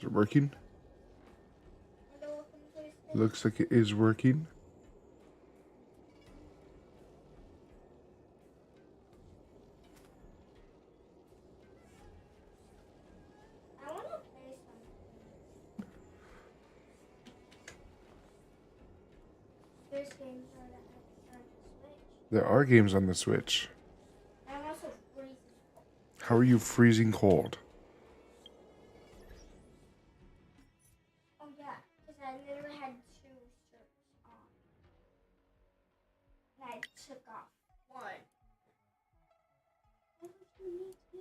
Is it working? Looks like it is working. I want to play something. There's games on the Switch. There are games on the Switch. I'm also freezing. How are you freezing cold? Oh yeah, because I literally had 2 shirts on. And I took off one. Why would you need 2?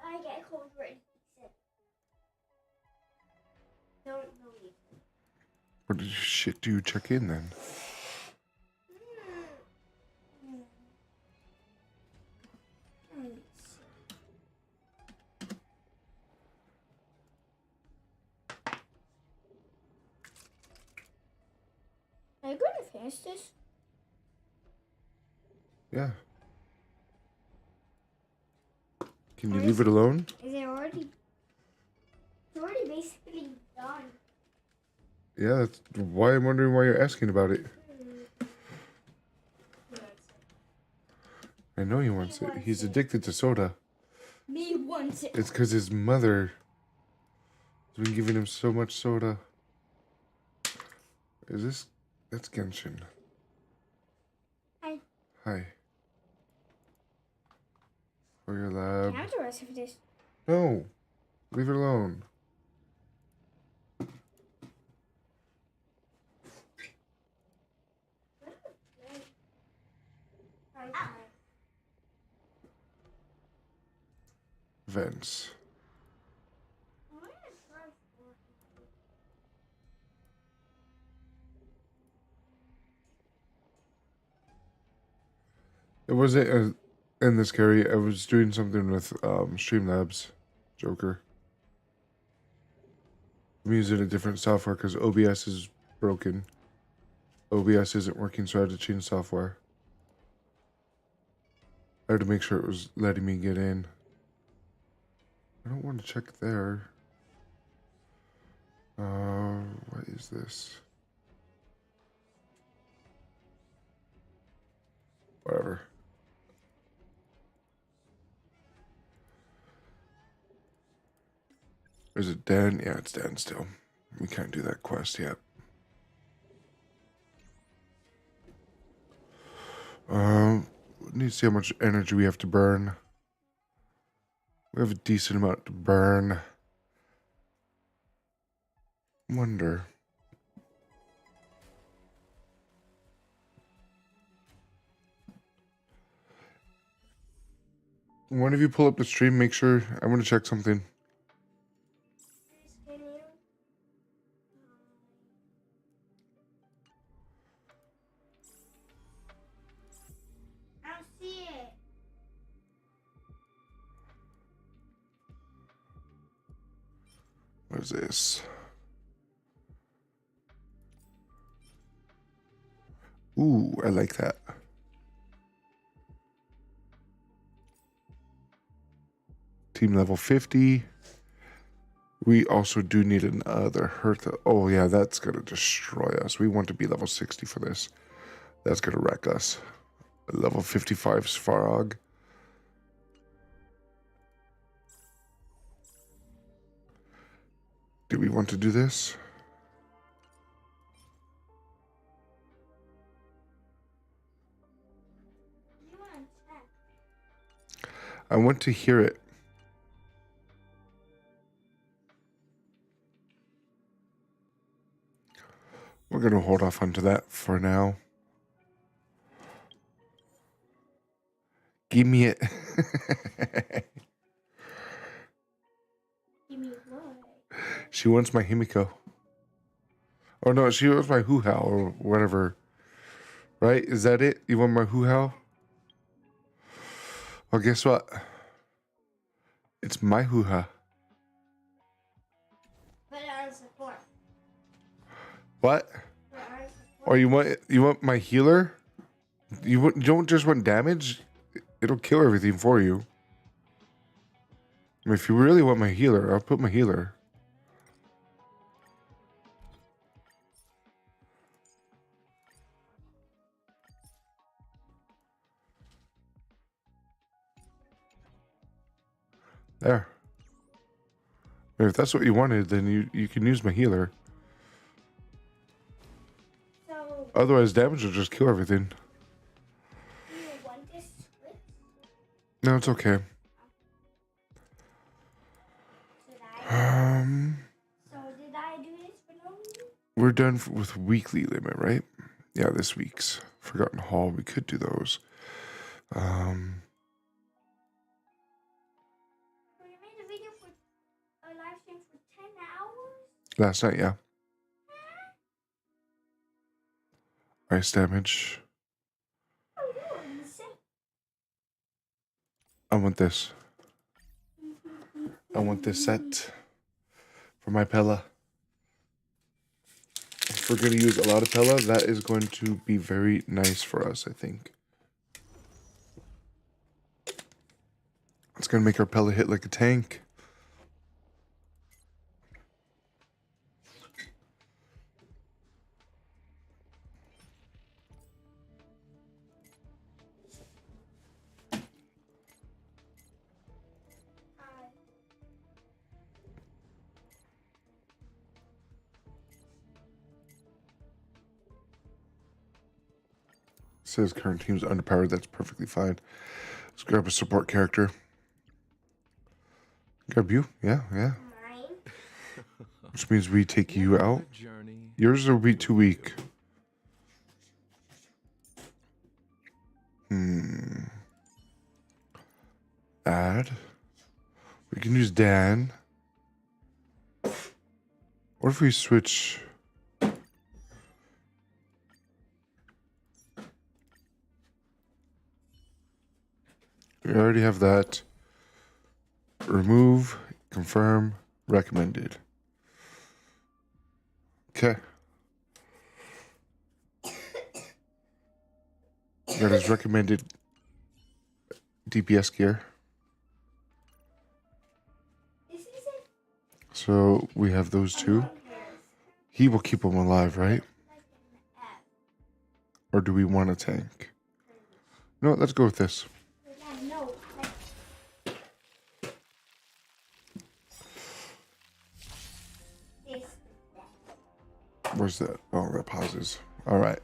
I get cold really easy. Don't believe me. What shit do you check in then? Are you going to finish this? Yeah. Can you leave it alone? Is it already? It's already basically done. Yeah, that's why I'm wondering why you're asking about it. I know he wants it. He's addicted to soda. Me wants it. It's because his mother has been giving him so much soda. Is this? That's Genshin. Hi. Hi. For your lab. Can I have the rest of this? No. Leave it alone. Vents. It wasn't in this Gary. I was doing something with Streamlabs Joker. I'm using a different software because OBS is broken. OBS isn't working, so I had to change software. I had to make sure it was letting me get in. I don't want to check there. What is this? Whatever. Is it Dan? Yeah, it's Dan still. We can't do that quest yet. Need to see how much energy we have to burn. We have a decent amount to burn. Wonder. One of you pull up the stream, make sure. I want to check something. I don't see it. What is this? Ooh, I like that. Team level 50. We also do need another Hertha. Oh, yeah, that's going to destroy us. We want to be level 60 for this. That's going to wreck us. Level 55 Svarog. Do we want to do this? You want to check? I want to hear it. We're going to hold off onto that for now. Give me it. Give me what? She wants my Himiko. Oh no, she wants my hoo-ha or whatever. Right? Is that it? You want my hoo-ha? Well, guess what? It's my hoo-ha. Put it on support. What? Put it on support. Or you want my healer? You don't just want damage? It'll kill everything for you. If you really want my healer, I'll put my healer. There. If that's what you wanted, then you can use my healer. So, Otherwise, damage will just kill everything. do you want this switch? No, it's okay. Should I? So, did I do this for no reason? We're done with weekly limit, right? Yeah, this week's Forgotten Hall. We could do those. We made a video for a live stream for 10 hours? Last night, yeah. Ice damage. Oh, you were insane. I want this. I want this set for my Pella. If we're going to use a lot of Pella, that is going to be very nice for us, I think. It's going to make our Pella hit like a tank. Says current team's underpowered. That's perfectly fine. Let's grab a support character. Grab you? Yeah, yeah. Mine? Which means we take you out. Yours will be too weak. Add. We can use Dan. What if we switch? We already have that. Remove, confirm, recommended. Okay. That is recommended DPS gear. This is it? So we have those two. He will keep them alive, right? Like an F. Or do we want a tank? No, let's go with this. Yeah, no. Like, this. Where's that? Oh, that pauses. All right.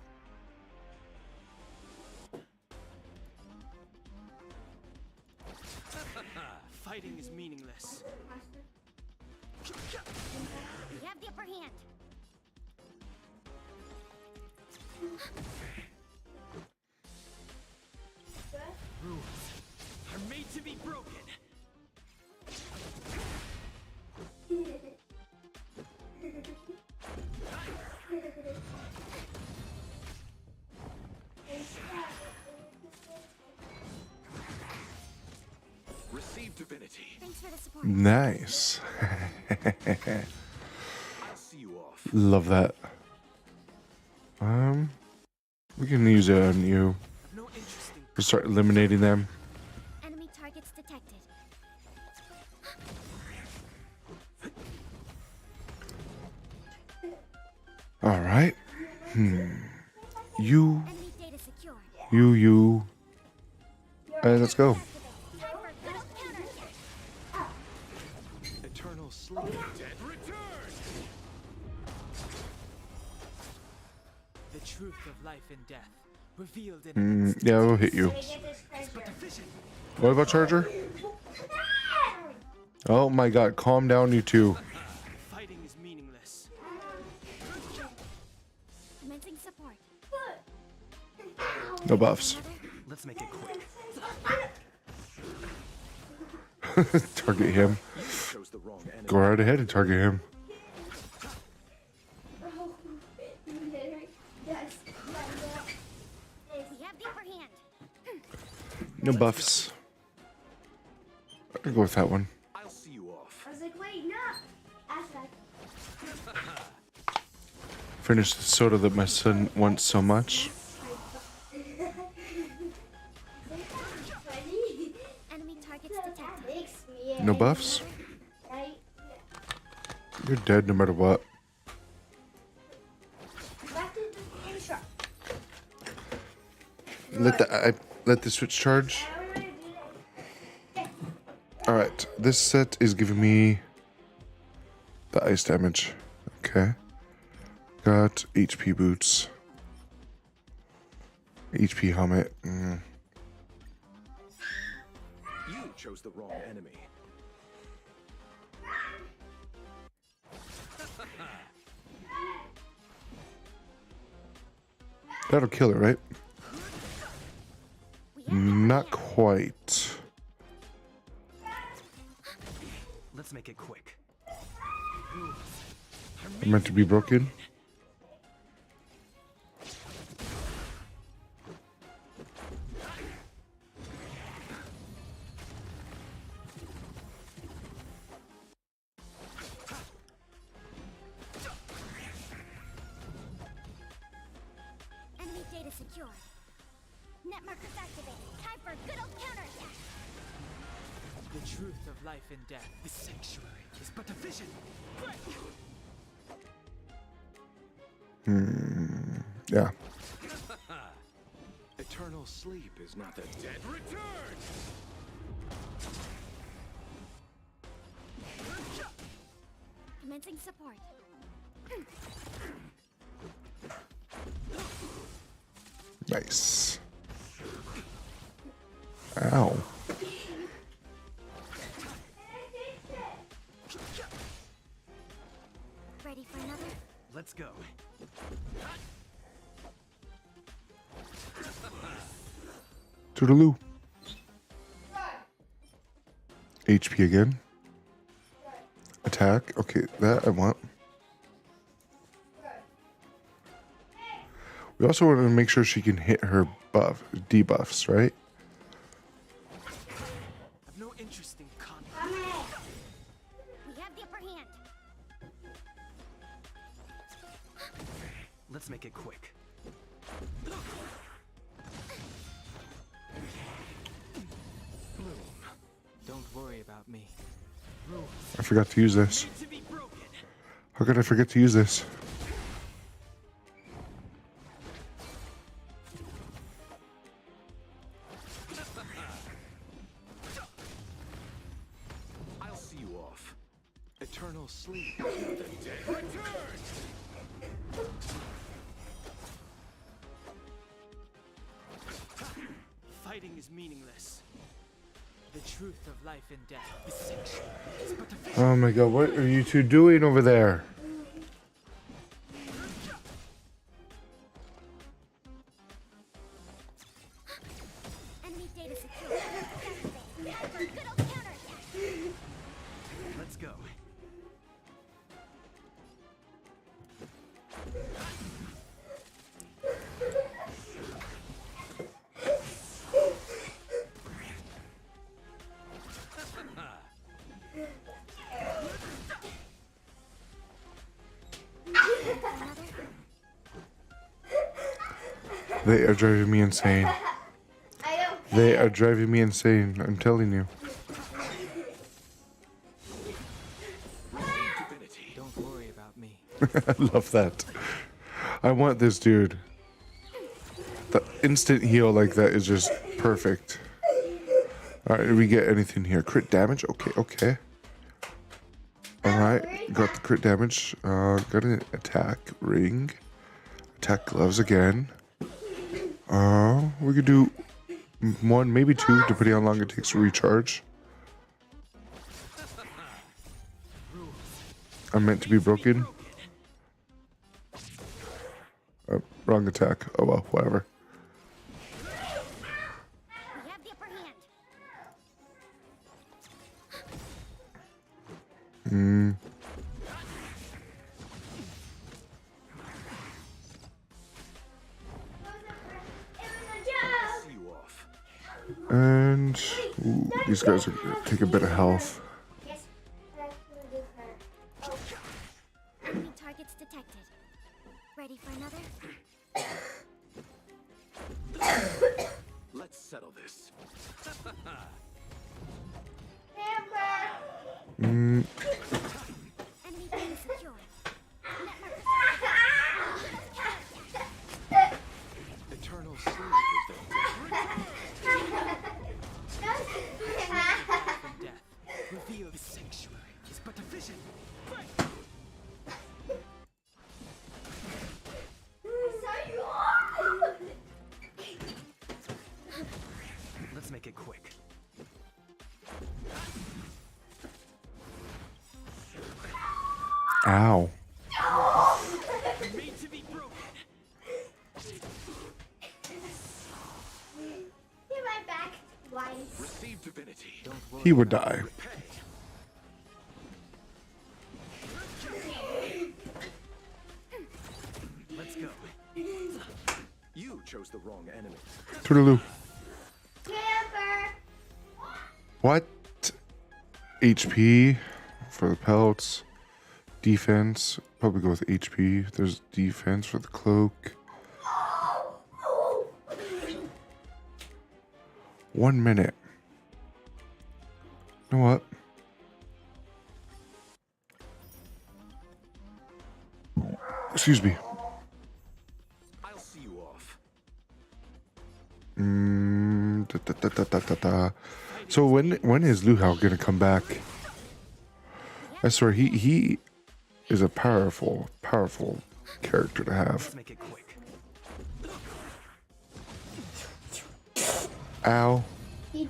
Fighting is meaningless. We have the upper hand. Rules are made to be broken. Receive divinity. Thanks for the support. Nice. I'll see you off. Love that. We can use it on you. No interesting. We'll start eliminating them. Enemy targets detected. All right. You. Enemy data secured. You. Hey, let's go. Time for a little counterattack. Eternal sleep. Dead return. The truth of life and death revealed in an instant. Yeah, we'll hit you. Can I get this treasure? Vision. What about Charger? Oh my god, calm down, you two. Fighting is meaningless. Commencing support. No buffs. Let's make it quick. Target him. Chose the wrong enemy. Go right ahead and target him. Yes. We have the upper hand. No buffs. I can go with that one. I'll see you off. I was like, wait, no. Ask that. Finish the soda that my son wants so much. Enemy targets detected. No buffs? Right? You're dead no matter what. Back to the intro. Let the switch charge. I don't want to do that. All right. set. This set is giving me the ice damage. Okay. Got HP boots. HP helmet. You chose the wrong enemy. That'll kill it, right? We have Not quite. Let's make it quick. Meant to be broken. enemy data secured. Net markers activated. Time for a good old counterattack. The truth of life and death. This sanctuary is but a vision. Quick! Yeah. Eternal sleep is not the dead return. Commencing support. Nice. Ow. Ready for another? Let's go. Toodaloo. HP again. Attack. Okay, that I want. We also want to make sure she can hit her debuffs, right? I've no interest in conflict. We have the upper hand. Let's make it quick. Bloom, don't worry about me. I forgot to use this. Made to be broken. How could I forget to use this? I'll see you off. Eternal sleep is not the dead return. Fighting is meaningless. The truth of life and death is sanctuary. It's but a vision. Oh my god, what are you two doing over there? Enemy data secured. Activated. Time for a good old counterattack. Let's go. They are driving me insane. They are driving me insane, I'm telling you. Divinity. Don't worry about me. I love that. I want this dude. The instant heal like that is just perfect. Alright, did we get anything here? Crit damage? Okay, okay. Alright, got the crit damage. Got an attack ring. Attack gloves again. We could do one, maybe two, depending on how long it takes to recharge. I'm meant to be broken. Wrong attack. Oh well, whatever. We have the upper hand. See you off. And ooh, these guys are gonna take a bit of health. Enemy targets detected. Ready for another? Let's settle this. Enemy data secured. Net markers. Eternal sleep is the dead return. Life and death. make it quick. Ow. Made to be broken. Hit my back twice. Receive divinity. Don't worry. He would die. Let's go. You chose the wrong enemy. Toodaloo. Camper. What? HP for the pelts. Defense. Probably go with HP. There's defense for the cloak. 1 minute. You know what? Excuse me. I'll see you off. So when is Luhao gonna come back? I swear he is a powerful character to have. Let's make it quick. Ow. He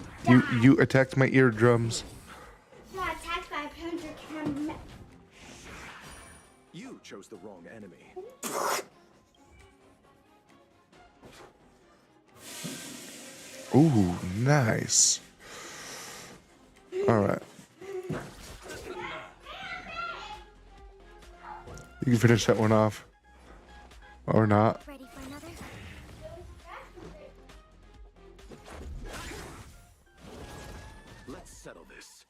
You attacked my eardrums. got attacked by a predator cam. You chose the wrong enemy. Ooh, nice. All right. You can finish that one off. Or not. Ready for another? Let's settle this.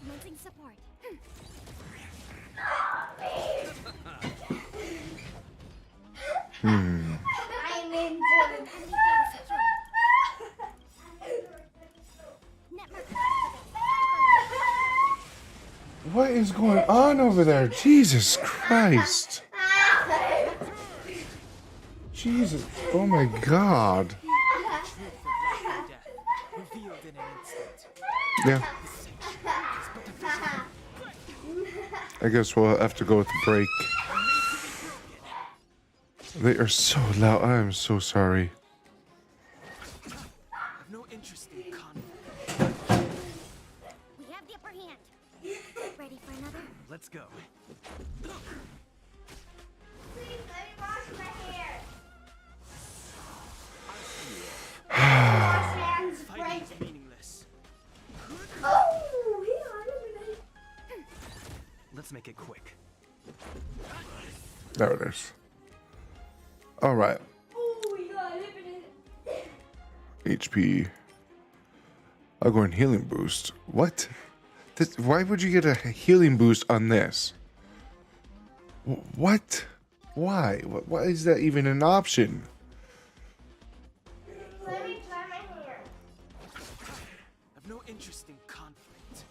Commencing support. I'm in. Enemy data secure. Network activated. What is going on over there? Jesus Christ. Jesus. Oh my God. Truth of life and death. Revealed in an instant. Yeah. I guess we'll have to go with the break. They are so loud. I am so sorry. I've no interest in conflict. We have the upper hand. Ready for another? Let's go. Please let me wash my hair. Wash hands, break. Fighting is meaningless. Oh, he eliminated. Let's make it quick. There it is. All right. Oh, he got eliminated. HP. I'll go in healing boost. What? Why would you get a healing boost on this? What? Why? Why is that even an option? Let me try my hair. I've no interest in conflict.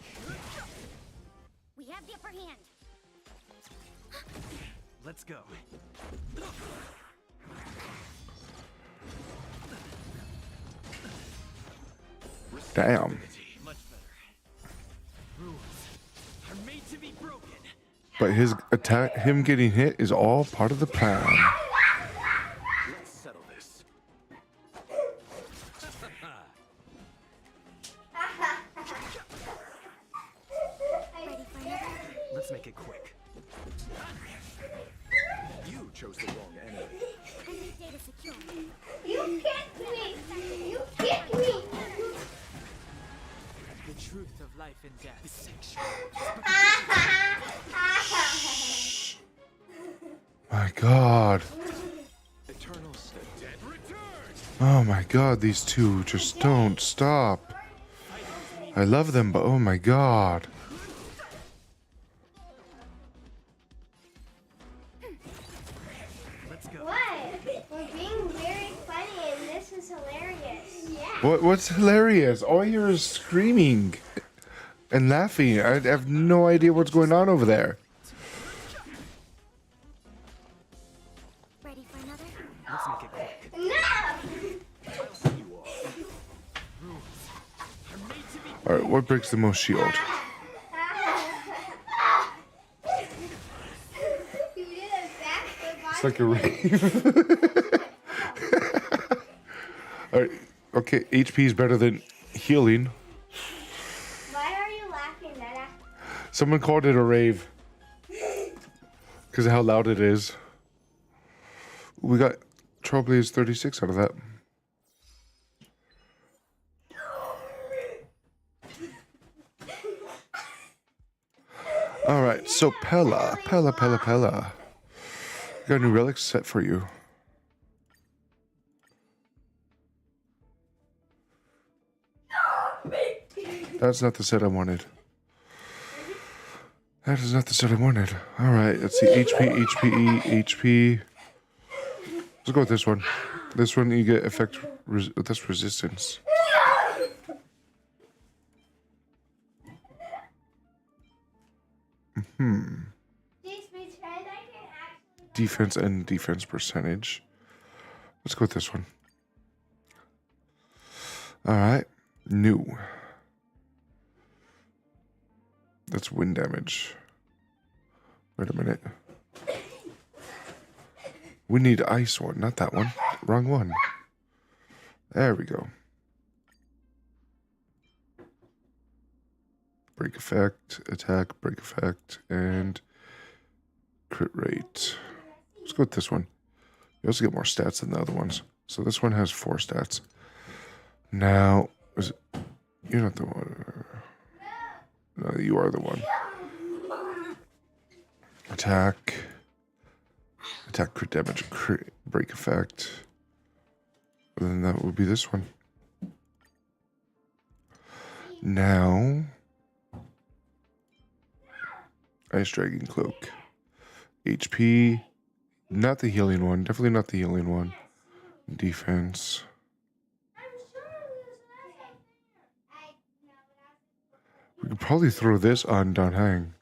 We have the upper hand. Let's go. Damn. Much better. Rules are made to be broken. But his attack, him getting hit, is all part of the plan. Let's settle this. Ready for another? Let's make it quick. You chose the wrong enemy. Enemy data secure. You kicked me. You kicked me. The truth of life and death is sexual. My God. Eternal state. Dead return. Oh my God, these two just don't stop. I love them, but oh my God. Let's go. What? We're being very funny and this is hilarious. Yeah. What's hilarious? All I hear is screaming and laughing. I have no idea what's going on over there. Ready for another? Let's make it quick. No! I'll see you off. Rules are made to be. All right, what breaks the most shield? It's like a rave. All right. Okay, HP is better than healing. Why are you laughing, Nana? Someone called it a rave. Because of how loud it is. We got Trailblaze 36 out of that. Alright, so Pella. Got a new relic set for you. That's not the set I wanted. That is not the set I wanted. Alright, let's see. HP. Let's go with this one. This one you get effect. That's resistance. Defense and defense percentage. Let's go with this one. Alright. New. That's wind damage. Wait a minute. We need ice one, not that one. Wrong one. There we go. Break effect, attack, break effect, and crit rate. Let's go with this one. You also get more stats than the other ones. So this one has 4 stats. Now, you're not the one. No, you are the one. Attack, crit damage, crit break effect. And then that would be this one. Now, Ice Dragon Cloak. HP, not the healing one. Definitely not the healing one. Defense. We could probably throw this on Don Hang.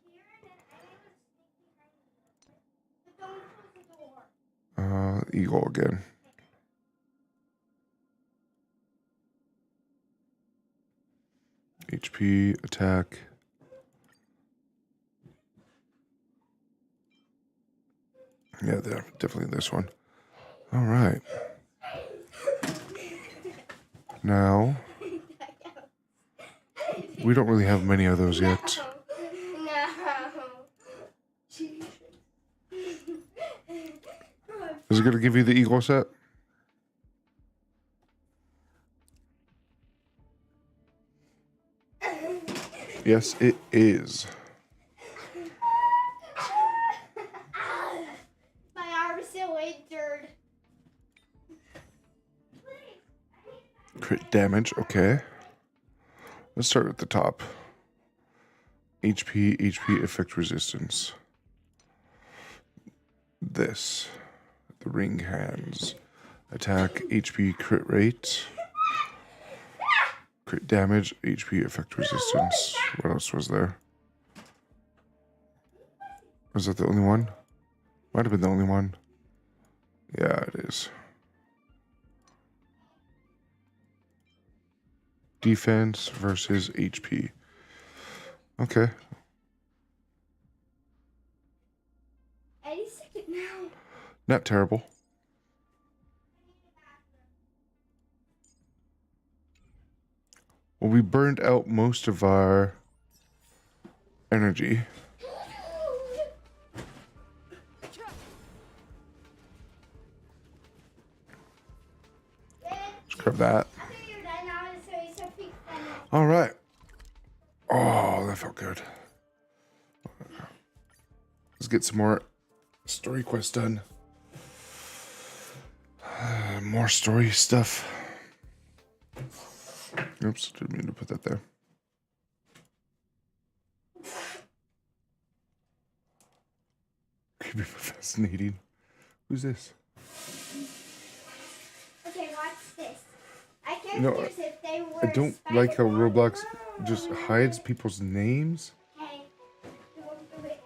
Eagle again. HP, attack. Yeah, definitely this one. All right. Now, we don't really have many of those yet. Is it going to give you the Eagle set? Yes, it is. My arm is so injured. Crit damage, okay. Let's start at the top. HP, effect resistance. This. The ring hands. Attack, HP, crit rate. Crit damage, HP, effect resistance. What else was there? Was that the only one? Might have been the only one. Yeah, it is. Defense versus HP. Okay. Not terrible. Well, we burned out most of our energy. Let's grab that. All right. Oh, that felt good. Let's get some more story quests done. More story stuff. Oops, didn't mean to put that there. Could be fascinating. Who's this? Okay, watch this. I can't No, use if they were I don't like how Roblox just hides people's names. Hey, you won't do it.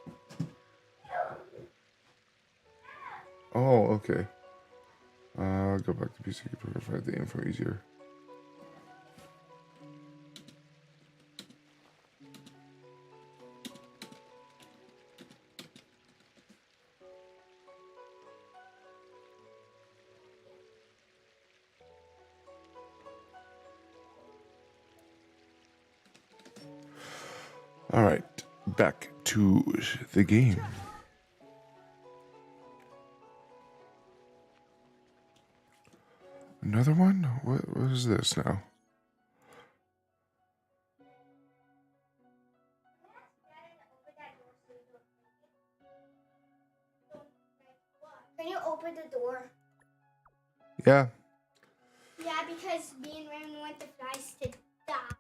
Oh, okay. Go back to PC to provide the info easier. All right, back to the game. Another one? What is this now? Can you open the door? Yeah. Yeah, because me and Raymond want the flies to die.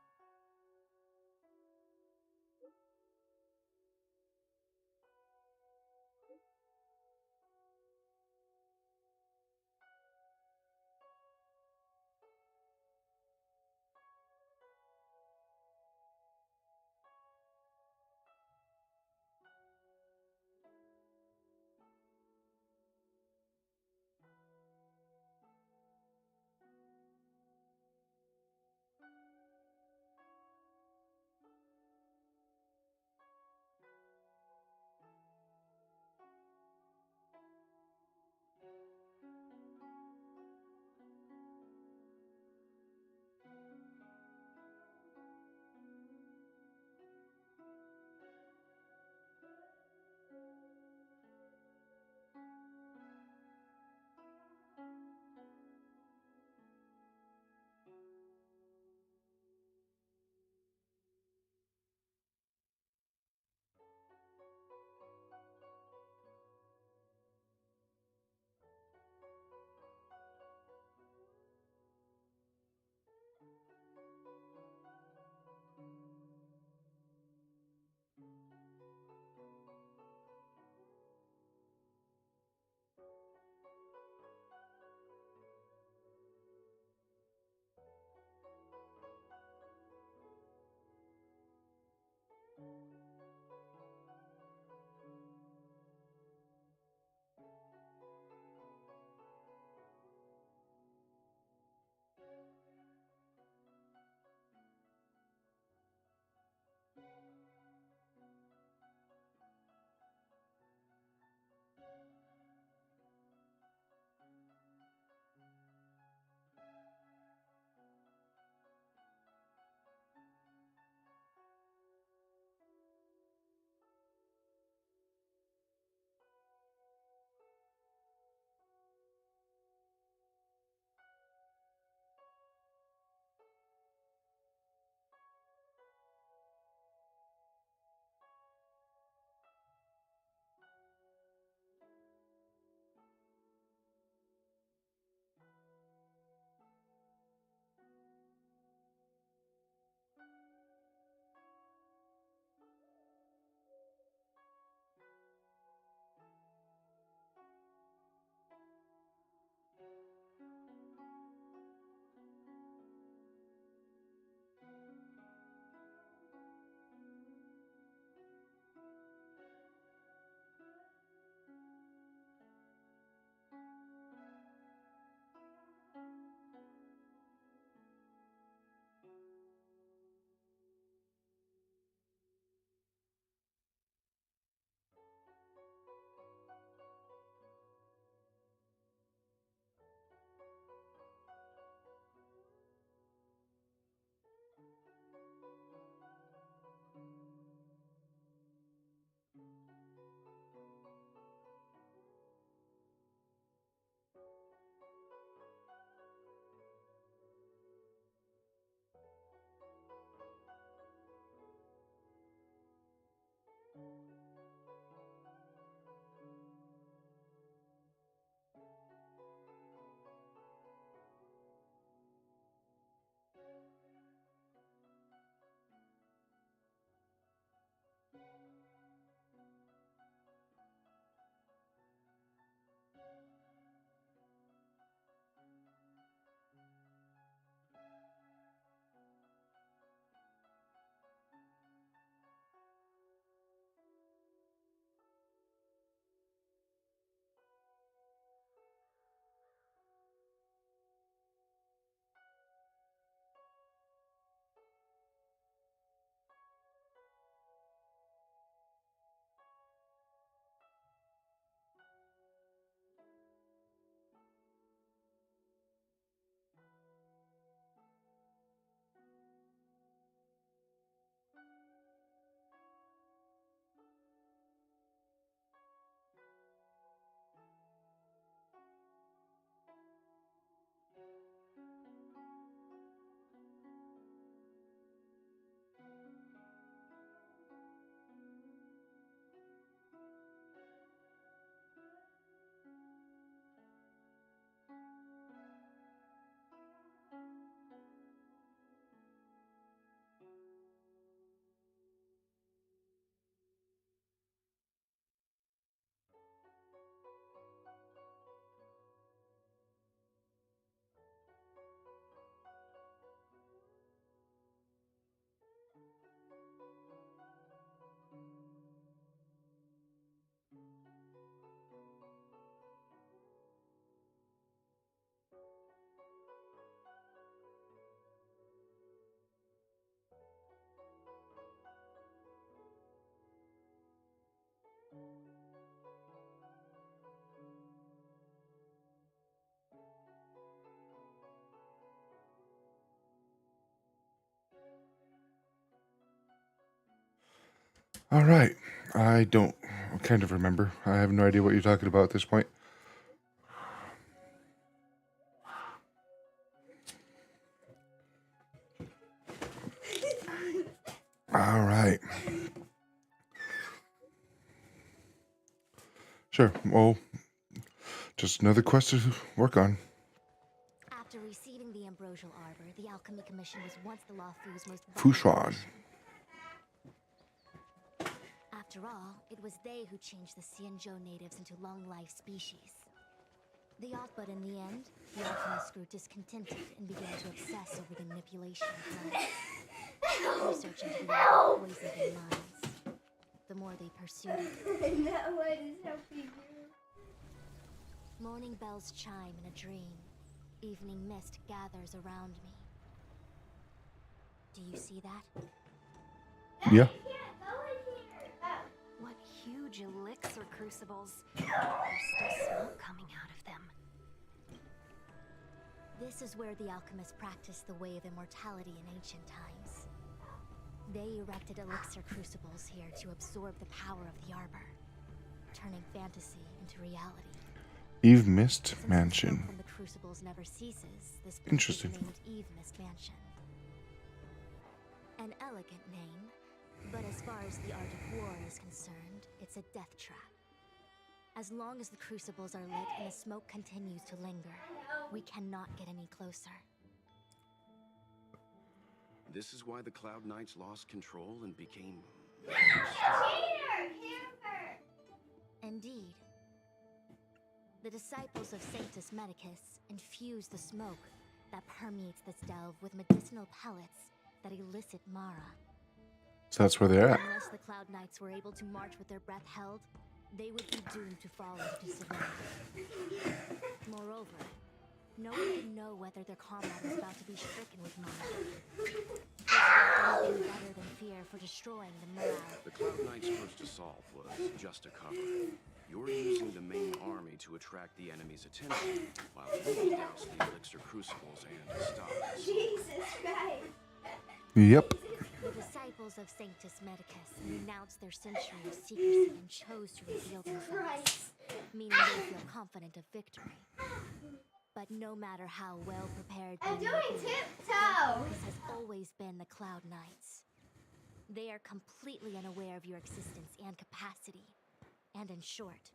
All right. I kind of remember. I have no idea what you're talking about at this point. All right. Sure. Well, just another quest to work on. After receiving the ambrosial arbor, the Alchemy Commission was once the Lawfu's most Fushan. valuable mission. After all, it was they who changed the Xianzhou natives into long-life species. But in the end, the alchemists grew discontented and began to obsess over the manipulation of life. Research into the art poisoned their minds. The more they pursued it. That one is helping you. Morning bells chime in a dream. Evening mist gathers around me. Do you see that? Yeah. What huge elixir crucibles. There's still smoke coming out of them. This is where the alchemists practiced the way of immortality in ancient times. They erected elixir crucibles here to absorb the power of the arbor, turning fantasy into reality. Eve Mist Since Mansion. the smoke from the crucibles never ceases, this place Interesting. is named Eve Mist Mansion. An elegant name, but as far as the art of war is concerned, it's a death trap. As long as the crucibles are lit and the smoke continues to linger, we cannot get any closer. This is why the Cloud Knights lost control and became... Indeed. The disciples of Sanctus Medicus infuse the smoke that permeates this delve with medicinal pellets that elicit Mara. So that's where they're at. Unless the Cloud Knights were able to march with their breath held, they would be doomed to fall into disarray. Moreover, no one could know whether their comrade was about to be stricken with Mara. Is there anything better than fear for destroying the morale? The Cloud Knights' first assault was just a cover. You're using the main army to attract the enemy's attention, while we douse the elixir crucibles and stop it. Jesus Christ. Yep. The disciples of Sanctus Medicus renounced their century of secrecy and chose to reveal themselves, Christ. meaning they feel confident of victory. But no matter how well prepared I'm they doing may be, tiptoe. this has always been the Cloud Knights. They are completely unaware of your existence and capacity, and in short,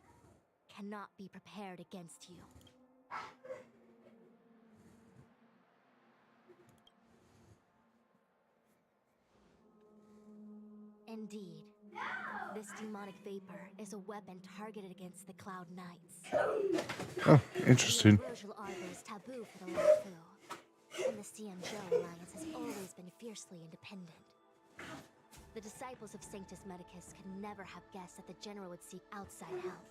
cannot be prepared against you. Indeed. This demonic vapor is a weapon targeted against the Cloud Knights. Oh, interesting. The ambrosial arbor is taboo for the Lawfu, and the Xianzhou alliance has always been fiercely independent. The disciples of Sanctus Medicus could never have guessed that the general would seek outside help.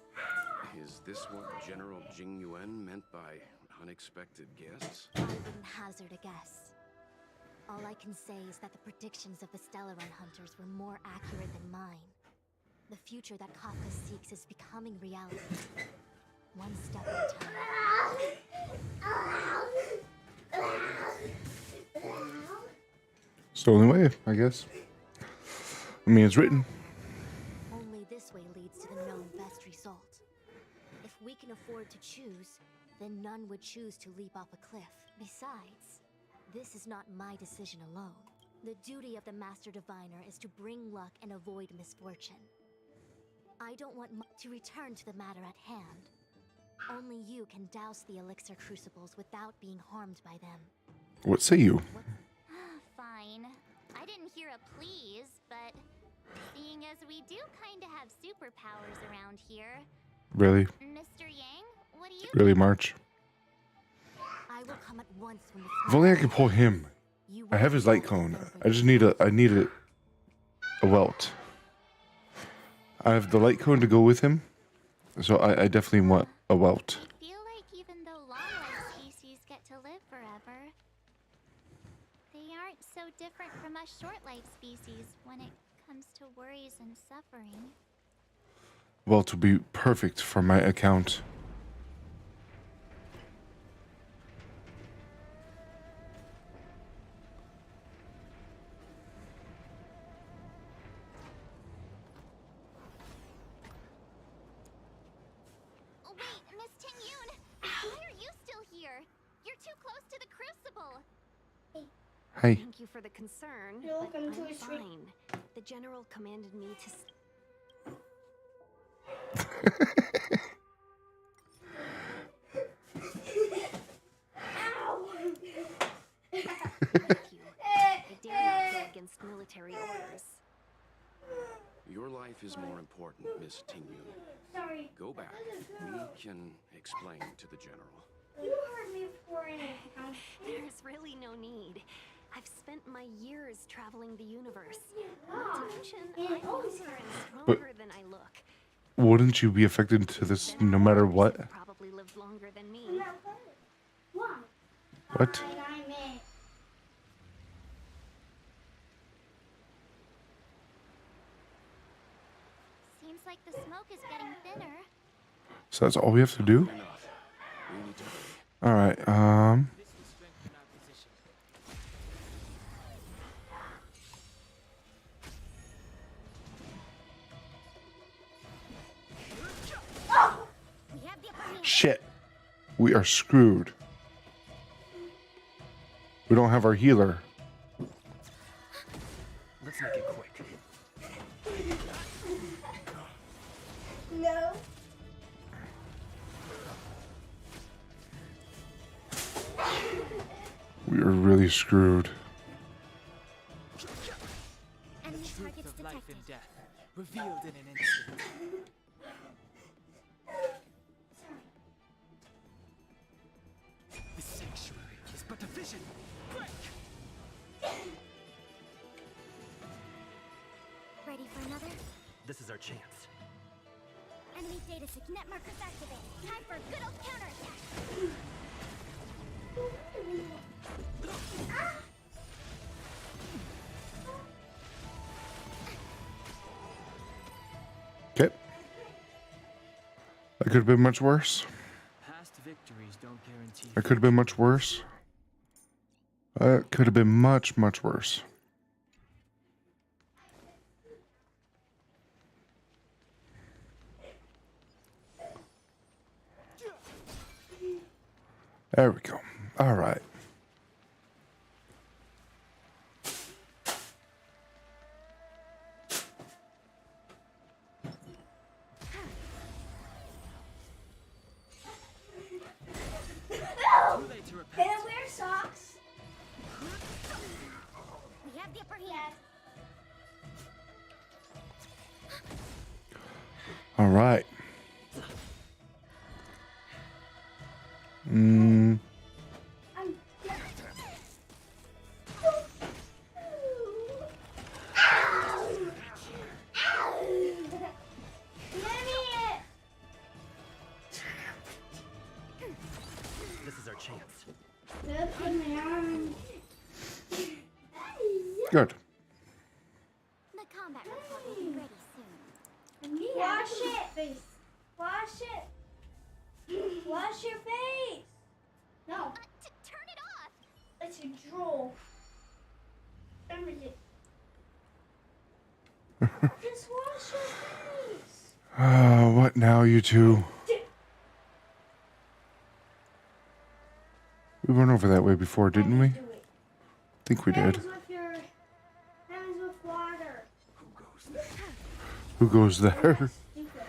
Is this what General Jing Yuan meant by unexpected guests? I wouldn't hazard a guess. All I can say is that the predictions of the Stellaron hunters were more accurate than mine. The future that Kafka seeks is becoming reality. One step at a time. It's the only way, I guess. I mean, it's written. Only this way leads to the known best result. If we can afford to choose, then none would choose to leap off a cliff. Besides, this is not my decision alone. The duty of the Master Diviner is to bring luck and avoid misfortune. I don't want to return to the matter at hand. Only you can douse the elixir crucibles without being harmed by them. What say you? Fine. I didn't hear a please, but seeing as we do kind of have superpowers around here, Really? Mr. Yang, what do you Really, March? I will come at once when the If only I could pull him. You I have his light cone. I just need a welt. I have the light cone to go with him, so I definitely want a welt. I feel like even though long-life species get to live forever, they aren't so different from us short-life species when it comes to worries and suffering. Welt will be perfect for my account. Hey. Thank you for the concern, You're but welcome to I'm a treat. fine. The general commanded me to... Ow! Thank you. I dare not go against military orders. Your life is more important, Miss Tingyun. Sorry. Go back. We can explain to the general. You heard me before anyhow. There's really no need. I've spent my years traveling the universe. Not to mention, I'm younger and stronger than I look. Wouldn't you be affected to this no matter what? You've probably lived longer than me. Wow. What? Fine, I'm in. Seems like the smoke is getting thinner. So that's all we have to do? Enough. We need to hurry. All right. This will strengthen our position. We have the upper hand. Shit. We are screwed. We don't have our healer. Let's make it quick. No. We are really screwed. Enemy Truth targets of life detected. and death, revealed in an instant. The sanctuary is but a vision. Break! Ready for another? This is our chance. Enemy data net markers activated. Time for a good old counterattack. Okay. That could have been much worse. Past victories don't guarantee. That could have been much worse. That could have been much, much worse. There we go. All right. Too late to repent. Can I wear socks? We have the upper hand. All right. I'm. This is our chance. Good. The combat report will be ready soon. Wash it. Wash it. Wash your face. No, Turn it off! it's a drool. Everything. Just wash your face. What now, you two? We went over that way before, didn't we? Do it. Think we did. Hands with your hands with water. Who goes there? You go.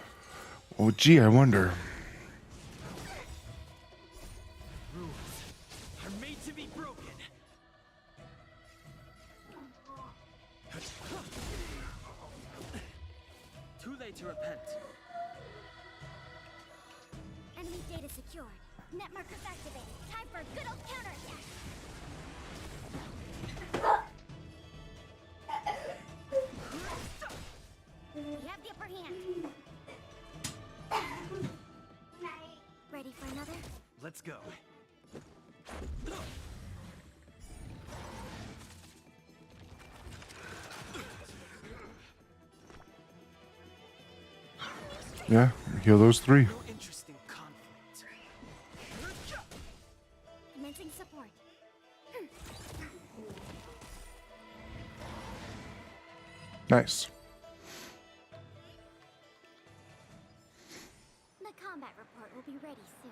Oh, gee, I wonder. Rules are made to be broken. Too late to repent. Enemy data secured. Net markers activated. Time for a good old counterattack. We have the upper hand. Ready for another? Let's go. Yeah, heal those three. No interest in conflict. Commencing support. Nice. The combat report will be ready soon.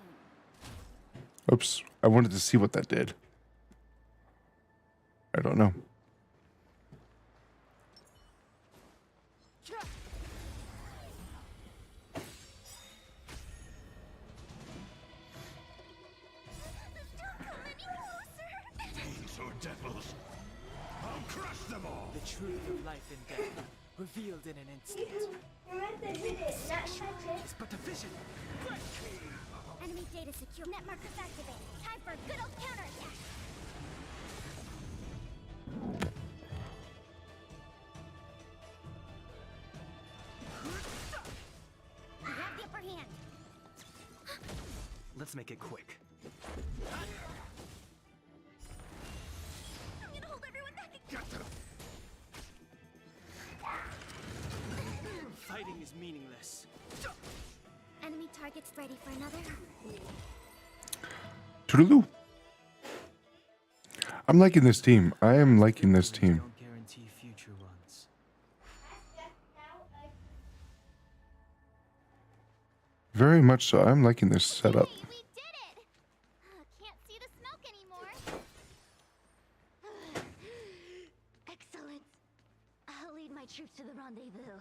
Oops, I wanted to see what that did. I don't know. The truth of life and death, revealed in an instant. You're meant to hit it, not touch it. It's but a vision. Enemy data secure. Net markers activated. Time for a good old counterattack. We have the upper hand. Let's make it quick. I'm gonna hold everyone back. Fighting is meaningless. Enemy targets ready for another. Toodaloo. I'm liking this team. I am liking this team. Don't guarantee future ones. Very much so. I'm liking this setup. Hey, we did it! Can't see the smoke anymore. Excellent. I'll lead my troops to the rendezvous.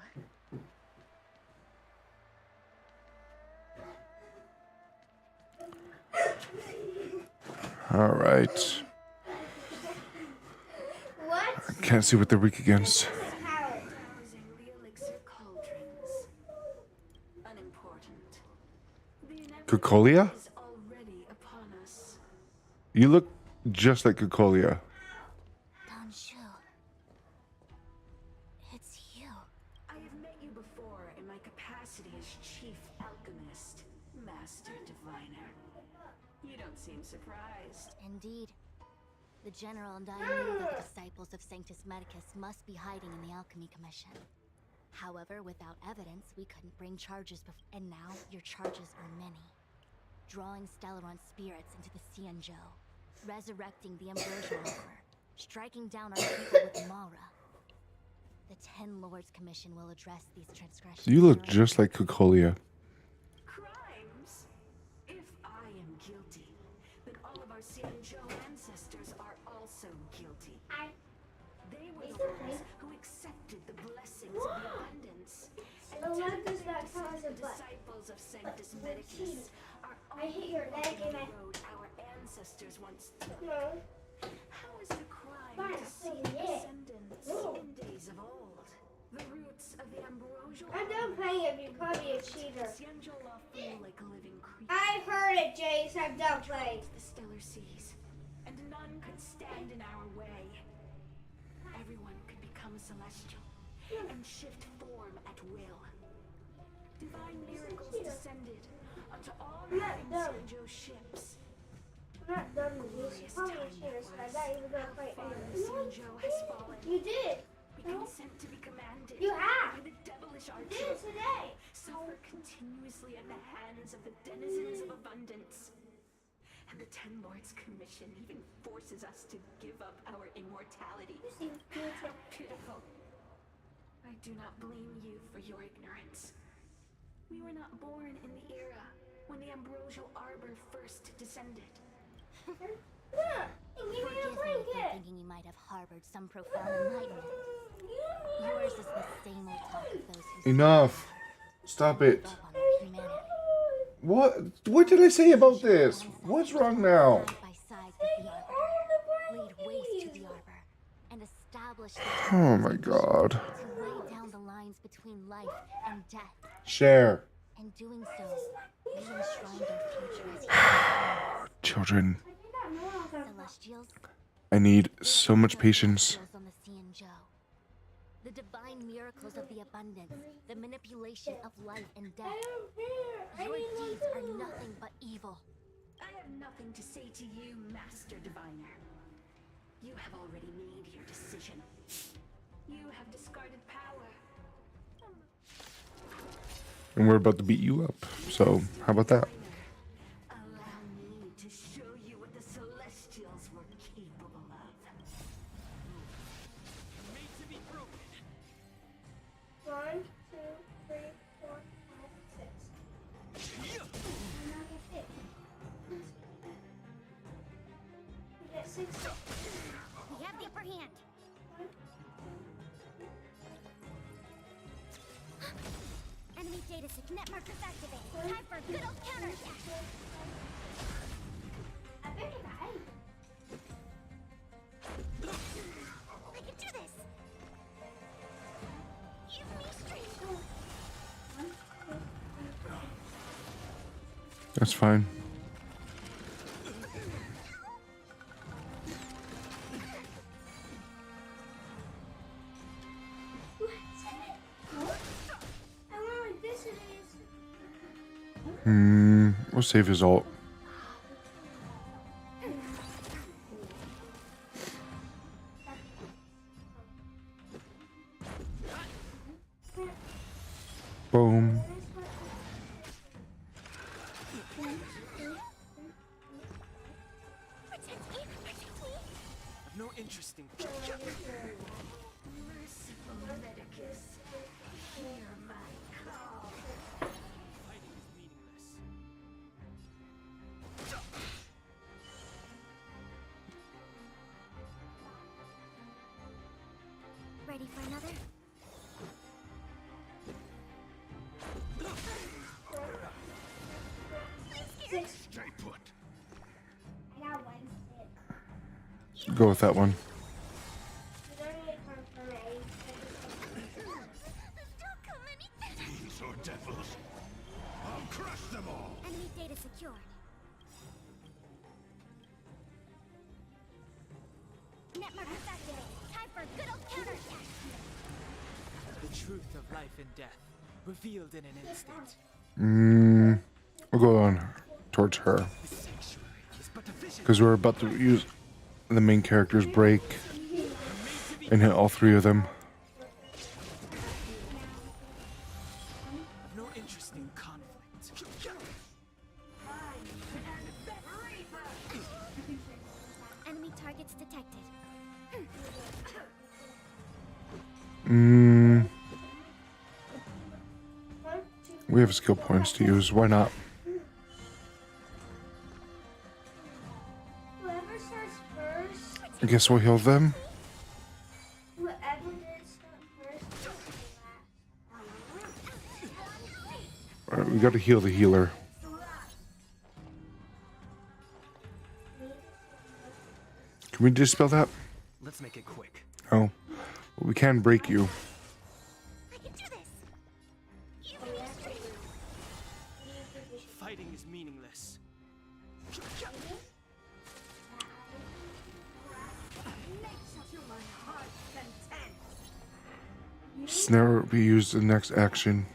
All right. What? Can't see what they're weak against. How? Housing the elixir cauldrons. Unimportant. The inevitable Kukolia? is already upon us. You look just like Kukolia. Don Shu. It's you. I have met you before in my capacity as chief alchemist, master diviner. You don't seem surprised. Indeed. The General and I knew that the disciples of Sanctus Medicus must be hiding in the Alchemy Commission. However, without evidence, we couldn't bring charges and now your charges are many. Drawing Stellaron spirits into the Xianzhou, resurrecting the Ambrosial Emperor, striking down our people with Mara. The Ten Lords Commission will address these transgressions. You look thoroughly. just like Kukolia. Crimes? If I am guilty, then all of our Xianzhou ancestors are also guilty. They were the ones who accepted the blessings of the abundance. And Oh, what today does that the cause a butt? disciples of Sanctus Medicus are I hit your leg and I... road our ancestors once took. No. How is the crime Fine, to see yeah. descendants No. in days of old? The roots of the ambrosial I'm done playing if you call me a cheater. Xianzhou law flew like a living creature. I've heard it, Jace. I'm done playing. The stellar seas, and none could stand in our way. Everyone could become celestial and shift form at will. Divine miracles descended onto all living Xianzhou ships. I'm not done with you. You call me a cheater, so I'm not even gonna play Far anymore. the Xianzhou has fallen. You did. We consent to be commanded You have. by the devilish You archer. did today. Suffer continuously at the hands of the denizens of abundance. And the Ten Lords Commission even forces us to give up our immortality. You seem good. How pitiful. I do not blame you for your ignorance. We were not born in the era when the ambrosial arbor first descended. Yeah. Give me a Forgive me for blanket. thinking you might have harbored some profound enlightenment. Yours is the same old talk of those who Enough. Stop it. up on our humanity. What did I say about this? What's wrong now? Side by side with the arbiter, laid waste to the arbor, and established the Oh my god. to lay down the lines between life and death. Share. In doing so, we enshrined our future as humans. Children, Celestials. I need so much patience. Celestials on the Xianzhou. The divine miracles of the abundance, the manipulation of life and death. Your deeds are nothing but evil. I have nothing to say to you, Master Diviner. You have already made your decision. You have discarded power. And we're about to beat you up. So, how about that? Allow me to show you what the Celestials were capable of. Made to be broken. 1, 2, 3, 4, 5, 6. I'm not gonna fit. You get 6. We have the upper hand. Enemy data net markers activated. Time for a good old counterattack. I bet you got it. I can do this. Give me strength. That's fine. I wonder what this is. We'll save his ult. Boom. Protect me. I've no interest in. Merciful Leviticus, hear my call. Fighting is meaningless. Ready for another? Stay put. I got one stick. Go with that one. You don't need to come for me. Don't come any. These are devils. I'll crush them all. Enemy data secured. Net markers activated. Time for a good old counterattack. The truth of life and death, revealed in an instant. We'll go on towards her. The sanctuary is but a vision. Because we're about to use the main character's break and hit all three of them. I've no interest in conflict. Enemy targets detected. We have skill points to use. Why not? Whoever starts first, I guess we'll heal them. whoever did start first, will be last. Alright, we gotta heal the healer. Can we dispel that? Let's make it quick. Oh. Well, we can break you. I can do this. Give me strength. Fighting is meaningless. Snare will be used in the next action.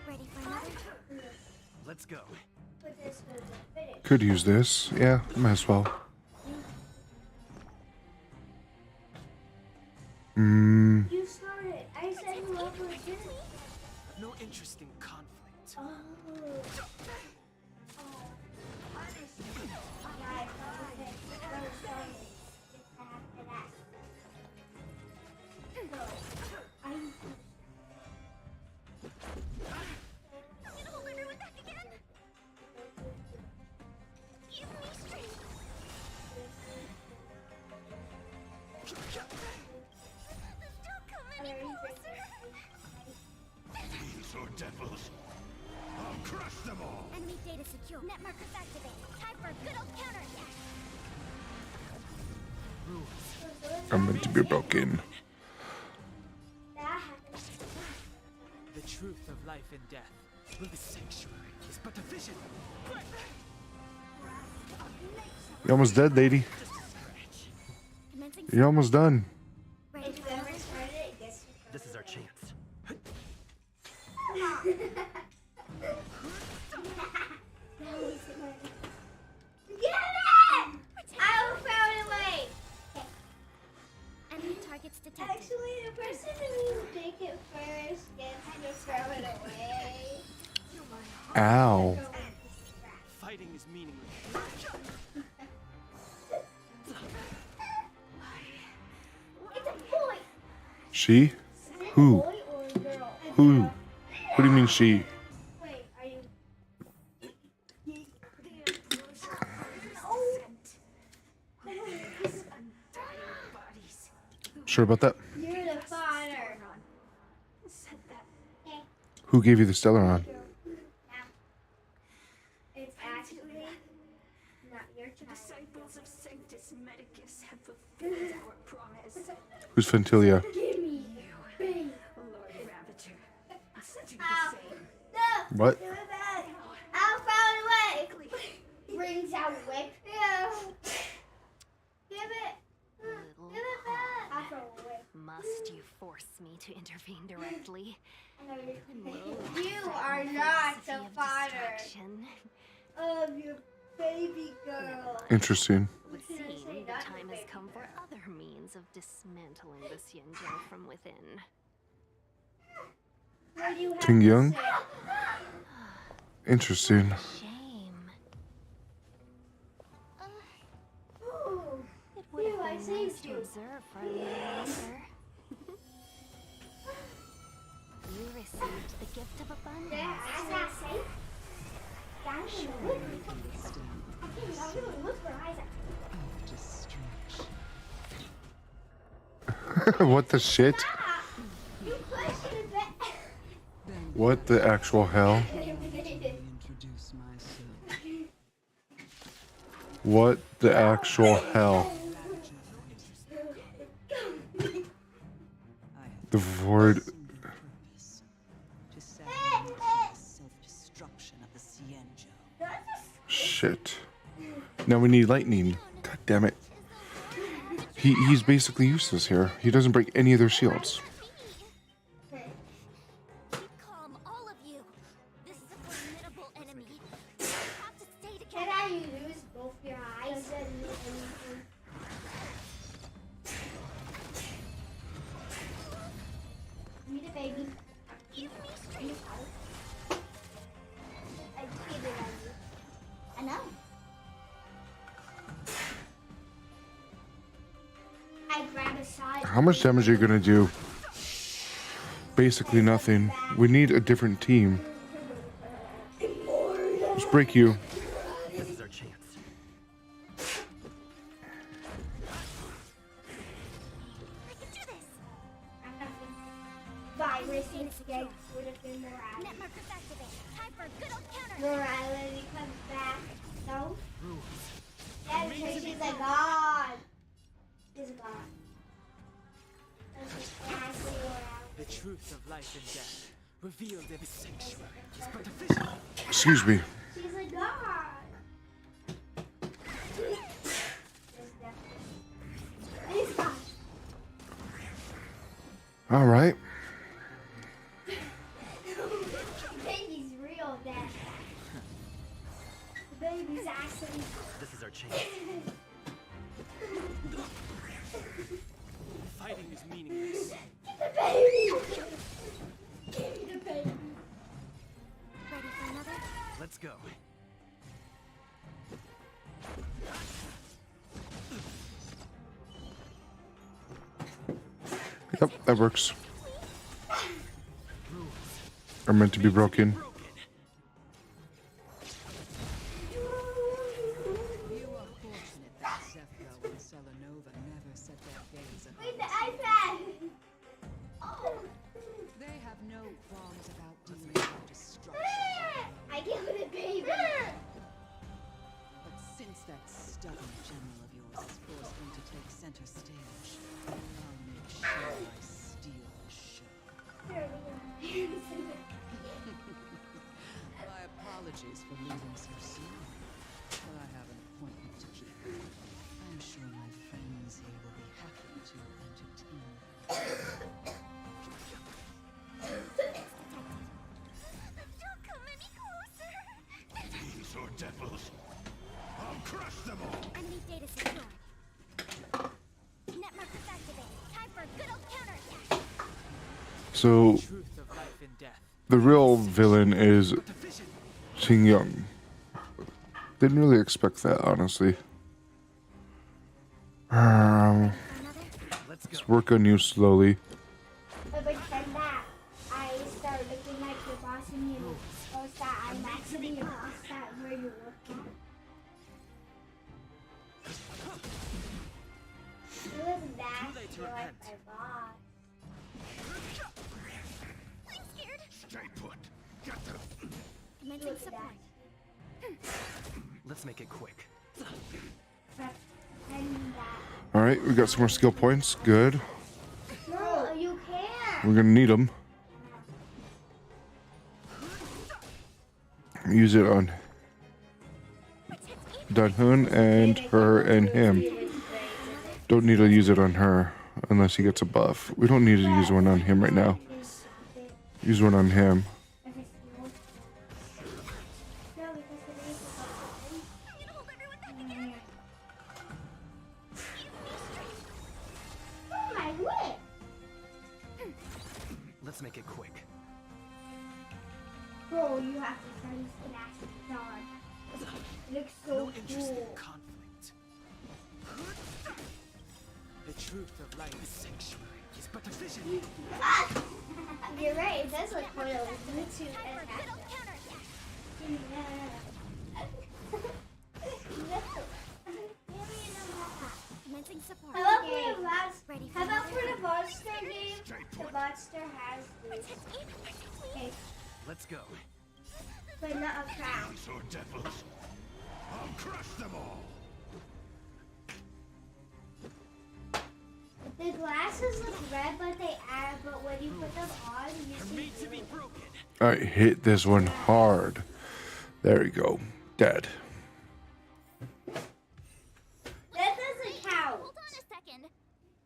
Ready for another? Let's go. But this was a finish. Could use this. Yeah, might as well. You started. I said whoever did it. I've no interest in conflict. Oh. Punishment. Right, okay. Whoever started gets to have that. So, You hold everyone back again. Give me strength. Don't come any closer. These are devils. I'll crush them all. Enemy data secure. Net markers activated. Time for a good old counterattack. I'm meant to be broken. that happened. The truth of life and death. Will the sanctuary is but a vision. You're almost dead, lady. Commencing. You're almost done. Ready If for whoever another? started it gets to This is our chance. Get it! I found a way. Enemy targets detected. Actually, the person who take it first gets to throw it away. Ow. Fighting is meaningless. It's a boy. She? Is it Who? a boy or a girl? Who? What do you mean she? Wait, are you? Sure about that? You're the father. Said that Who gave you the Stellaron? It's actually not your the child. disciples of Sanctus Medicus have fulfilled our promise. Who's Fentilia? Give me baby. Lord Raviter, I'll set you Ow. the same. No. What? Give it back. I'll throw it away. Brings out whip. Yeah. Give it. Little Give it back. I'll throw it away. Must you force me to intervene directly? I know Will you that are philosophy not the of father destruction of your baby girl. Interesting. would Should I seem say the not time the has baby come for girl? other means of dismantling the Xianzhou from within. What do you have Ting to Young? say? Interesting. Shame. Ooh. It would Ew, I have been nice saved to you. observe for a little longer. You received the gift of abundance. Yeah, that's not safe. That's not look for Isaac. What the shit? You pushed it back. What the actual hell? Introduce myself. What the actual hell? The void. Purpose to sabotage the self-destruction of the Xianzhou. Shit. Now we need lightning. God damn it. He's basically useless here. He doesn't break any of their shields. Keep calm, all of you. This is a formidable enemy. You have to stay Can together. I lose both your eyes? Give me the baby. Give me strength. I give it on you. I know. I grab a side. How much damage are you gonna do? Basically nothing. We need a different team. Let's break you. This is our chance. I can do this. I'm nothing. Virus instead would have been morality. Net markers activate. Time for a good old counter. Morality comes back. No? Yeah, because she's a god. She's a god. That's exactly morality. The truth of life and death, revealed in the sanctuary, is but a vision. Excuse me. She's a god. He's god. All right. The baby's real, Dad. The baby's actually. This is our chance. Fighting is meaningless. Get the baby! Give me the baby. Ready for another? Let's go. Yep, that works. Are meant to be broken. You are fortunate that Zefka and Selenova never set their gaze Wait, upon the us. iPad! Oh! They have no qualms about dealing with destruction. I killed the baby! But since that stubborn general of yours is forced them to take center stage, I'll make sure I steal the show. My apologies for leaving so soon, but I have an appointment to keep. I'm sure my friends here will be happy to entertain. Don't come any closer. These are devils. I'll crush them all. Enemy data secure. Net markers activate. Time for a good old counterattack. So Truth of life and death. the real villain is The vision. Ting Young. Didn't really expect that, honestly. Another? Let's go. Let's work on you slowly. But pretend that I start looking like your boss and you post that I'm actually your boss that where you're working. It was nasty late to like repent. my boss. I'm scared. Stay put. Get them. Commencing Look at support. Let's make it quick. And that. All right, we got some more skill points. Good. No, you can't. We're gonna need them. Use it on Dunhun and her and him. Don't need to use it on her unless he gets a buff. We don't need to use one on him right now. Use one on him. No, because it is I'm gonna hold everyone back again. Oh my whip! Let's make it quick. Bro, you have to try this nasty dog. It looks so No interest in cool. conflict. The truth of life is sanctuary is but a vision. You're right, it does look cool. Me too. Time for a good old counterattack. Commencing support. How about for the last? Ready for How about for another? the monster game? The monster has this. Okay, Let's go. but not a crown. So devils. I'll crush them all. The glasses look red, but but when you put them on, you Are see made to be blue. broken. All right, hit this one hard. There you go. Dead. That doesn't count. Hold on a second.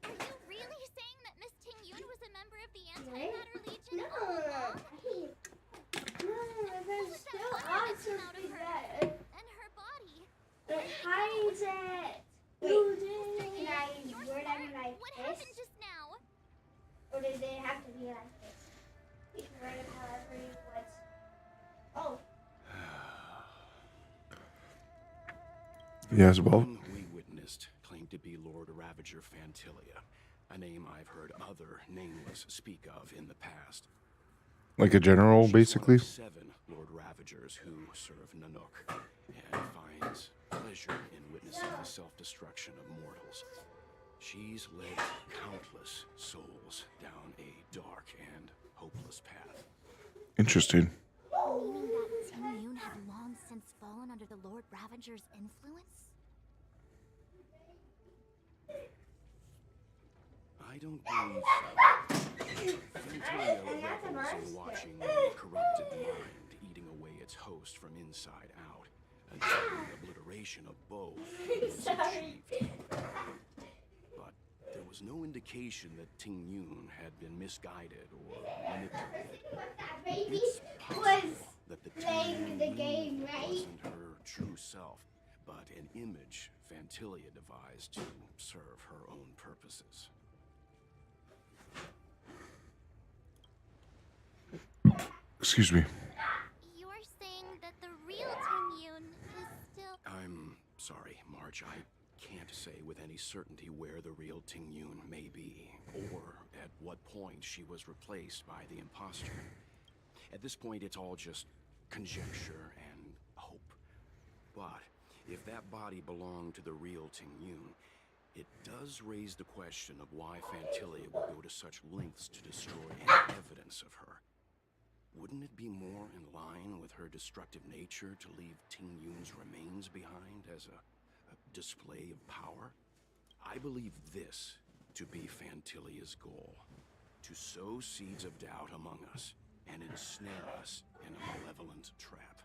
Are you really saying that Miss Ting Yun was a member of the Right? Antimatter Legion No, all along? there's still That power that came awesome out of things her that and her body. it hides it. You did. Can I Your word part? them like What this? happened just now? Or did they have to be like this? You can write them however you want. Oh, Yes, well. One we witnessed claimed to be Lord Ravager Fantilia, a name I've heard other nameless speak of in the past. Like a general, She's basically. one of 7 Lord Ravagers who serve Nanook, and finds pleasure in witnessing the self-destruction of mortals. She's led countless souls down a dark and hopeless path. Interesting. Meaning that Ting Yun had long since fallen under the Lord Ravager's influence? I don't believe so. Fantilia revels in watching a corrupted mind eating away its host from inside out until the obliteration of both is achieved. But there was no indication that Ting Yun had been misguided or manipulated. that baby It's was possible that the playing Ting the Yun game, right? wasn't her true self, but an image Fantilia devised to serve her own purposes. Excuse me. You're saying that the real Ting Yun is still. I'm sorry, Marge. I can't say with any certainty where the real Ting Yun may be, or at what point she was replaced by the imposter. At this point, it's all just conjecture and hope. But if that body belonged to the real Ting Yun, it does raise the question of why Fantilia would go to such lengths to destroy any evidence of her. Wouldn't it be more in line with her destructive nature to leave Ting Yun's remains behind as a display of power? I believe this to be Fantilia's goal: to sow seeds of doubt among us and ensnare us in a malevolent trap.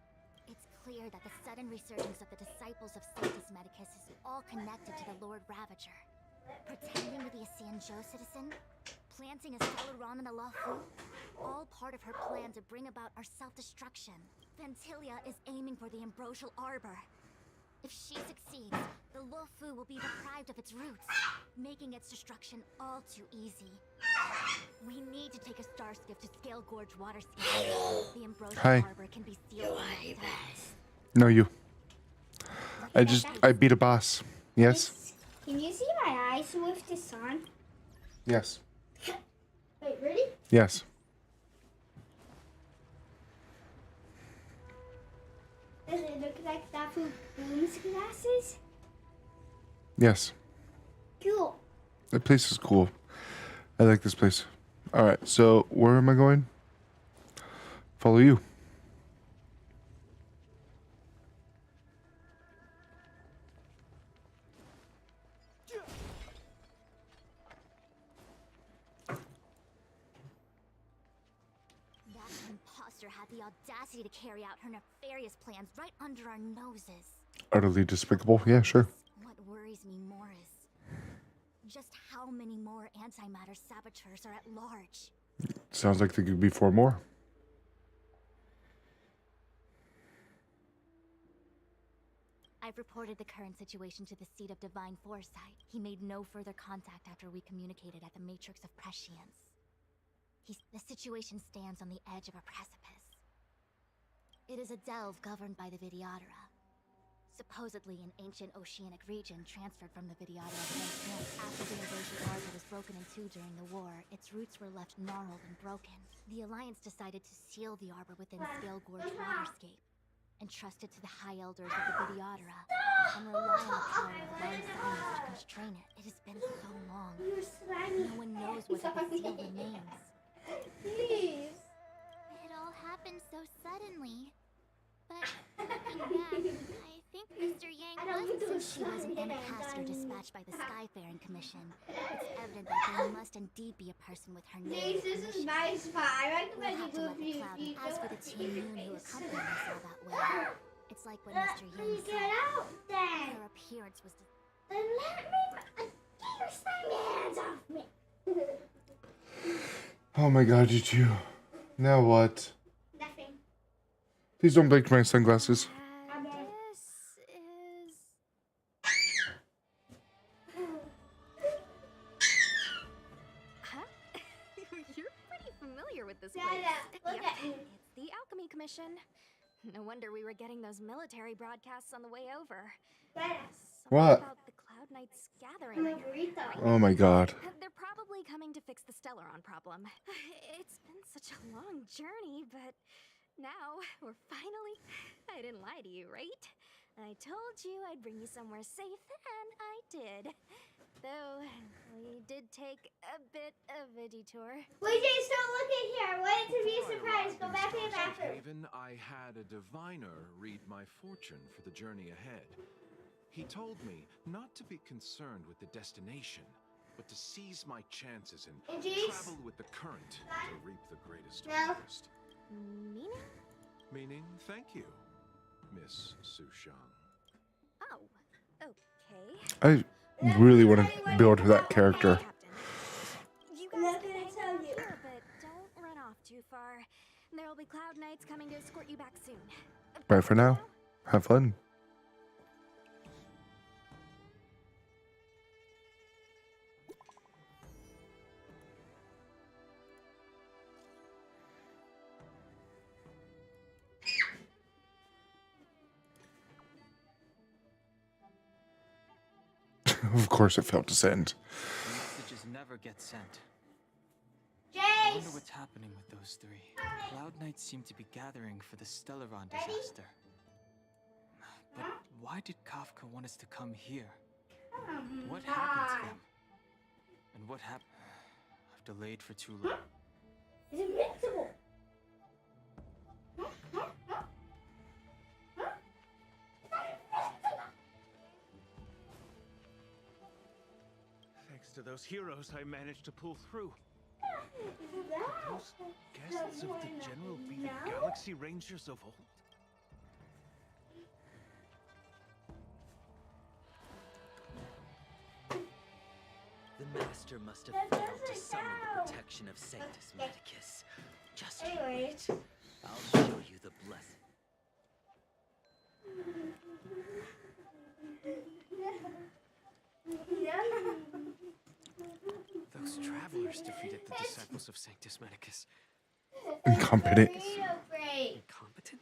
It's clear that the sudden resurgence of the disciples of Sanctus Medicus is all connected to the Lord Ravager. Pretending to be a Xianzhou citizen, planting a Saluran in the Luofu, all part of her plan to bring about our self-destruction. Fantilia is aiming for the Ambrosial Arbor. If she succeeds, the Luofu will be deprived of its roots, making its destruction all too easy. We need to take a star skiff to Scale Gorge Waterscape. The Ambrosial Hi. Arbor can be sealed from outside. No, you. I beat a boss. Yes? Can you see my eyes with the sun? Yes. Wait, really? Yes. Does it look like that for Boom's glasses? Yes. Cool. That place is cool. I like this place. All right, so where am I going? Follow you. That imposter had the audacity to carry out her nefarious plans right under our noses. Utterly despicable. Yeah, sure. What worries me more is just how many more antimatter saboteurs are at large. Sounds like there could be 4 more. I've reported the current situation to the seat of divine foresight. He made no further contact after we communicated at the Matrix of Prescience. The situation stands on the edge of a precipice. It is a delve governed by the Vidyadhara. Supposedly an ancient oceanic region transferred from the Vidyadhara Transcendence. After the Invasion Arbor was broken in 2 during the war, its roots were left gnarled and broken. The Alliance decided to seal the Arbor within Scale Gorge waterscape, and trust it to the High Elders of the Vidyadhara, and rely on the power of one science to constrain it. It has been so long. No one knows whether the seal remains. Please. It all happened so suddenly. But looking back, I think Mr. Yang was Since she was an ambassador dispatched by the Skyfaring Commission, it's evident that there must indeed be a person with her name. Please, this is my spot. I We'll recommend have to you let go the for cloud. your As for the Team Moon who accompanied us all that way, it's like what Mr. Yang Please said. get out then. Her appearance was Then let me get your hands off me. Oh my god, you two. Now what? Nothing. Please don't break my sunglasses. This is... Huh? You're pretty familiar with this place. Dada, look at me. It's the Alchemy Commission. No wonder we were getting those military broadcasts on the way over. Dada, Something What? about the Cloud Knights gathering I'm a here. burrito. Oh my god. They're probably coming to fix the Stellaron problem. It's been such a long journey, but now we're finally... I didn't lie to you, right? I told you I'd bring you somewhere safe, and I did. Though, we did take a bit of a detour. Wait, Jay, still looking here. Wait to be surprised. Go back in the bathroom. Haven, I had a diviner read my fortune for the journey ahead. He told me not to be concerned with the destination, but to seize my chances and Jace? travel with the current to reap the greatest No. harvest. Meaning? Meaning, thank you, Miss Sushang. Oh, okay. I really want to build that character. Captain. You I'm guys not can gonna hang tell out you. here, but don't run off too far. There'll be Cloud Knights coming to escort you back soon. Bye for now. Have fun. Of course it failed to send. Messages never get sent. I wonder Jace! what's happening with those 3. Cloud Knights seem to be gathering for the Stellaron disaster. But why did Kafka want us to come here? What happened to them? And what happened? I've delayed for too long. It's invincible. Thanks to those heroes, I managed to pull through. That? Those guests of the General be the Galaxy Rangers of old? The Master must have failed to summon the protection of Sanctus Medicus. Just you Anyways. wait. I'll show you the blessing. Those travelers defeated the disciples of Sanctus Medicus. Incompetent. Burrito break. Incompetent?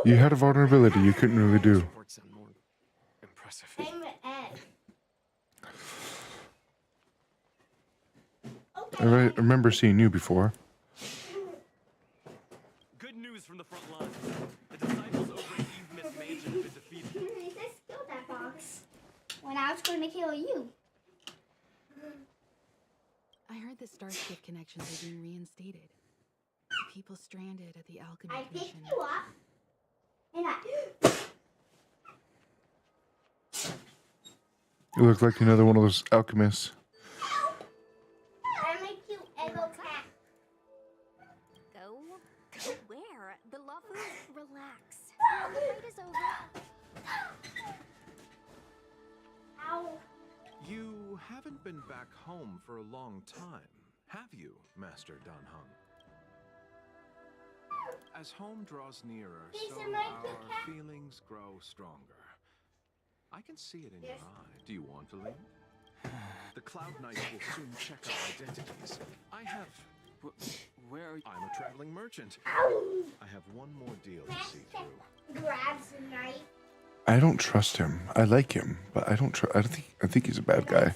You had a vulnerability you couldn't really do. Words sound more impressive. I'm Ed. I remember seeing you before. Good news from the front line. The disciples over at Eve Myth Mansion have been defeated. At least I killed that box. When I was going to kill you. heard the Starship connections are being reinstated. The people stranded at the Alchemy I picked Commission. you up. And You look like another one of those alchemists. I'm a cute Eggo cat. Go? Go where? The Lafu? Relax. The fight is over. Ow. You haven't been back home for a long time, have you, Master Danhung? As home draws nearer, so our feelings grow stronger. I can see it in your eye. Do you want to leave? The Cloud Knights will soon check our identities. I have... Where are you? I'm a traveling merchant. Ow. I have one more deal to see through. Grabs a knife. I don't trust him. I like him, but I don't trust. I think he's a bad guy.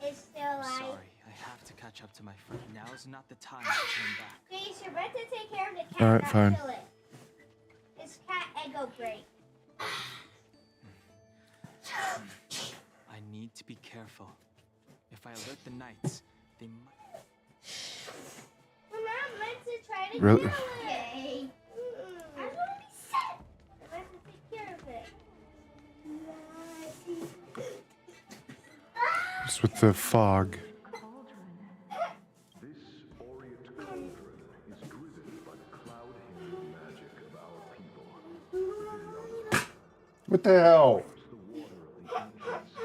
It's still like. Sorry, I have to catch up to my friend. Now is not the time to turn back. Please, you're meant to take care of the cat. All right, not fine. kill it. It's cat Eggo break. I need to be careful. If I alert the knights, they might. We're not meant to try to Really? kill it. I want to be set. I'm meant to take care of it. Just with the fog. This Orient cauldron is driven by the cloud hidden magic of our people. What the hell? The water of the ancient sea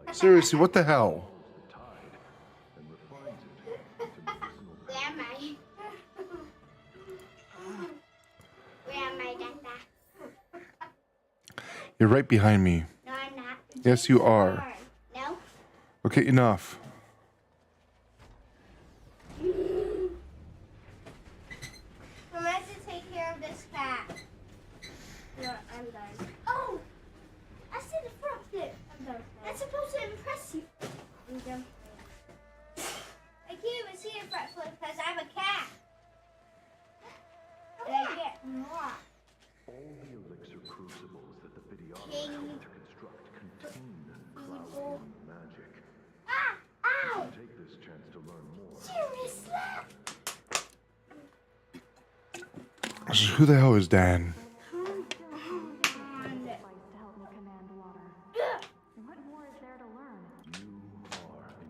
like Seriously, what the hell? the tide and refines it into medicinal Where am I? Where am I, Dada? You're right behind me. No, I'm not. Yes, you are. No? Okay, enough. We're meant to take care of this cat. No, I'm done. Oh! I see the front flip. I'm done. That's supposed to impress you. I'm done. I can't even see the front flip because I'm a cat. And I get more. all the elixir crucibles that the Videotta King. helped to construct contain cloud hidden magic. Ah! Ow! Take this chance to learn more. Seriously? So who the hell is Dan? Come on. What more is there to learn?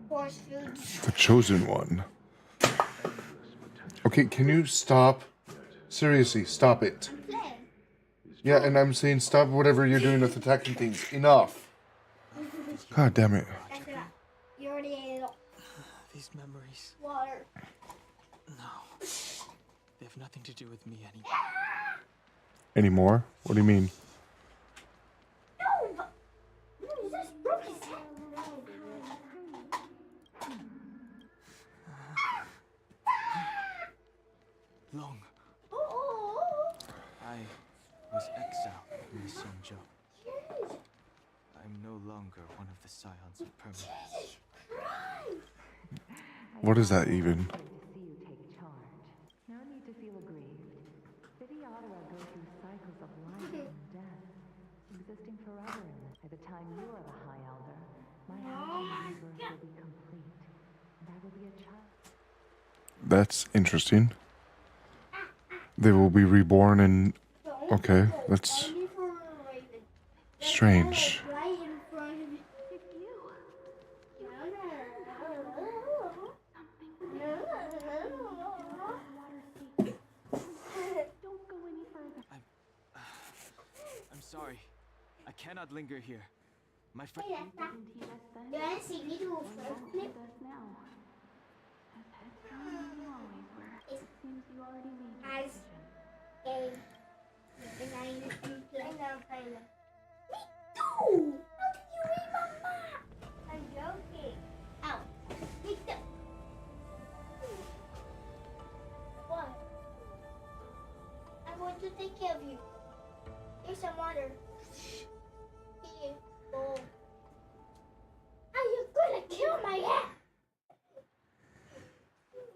Horse foods. The chosen one. Okay, can you stop? Seriously, stop it. Yeah, and I'm saying stop whatever you're doing with attacking things. Enough. God damn it. That's enough. You already ate it all. These memories. Water. No. They have nothing to do with me anymore. Anymore? What do you mean? No! But... You just broke his head. Long. Oh! I was exiled from the Xinzhou. I'm no longer one of the scions of permanence. What is that even? To see you take charge. No need to feel aggrieved. Videotta go through cycles of life and death, existing forever in this. By the time you are the High Elder, my house and rebirth will be complete, and I will be a child. That's interesting. They will be reborn and... Okay, that's strange. Right in front of you. Don't go any further. I'm sorry. I cannot linger here. My friend. Hey, that's not. Didn't he rest then? You want to see me do a front Won't flip? with us now. As headstrong as you always were. It seems you already made your Guys. decision. Hey. And I know, kind of. Me too! How did you read my map? I'm joking. Ow. Me too. What? I'm going to take care of you. Here's some water. Here. Oh. Are you gonna kill my head?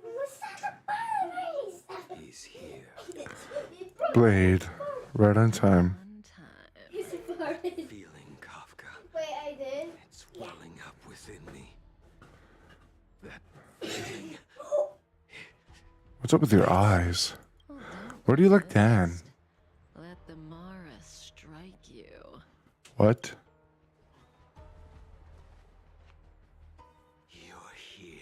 What's that about? He's here. Blade. Right on time. On time. He's farted. Feeling Kafka. Wait, I did? It's welling What's up with your eyes? Where do you look tan? Let the Mara strike you. What? You're here.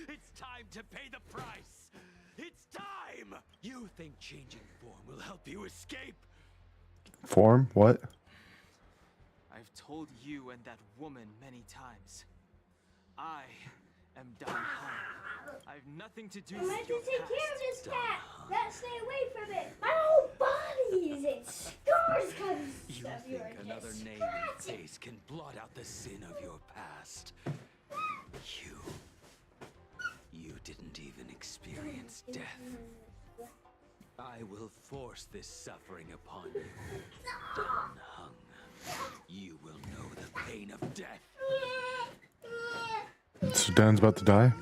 It's time to pay the price. It's time. You think changing form will help you escape? Form? What? I've told you and that woman many times. I am Dan Han. I've nothing to do I with meant your to take care past. of this cat. Let's stay away from it. My whole body is in scars because You of your think another name and face can blot out the sin of your past? You didn't even experience death. I will force this suffering upon you. Dan Hung. You will know the pain of death. So Dan's about to die?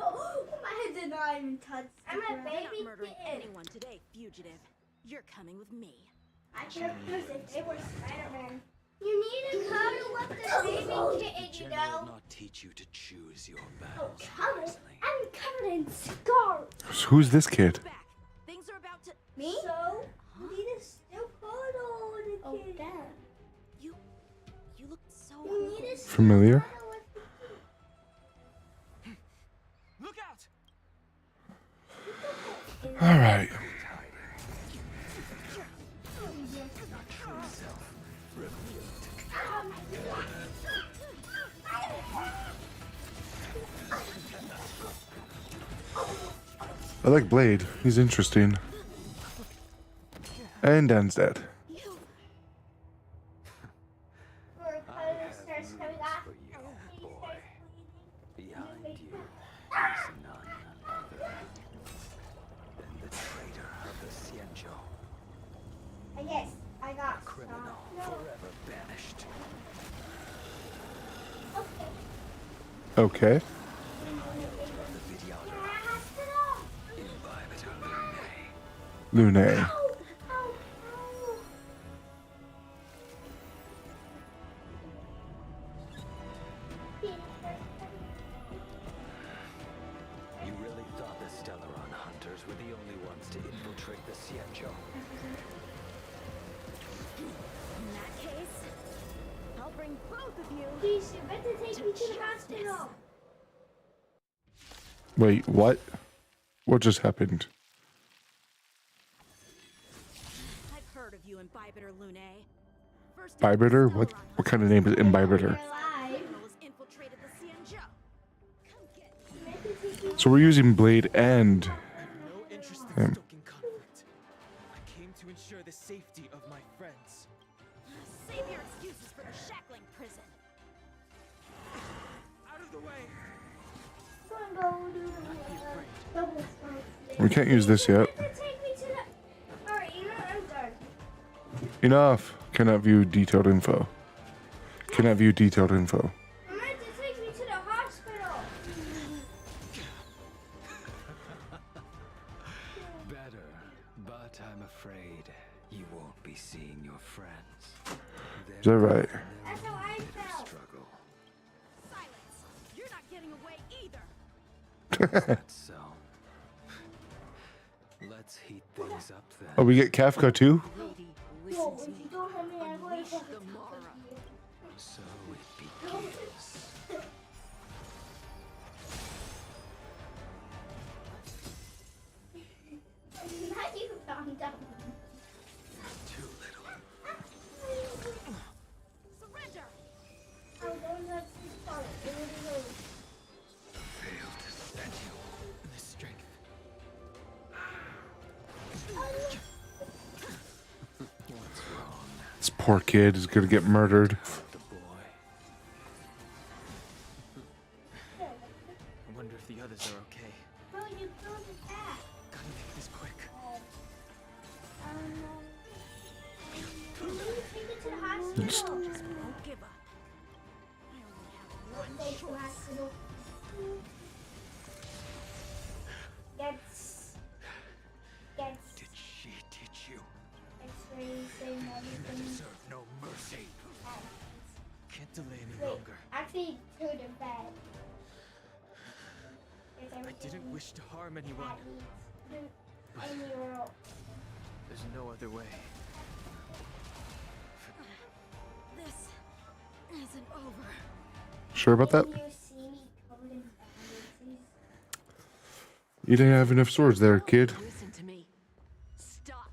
Oh, my head did not even touch. I'm a baby Murdering kitten. anyone today, fugitive. You're coming with me. I could have used if they were Spider-Man. You need to cuddle with the baby kitten, you General will know. not teach you to choose your Oh, battles cuddle? wisely. I'm covered in scars. So who's this kid? Back. Things are about to. Me? So, you need to still cuddle with the kid. Dad. You look so. You need to still Familiar? cuddle with the kid. Look out! Alright. I like Blade. He's interesting. And Dan's dead. Or cuddle starts coming off. For you, He boy. starts bleeding. Behind you is none other than the traitor of the Xianzhou, And yes, I got criminal some. No. forever banished. Okay. Okay. The Vidyadhara, Hospital. Inbibtor Lunae. Lunae. Ow, ow, ow. You really thought the Stellaron hunters were the only ones to infiltrate the Xianzhou? In that case, I'll bring both of you. Please, you better take me to the hospital. Wait, what? What just happened? I've heard of you, Inbibtor Lunae. First Imbibitor? What kind of name is Imbibitor? criminals infiltrated the Xianzhou. Come get me. So we're using Blade and No interest in him. stoking conflict. I came to ensure the safety of my friends. Save your excuses for the shackling prison. Out of the way! We can't use this yet. Alright, you know what? I'm done. Enough. Cannot view detailed info. Cannot view detailed info. I meant to take me to the hospital. Better, but I'm afraid you won't be seeing your friends. Is that right? That's how I Bitter felt. struggle. Silence. You're not getting away either. That's so. Let's heat things up then. Oh, we get Kafka too? Lady, No, listen if to you me. don't have me, I'm going to Unleash the Mara. So it begins. Now you found out. Too little. Surrender. I was going to start. It was over. Failed to set you. The strength. What's wrong? This poor kid is gonna get murdered. The boy. I wonder if the others are okay. Bro, you killed his ass. Gotta make this quick. Can you take it to the hospital? Just won't give up. I only have one Take to the choice. hospital. Gets Did she teach you? X-rays and You everything. deserve no mercy. Can't delay any Wait, longer. actually, to the bed. I didn't wish to harm anyone. But there's no other way. This isn't over. Sure about that? You see me covered in bandages? You didn't have enough swords there, kid. Listen to me. Stop.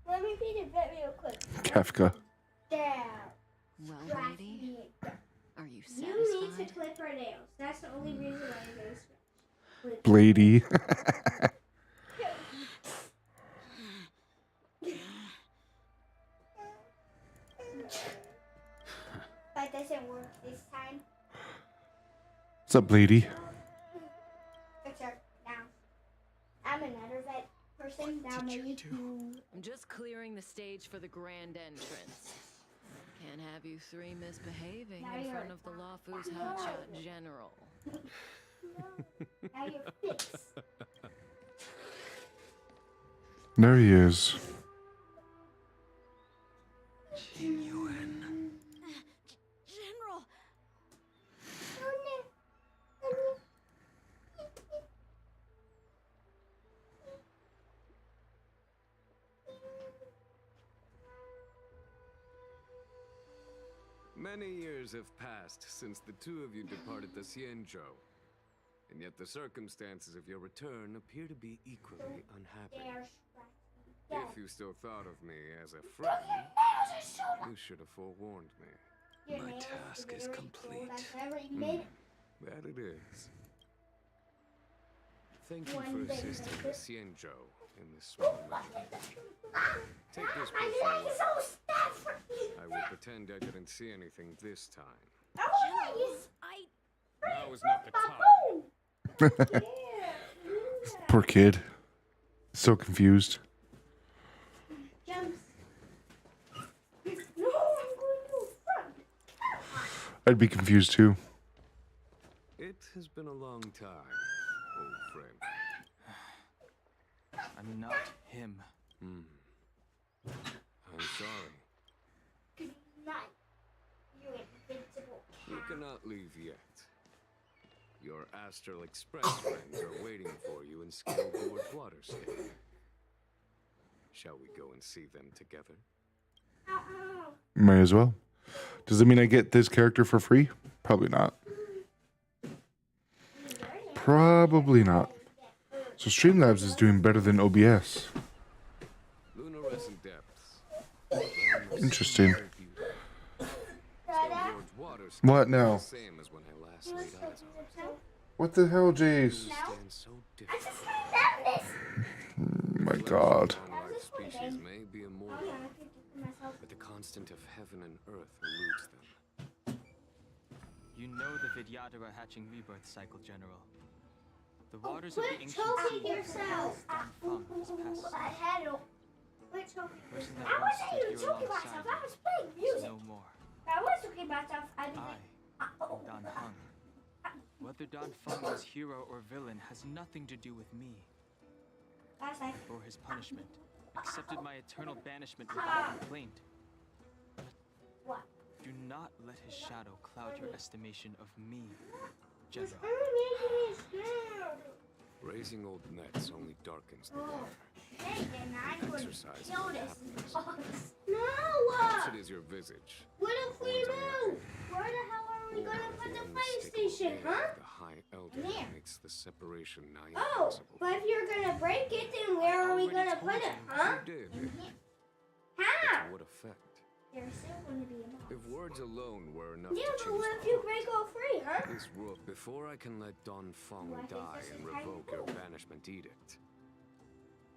Let me read it real quick. Kafka. Down. Well, Scratch lady, me. are you You need satisfied? to clip her nails. That's the only reason why you're going to scratch. Blady. That doesn't work this time. What's up, Blady? Except now. I'm another vet person. Now maybe you. I'm just clearing the stage for the grand entrance. Can't have you three misbehaving Now in you're front of the Lawfu's No. hotshot general. Now you're fixed. There he is. General! Many years have passed since the two of you departed the Xianzhou, and yet the circumstances of your return appear to be equally unhappy. If you still thought of me as a friend, you should have forewarned me. My task is complete. That it is. Thank you One for thing. assisting the Xianzhou in this small matter. Take this My potion leg away. is so stiff. I will pretend I didn't see anything this time. Now is not the time. Poor kid. So confused. Jumps. No, I'm going to front. I'd be confused too. It has been a long time, old friend. I'm not him. I'm sorry. Good night, you invincible You cat. cannot leave yet. Your Astral Express friends are waiting for you in Scaleboard Waterscape. Shall we go and see them together? Might as well. Does it mean I get this character for free? Probably not. Probably not. So Streamlabs is doing better than OBS. Lunarescent depths. Interesting. Scaleboard's waters What now? the same as when I last laid eyes on it. What the hell, Jace? Stand so different. Oh my god. Non-life species may be immortal, but the constant of heaven and earth eludes them. You know the Vidyadhara hatching rebirth cycle, General. The waters of the Quit ancient choking sea yourself. Danfeng has passed. I had to. Quit choking Person yourself. that I once wasn't stood even here choking alongside myself. I you was playing is music. no more. I was choking myself. I mean, I am Danfeng. Whether Danfeng is hero or villain has nothing to do with me That's like, or his punishment. Accepted my eternal banishment without complaint. what? Do not let his shadow cloud your estimation of me, General. I'm making me scared. Raising old nets only darkens the water. Hey, then I'm going to Exercise kill in this happiness. box. No! Perhaps it is your visage. What if we move? Where the hell are we going to put the PlayStation, huh? The High Elder There. makes the separation nigh Oh, impossible. but if you're going to break it, then where are we going to put it, huh? You did. In here. But How? to what effect? There's still going to be a box. If words alone were enough Yeah, to but change what if the you heart, break all three, huh? this world, before I can let Don Feng What if die this and is how you revoke your go? banishment edict,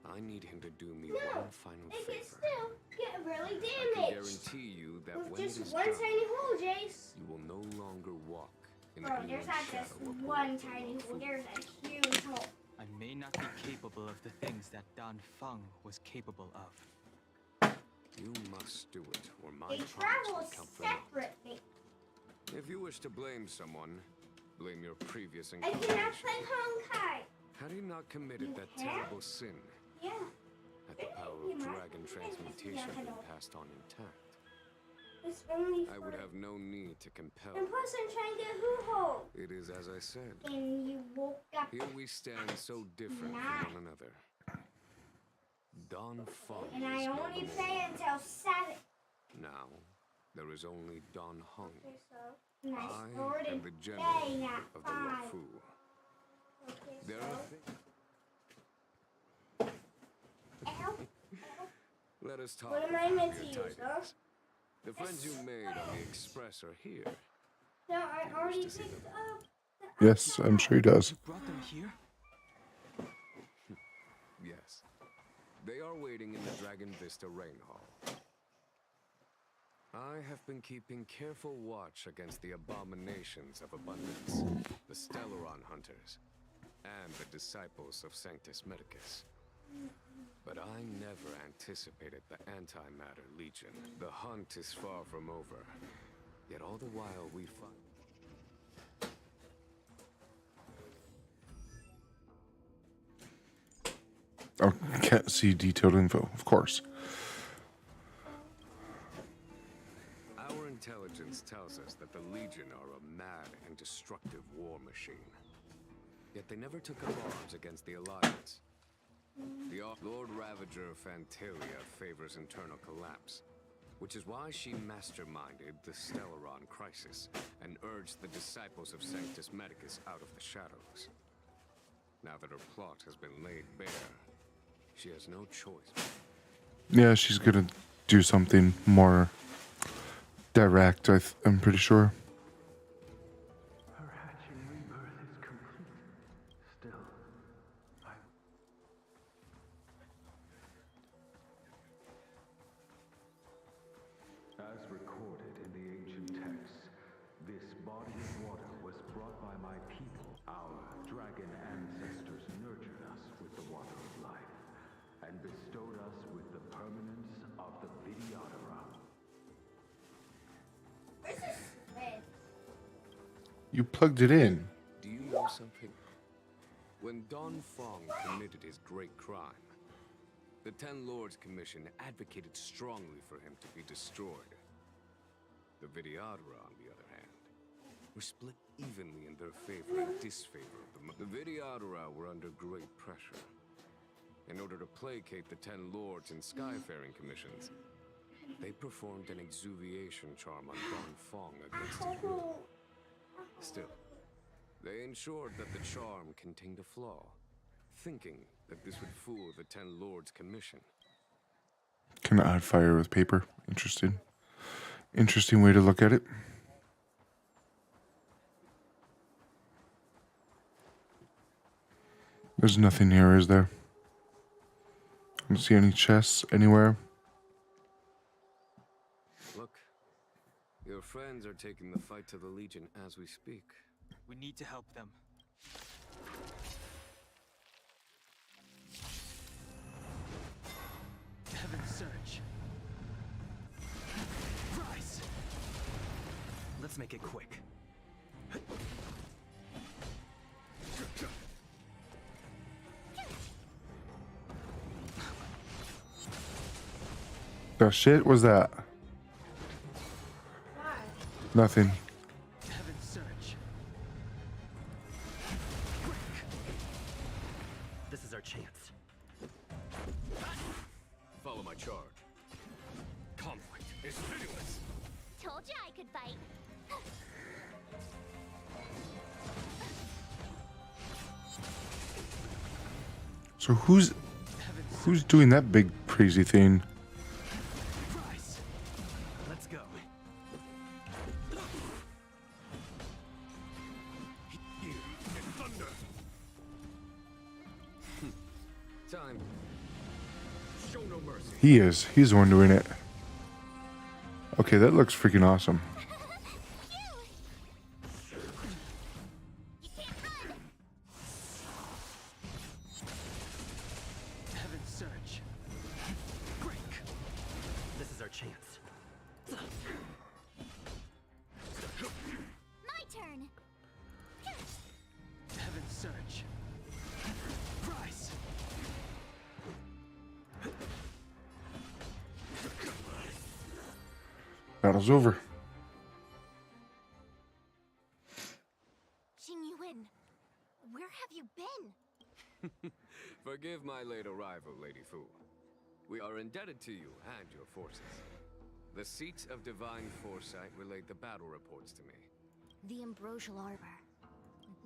I need him to do me No, one final it can favor. still get really I can damaged. guarantee you that With when it just is one done, tiny hole, Jace. you will no longer walk in Bro, anyone's there's not just shadow upon one the tiny Lord hole. Fu. There's a huge hole. I may not be capable of the things that Danfeng was capable of. You must do it, or my They promise travel will count for naught. separately. If you wish to blame someone, blame your previous I cannot incarnation. play Honkai. Had he not committed You that can? terrible sin, Yeah. had the power You of must dragon be transmutation yeah, I been know. passed on intact, It's only I would have no need to compel. And plus, I'm trying to get hoo-ho. It is as I said. And you woke up. Here we stand so different from one another. Don Fong And I is no only more. play until 7. Now, there is only Don Hung. Okay, so. And I I started am the general playing at of the 5. Wafu. Okay, There so. are Ow. Let us talk What am of I meant to happier use, tidings. huh? The friends you made on the Express are here. No, I already to see picked up. Yes, I'm sure he does. You brought them here? Yes. They are waiting in the Dragon Vista Rain Hall. I have been keeping careful watch against the abominations of abundance, the Stellaron hunters, and the disciples of Sanctus Medicus. But I never anticipated the Antimatter Legion. The hunt is far from over. Yet all the while we find... Oh, can't see detailed info, of course. Our intelligence tells us that the Legion are a mad and destructive war machine. Yet they never took up arms against the Alliance. The Lord Ravager of Fantalia favors internal collapse, which is why she masterminded the Stellaron crisis and urged the disciples of Sanctus Medicus out of the shadows. Now that her plot has been laid bare, she has no choice. Yeah, she's gonna do something more direct, I'm pretty sure. Her hatching rebirth is complete. Still, as recorded in the ancient texts, this body of water was brought by my people. Our dragon ancestors nurtured us with the water of life and bestowed us with the permanence of the Vidyadhara. Where's this thread? You plugged it in. Do you know something? When Don Fong committed his great crime, the Ten Lords Commission advocated strongly for him to be destroyed. The Vidyadhara, on the other hand, were split evenly in their favor and disfavor of the Vidyadhara were under great pressure. In order to placate the Ten Lords and Skyfaring Commissions, they performed an exuviation charm on Don Fong against his will. Still, they ensured that the charm contained a flaw, thinking that this would fool the Ten Lords Commission. Can add fire with paper. Interesting. Interesting way to look at it. There's nothing here, is there? I don't see any chests anywhere. Look, your friends are taking the fight to the Legion as we speak. We need to help them. Heaven's Surge. Rise! Let's make it quick. The shit was that? Nothing. Heaven's Surge. This is our chance. Follow my charge. Conflict is pitiless. Told you I could fight. So who's doing that big crazy thing? Rise! Let's go. Here in thunder. Time. Show no mercy. He is. He's the one doing it. Okay, that looks freaking awesome. Heaven's Surge. Break! This is our chance. My turn. Heaven's Surge. Rise! Battle's over. Jingyuan, where have you been? Forgive my late arrival, Lady Fu. We are indebted to you and your forces. The seat of divine foresight relayed the battle reports to me. The Ambrosial Arbor.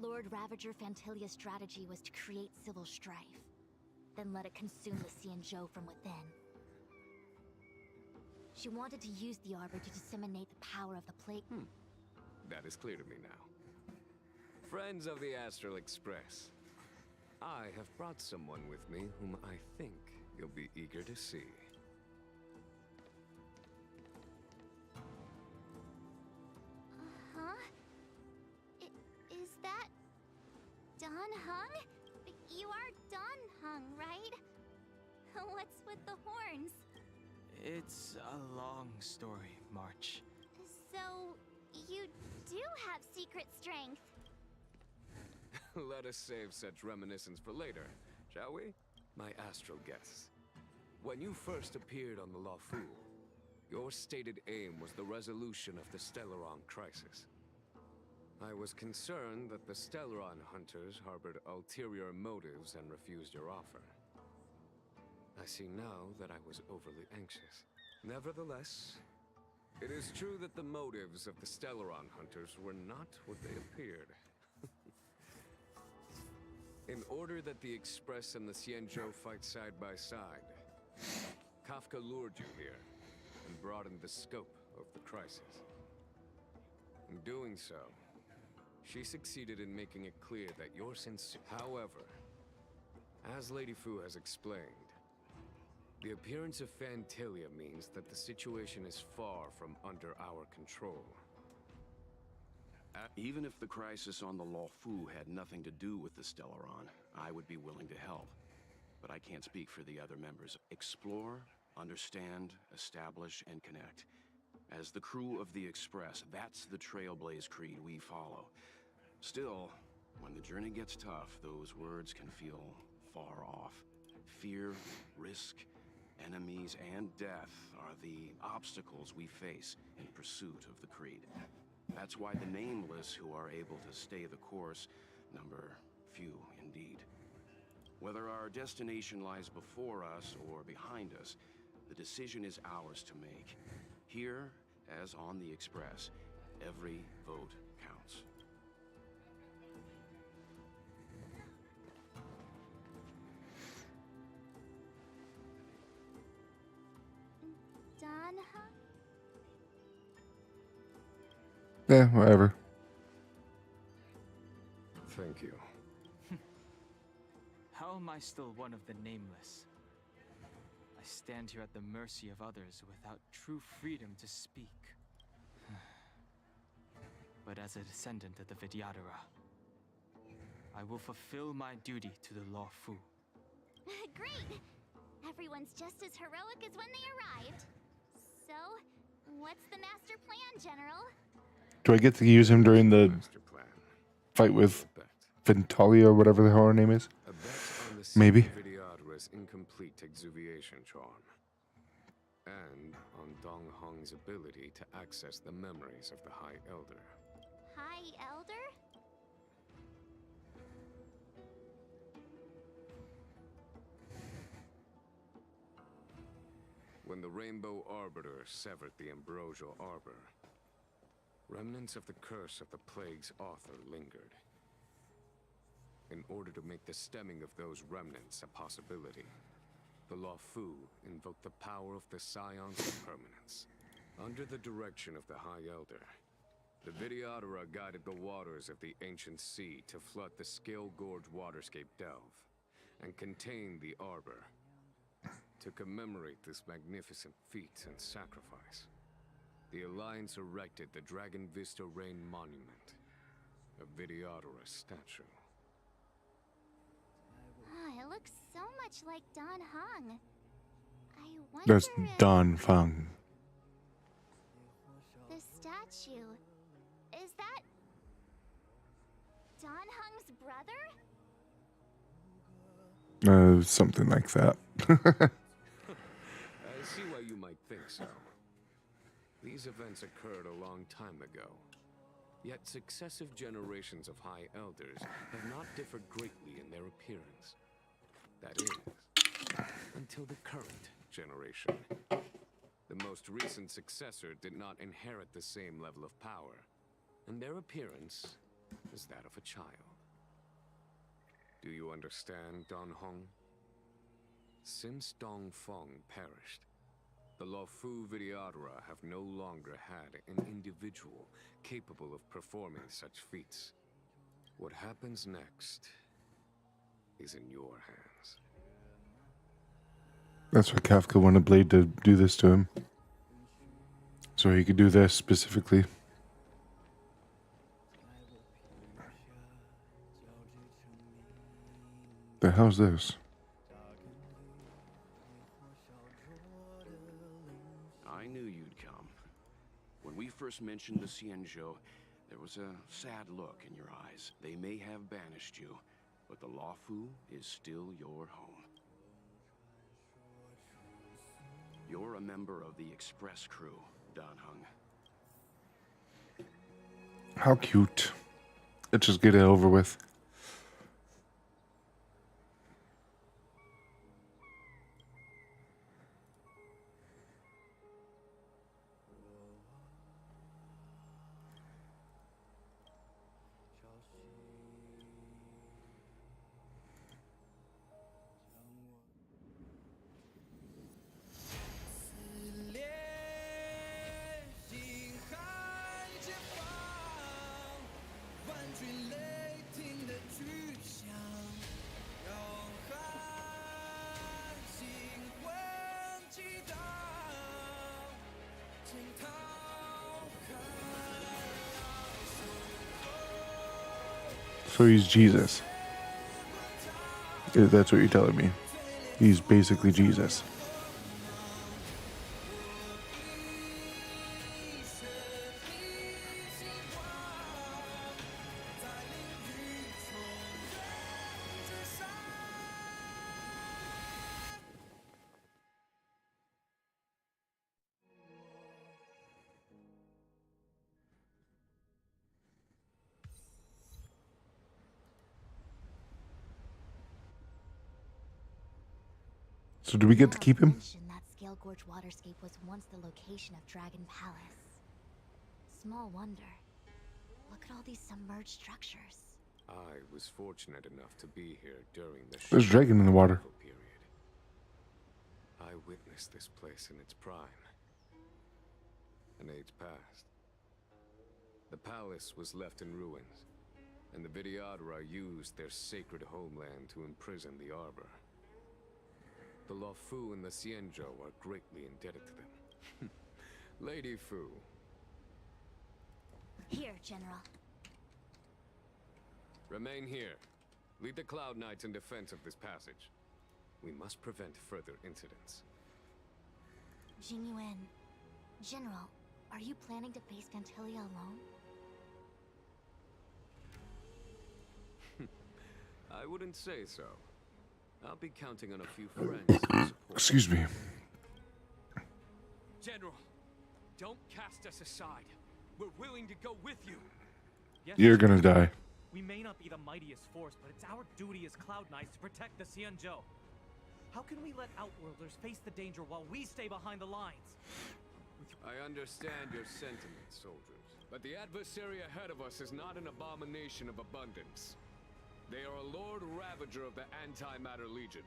Lord Ravager Fantilia's strategy was to create civil strife, then let it consume the Xianzhou from within. She wanted to use the Arbor to disseminate the power of the plague. That is clear to me now. Friends of the Astral Express, I have brought someone with me whom I think you'll be eager to see. Huh? Is that Don Hung? You are Don Hung, right? What's with the horns? It's a long story, March. So, you do have secret strength. Let us save such reminiscence for later, shall we? My astral guests. When you first appeared on the Lunae, your stated aim was the resolution of the Stellaron crisis. I was concerned that the Stellaron hunters harbored ulterior motives and refused your offer. I see now that I was overly anxious. Nevertheless, it is true that the motives of the Stellaron hunters were not what they appeared. In order that the Express and the Xianzhou fight side by side, Kafka lured you here and broadened the scope of the crisis. In doing so, she succeeded in making it clear that you're sincere. However, as Lady Fu has explained, the appearance of Fantilia means that the situation is far from under our control. Even if the crisis on the Lunae had nothing to do with the Stellaron, I would be willing to help. But I can't speak for the other members. Explore, understand, establish, and connect. As the crew of the Express, that's the Trailblaze creed we follow. Still, when the journey gets tough, those words can feel far off. Fear, risk, enemies, and death are the obstacles we face in pursuit of the creed. That's why the nameless who are able to stay the course number few indeed. Whether our destination lies before us or behind us, the decision is ours to make. Here, as on the Express, every vote counts. Don Hung? Yeah, whatever. Thank you. How am I still one of the nameless? I stand here at the mercy of others without true freedom to speak. But as a descendant of the Vidyadhara, I will fulfill my duty to the Lunae. Great! Everyone's just as heroic as when they arrived. So, what's the master plan, General? Do I get to use him during the fight with Ventalia or whatever the hell her name is? Maybe. Vidyadhara's incomplete exuviation charm. And on Dong Hong's ability to access the memories of the High Elder. High Elder? When the Rainbow Arbiter severed the Ambrosial Arbor, remnants of the curse of the plague's author lingered. In order to make the stemming of those remnants a possibility, the Lunae invoked the power of the Scions of Permanence. Under the direction of the High Elder, the Vidyadhara guided the waters of the ancient sea to flood the Scale Gorge waterscape delve and contain the Arbor. To commemorate this magnificent feat and sacrifice, the Alliance erected the Dragon Vista Rain Monument, a Vidyadhara statue. Oh, it looks so much like Don Hung. I wonder That's if Don Fung. the statue, is that Don Hung's brother? Something like that. I see why you might think so. The These events occurred a long time ago. Yet successive generations of High Elders have not differed greatly in their appearance. That is, until the current generation. The most recent successor did not inherit the same level of power, and their appearance is that of a child. Do you understand, Don Hong? Since Dong Feng perished, the Luofu Vidyadhara have no longer had an individual capable of performing such feats. What happens next is in your hands. That's why Kafka wanted Blade to do this to him. So he could do this specifically. The hell's this? I knew you'd come. When we first mentioned the Xianzhou, there was a sad look in your eyes. They may have banished you, but the Luofu is still your home. You're a member of the Express crew, Dan Hung. How cute. Let's just get it over with. So he's Jesus. That's what you're telling me. He's basically Jesus. So do we get to keep him? That Scale Gorge waterscape was once the location of Dragon Palace. Small wonder. Look at all these submerged structures. I was fortunate enough to be here during the There's a dragon in the water. period. I witnessed this place in its prime. An age past. The palace was left in ruins, and the Vidyadhara used their sacred homeland to imprison the Arbor. The Luofu and the Xianzhou are greatly indebted to them. Lady Fu. Here, General. Remain here. Lead the Cloud Knights in defense of this passage. We must prevent further incidents. Jingyuan, General, are you planning to face Vantilia alone? I wouldn't say so. I'll be counting on a few friends to support. Excuse me. General, don't cast us aside. We're willing to go with you. Yes, You're gonna die. we may not be the mightiest force, but it's our duty as Cloud Knights to protect the Xianzhou. How can we let Outworlders face the danger while we stay behind the lines? I understand your sentiments, soldiers. But the adversary ahead of us is not an abomination of abundance. They are a Lord Ravager of the Antimatter Legion.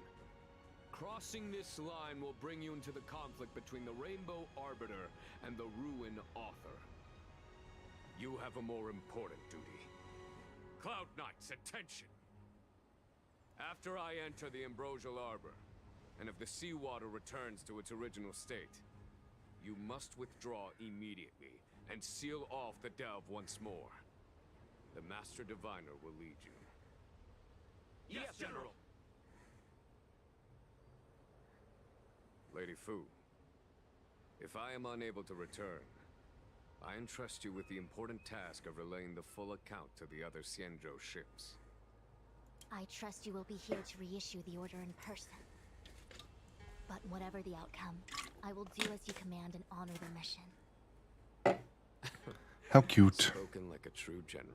Crossing this line will bring you into the conflict between the Rainbow Arbiter and the Ruin Author. You have a more important duty. Cloud Knights, attention! After I enter the Ambrosial Arbor, and if the seawater returns to its original state, you must withdraw immediately and seal off the delve once more. The Master Diviner will lead you. Yes, General! Lady Fu, if I am unable to return, I entrust you with the important task of relaying the full account to the other Xianzhou ships. I trust you will be here to reissue the order in person. But whatever the outcome, I will do as you command and honor the mission. How cute. Spoken like a true general.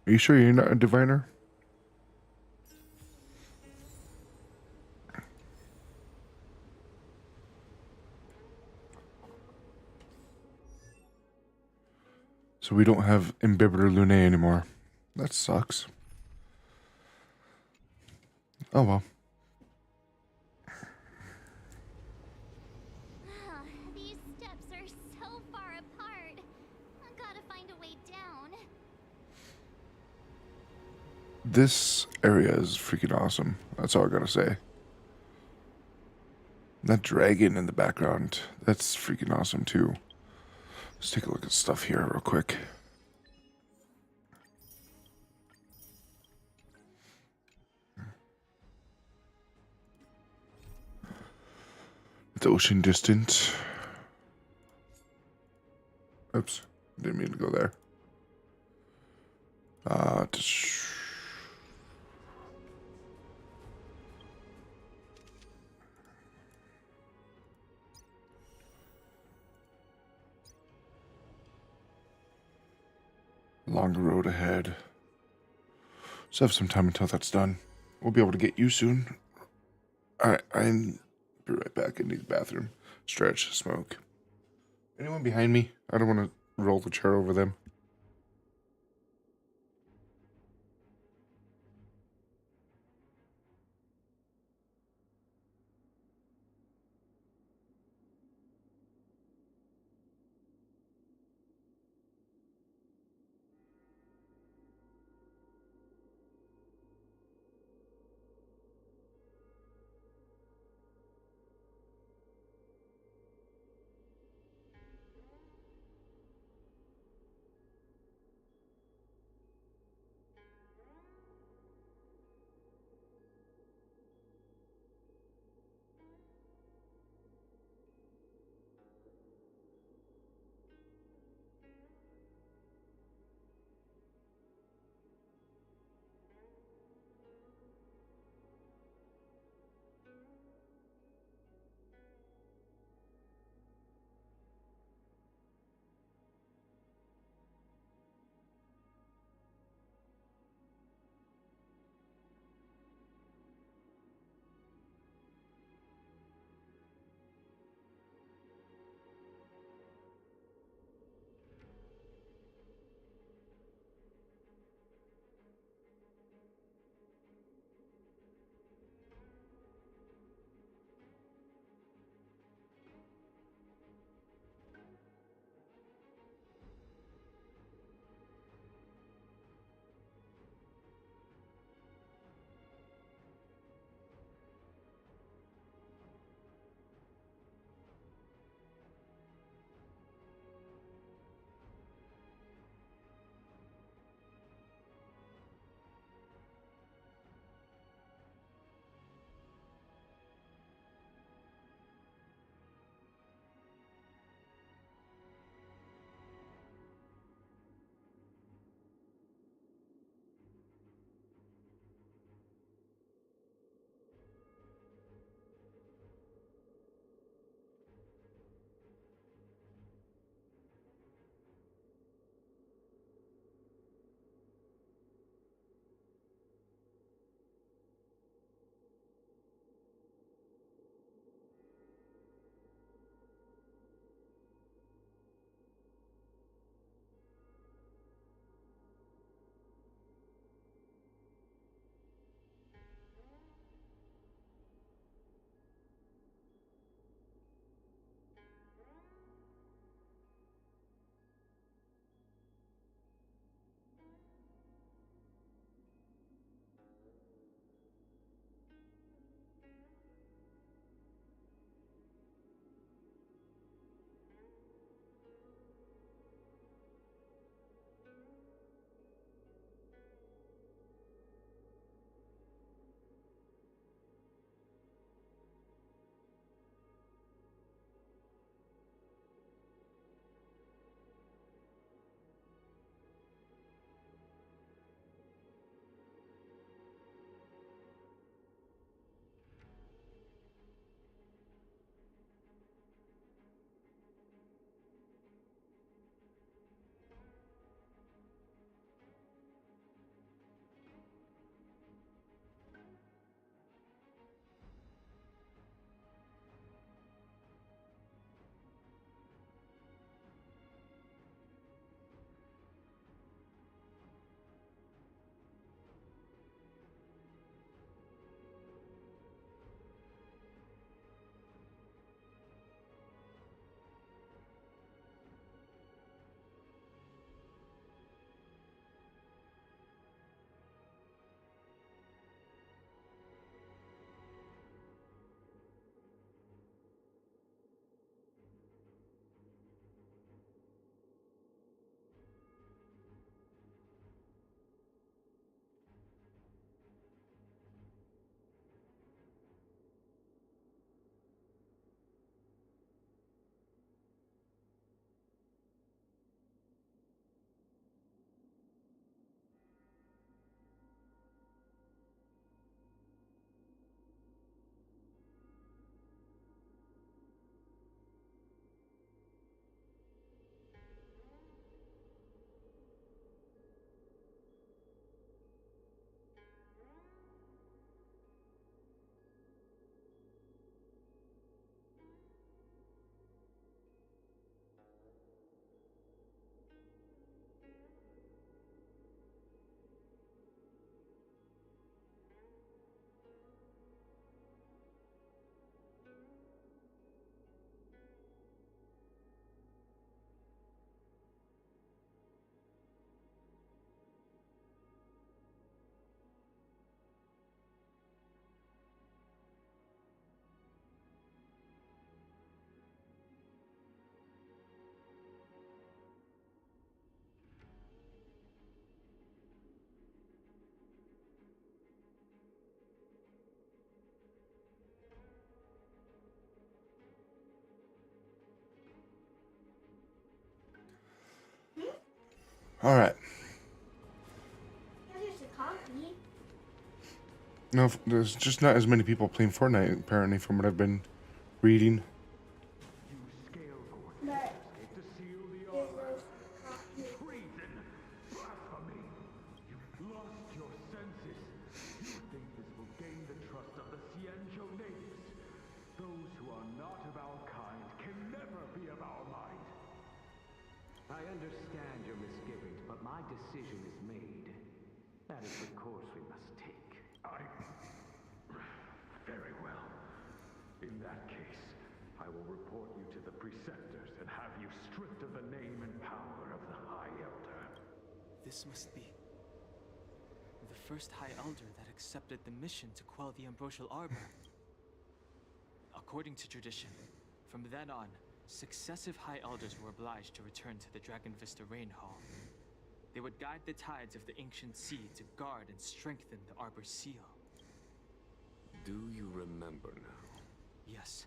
Are you sure you're not a diviner? So we don't have Inbibtor Lunae anymore. That sucks. Oh well. These steps are so far apart. I gotta find a way down. This area is freaking awesome. That's all I gotta say. That dragon in the background, that's freaking awesome too. Let's take a look at stuff here real quick. The ocean distant. Oops, didn't mean to go there. Longer road ahead. So have some time until that's done. We'll be able to get you soon. Alright, I'm be right back. I need the bathroom. Stretch, smoke. Anyone behind me? I don't want to roll the chair over them. All right. There's a copy. No, there's just not as many people playing Fortnite, apparently, from what I've been reading. But Treason! Blasphemy! You've lost your senses. You think this will gain the trust of the Xianzhou natives. Those who are not of our kind can never be of our mind. I understand your misgivings, but my decision is made. That is the course we must take. Very well. In that case, I will report you to the preceptors and have you stripped of the name and power of the High Elder. This must be the first High Elder that accepted the mission to quell the Ambrosial Arbor. According to tradition, from then on, successive High Elders were obliged to return to the Dragon Vista Rain Hall. They would guide the tides of the ancient sea to guard and strengthen the Arbor's seal. Do you remember now? Yes.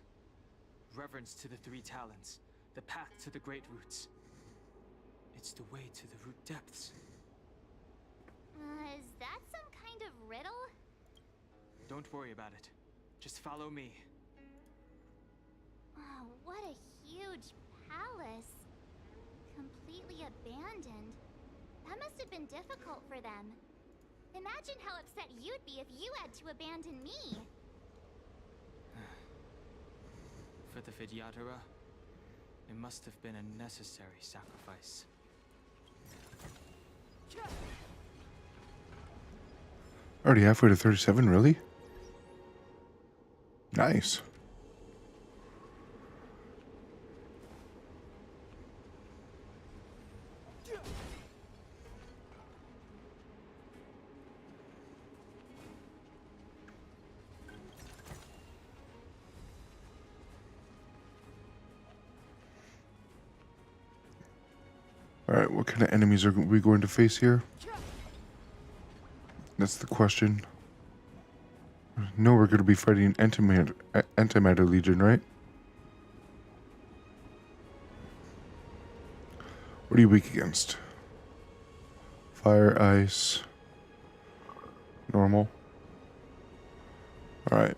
Reverence to the Three Talons, the path to the Great Roots. It's the way to the root depths. Is that some kind of riddle? Don't worry about it. Just follow me. Oh, what a huge palace. Completely abandoned. That must have been difficult for them. Imagine how upset you'd be if you had to abandon me. For the Vidyadhara, it must have been a necessary sacrifice. Already halfway to 37, really? Nice. Alright, what kind of enemies are we going to face here? That's the question. No, we're going to be fighting Antimatter Legion, right? What are you weak against? Fire, ice, normal. Alright.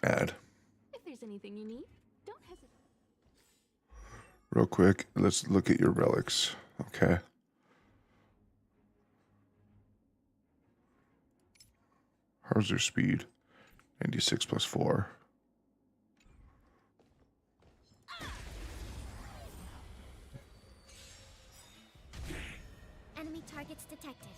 Add. If there's anything you need, don't hesitate. Real quick, let's look at your relics. Okay. How's your speed? 96 plus 4. Enemy targets detected.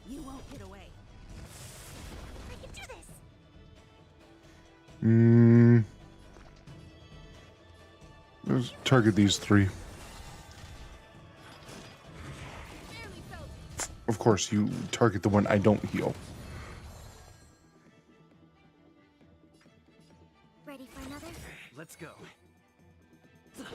You won't get away. I can do this. Let's target these three. Of course, you target the one I don't heal. Ready for another? Let's go. I'm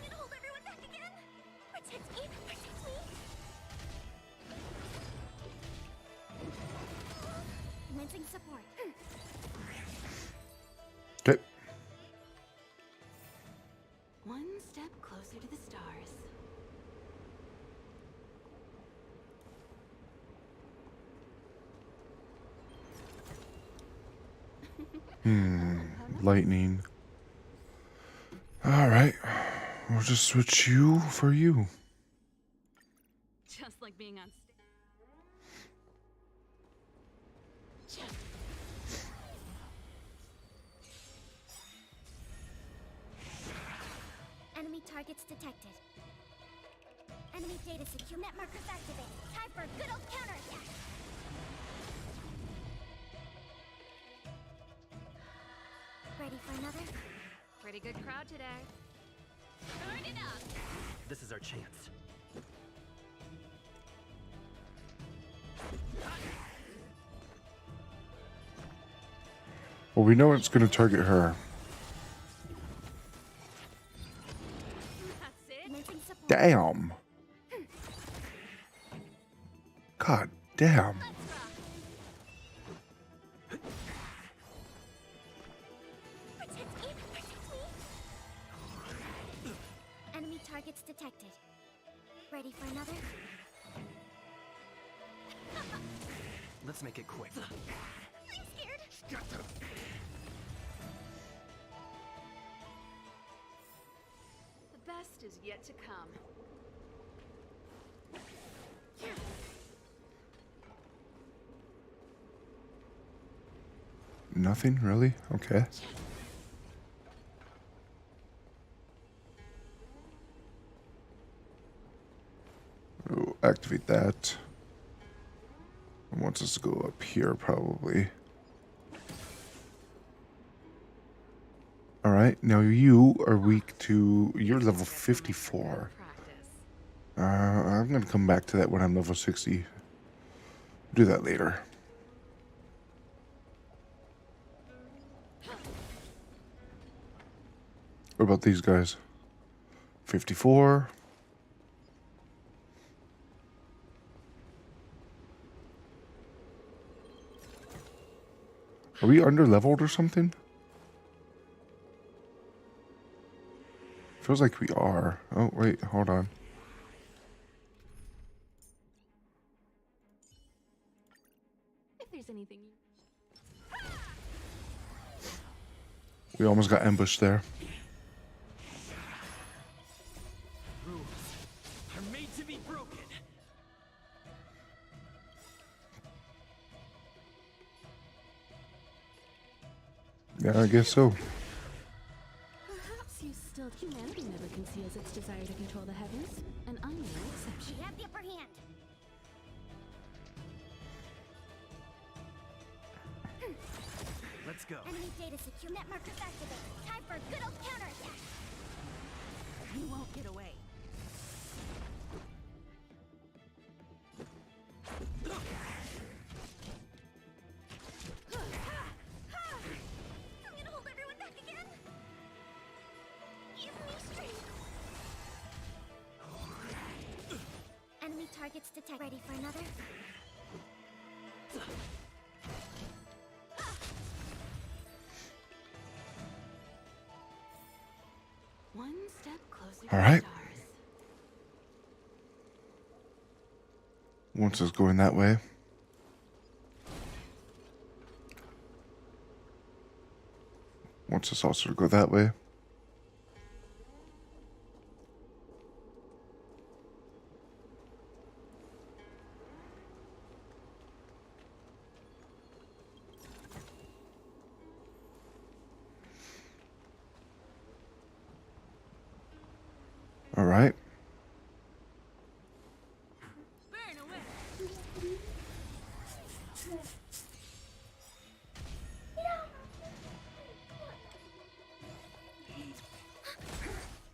gonna hold everyone back again. Protect me. Protect me. Commencing support. Okay. One step closer to the stars. Lightning. Alright. We'll just switch you for you. Just like being on stage. Enemy targets detected. Enemy data secure. Net markers activated. Time for a good old counterattack. Ready for another? Pretty good crowd today. Turn it up. This is our chance. Well, we know it's going to target her. Damn. God damn. Enemy targets detected. Ready for another? Let's make it quick. I'm scared. The best is yet to come. Nothing, really? Okay. We'll activate that. It wants us to go up here, probably. Alright, now you are weak to... You're level 54. I'm going to come back to that when I'm level 60. Do that later. What about these guys? 54. Are we under leveled or something? Feels like we are. Oh, wait, hold on. If there's anything We almost got ambushed there. Rules are made to be broken. Yeah, I guess so. Perhaps you still... Humanity never conceals its desire to control the heavens, and I'm no exception. We have the upper hand. Let's go. Enemy data secure. Net markers activated. Time for a good old counterattack. You won't get away. I'm gonna hold everyone back again. Give me strength. Enemy targets detected. Ready for another? One step closer All to right. the stars. Wants us going that way. Wants us also to go that way. All right.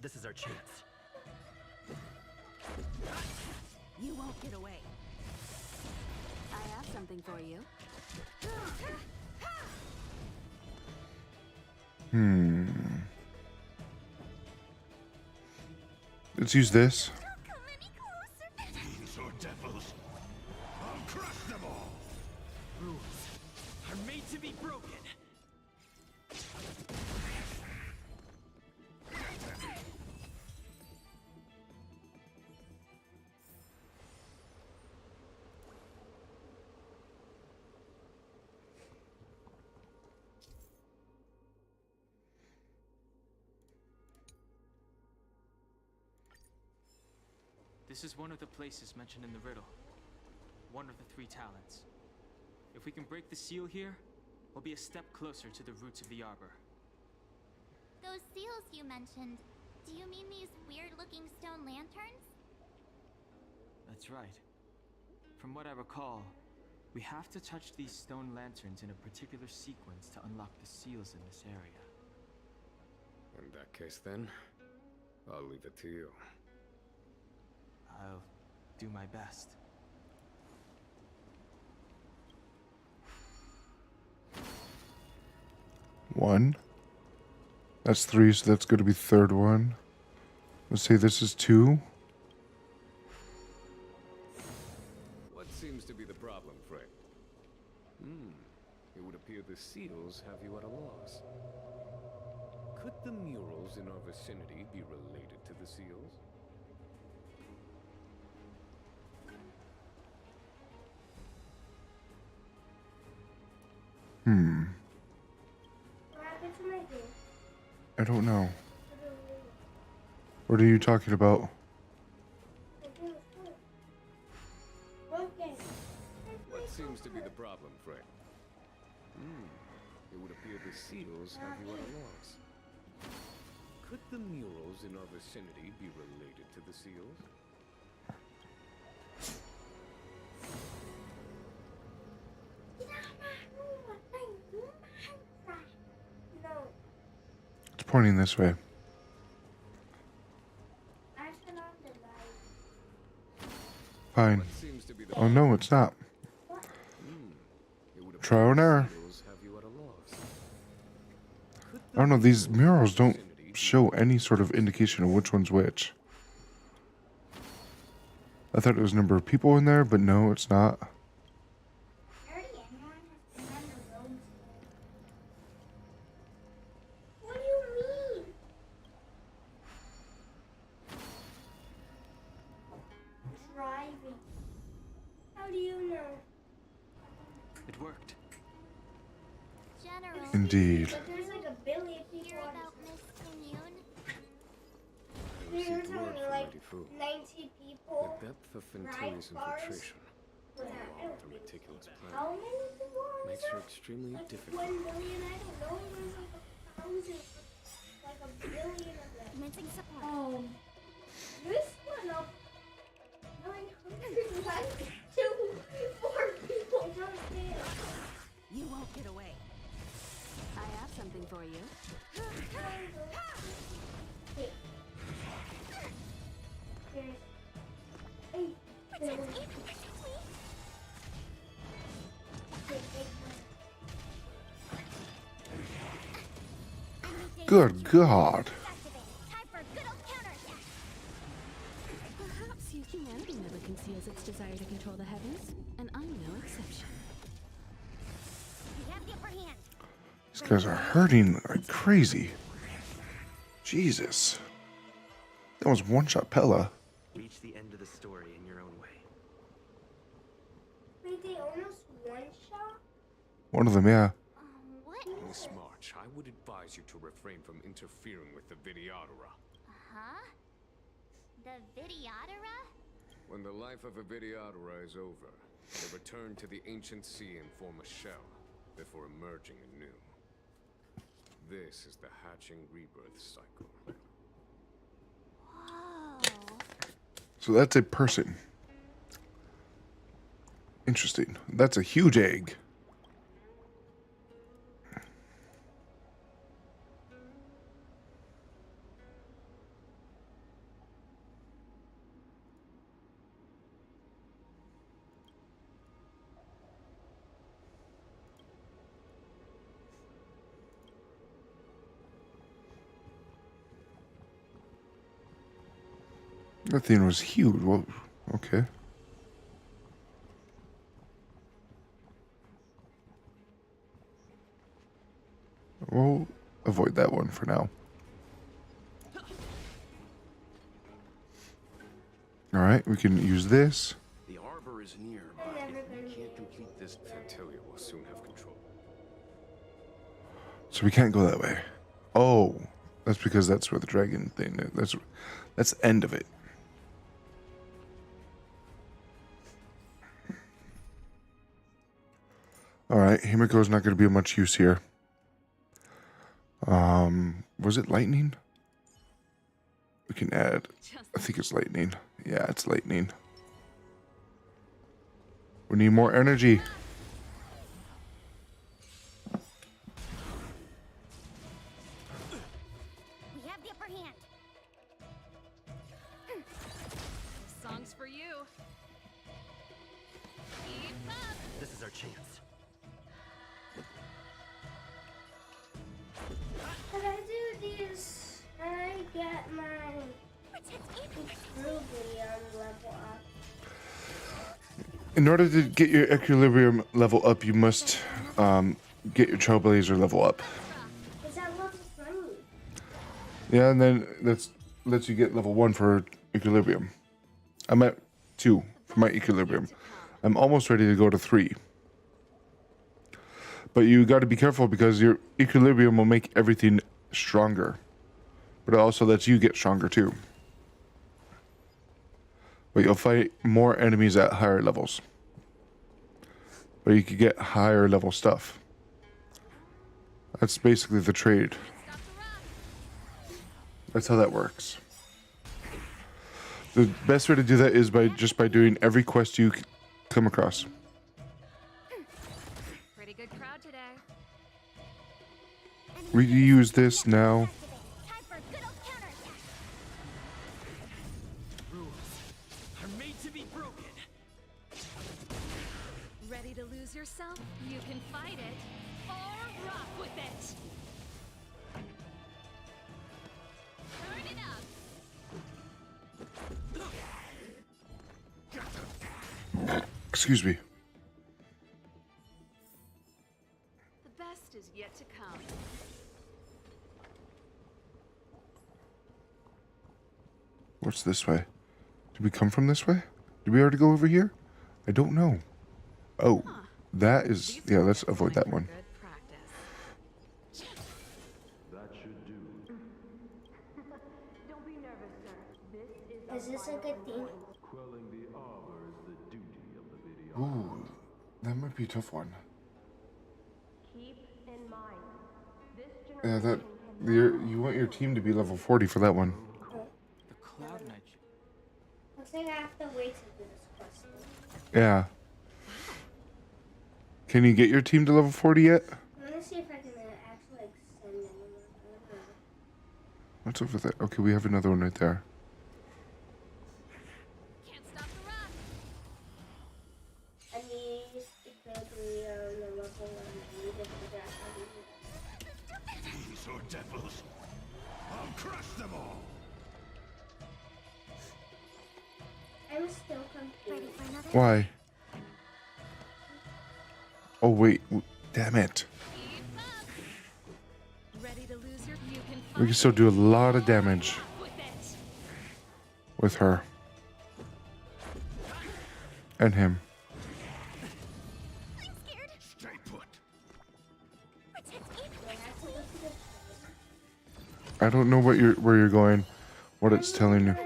This is our chance. You won't get away. I have something for you. Let's use this. Fiends or devils, I'll crush them all. Rules are made to be broken. This is one of the places mentioned in the riddle. One of the 3 talents. If we can break the seal here, we'll be a step closer to the roots of the arbor. Those seals you mentioned, do you mean these weird-looking stone lanterns? That's right. From what I recall, we have to touch these stone lanterns in a particular sequence to unlock the seals in this area. In that case, then, I'll leave it to you. I'll do my best. 1. That's 3, so that's going to be third one. Let's say this is 2. What seems to be the problem, friend? It would appear the seals have you at a loss. Could the murals in our vicinity be related to the seals? What happened to my game? I don't know. What are you talking about? What seems to be the problem, friend? It would appear the seals have you at a loss. Could the murals in our vicinity be related to the seals? No. It's pointing this way. I turn on the light. Fine. What seems to be the Oh no, it's not. It would appear Trial and the error. seals have you at a loss. Could I don't know, these murals don't show any sort of indication of which one's which. I thought it was a number of people in there, but no, it's not. What do you mean? Driving. How do you know? It worked. General, Indeed. But there's like a billion people hear on about Miss Immune? I We were received word talking from like Mighty Fu. 90 people. The depth of Ride Ventili's cars. infiltration, But I along don't with her think meticulous so. plan, How many people are makes there? her extremely Like difficult. 1 billion? I don't know. There's like 1,000, like a billion of them. Commencing support. This went up 900 like 4 people just there. You won't get away. I have something for you. Hey. Good God. Time for good old counterattack. Perhaps humanity never conceals its desire to control the heavens, and I'm no exception. We have the upper hand. These guys are hurting like crazy. Jesus. That was one-shot Pella. Reach the end of the story in your own way. Wait, they almost one shot? One of them, yeah. What? Miss March, I would advise you to refrain from interfering with the Vidyadhara. Huh? The Vidyadhara? When the life of a Vidyadhara is over, they return to the ancient sea and form a shell before emerging anew. This is the hatching rebirth cycle. Whoa. So that's a person. Interesting. That's a huge egg. That thing was huge. Well, okay. We'll avoid that one for now. Alright, we can use this. The arbor is near, but if we can't complete this, Fantilia will soon have control. So we can't go that way. Oh, that's because that's where the dragon thing is. That's the end of it. Alright, Himiko's not going to be of much use here. Was it lightning? We can add, I think it's lightning. Yeah, it's lightning. We need more energy. We have the upper hand. Song's for you. Keep up. This is our chance. Level up. In order to get your equilibrium level up, you must get your trailblazer level up. Is that level 3? Yeah, and then that lets you get level 1 for equilibrium. I'm at 2 for my equilibrium. I'm almost ready to go to 3. But you got to be careful because your equilibrium will make everything stronger. But it also lets you get stronger too. But you'll fight more enemies at higher levels. But you could get higher level stuff. That's basically the trade. That's how that works. The best way to do that is by doing every quest you come across. Pretty good crowd today. We use this now. Time for a good old counterattack. Rules are made to be broken. Ready to lose yourself? You can fight it or rock with it. Turn it up. Excuse me. The best is yet to come. What's this way? Did we come from this way? Did we already go over here? I don't know. Oh, that is... Yeah, let's avoid that one. That should do. Don't be nervous, sir. This is Is this a good thing? Quelling the arbor is the duty of the video. Ooh, that might be a tough one. keep in mind. This Yeah, generation that... You want your team to be level 40 for that one. The Cloud Knight. Looks like I have to wait to do this quest. Yeah. Can you get your team to level 40 yet? I'm gonna see if I can actually extend anyone. What's over there? Okay, we have another one right there. Can't stop the run. I need to go to the level 1. I need to figure out how to do that. These are devils. I'll crush them all. I'm still confused. Why? Oh, wait. Damn it. ready to lose your you can We can still do a lot of damage with it. with her. And him. I'm scared. Stay put. Protect me. I don't know where you're going, what it's telling you.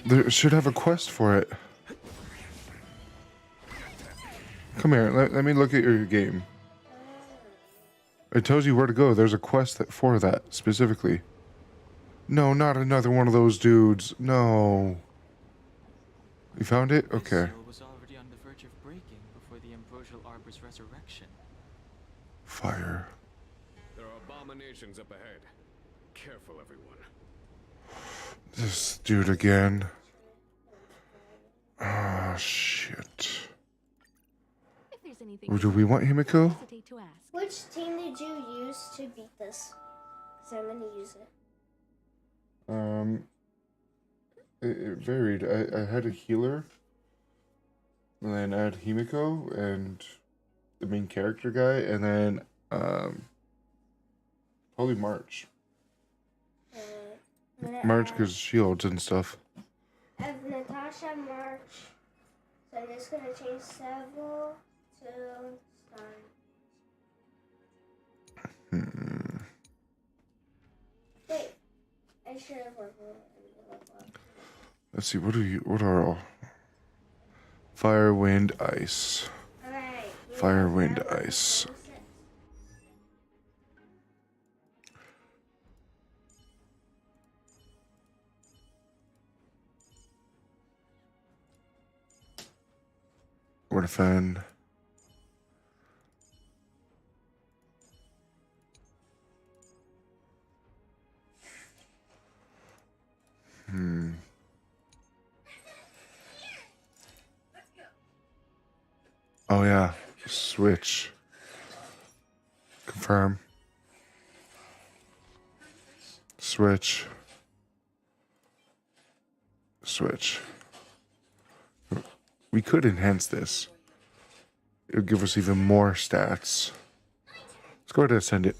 There should have a quest for it. Come here, let me look at your game. It tells you where to go. There's a quest for that specifically. No, not another one of those dudes. No. You found it? Okay. Seal was already on the verge of breaking before the ambrosial arbor's resurrection. Fire. There are abominations up ahead. Careful, everyone. This dude again. Ah, shit. If there's anything Or do we want Himiko? hesitate to ask. Which team did you use to beat this? Because I'm gonna use it. It varied. I had a healer, and then I had Himiko and the main character guy, and then probably March. March because shields and stuff. I have Natasha, March. So I'm just gonna change several to start. Wait, I should have leveled up. Let's see. What are all? Fire, wind, ice. Alright. Fire, wind, ice. What a fan. Oh yeah, switch. Confirm. Switch. Switch. We could enhance this. It would give us even more stats. Let's go ahead and send it.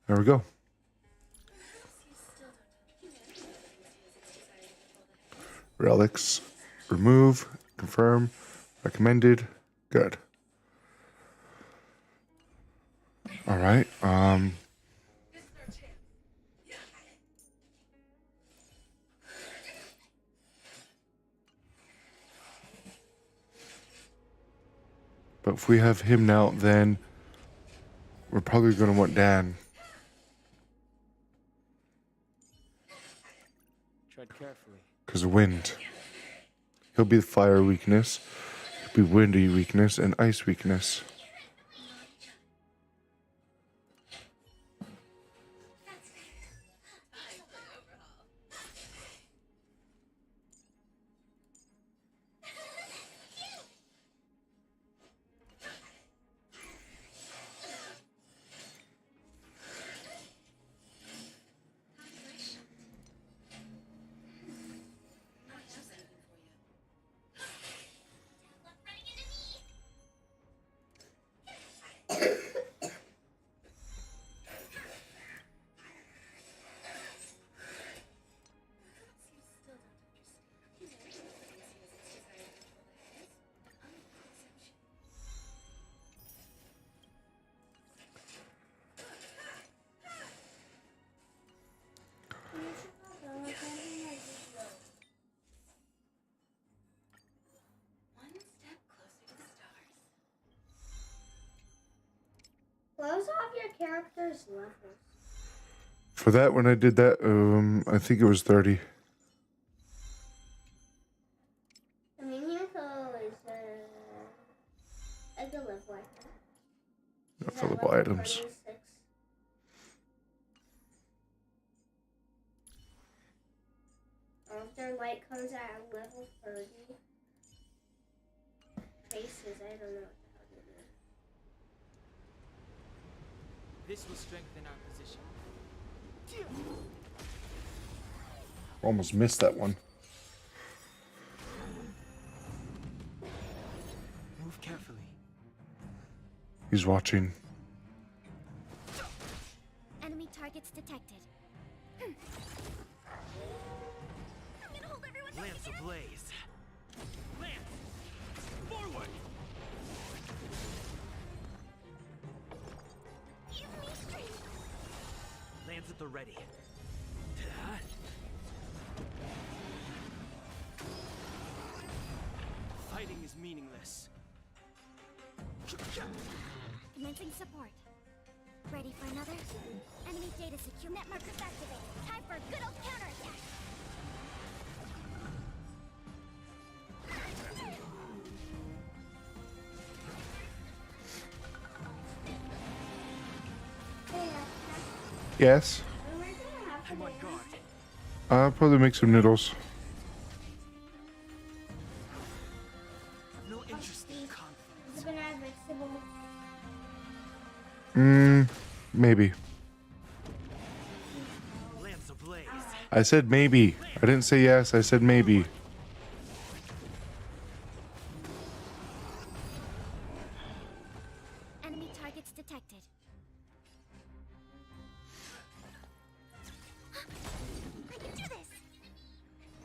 There we go. Relics. Remove. Confirm. Recommended. Good. All right. But if we have him now, then we're probably going to want Dan. Tread carefully. Because of wind. He'll be the fire weakness. He'll be windy weakness and ice weakness. Close off your character's levels. For that, when I did that, I think it was 30. I mean, here is I can live like that. Fillable items. 36? After light comes at level 30. Faces, I don't know. This will strengthen our position. Almost missed that one. Move carefully. He's watching. Enemy targets detected. I'm gonna hold everyone back Lance here. ablaze. Lance! Forward! Give me strength. Lance at the ready. Fighting is meaningless. Commencing support. Ready for another? Enemy data secure. Net markers activated. Time for a good old counterattack. Yes. I'm on guard. I'll probably make some noodles. No interest in conflict. Is it gonna have vegetables? Maybe. Lance ablaze. I said maybe. I didn't say yes, I said maybe. Enemy targets detected. I can do this.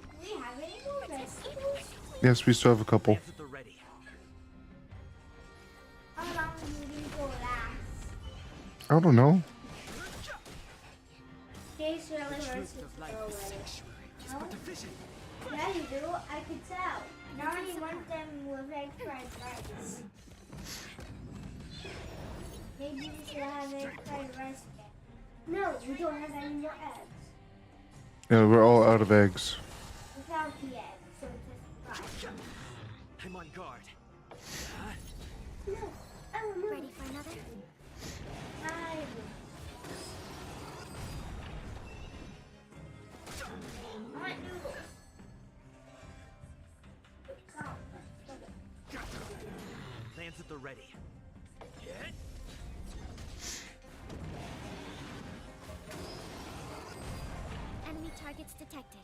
Do we have any more vegetables? Yes, we still have a couple. Lance at the ready. How long do you think will last? I don't know. Chase really wants Truth to of life throw is away. sanctuary. It's but division. Yeah, you do. I could tell. Now you want them with egg fried rice. Maybe we should have egg fried rice again. No, we don't have any more eggs. Yeah, we're all out of eggs. Without the eggs, so it's just fried. I'm on guard. No, I will move. Ready for another? I will. ready. Enemy targets detected.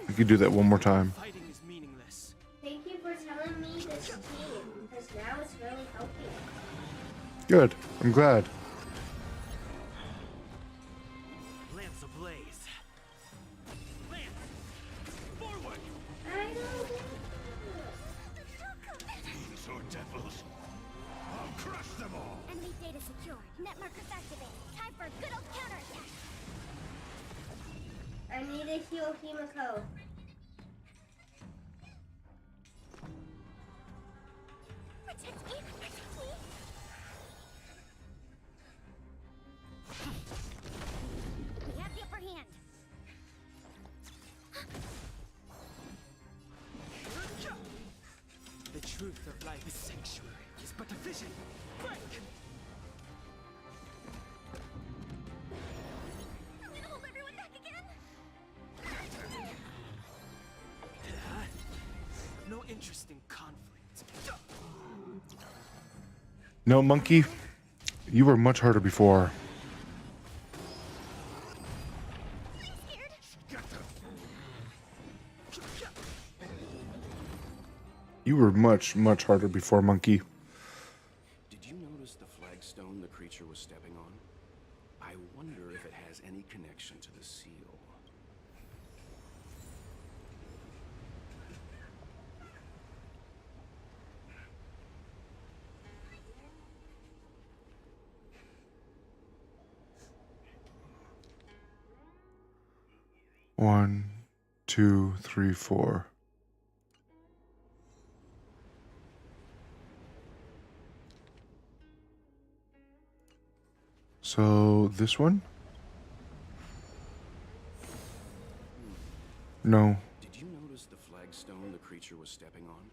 You could do that one more time. Fighting is meaningless. Thank you for telling me this team, because now it's really helping. Good. I'm glad. Lance ablaze. Lance! Forward! I don't Fiends or devils, I'll crush them all. Enemy data secured. Net markers activated. Time for a good old counterattack. I need to heal Himiko. Protect me! Protect me! We have the upper hand. The truth of life is sanctuary is but a vision. Break! I'm gonna hold everyone back again. No interest in conflict. No, monkey. You were much harder before. You were much, much harder before, monkey. Did you notice the flagstone the creature was stepping on? I wonder if it has any connection to the seal. One, two, three, four. So this one? No. Did you notice the flagstone the creature was stepping on?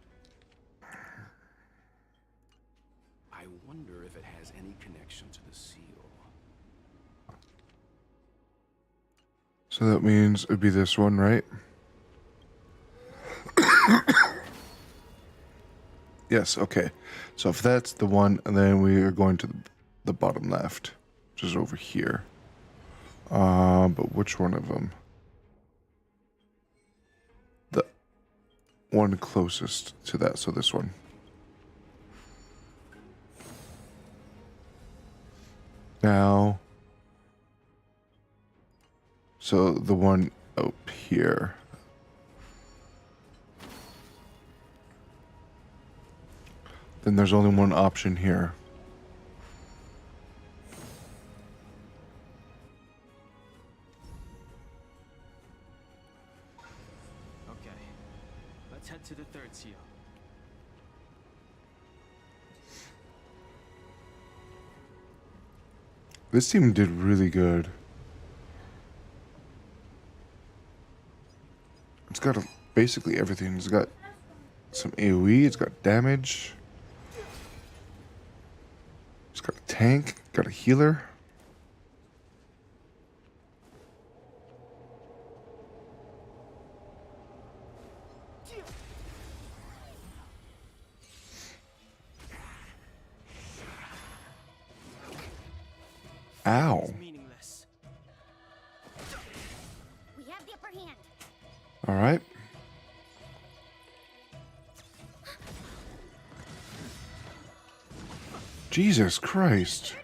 I wonder if it has any connection to the seal. So that means it'd be this one, right? Yes, okay. So if that's the one, and then we are going to the bottom left, which is over here. But which one of them? The one closest to that, so this one. Now, so the one up here. Then there's only one option here. Okay. Let's head to the third seal. This team did really good. It's got basically everything. It's got some AoE, it's got damage. It's got a tank, got a healer. Ow. Meaningless. We have the upper hand. All right. Jesus Christ.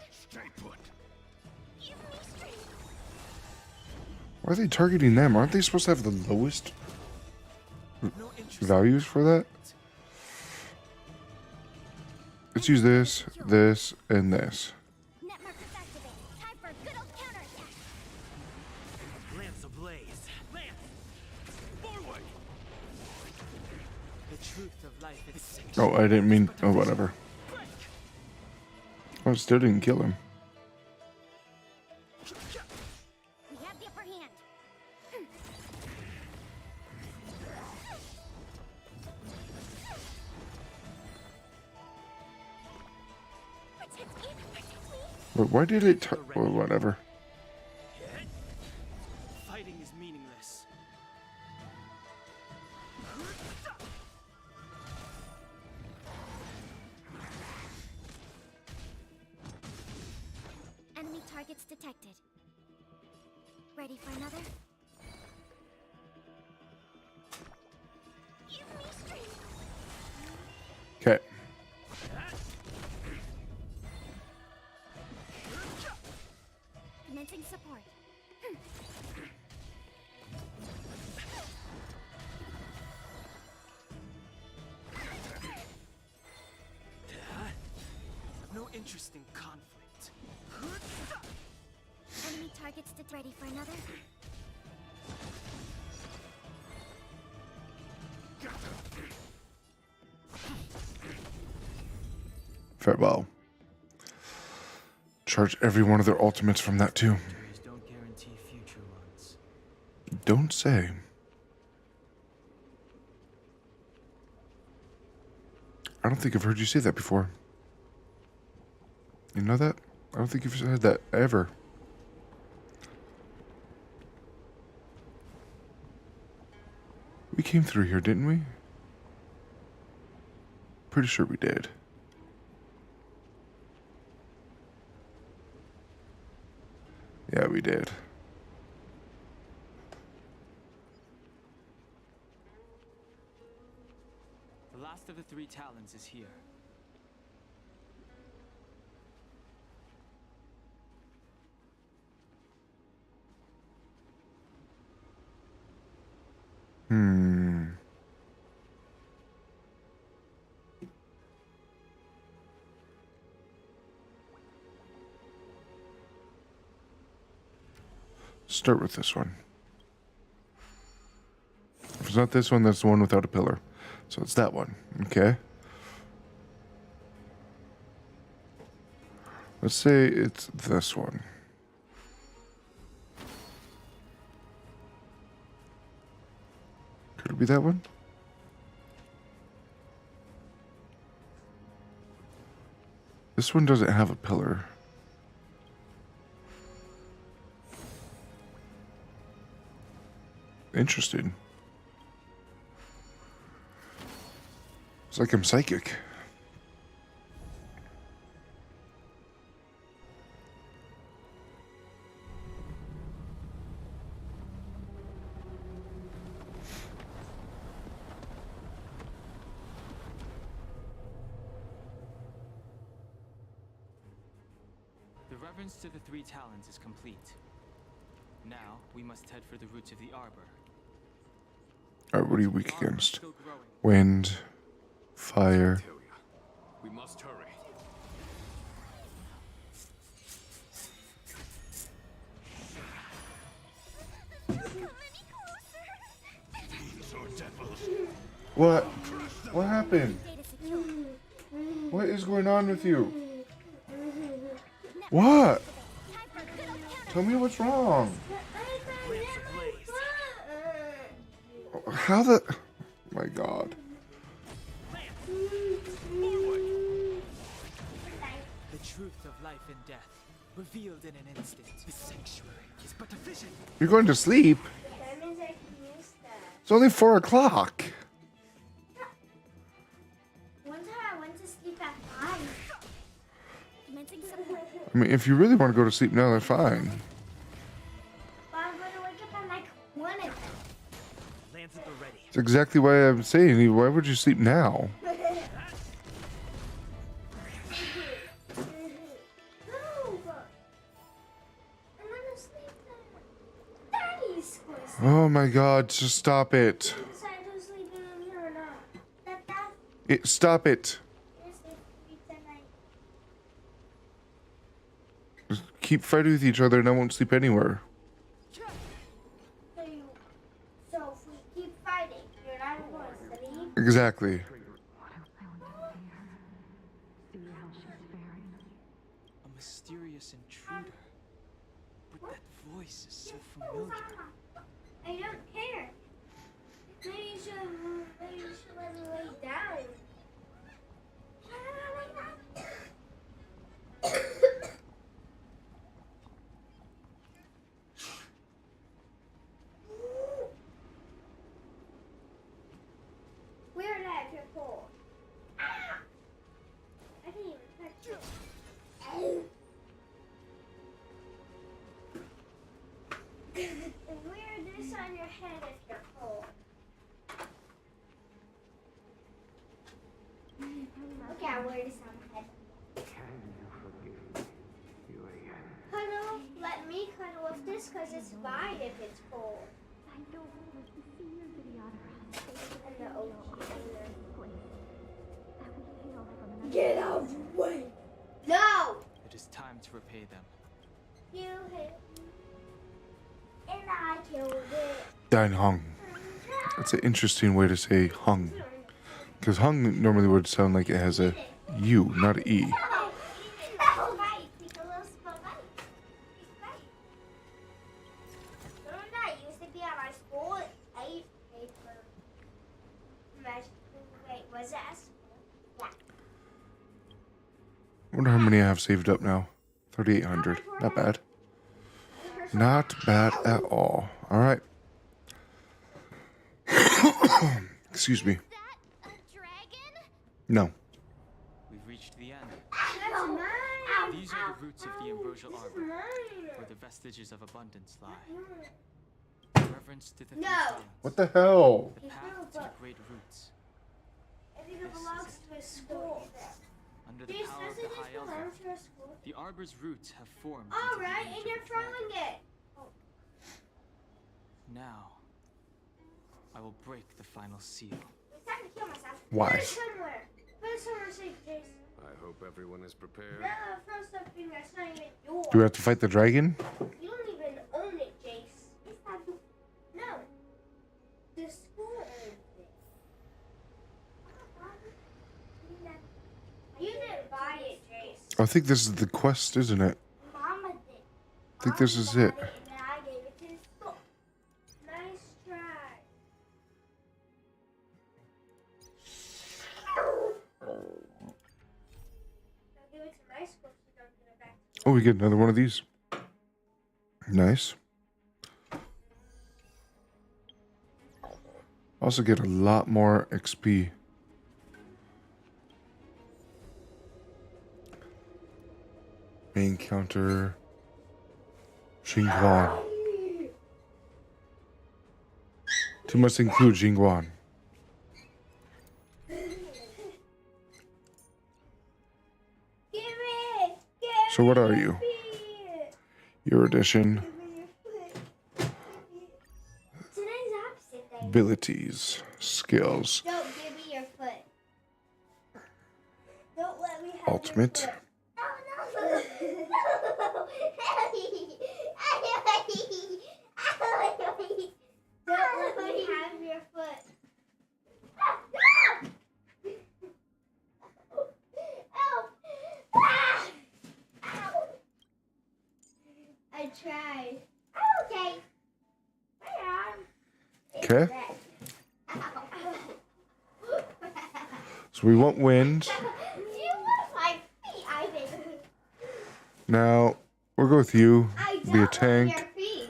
Why are they targeting them? Aren't they supposed to have the lowest values for that? Let's use this, this, and this. Net markers activated. Time for a good old counterattack. Lance ablaze. Lance! Forward! The truth of life is sanctuary. Oh, I didn't mean. Oh, whatever. Oh, it still didn't kill him. We have the upper hand. Protect me. Protect me. But why did it? Well, whatever. Fighting is meaningless. targets detected. Ready for another? Give me strength. Okay. Commencing support. No interest in conflict. Enemy targets ready for another? Farewell. Charge every one of their ultimates from that too. Don't guarantee future ones. Don't say. I don't think I've heard you say that before. You know that? I don't think you've said that ever. We came through here, didn't we? Pretty sure we did. Yeah, we did. The last of the 3 talons is here. Start with this one. If it's not this one, that's the one without a pillar. So it's that one. Okay. Let's say it's this one. Could it be that one? This one doesn't have a pillar. Interesting. It's like I'm psychic. The reverence to the 3 talons is complete. Now, we must head for the roots of the arbor. Alright, what are you weak against? Wind, fire. We must hurry. What? What happened? What is going on with you? What? Tell me what's wrong. How the... Oh my god. The truth of life and death, revealed in an instant. The sanctuary is but a vision. You're going to sleep? It's only 4 o'clock. One time I went to sleep at 5. I mean, if you really want to go to sleep now, then fine. But I'm going to wake up at like 1 o'clock. Lands at the ready. That's exactly why I'm saying, why would you sleep now? Oh my god, just stop it. Stop it. Just keep fighting with each other and I won't sleep anywhere. So if we keep fighting, you're not going to sleep? Exactly. A mysterious intruder. But that voice is so familiar. I don't care. Maybe you should let me lay down. Where did I have your pole? I didn't even touch you. Wear this on your head if you're cold. Okay, I'll wear this on my head. Can you forgive me? You again. Cuddle, let me cuddle with this because it's fine if it's cold. I don't want to see your Videotter And the OG. that we hail from another. Get out of the way! No! It is time to repay them. You hit me. And I killed it. Dan Hung. That's an interesting way to say hung. Because hung normally would sound like it has a U, not an E. I wonder how many I have saved up now. 3,800. Not bad. Not bad at all. All right. Excuse me. No. We've reached the end. That's mine. These are the roots of the ambrosial arbor, where the vestiges of abundance lie. Reverence to the three talents. What the hell? The path to the great roots. I think it belongs to a school. Under the power of the High Elder, to a school? the arbor's roots have formed. All right, and you're throwing it. Now, I will break the final seal. It's time to kill myself. Why? Put it somewhere. Put it somewhere safe, Jace. I hope everyone is prepared. No, throw something that's not even yours. Do we have to fight the dragon? You don't even own it, Jace. It's not. No. The school owns it. You didn't buy it, Jace. I think this is the quest, isn't it? Mama did. I think this is it. And then I gave it to the school. Nice try. I'll give it to my school so don't give it back. Oh, we get another one of these. Nice. Also get a lot more XP. Main counter. Xingguan. Two must include Xingguan. So what are you? Your addition. Today's opposite day. Abilities. Skills. Don't give me your foot. Don't let me have Ultimate. your foot. Oh, no. Don't let me have your foot. I tried. Okay. Okay. So we want wind. You want my feet, I think. Now, we'll go with you. I Be a don't want tank. your feet.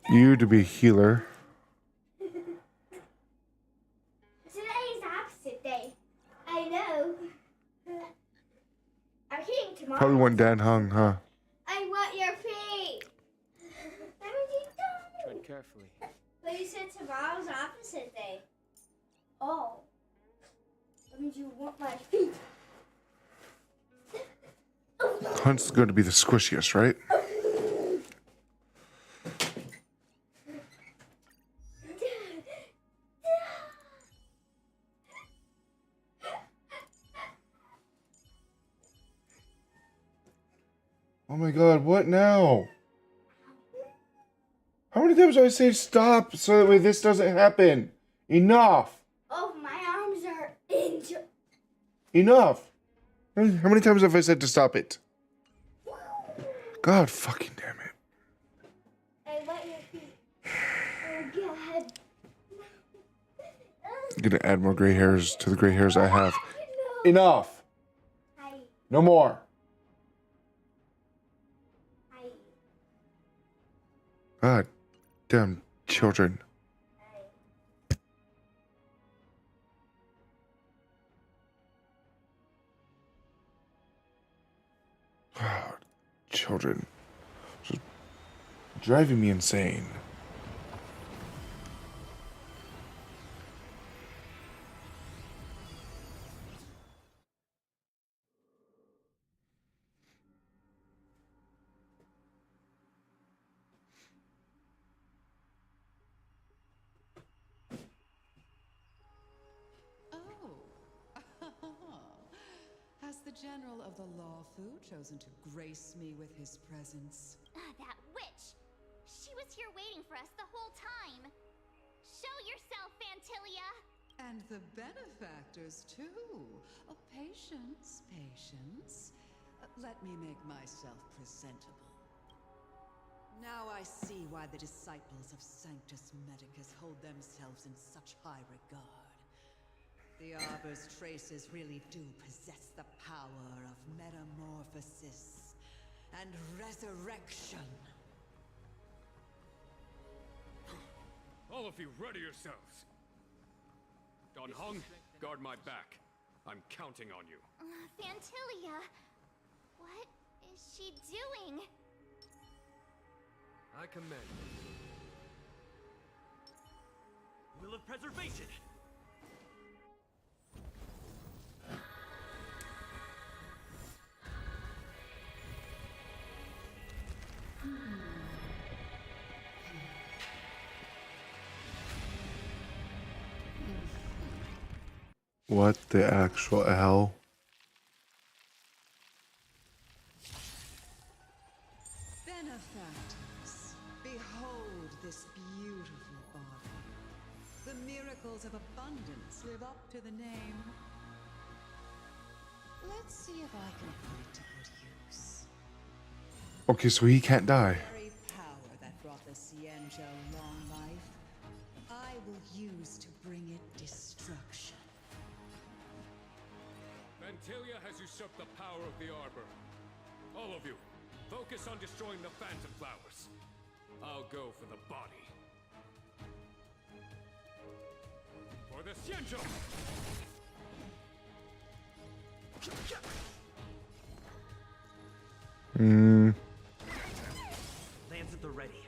You to be a healer. Today's opposite day. I know. I'm hitting tomorrow. Probably want Dan Hung, huh? I want your feet. That means you don't. Tread carefully. But you said tomorrow's opposite day. Oh. That means you want my feet. Hunt's going to be the squishiest, right? Oh my god, what now? How many times do I say stop so that way this doesn't happen? Enough! Oh, my arms are injured. Enough! How many times have I said to stop it? God fucking damn it. I want your feet. Oh, God. I'm gonna add more gray hairs to the gray hairs I have. No. Enough! Hi. No more! Hi. God damn children. God, children. Driving me insane. Has the General of the Lawfu chosen to grace me with his presence? That witch! She was here waiting for us the whole time! Show yourself, Fantilia! And the benefactors, too. Oh, patience, patience. Let me make myself presentable. Now I see why the disciples of Sanctus Medicus hold themselves in such high regard. The Arbor's traces really do possess the power of metamorphosis and resurrection. All of you, ready yourselves. Don Hong, guard my back. I'm counting on you. Fantilia! What is she doing? I commend. Will of preservation! What the actual hell? Benefactors, behold this beautiful body. The miracles of abundance live up to the name. Let's see if I can put it to good use. Okay, so he can't die. The very power that brought the Xianzhou long life, I will use to bring it destruction. Fantilia has usurped the power of the Arbor. All of you, focus on destroying the Phantom Flowers. I'll go for the body. For the Xianzhou! Lands at the ready.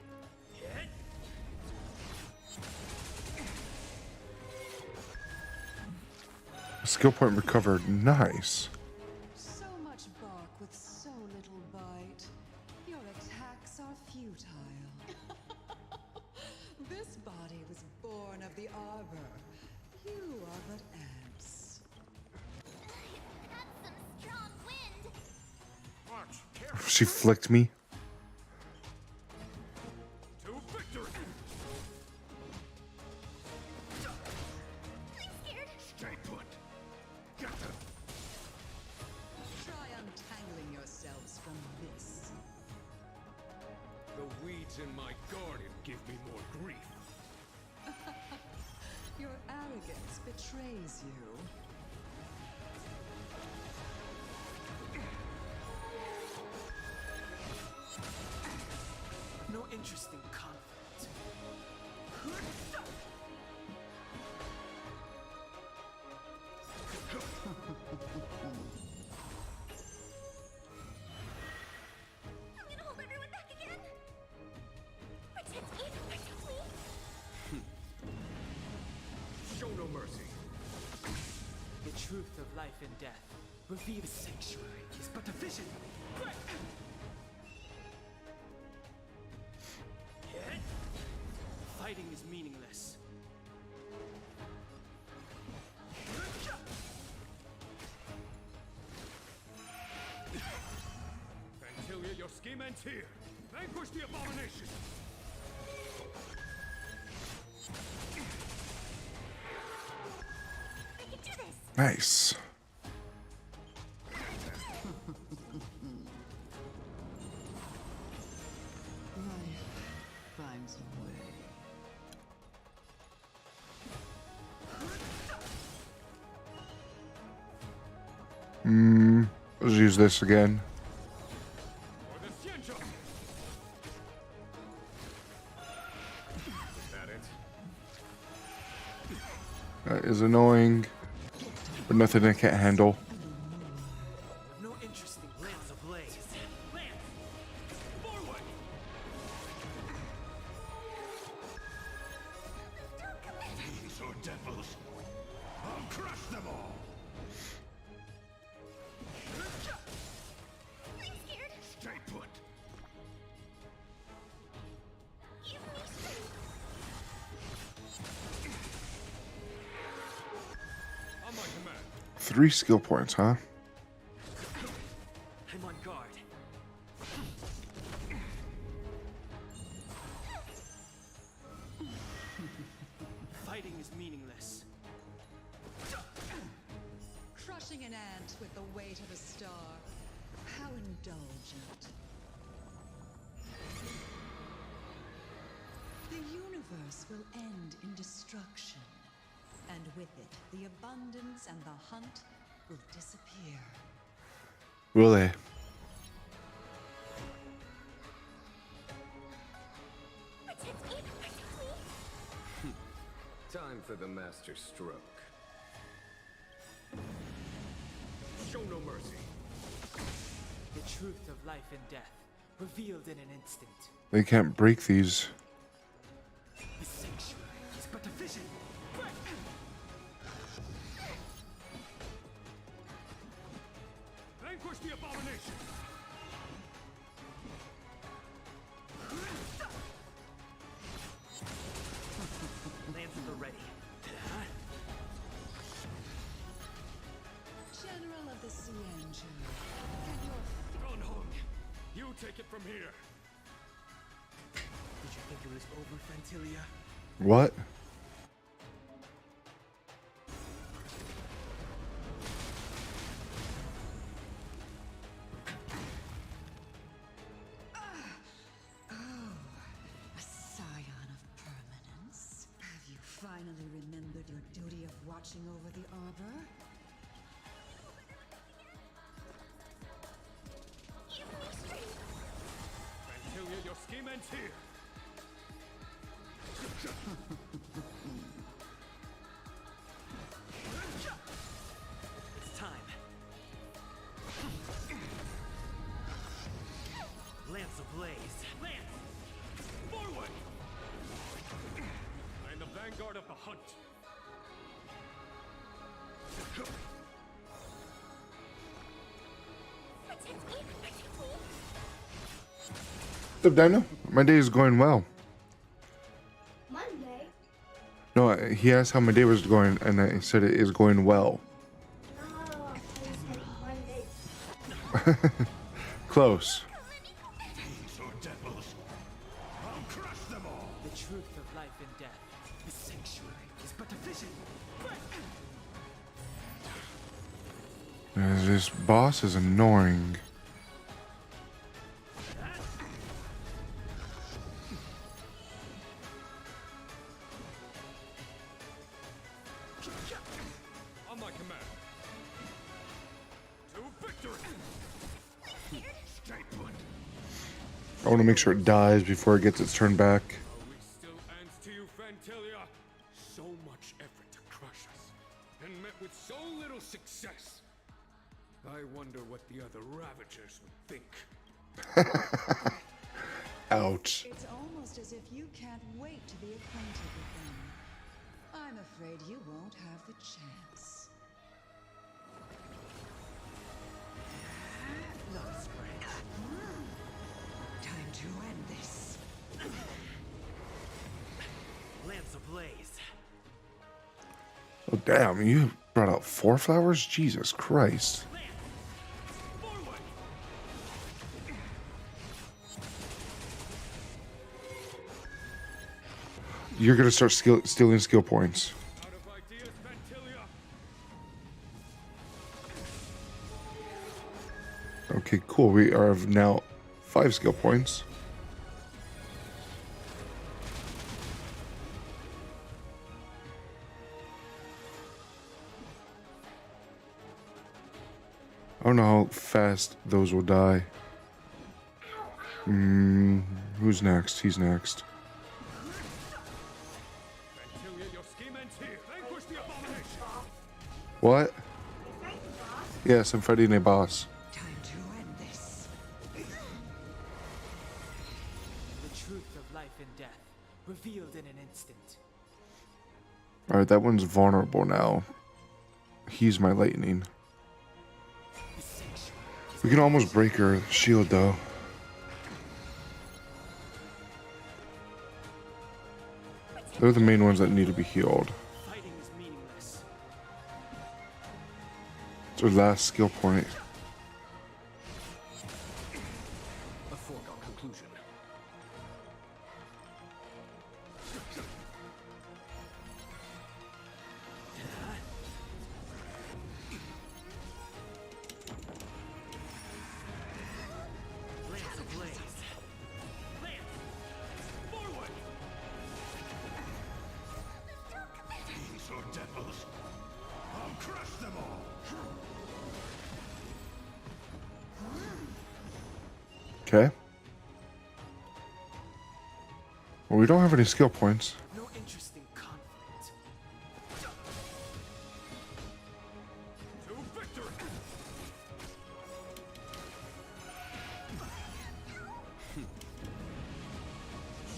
Skill point recovered. Nice. So much bark with so little bite. Your attacks are futile. This body was born of the Arbor. You are but ants. That's some strong wind! March, careful! She flicked me. To victory! I'm scared! Stay put! Get them! Try untangling yourselves from this. The weeds in my garden give me more grief. Your arrogance betrays you. No interest in conflict. I'm gonna hold everyone back again! Protect me! Protect me! Show no mercy. The truth of life and death. Revere's sanctuary is but a vision. Fighting is meaningless. Fantilia, your scheme ends here. Vanquish the abomination. I can do this! Nice. Life finds a way. Let's use this again. For the Xianzhou. Is that it? That is annoying, but nothing I can't handle. No interest in Lance ablaze. Lance! Forward! crush them all. I'm scared. Stay put. Give me strength. On my command. 3 skill points, huh? I'm on guard. Fighting is meaningless. Crushing an ant with the weight of a star. How indulgent. The universe will end in destruction. And with it, the abundance and the hunt will disappear. Will they? Protect me. Protect me. Time for the master stroke. Show no mercy. The truth of life and death, revealed in an instant. They can't break these. The sanctuary is but a vision. Vanquish the abomination. Lances are ready. General of the Cianju, can your Gunhung, you take it from here. Did you think it was over, Fantilia? What? a scion of permanence? Have you finally remembered your duty of watching over the arbor? Give me strength. Fantilia, your scheme ends here. It's time. Lance ablaze. Lance! Forward! I am the vanguard of the hunt. Protect me. Protect me. What's up, Dino? My day is going well. Monday. No, he asked how my day was going, and I said it is going well. Oh, I said Monday. Close. These are devils. I'll crush them all. The truth of life and death. The sanctuary is but a vision. This boss is annoying. On my command. To victory. Stay put. I want to make sure it dies before it gets its turn back. Are we still ends to you, Fantilia? So much effort to crush us, and met with so little success. I wonder what the other Ravagers would think. Ouch. It's almost as if you can't wait to be acquainted with them. I'm afraid you won't have the chance. Not strength. Time to end this. Lance ablaze. Oh, damn. You brought out 4 flowers? Jesus Christ. Forward! You're going to start stealing skill points. Out of ideas, Fantilia. Okay, cool. We are now 5 skill points. I don't know how fast those will die. Who's next? He's next. Fantilia, your scheme ends here. Vanquish the abomination. What? Yes, I'm fighting a boss. Time to end this. The truth of life and death, revealed in an instant. Alright, that one's vulnerable now. He's my lightning. We can almost break her shield though. They're the main ones that need to be healed. Fighting is meaningless. It's our last skill point. A foregone conclusion. Lance ablaze. Lance! Forward! These are devils. I'll crush them all. Okay. Well, we don't have any skill points. No interest in conflict. To victory!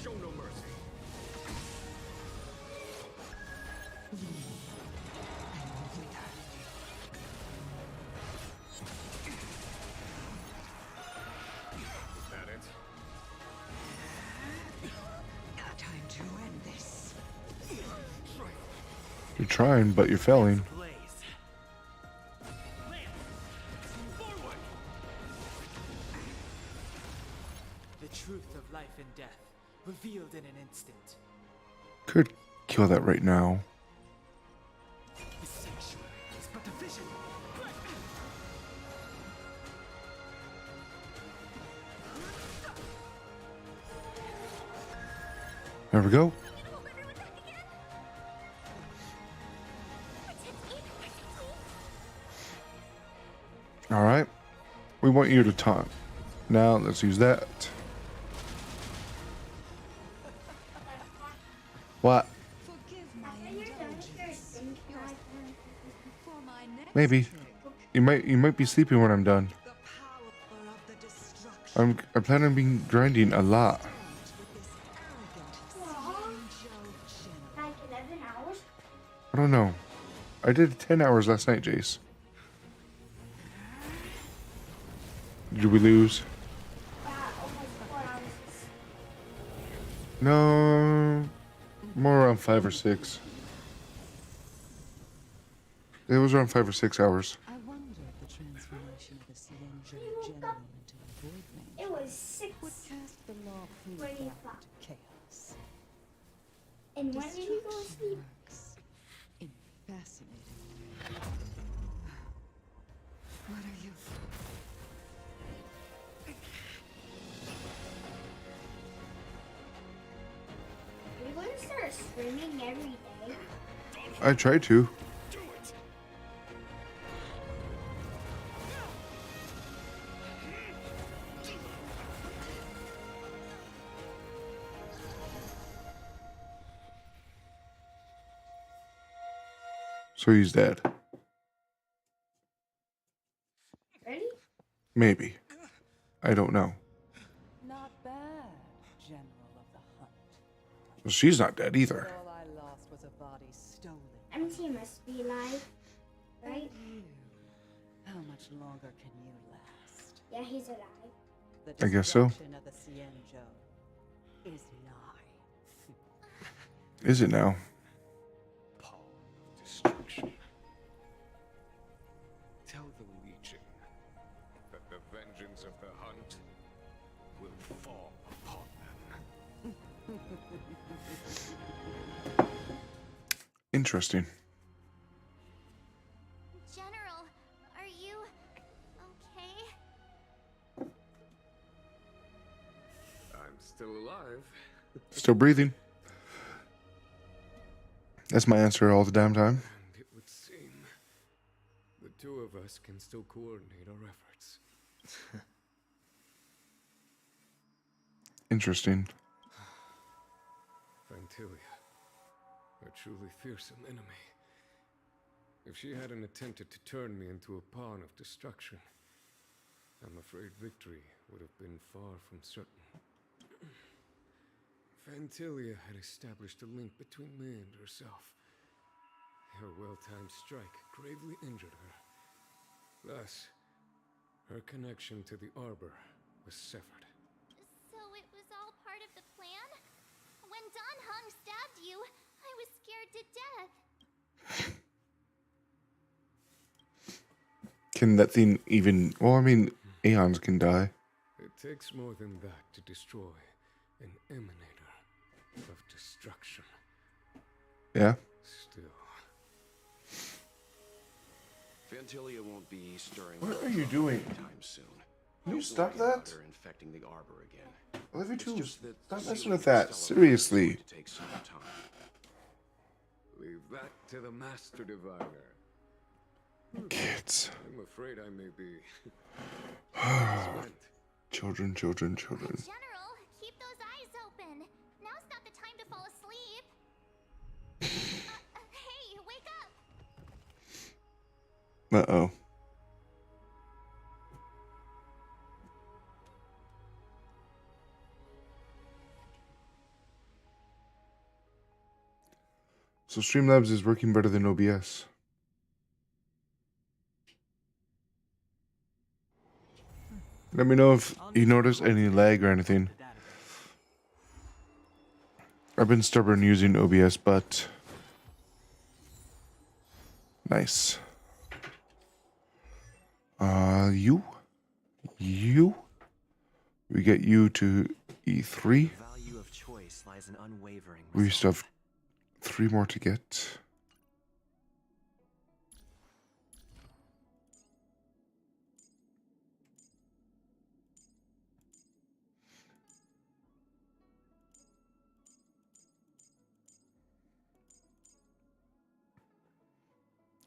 Show no mercy. Is that it? Time to end this. You're trying, but you're failing. Blaze. Lance! Forward! The truth of life and death, revealed in an instant. Could kill that right now. The sanctuary is but a vision. There we go. All right. We want you to taunt. Now let's use that. What? Forgive my indulgence. For my next Maybe. trick, You might be sleeping when I'm done. the power of the destruction I plan on being grinding a lot. with this arrogant Xianzhou general. Like 11 hours? I don't know. I did 10 hours last night, Jace. Did we lose? Almost 4 hours. No. More around 5 or 6. It was around 5 or 6 hours. I wonder if the transformation of the Xianzhou general into a void mage It was 6. would cast the law proof Where do you back to chaos. And when did you go to Destruction sleep? works in fascinating ways. What are you? Are you going to start streaming every day? I tried to. Do it! So he's dead. Ready? Maybe. I don't know. Not bad, General of the Hunt. Well, she's not dead either. All I lost was a body stolen. MT must be live, right? You. How much longer can you last? Yeah, he's alive. The I guess so. destruction of the Xianzhou is nigh. Is it now? Power of destruction. Tell the Legion that the vengeance of the Hunt will fall upon them. Interesting. General, are you okay? I'm still alive. Still breathing. That's my answer all the damn time. And it would seem the two of us can still coordinate our efforts. Interesting. Fantilia, a truly fearsome enemy. If she hadn't attempted to turn me into a pawn of destruction, I'm afraid victory would have been far from certain. Fantilia had established a link between me and herself. Her well-timed strike gravely injured her. Thus, her connection to the Arbor was severed. So it was all part of the plan? When Don Hung stabbed you, I was scared to death. Can that thing even... Well, I mean, Aeons can die. It takes more than that to destroy an emanator of destruction. Yeah? Still. Vantilia won't be stirring. What are you doing? Anytime soon. Can you Don't stop worry about that? her infecting the Arbor again. Olivia It's too. just that Stop sealing messing with the that. stellar is Seriously. going to take some time. Leave that to the Master Diviner. Kids. I'm afraid I may be spent. Children, children, children. General, keep those eyes open. Now's not the time to fall asleep. Hey, wake up! Uh-oh. So Streamlabs is working better than OBS. Let me know if you notice any lag or anything. I've been stubborn using OBS, but nice. You. We get you to E3. The value of choice lies in unwavering We still have 3 more to get.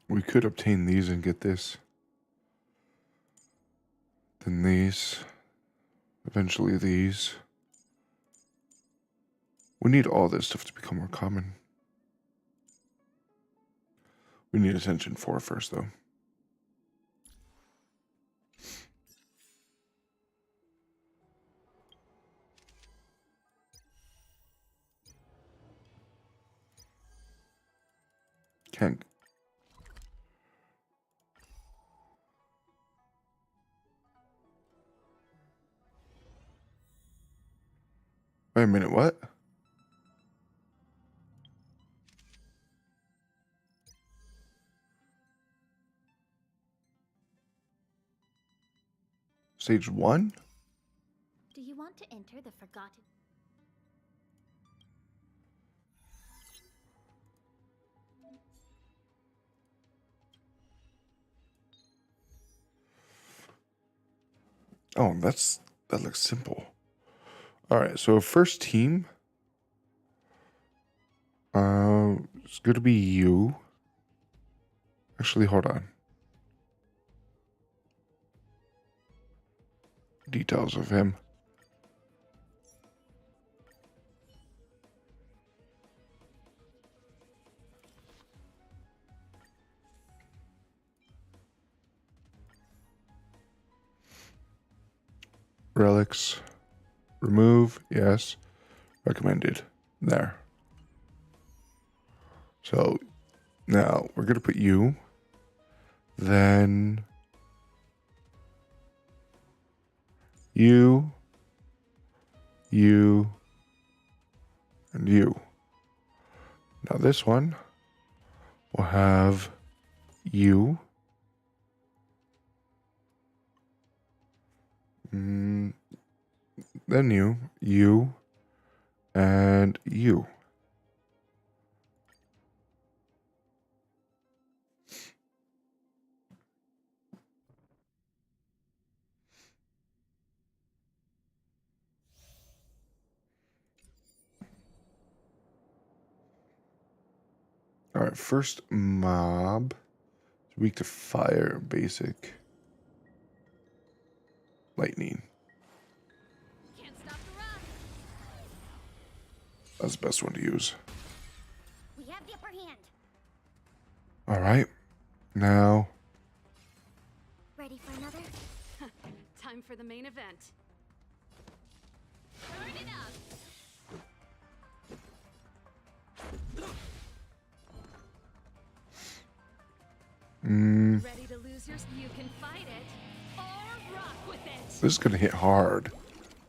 We could obtain these and get this. Then these. Eventually these. We need all this stuff to become more common. We need Ascension 4 first, though. Can't. Wait a minute, what? Stage 1? Do you want to enter the Forgotten? Oh, that looks simple. All right, so first team. It's going to be you. Actually, hold on. Details of him. Relics. Remove. Yes. Recommended. There. So now we're going to put you. Then you, and you. Now this one will have you. Then you, and you. All right, first mob. Weak to fire, basic. Lightning. Can't stop the run. That's the best one to use. We have the upper hand. All right, now. Ready for another? Time for the main event. Turn it up. lose your... You can fight it or rock with it. This is gonna hit hard.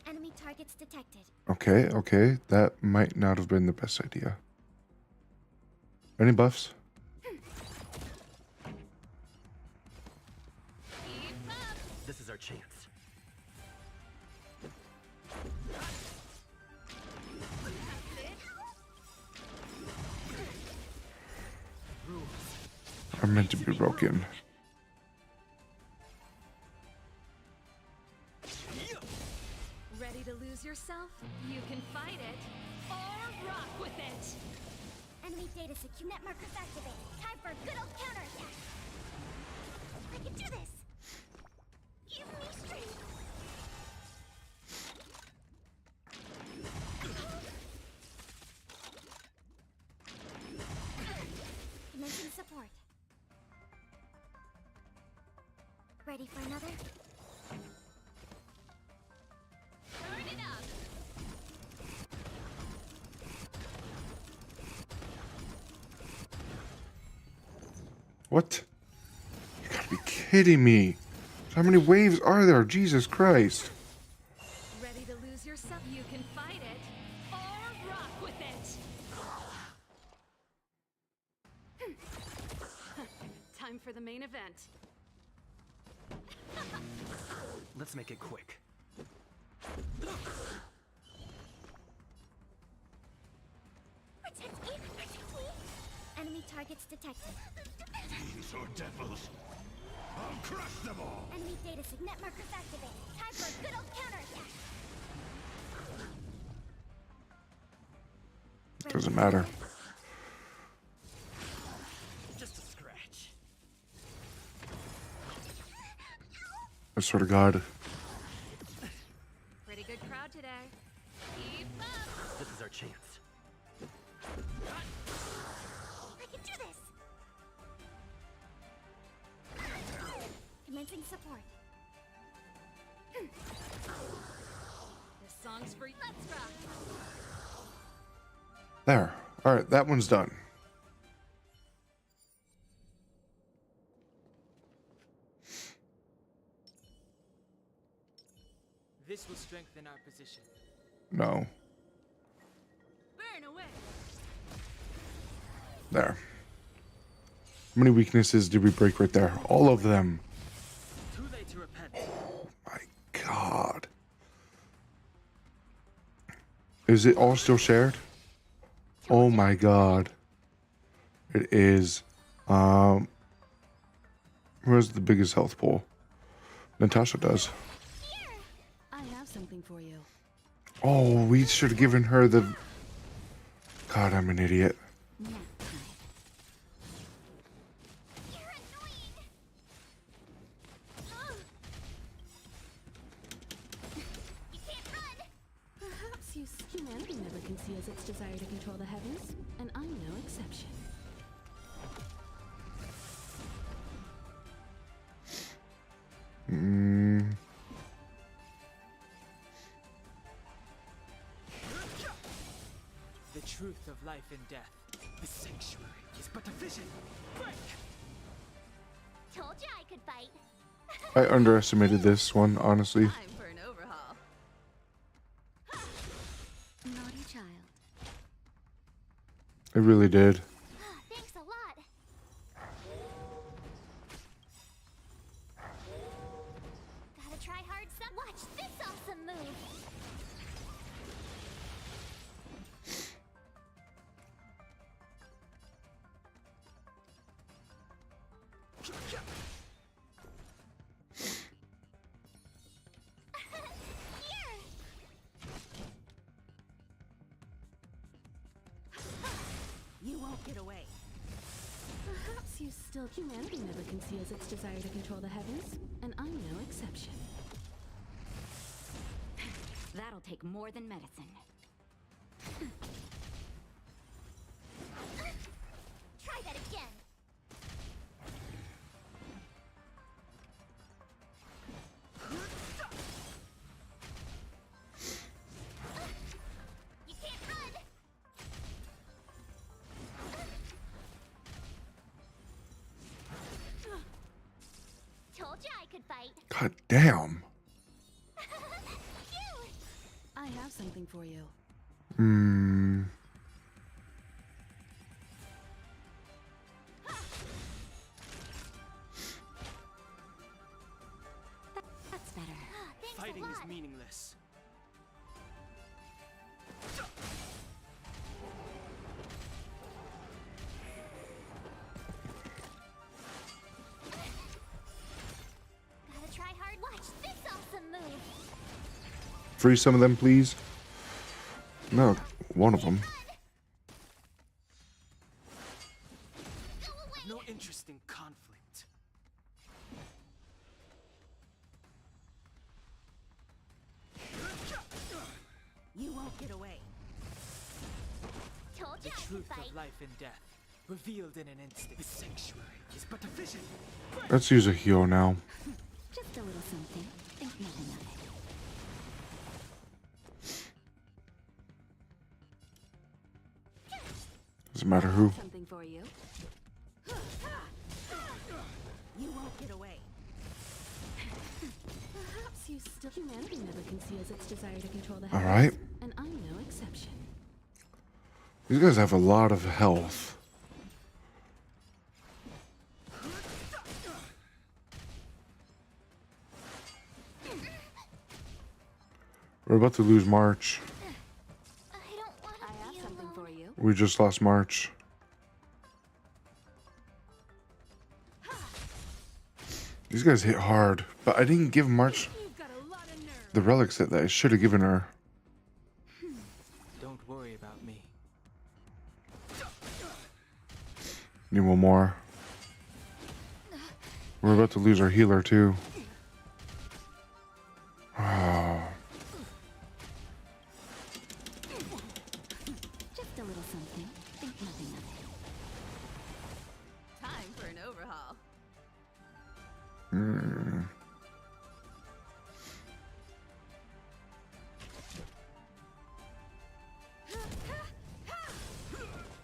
Enemy targets detected. Okay, okay. That might not have been the best idea. Any buffs? This is our chance. Are meant to be broken. Ready to lose yourself? You can fight it or rock with it. Enemy data secure net markers activated. Time for a good old counterattack. I can do this. Give me strength. Commencing support. Ready for another? Turn it up. What? You gotta be kidding me. How many waves are there? Jesus Christ. Ready to lose yourself? You can fight it or rock with it. Time for the main event. Let's make it quick. Protect me! Protect me! Enemy targets detected. These are devils. I'll crush them all. Enemy data net markers activated. Time for a good old counterattack. Doesn't matter. Just a scratch. I swear to God. Pretty good crowd today. Keep up. This is our chance. I can do this. Commencing support. This song's for you. Let's rock. There. Alright, that one's done. This will strengthen our position. No. Burn away. There. How many weaknesses did we break right there? All of them. Too late to repent. Oh my God. Is it all still shared? Oh my God. It is. Who has the biggest health pool? Natasha does. I have something for you. Oh, we should have given her the... God, I'm an idiot. Perhaps humanity never conceals its desire to control the heavens, and I'm no exception. The truth of life and death. The sanctuary is but a vision. Break! Told you I could fight. I underestimated this one, honestly. Time for an overhaul. Naughty child. I really did. Thanks a lot. Gotta try hard some. Watch this awesome move. You won't get away. Perhaps you still... Humanity never conceals its desire to control the heavens, and I'm no exception. That'll take more than medicine. Try that again. You can't run. could fight. God damn. I have something for you. That's better. Thanks Fighting a is lot. meaningless. Gotta try hard. Watch this awesome move. Free some of them, please. No, one of them. No interest in conflict. You won't get away. Told The you I could truth fight. of life and death, revealed in an instant. The sanctuary is but a vision. Let's use a heal now. Just a little something. Think nothing of it. Doesn't matter who. Something for you. You won't get away. Perhaps you still. Humanity never conceals its desire to control the All heavens. right. And I'm no exception. These guys have a lot of health. We're about to lose March. I don't want to I have something for you. We just lost March. These guys hit hard, but I didn't give March the relics that I should have given her. Don't worry about me. Need one more. We're about to lose our healer too. Oh. Just a little something. Think nothing of it. Time for an overhaul.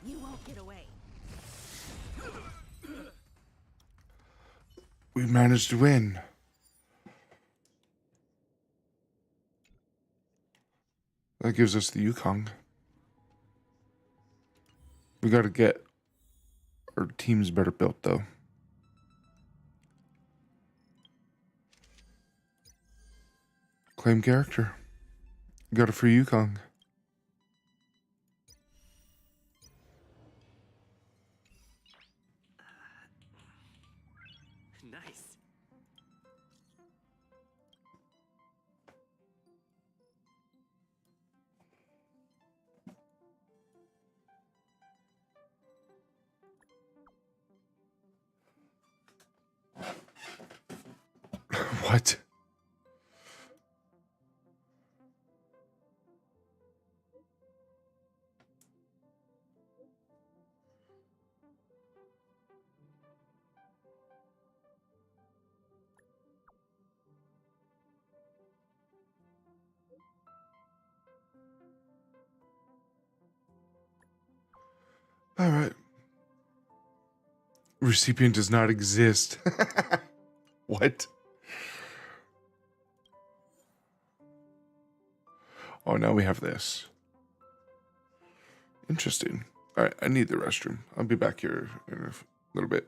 You won't get away. We managed to win. That gives us the Yukong. We got to get our teams better built, though. Claim character. Got a free Yukong. Nice. What? All right. Recipient does not exist. What? Oh, now we have this. Interesting. All right, I need the restroom. I'll be back here in a little bit.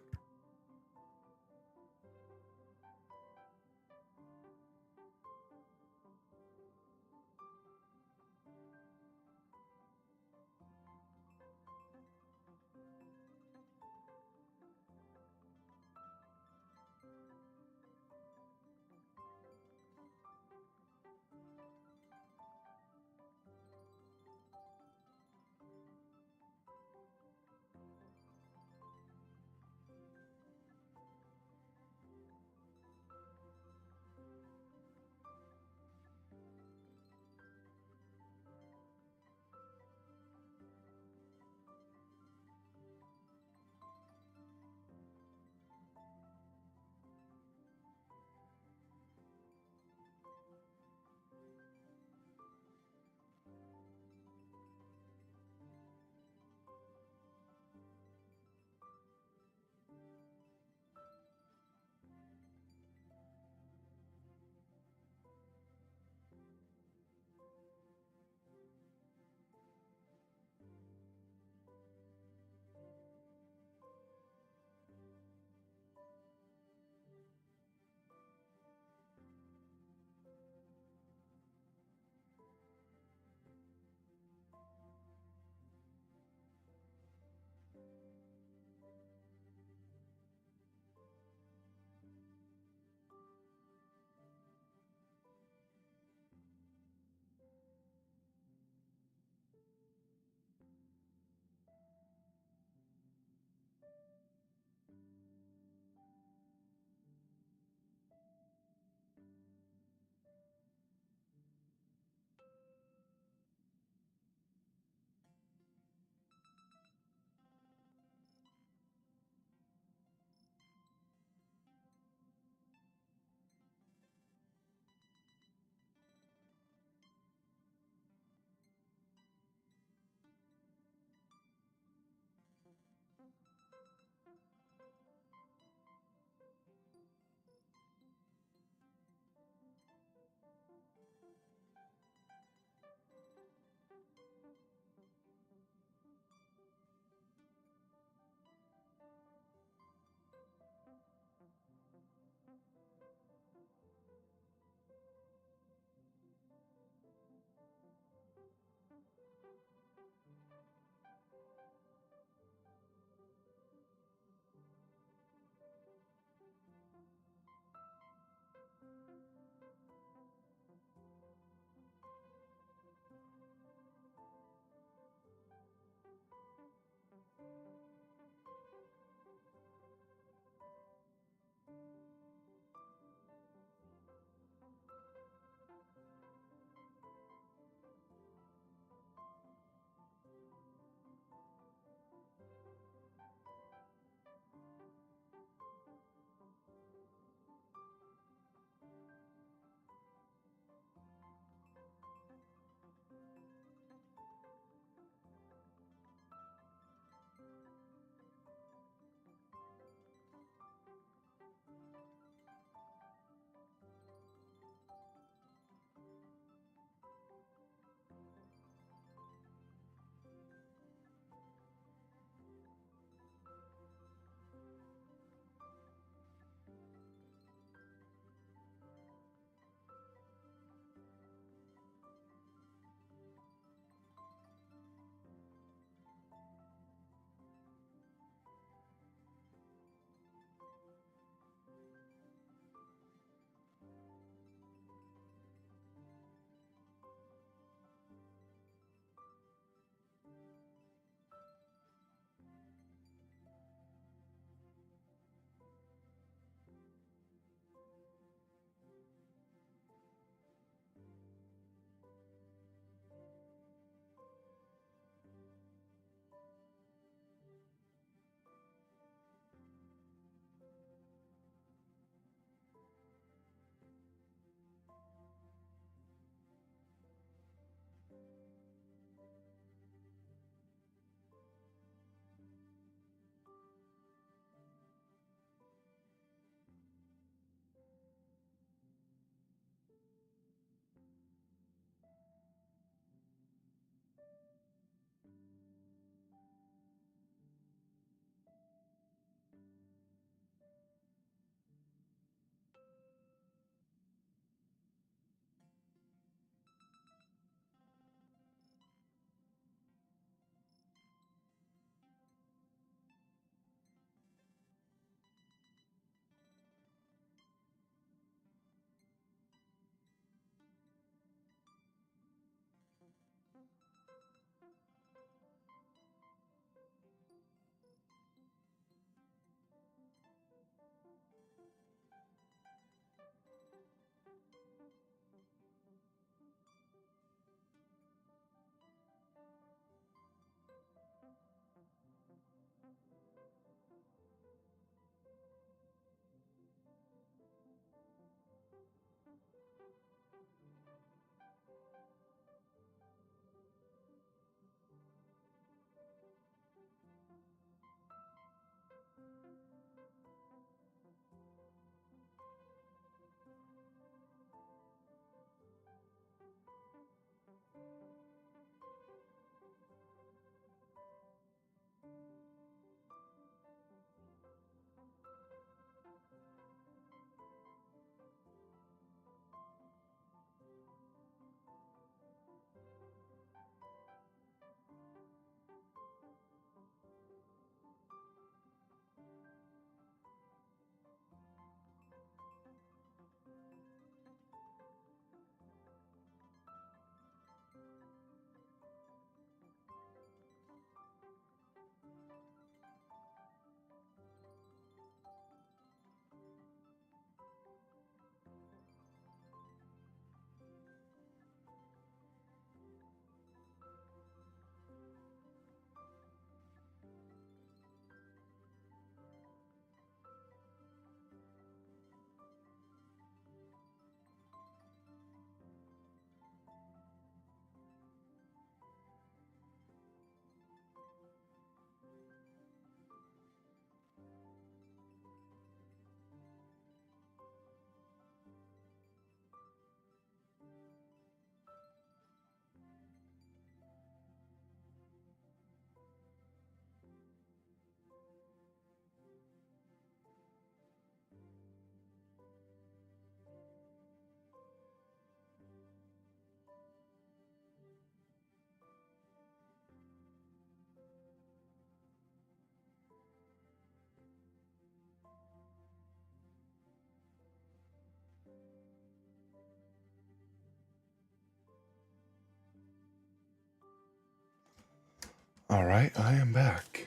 All right, I am back.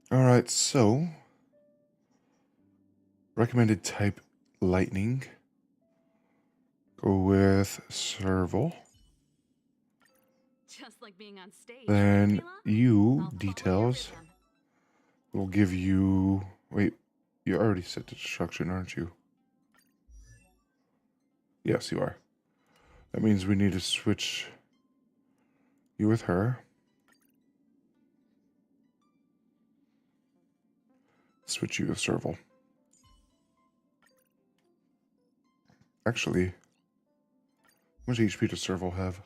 All right, so recommended type lightning. Go with serval. Just like being on stage. Then Mila? you I'll follow your details rhythm. will give you. Wait, you already set the destruction, aren't you? Yes, you are. That means we need to switch you with her. Switch you with serval. Actually, how much HP does serval have?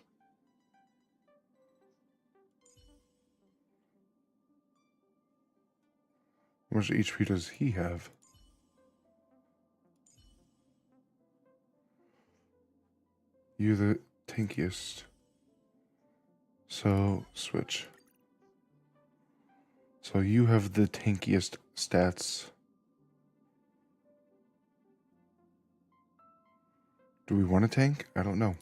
How much HP does he have? You're the tankiest. So, switch. So you have the tankiest stats. Do we want a tank? I don't know.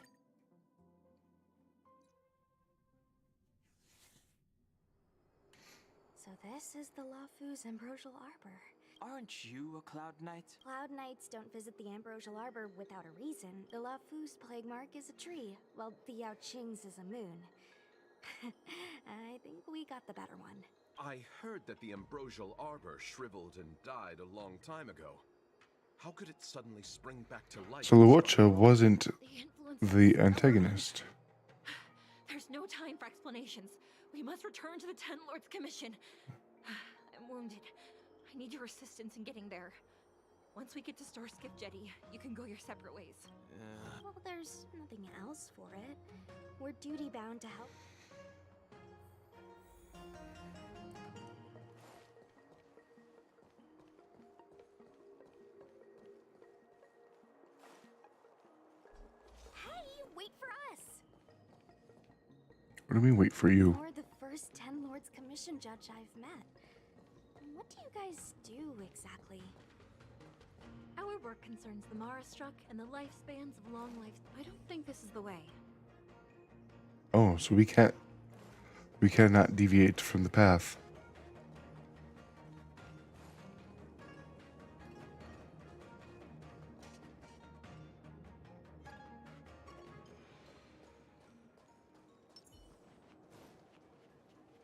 So this is the Lafu's Ambrosial Arbor. Aren't you a Cloud Knight? Cloud Knights don't visit the Ambrosial Arbor without a reason. The Lafu's plague mark is a tree, while the Yao Qing's is a moon. I think we got the better one. I heard that the Ambrosial Arbor shriveled and died a long time ago. How could it suddenly spring back to life? So Luocha wasn't the antagonist. There's no time for explanations. We must return to the Ten Lords Commission. I'm wounded. I need your assistance in getting there. Once we get to Starskip Jetty, you can go your separate ways. Well, there's nothing else for it. We're duty-bound to help. Hey, wait for us! What do you mean, wait for you? You're the first Ten Lords Commission judge I've met. What do you guys do exactly? Our work concerns the Mara struck and the lifespans of long life. I don't think this is the way. Oh, so we cannot deviate from the path.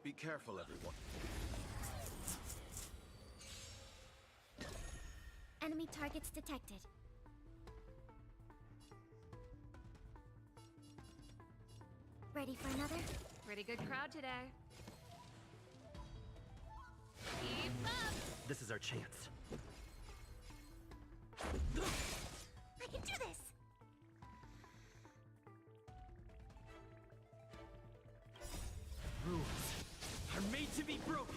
Be careful, everyone. Enemy targets detected. Ready for another? Pretty good crowd today. Keep up! This is our chance. I can do this! Rules are made to be broken.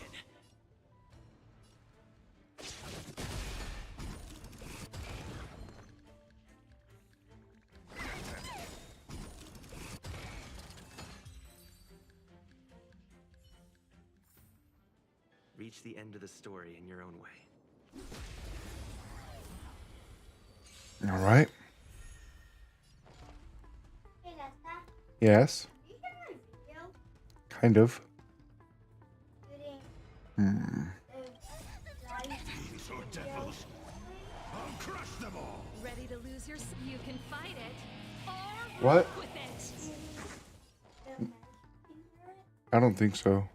Reach the end of the story in your own way. All right. Hey, Nesta. Yes. You hear my video? Kind of. Shooting Fiends or devils, I'll crush them all. Ready to lose your... You can fight it, or What? rock with it! I don't think so.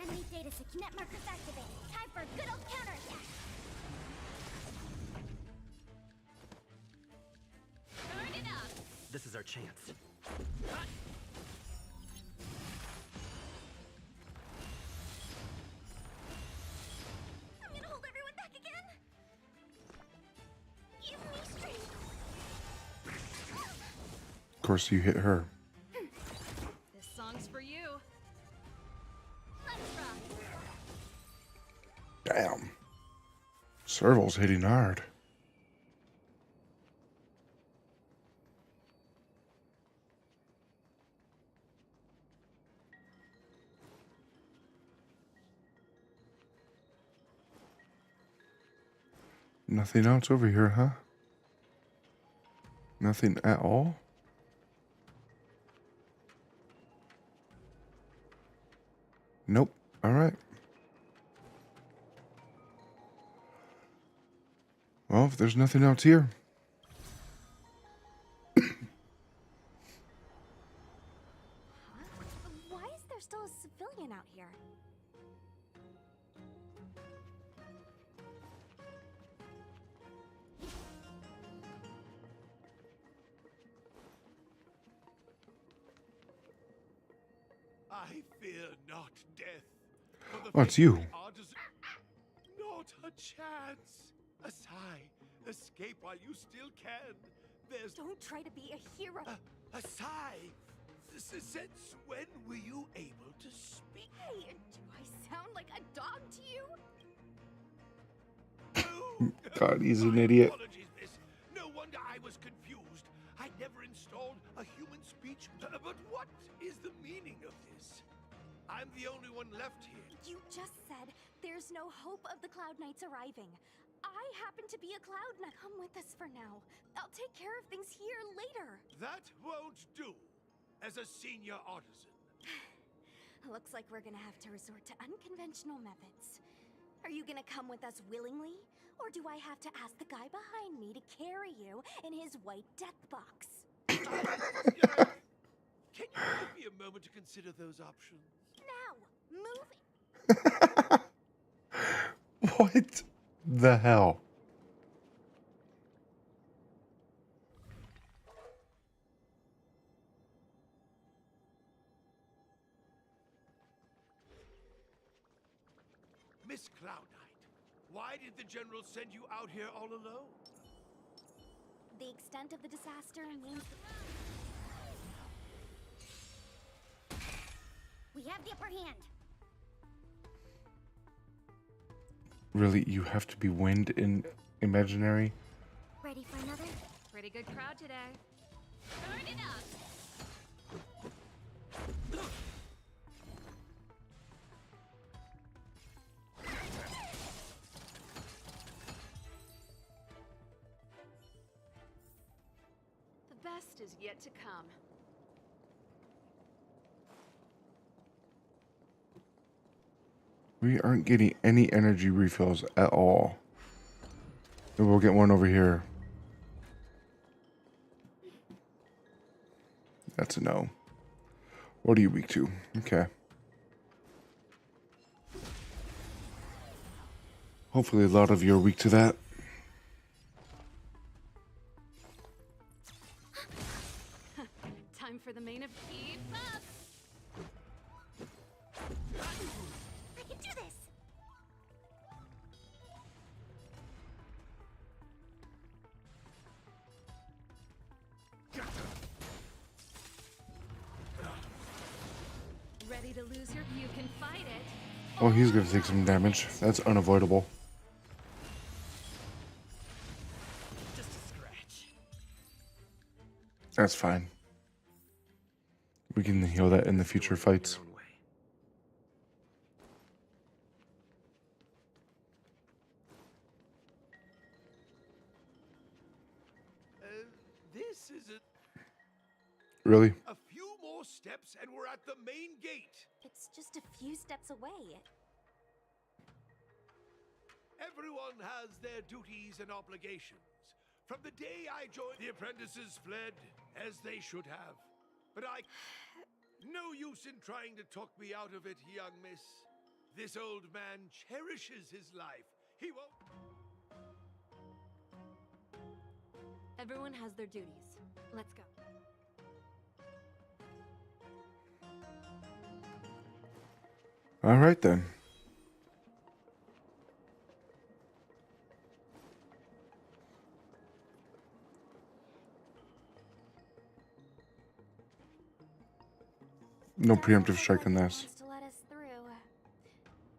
Enemy data net markers activated. Time for a good old counterattack. Turn it up! This is our chance. I'm gonna hold everyone back again. Give me strength. Of course, you hit her. This song's for you. Let's rock. Damn. Serval's hitting hard. Nothing else over here, huh? Nothing at all? Nope. All right. Well, if there's nothing else here. Why is there still a civilian out here? I fear not death. For the Oh, it's you. Not a chance. A sigh. Escape while you still can. There's... Don't try to be a hero. A sigh? Since when were you able to speak? Hey, do I sound like a dog to you? God, he's an idiot. Apologies, miss. No wonder I was confused. I never installed a human speech. But what is the meaning of this? I'm the only one left here. You just said there's no hope of the Cloud Knights arriving. I happen to be a Cloud Knight. Come with us for now. I'll take care of things here later. That won't do. As a senior artisan. Looks like we're gonna have to resort to unconventional methods. Are you gonna come with us willingly? Or do I have to ask the guy behind me to carry you in his white death box? Can you give me a moment to consider those options? Now, move What the hell? Miss Cloud Knight, why did the General send you out here all alone? The extent of the disaster means We have the upper hand. Really, you have to be wind in imaginary? Ready for another? Pretty good crowd today. Turn it up. The best is yet to come. We aren't getting any energy refills at all. Maybe we'll get one over here. That's a no. What are you weak to? Okay. Hopefully a lot of you are weak to that. Time for the main event. Keep up. I can do this. Ready to lose your... You can fight it. Oh, he's gonna take some damage. That's unavoidable. Just a scratch. That's fine. We can heal that in the future fights. This is Really? a few more steps and we're at the main gate. it's just a few steps away. Everyone has their duties and obligations. From the day I joined, the apprentices fled, as they should have. But no use in trying to talk me out of it, young miss. This old man cherishes his life. He won't... Everyone has their duties. Let's go. All right then. No preemptive strike on this. Wants to let us through.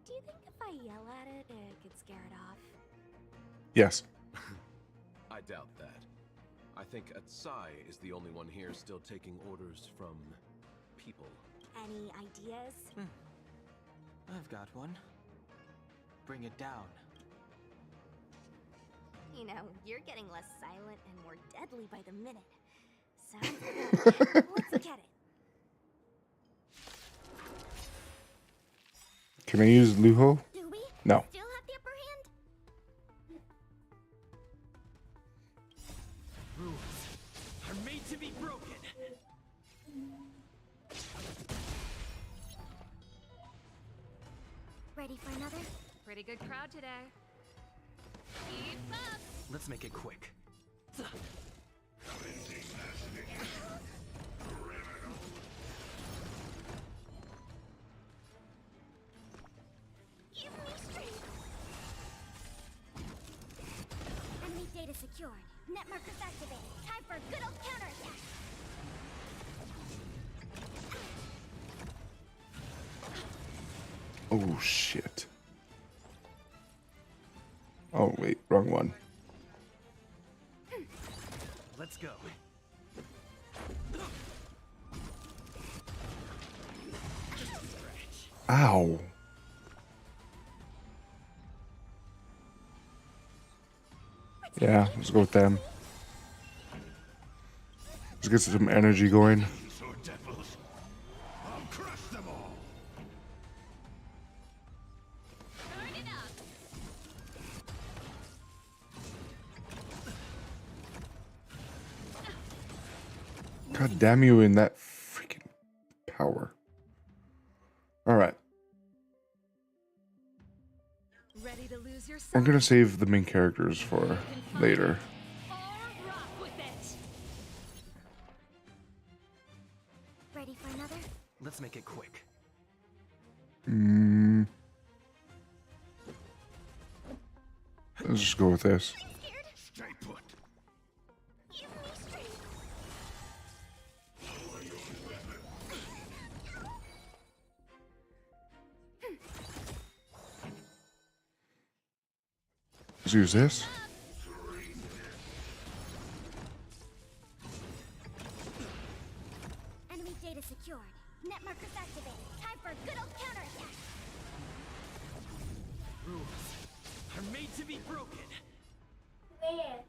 Do you think if I yell at it, it could scare it off? Yes. I doubt that. I think Atsai is the only one here still taking orders from people. Any ideas? I've got one. Bring it down. You know, you're getting less silent and more deadly by the minute. Sounds good. Let's get it. Can I use Luho? Do we No. still have the upper hand? Rules are made to be broken. Ready for another? Pretty good crowd today. Keep up! Let's make it quick. Give me strength. Enemy data secured. Net markers activated. Time for a good old counterattack. Oh, shit. Oh, wait. Wrong one. Let's go. Ow. Yeah, let's go with them. Let's get some energy going. So devils, I'll crush them all. Turn it up! God damn you in that freaking power. Alright. Ready to lose your I'm gonna save the main characters for later. rock with it! Ready for another? Let's make it quick. Let's just go with this. Stay put. Give me strength. Let's use this. Enemy data secured. Net markers activated. Time for a good old counterattack. Rules are made to be broken. Where?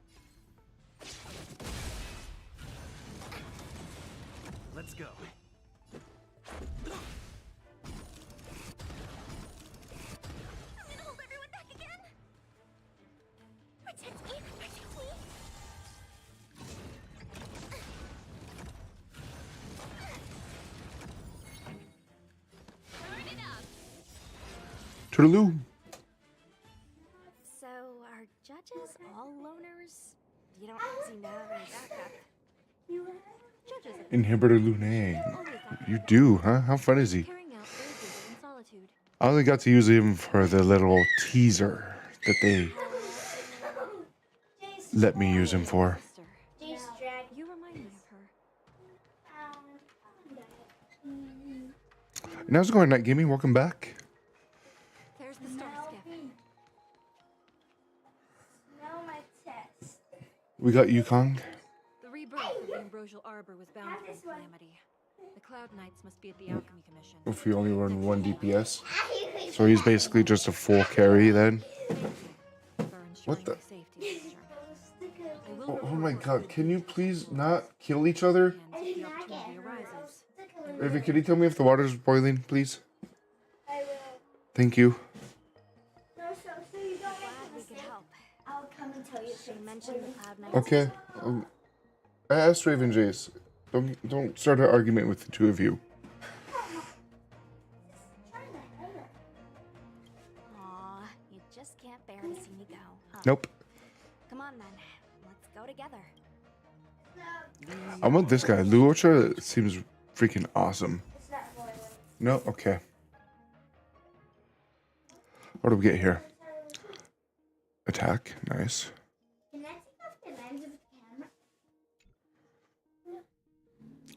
Let's go. I'm gonna hold everyone back again. Protect me. Protect me. Turn it up! Toodaloo. So, are judges all loners? You don't seem to have any backup. Judges have Inhibitor Lunae. You do, huh? How fun is he? carrying out their duty in solitude. I only got to use him for the little teaser that they let me use him for. Jace drag. You remind me of her. And how's it going, Night Gaming? Welcome back. There's the star skip. Smell my test. We got Yukong. The rebirth of the Ambrosial Arbor was bound for calamity. The Cloud Knights must be at the Alchemy Commission. If we only run 1 DPS. So he's basically just a full carry then. What the? Oh my god, can you please not kill each other? Raven, can you tell me if the water's boiling, please? I will. Thank you. No, so you don't make a mistake. I'll come and tell you. She mentioned the Cloud Knights. Okay. I asked Raven Jace. Don't start an argument with the two of you. Aw, you just can't bear to see me go. Huh? Nope. Come on then, let's go together. I want this guy. Luocha seems freaking awesome. It's not boiling. No? Okay. What do we get here? Attack. Nice. Can I take off the lens of the camera?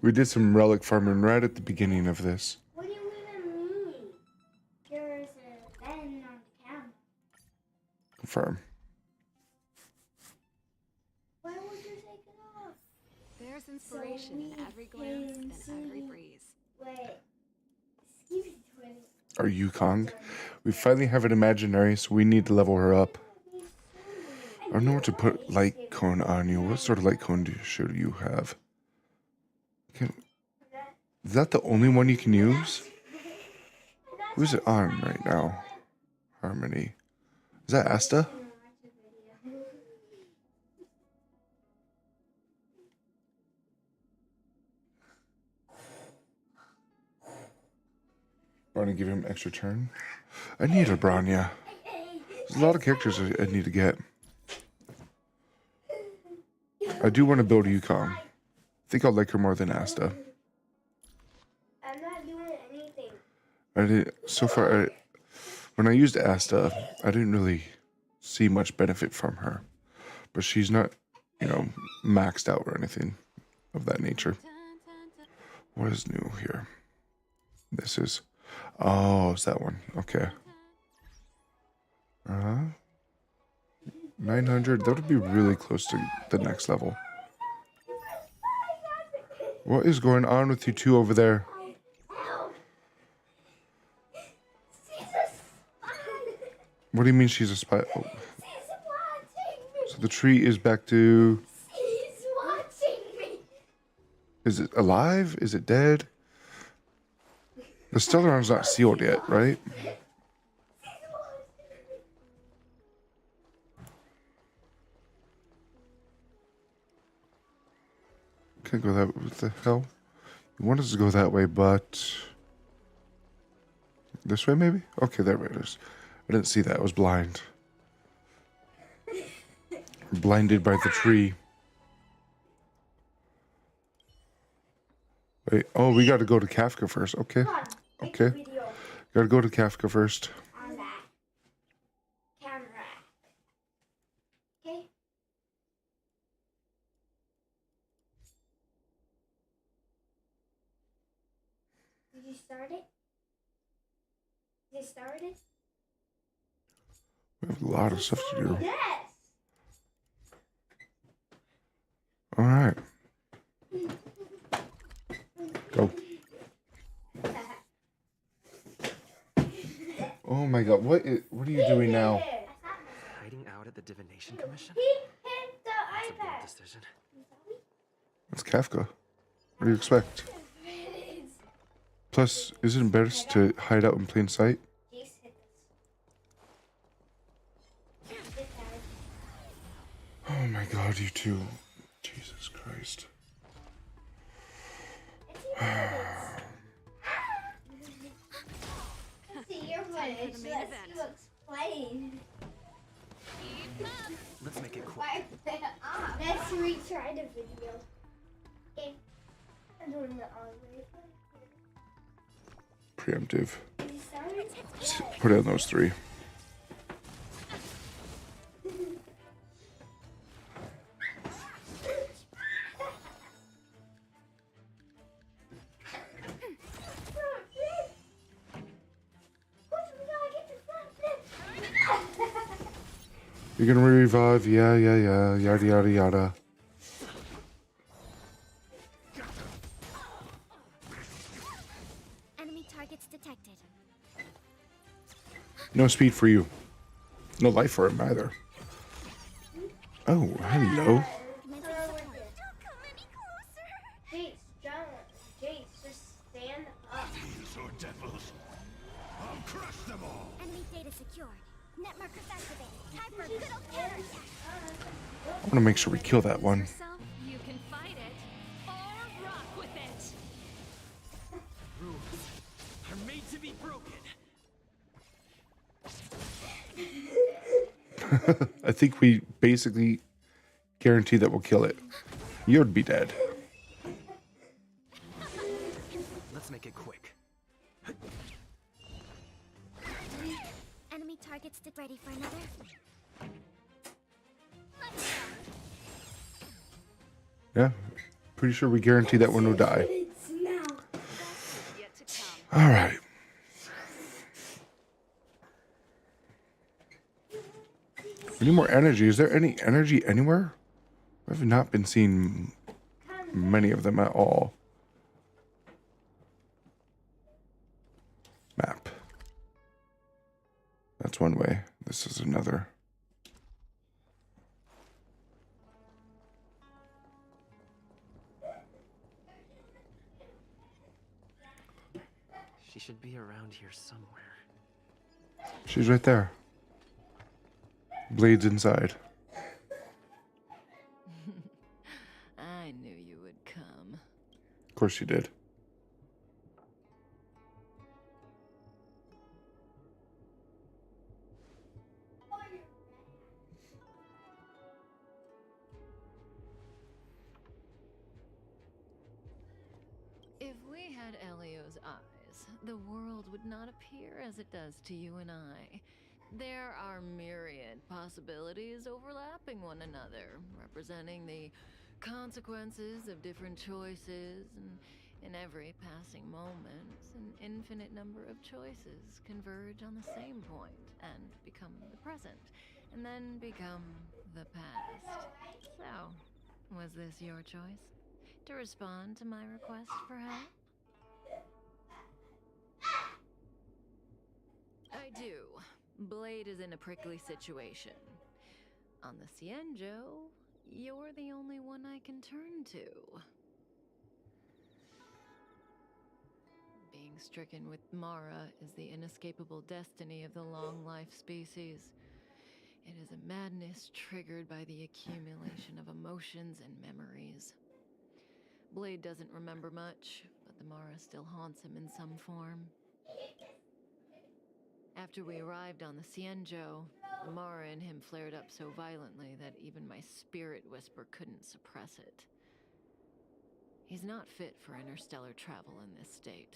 We did some relic farming right at the beginning of this. What do you even mean? There's a lens on the camera. Confirm. Why would you take it off? There's inspiration in every glance and every breeze. Wait. Excuse me, Twin. Our Yukong. We finally have an imaginary, so we need to level her up. don't know what to put light cone on you. What sort of light cone should you have? Is that the only one you can use? Who's it on right now? Harmony. Is that Asta? Want to give him extra turn? I need a Branya. There's a lot of characters I need to get. I do want to build Yukong. I think I'll like her more than Asta. I'm not doing anything. So far, when I used Asta, I didn't really see much benefit from her. But she's not, maxed out or anything of that nature. What is new here? This is... Oh, it's that one. Okay. 900. That would be really close to the next level. What is going on with you two over there? What do you mean she's a spy? Oh. So the tree is back to... She's watching me. Is it alive? Is it dead? The Stellaron's not sealed yet, right? Can't go that way. What the hell? You want us to go that way, but... This way, maybe? Okay, there it is. I didn't see that. I was blind. Blinded by the tree. Wait. Oh, we got to go to Kafka first. Okay. Okay. Got to go to Kafka first. On that camera. Okay. Did you start it? Did you start it? We have a lot of stuff to do. Yes. All right. Go. Oh my god, what are you doing now? Hiding out at the Divination Commission? He hit the That's a bold iPad. decision. It's Kafka. What do you expect? Plus, is it embarrassed to hide out in plain sight? Oh my god, you two. Jesus Christ. See your footage. Let's you explain. Let's make it quick. Let's retry the video. Okay. I'm doing the Preemptive. Put in those three. You're gonna revive, yeah, yada yada yada. Enemy targets detected. No speed for you. No life for him either. Oh, hello. Jace, John, Jace, just stand up. These are devils. I'll crush them all. Enemy data secured. Net markers activated. Time for a good old counterattack. I want to make sure we kill that one. You can fight it or rock with it. Rules are made to be broken. I think we basically guarantee that we'll kill it. You'd be dead. Let's make it quick. Enemy targets ready for another. Yeah, pretty sure we guarantee that one will die. All right. We need more energy. Is there any energy anywhere? I've not been seeing many of them at all. Map. That's one way. This is another. She should be around here somewhere. She's right there. Blade's inside. I knew you would come. Of course she did. If we had Elio's eyes, the world would not appear as it does to you and I. There are myriad possibilities overlapping one another, representing the consequences of different choices, and in every passing moment, an infinite number of choices converge on the same point and become the present, and then become the past. So, was this your choice? To respond to my request for help? I do. Blade is in a prickly situation. On the Cienjo, you're the only one I can turn to. Being stricken with Mara is the inescapable destiny of the long-life species. It is a madness triggered by the accumulation of emotions and memories. Blade doesn't remember much, but the Mara still haunts him in some form. After we arrived on the Cienjo, the Mara in him flared up so violently that even my spirit whisper couldn't suppress it. He's not fit for interstellar travel in this state.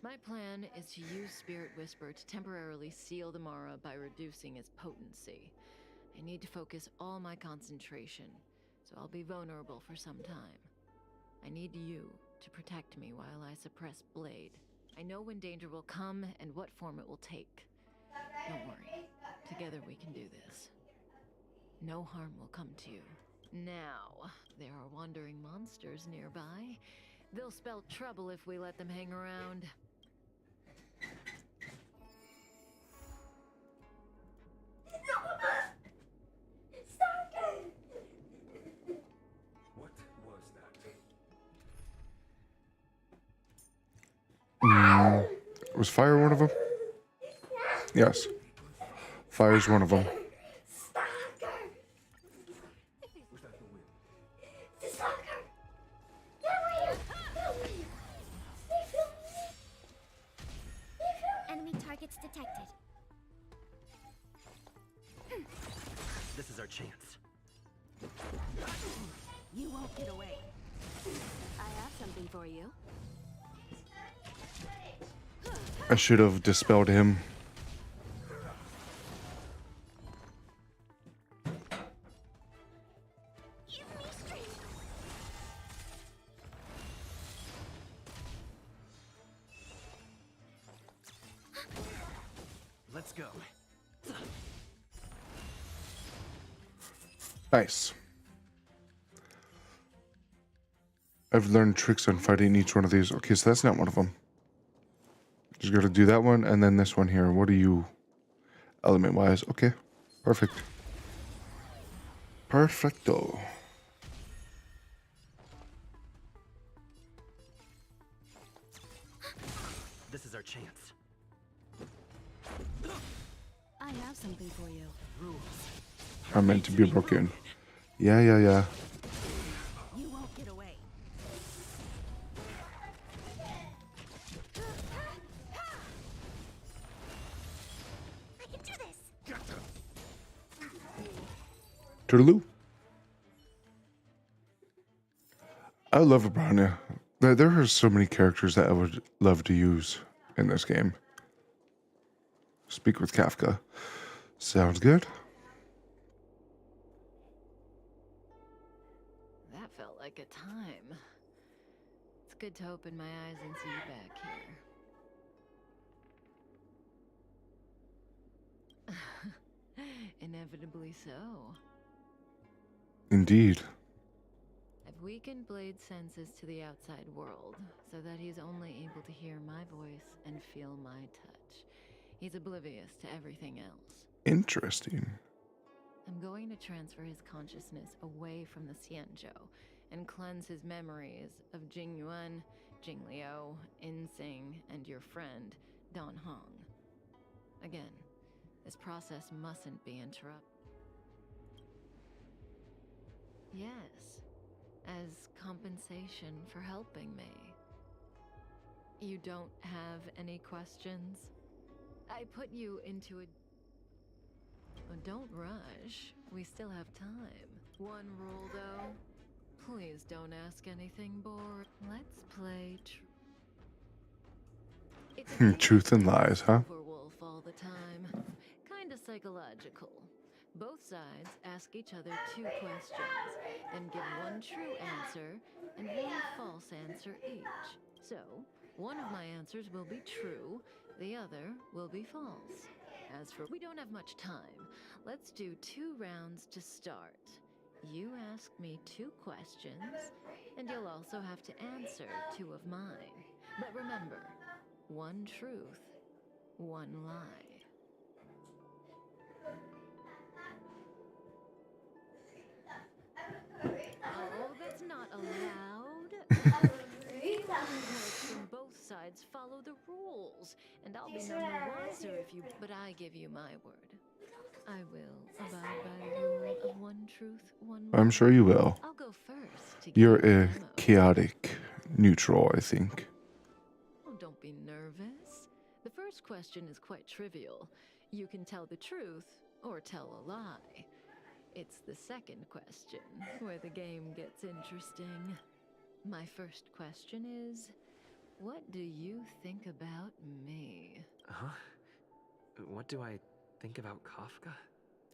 My plan is to use Spirit Whisper to temporarily seal the Mara by reducing its potency. I need to focus all my concentration, so I'll be vulnerable for some time. I need you to protect me while I suppress Blade. I know when danger will come and what form it will take. Don't worry. Together we can do this. No harm will come to you. Now, there are wandering monsters nearby. They'll spell trouble if we let them hang around. What was that? Was fire one of them? Yes. Fire's one of them. Enemy targets detected. This is our chance. You won't get away. I have something for you. I should have dispelled him. Let's go. Nice. I've learned tricks on fighting each one of these. Okay, so that's not one of them. Just gotta do that one and then this one here. What are you element wise? Okay, perfect. Perfecto. This is our chance. I have something for you. Rules. I'm meant to be broken. Yeah. You won't get away. I can do this. Toodaloo. I love Abrania. There are so many characters that I would love to use in this game. Speak with Kafka. Sounds good. That felt like a time. It's good to open my eyes and see you back here. Inevitably so. Indeed. I've weakened Blade's senses to the outside world, so that he's only able to hear my voice and feel my touch. He's oblivious to everything else. Interesting. I'm going to transfer his consciousness away from the Cienjo and cleanse his memories of Jingyuan, Jingliu, Insing, and your friend, Don Hong. Again, this process mustn't be interrupted. Yes, as compensation for helping me. You don't have any questions? I put you into a... Oh, don't rush. We still have time. One rule, though. Please don't ask anything boring. Let's play Truth and lies, huh? Wolf all the time. Kinda psychological. Both sides ask each other 2 questions, then give one true answer and one false answer each. So, one of my answers will be true, the other will be false. As for we don't have much time, let's do 2 rounds to start. You ask me 2 questions, and you'll also have to answer 2 of mine. But remember, 1 truth, 1 lie. Oh, that's not allowed. From both sides follow the rules, and I'll be none the wiser if you... But I give you my word. I will abide by the rule of 1 truth, 1 lie. I'm sure you will. I'll go first to You're give you a chaotic neutral, I think. Oh, don't be nervous. The first question is quite trivial. You can tell the truth or tell a lie. It's the second question where the game gets interesting. My first question is, what do you think about me? Huh? What do I think about Kafka?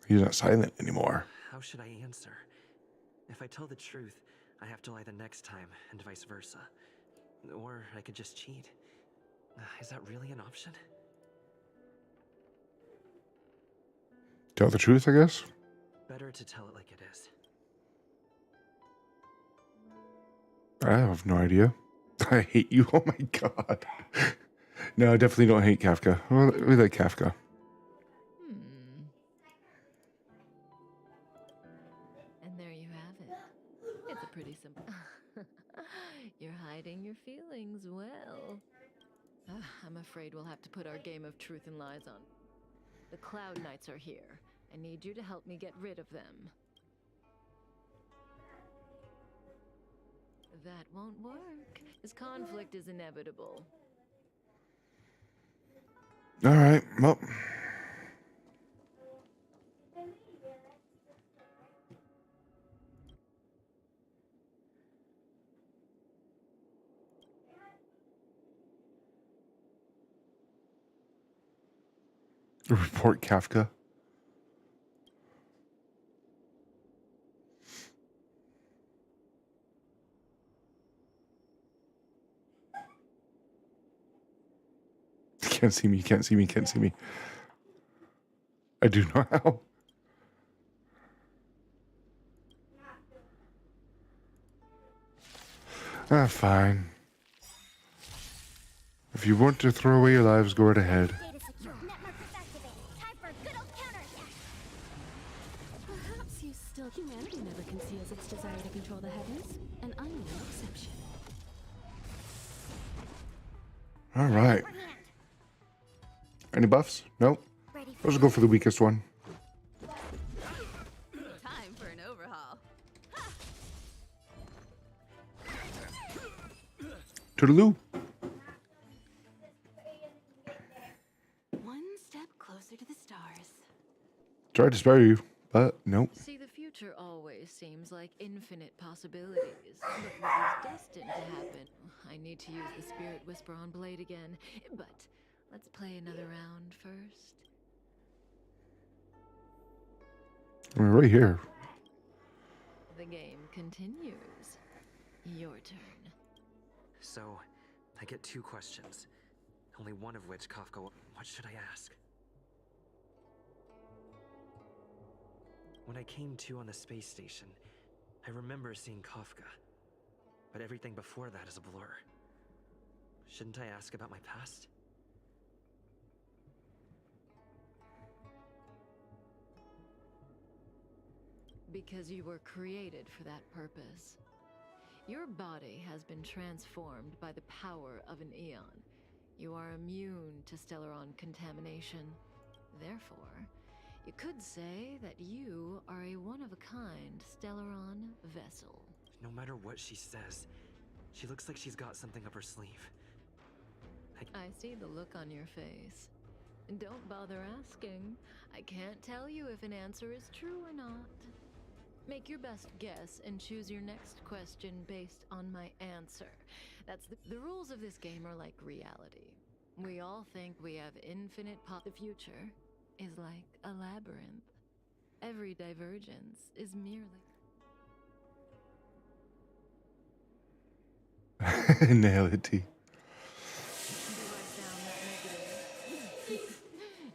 He's not silent anymore. How should I answer? If I tell the truth, I have to lie the next time, and vice versa. Or I could just cheat. Is that really an option? Tell the truth, I guess? Better to tell it like it is. I have no idea. I hate you. Oh my god. No, I definitely don't hate Kafka. Well, we like Kafka. And there you have it. It's a pretty simple... You're hiding your feelings well. I'm afraid we'll have to put our game of truth and lies on. The Cloud Knights are here. I need you to help me get rid of them. That won't work. This conflict is inevitable. Alright, well. Report Kafka. Can't see me, can't see me, can't see me. I do know how. Ah, fine. If you want to throw away your lives, go right ahead. Perhaps you still... Humanity never conceals its desire to control the heavens, and I'm no exception. Alright. Any buffs? Nope. Let's go for the weakest one. Time for an overhaul. Toodaloo. One step closer to the stars. Tried to spare you, but nope. See, the future always seems like infinite possibilities. But what is destined to happen? I need to use the Spirit Whisper on Blade again. But let's play another round first. We're right here. The game continues. Your turn. So, I get 2 questions. Only one of which Kafka... What should I ask? When I came to on the space station, I remember seeing Kafka. But everything before that is a blur. Shouldn't I ask about my past? Because you were created for that purpose. Your body has been transformed by the power of an eon. You are immune to Stellaron contamination. Therefore, you could say that you are a one-of-a-kind Stellaron vessel. No matter what she says, she looks like she's got something up her sleeve. I see the look on your face. Don't bother asking. I can't tell you if an answer is true or not. Make your best guess and choose your next question based on my answer. That's the rules of this game are like reality. We all think we have infinite The future is like a labyrinth. Every divergence is merely... Nail it, T.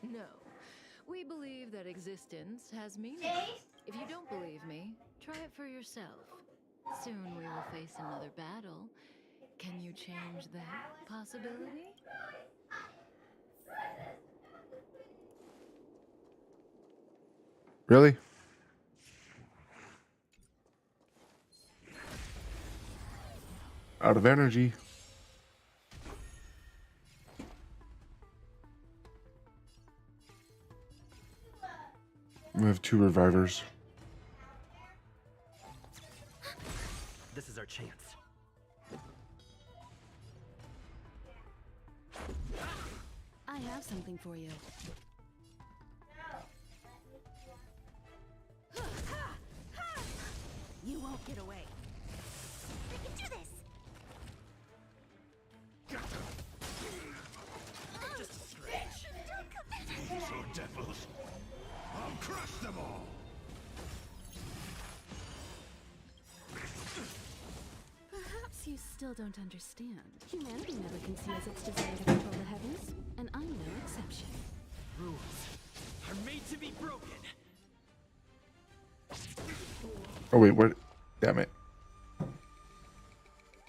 No. We believe that existence has meaning. If you don't believe me, try it for yourself. Soon we will face another battle. Can you change that possibility? Really? Out of energy. We have 2 revivers. This is our chance. I have something for you. You won't get away. We can do this! Just a scratch. These are devils. I'll crush them all. Perhaps you still don't understand. Humanity never conceals its desire to control the heavens, and I'm no exception. Rules are made to be broken. Oh wait, what? Damn it.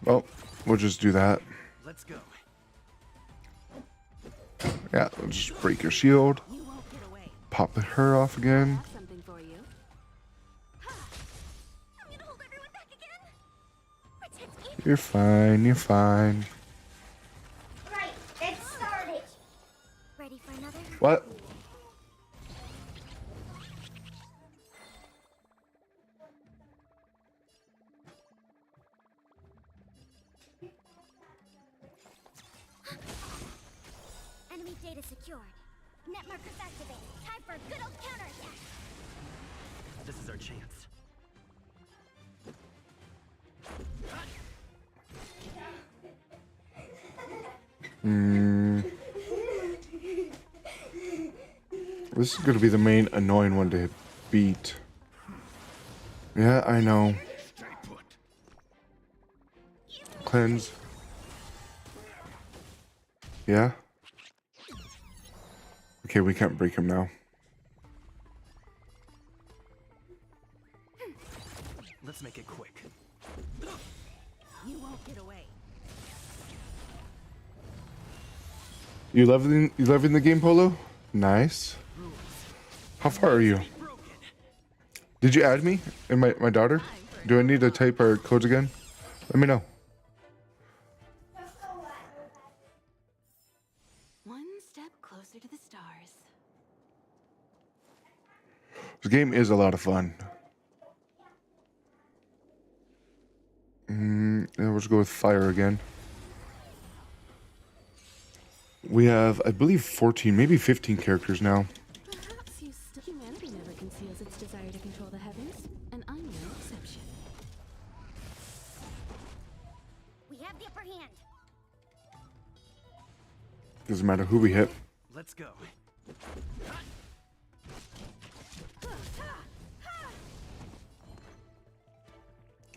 Well, we'll just do that. Let's go. Yeah, we'll just break your shield. Pop her off again. I have something for you. I'm gonna hold everyone back again. Protect me. You're fine, you're fine. Right, let's start it. Ready for another? What? Enemy data secured. Net markers activated. Time for a good old counterattack. This is our chance. This is going to be the main annoying one to beat. Yeah, I know. Cleanse. Yeah? Okay, we can't break him now. Let's make it quick. You won't get away. You loving the game, Polo? Nice. How far are you? Did you add me and my daughter? Do I need to type our codes again? Let me know. One step closer to the stars. This game is a lot of fun. Yeah, we'll just go with fire again. We have, I believe, 14, maybe 15 characters now. Perhaps you still... Humanity never conceals its desire to control the heavens, and I'm no exception. We have the upper hand. Doesn't matter who we hit. Let's go.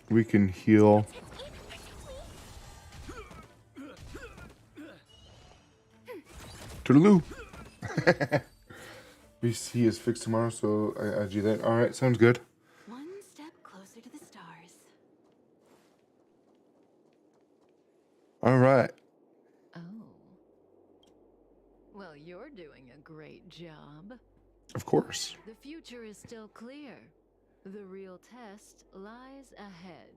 We can heal. Toodaloo. BC is fixed tomorrow, so I add you that. All right, sounds good. One step closer to the stars. All right. Oh. Well, you're doing a great job. Of course. The future is still clear. The real test lies ahead.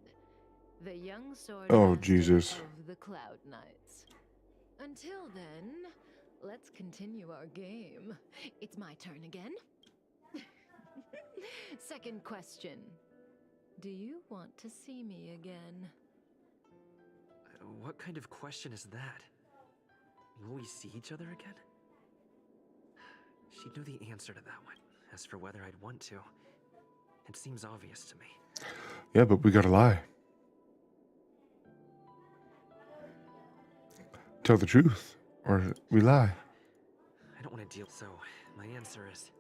the young sword Oh, master Jesus. of the Cloud Knights. Until then, let's continue our game. It's my turn again. Second question. Do you want to see me again? What kind of question is that? Will we see each other again? She knew the answer to that one. As for whether I'd want to, it seems obvious to me. Yeah, but we gotta lie. Tell the truth, or we lie. I don't want to deal, so my answer is...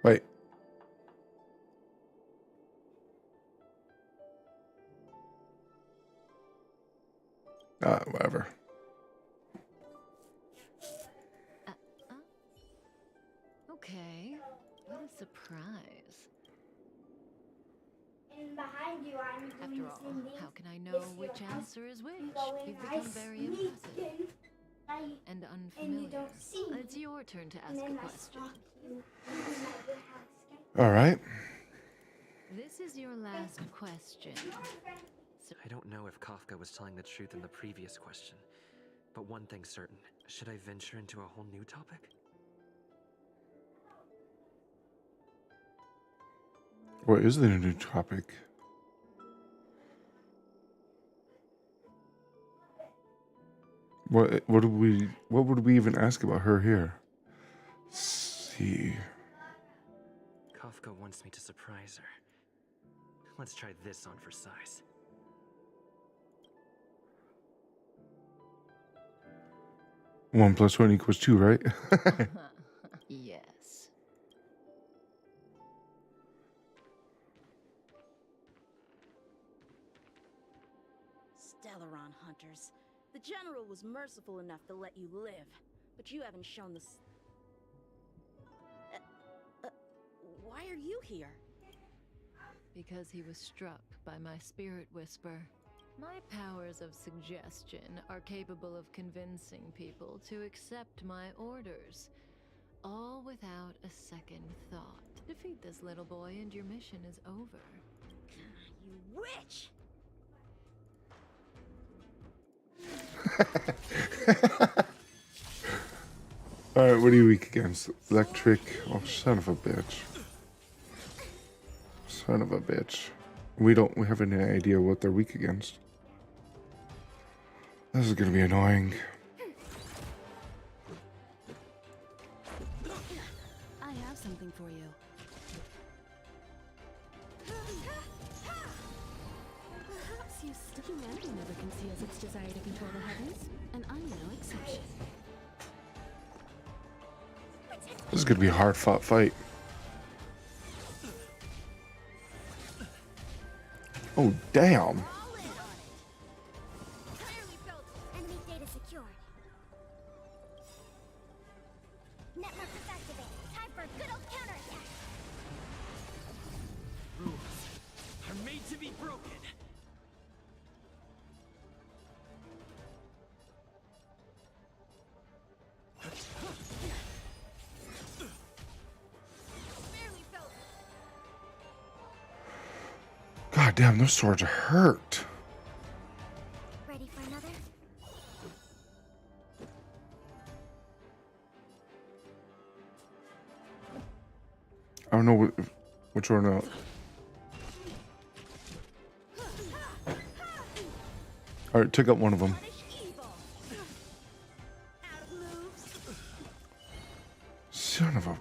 Wait. Whatever. Okay, what a surprise. And behind you, I'm doing After the all, same thing. how can I know which answer is which? You've become very impressive and unfamiliar. you don't see me. It's your turn to And ask a then I question. stalk you. And then I would have Skype. All right. This is your last question. So I don't know if Kafka was telling the truth in the previous question, but one thing's certain. Should I venture into a whole new topic? What is the new topic? What would we even ask about her here? Let's see. Kafka wants me to surprise her. Let's try this on for size. One plus one equals 2, right? yes. Stellaron hunters. The General was merciful enough to let you live, but you haven't shown the... why are you here? Because he was struck by my spirit whisper. My powers of suggestion are capable of convincing people to accept my orders, all without a second thought. Defeat this little boy and your mission is over. You witch! Alright, what are you weak against? Electric. Oh, son of a bitch. Son of a bitch. We have any idea what they're weak against. This is gonna be annoying. I have something for you. Perhaps you still... Humanity never conceals its desire to control the heavens, and I'm no exception. This is gonna be a hard fought fight. Oh, damn. Enemy data secured. Network is activated. Time for a good old counterattack. Rules are made to be broken. God damn, those swords hurt. Ready for another? I don't know which one out. Alright, took out one of them. Son of a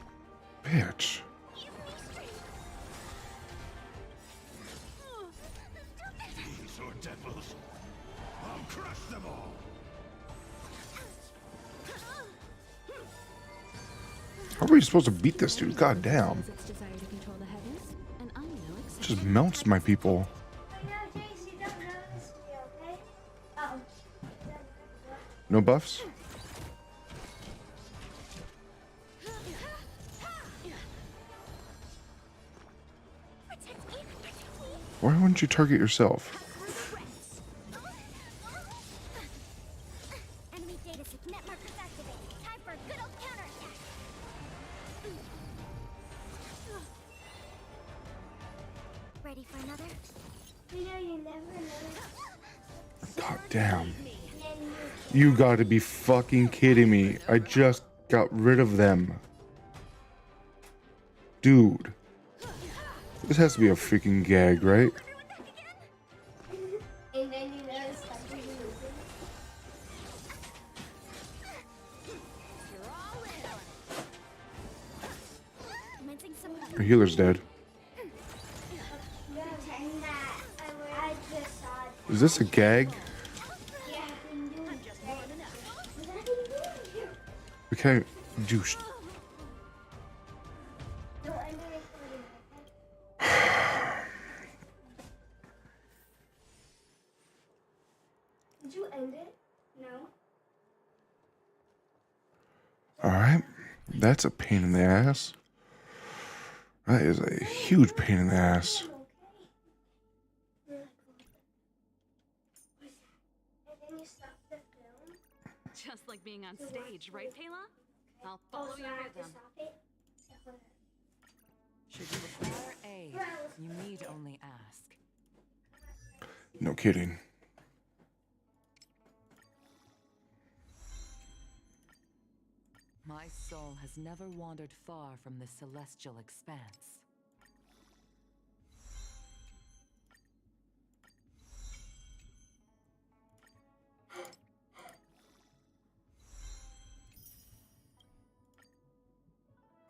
bitch. These are devils. I'll crush them all. How are we supposed to beat this dude? God damn. Its desire to control the heavens, and I'm no exception. Just melts my people. No buffs? Why wouldn't you target yourself? Enemy data network is activated. Time for a good old counterattack. Ready for another? You know you never know. God damn. You gotta be fucking kidding me. I just got rid of them. Dude. This has to be a freaking gag, right? And then you know it's like you're losing. Commencing some Our healer's dead. Pretend that I just saw it. Is this a gag? Yeah, I'm just warming up. We can't do. No, I'm doing it for you. Did you end it? No. Alright. That's a pain in the ass. That is a huge pain in the ass. Just like being on stage, right, Kayla? I'll follow your rhythm. Should you require aid, you need only ask. No kidding. My soul has never wandered far from the celestial expanse.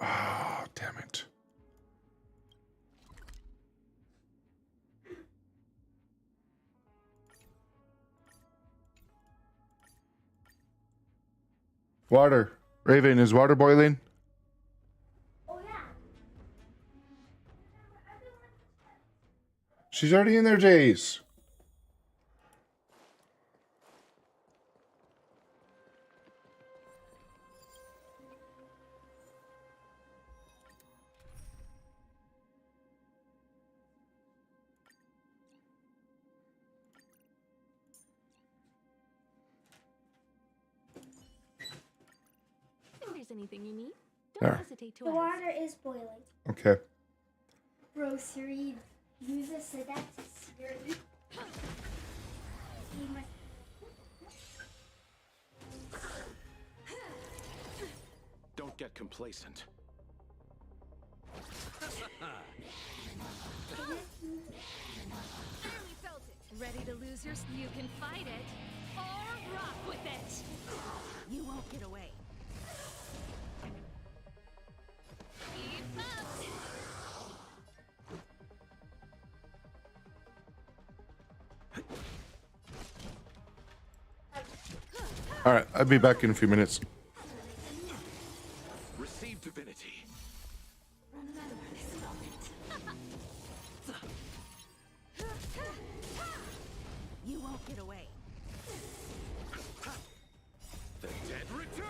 Ah, damn it. Water. Raven, is water boiling? Oh, yeah. She's already in there, Jace. If there's anything you need, There. don't hesitate to The ask. water is boiling. Okay. Bro, Siri, user said that to Siri. He must- Don't get complacent. Ready to lose your... You can fight it, or rock with it! You won't get away. Keep up! Alright, I'll be back in a few minutes. Receive divinity. Remember this moment. You won't get away. The dead return!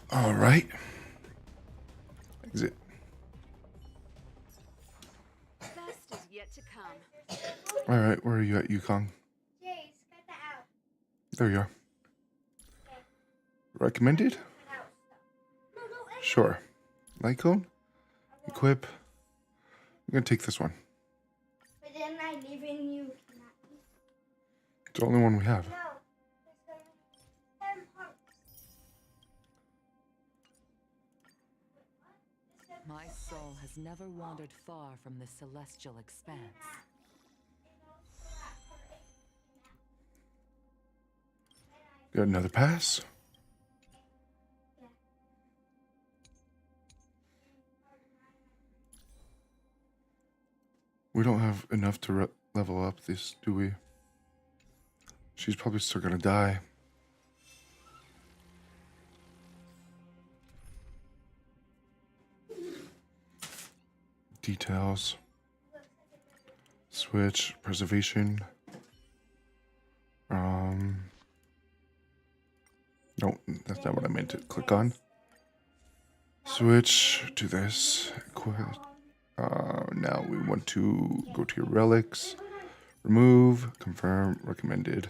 All right. Exit. Best is yet to come. All right, where are you at, Yukong? Jace, cut that out. There you are. Recommended? Sure. Light cone? Equip. I'm gonna take this one. But then I leave in you. It's the only one we have. No. My soul has never wandered far from the celestial expanse. Got another pass. We don't have enough to level up this, do we? She's probably still gonna die. Details. Switch. Preservation. No, that's not what I meant to click on. Switch to this. Now we want to go to your relics. Remove. Confirm. Recommended.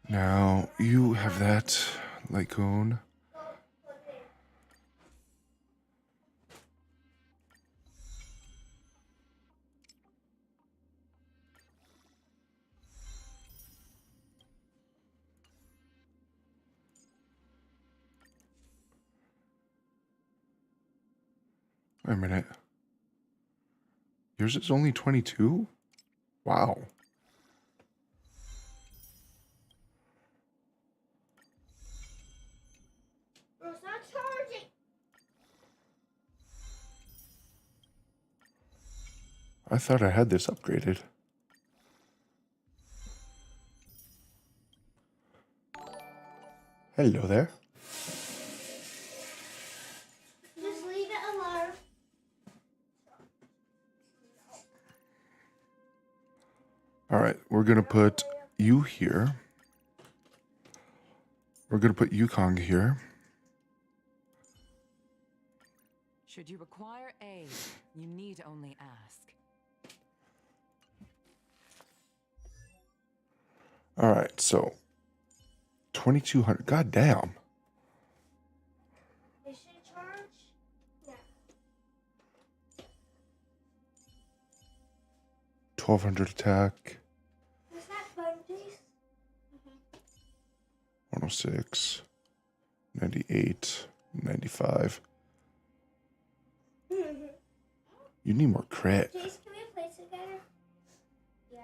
Now you have that light cone. Wait a minute. Yours is only 22? Wow. Bro, it's not charging. I thought I had this upgraded. Hello there. Just leave it alone. All right, we're going to put you here. We're going to put Yukong here. Should you require aid, you need only ask. All right, so 2,200. God damn. Is she charged? Yeah. 1,200 attack. Was that fun, Jace? 106. 98. 95. You need more crit. Jace, can we play together? Yeah.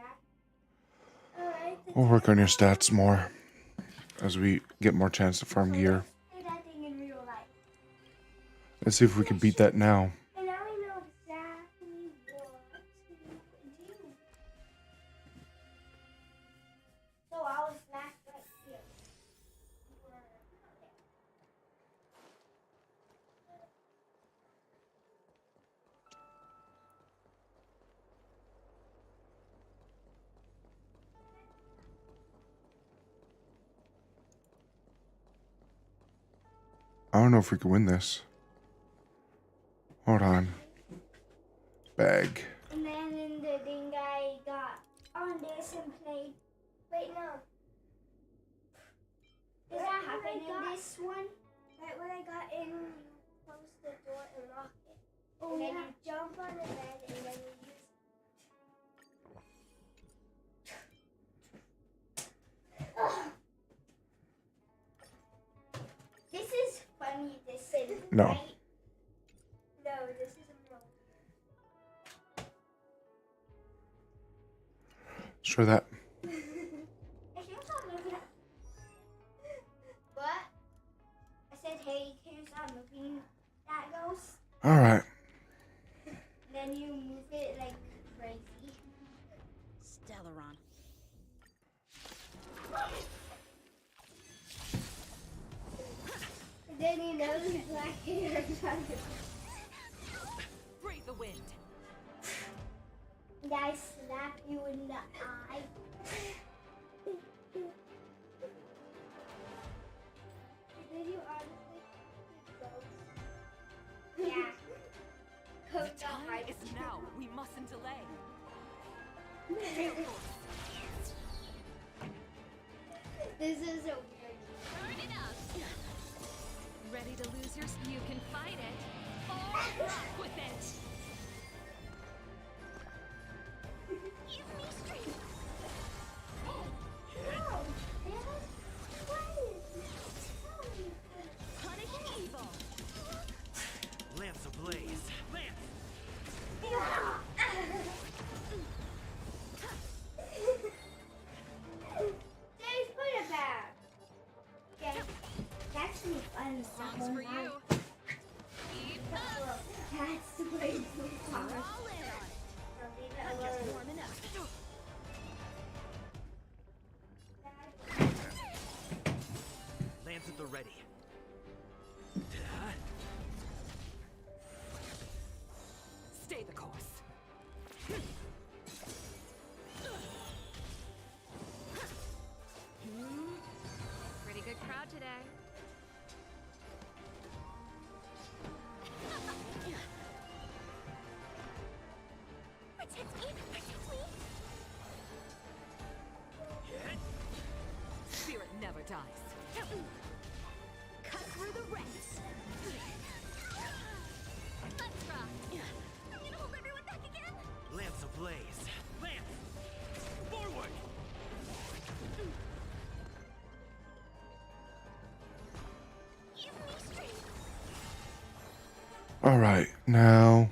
Alright. We'll work on your stats more as we get more chance to farm gear. Play that thing in real life. Let's see if we can beat that now. And now we know exactly what to do. So I was smack right here. I don't know if we can win this. Hold on. Bag. And then in the thing I got on this and played. Wait, no. Did that happen in this one? Right when I got in, you close the door and lock it. Oh, and then you jump on the bed and then you use. This is funny, this is No. right? No, this isn't wrong. Let's try that. I can't stop moving. What? I said, hey, can you stop moving that ghost? All right. Then you move it like crazy. Stellaron. And then you know the black hair. Breathe the wind. And I slap you in the eye. Did you honestly Yeah. The time is now. We mustn't delay. Tail force. This is so weird. Burn it up. Ready to lose your... You can fight it. Or rock with it. Give me strength. Punish evil. Lance ablaze. Lance! Daddy's put it back. Okay. That's the fun stuff. Songs for you. That's the way to We're all in on it. I'm just warming up. Lance at the ready. Stay the course. Pretty good crowd today. Protect me, protect me. Spirit never dies. Cut through the ranks. Let's rock. I'm gonna hold everyone back again. Lance ablaze. Lance! Forward! Give me strength. All right, now.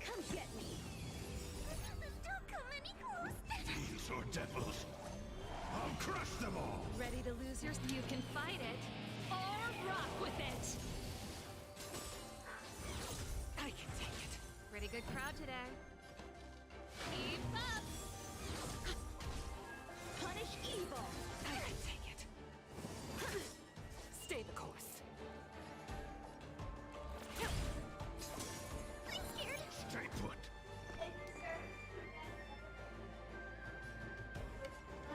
Come get me. Don't come any closer. These are devils. I'll crush them all. Ready to lose your... You can fight it. Or rock with it. I can take it. Pretty good crowd today. Keep up. Punish evil. I can take it. Stay the course. I'm scared. Stay put.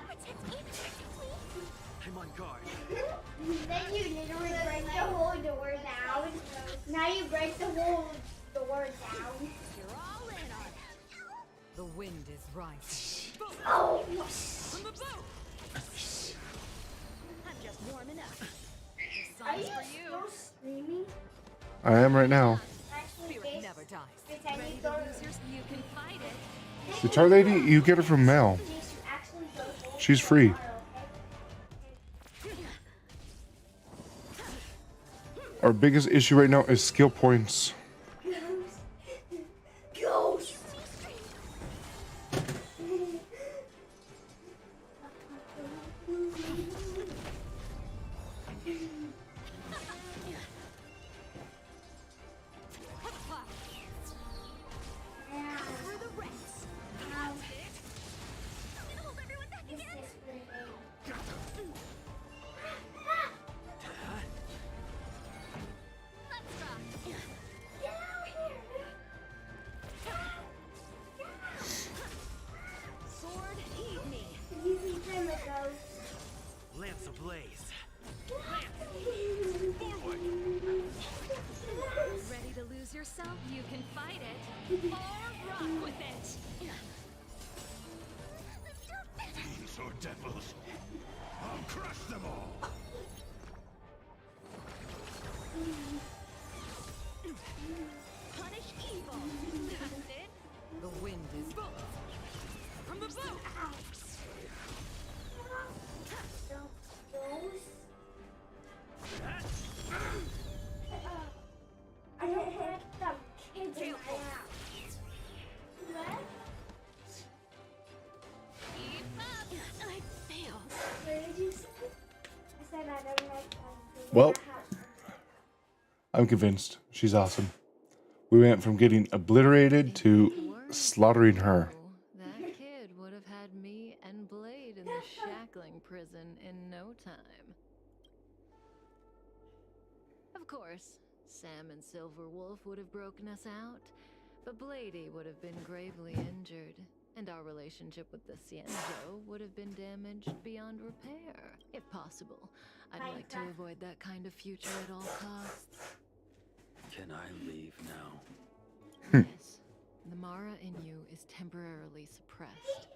Protect me, protect me. I'm on guard. Then you literally break the whole door down. Now you break the whole door down. You're all in on it. The wind is rising. Oh! From the boat. I'm just warming up. This Are song's you for you. still screaming? I am right now. Spirit never dies. Pretend Ready you to go. lose your... You can fight it. Guitar Lady, you get her from Mel. She's free. Our biggest issue right now is skill points. Ghost! Through the ranks. I'm gonna hold everyone back again. Let's rock. Get out here! Sword, heed me. You can play the ghost. Lance ablaze. Ready to lose yourself? You can fight it. Or rock with it. These are devils. I'll crush them all. Punish evil. That's it. The wind is from the boat. I don't have some kids in my house. What? Keep up. I fail. What did you say? I said I don't like kids in Well, my house. I'm convinced. She's awesome. We went from getting obliterated to slaughtering her. That kid would have had me and Blade in the shackling prison in no time. Of course, Sam and Silverwolf would have broken us out, but Blady would have been gravely injured, and our relationship with the Cienzo would have been damaged beyond repair. If possible, I'd like to avoid that kind of future at all costs. Can I leave now? Yes, the Mara in you is temporarily suppressed.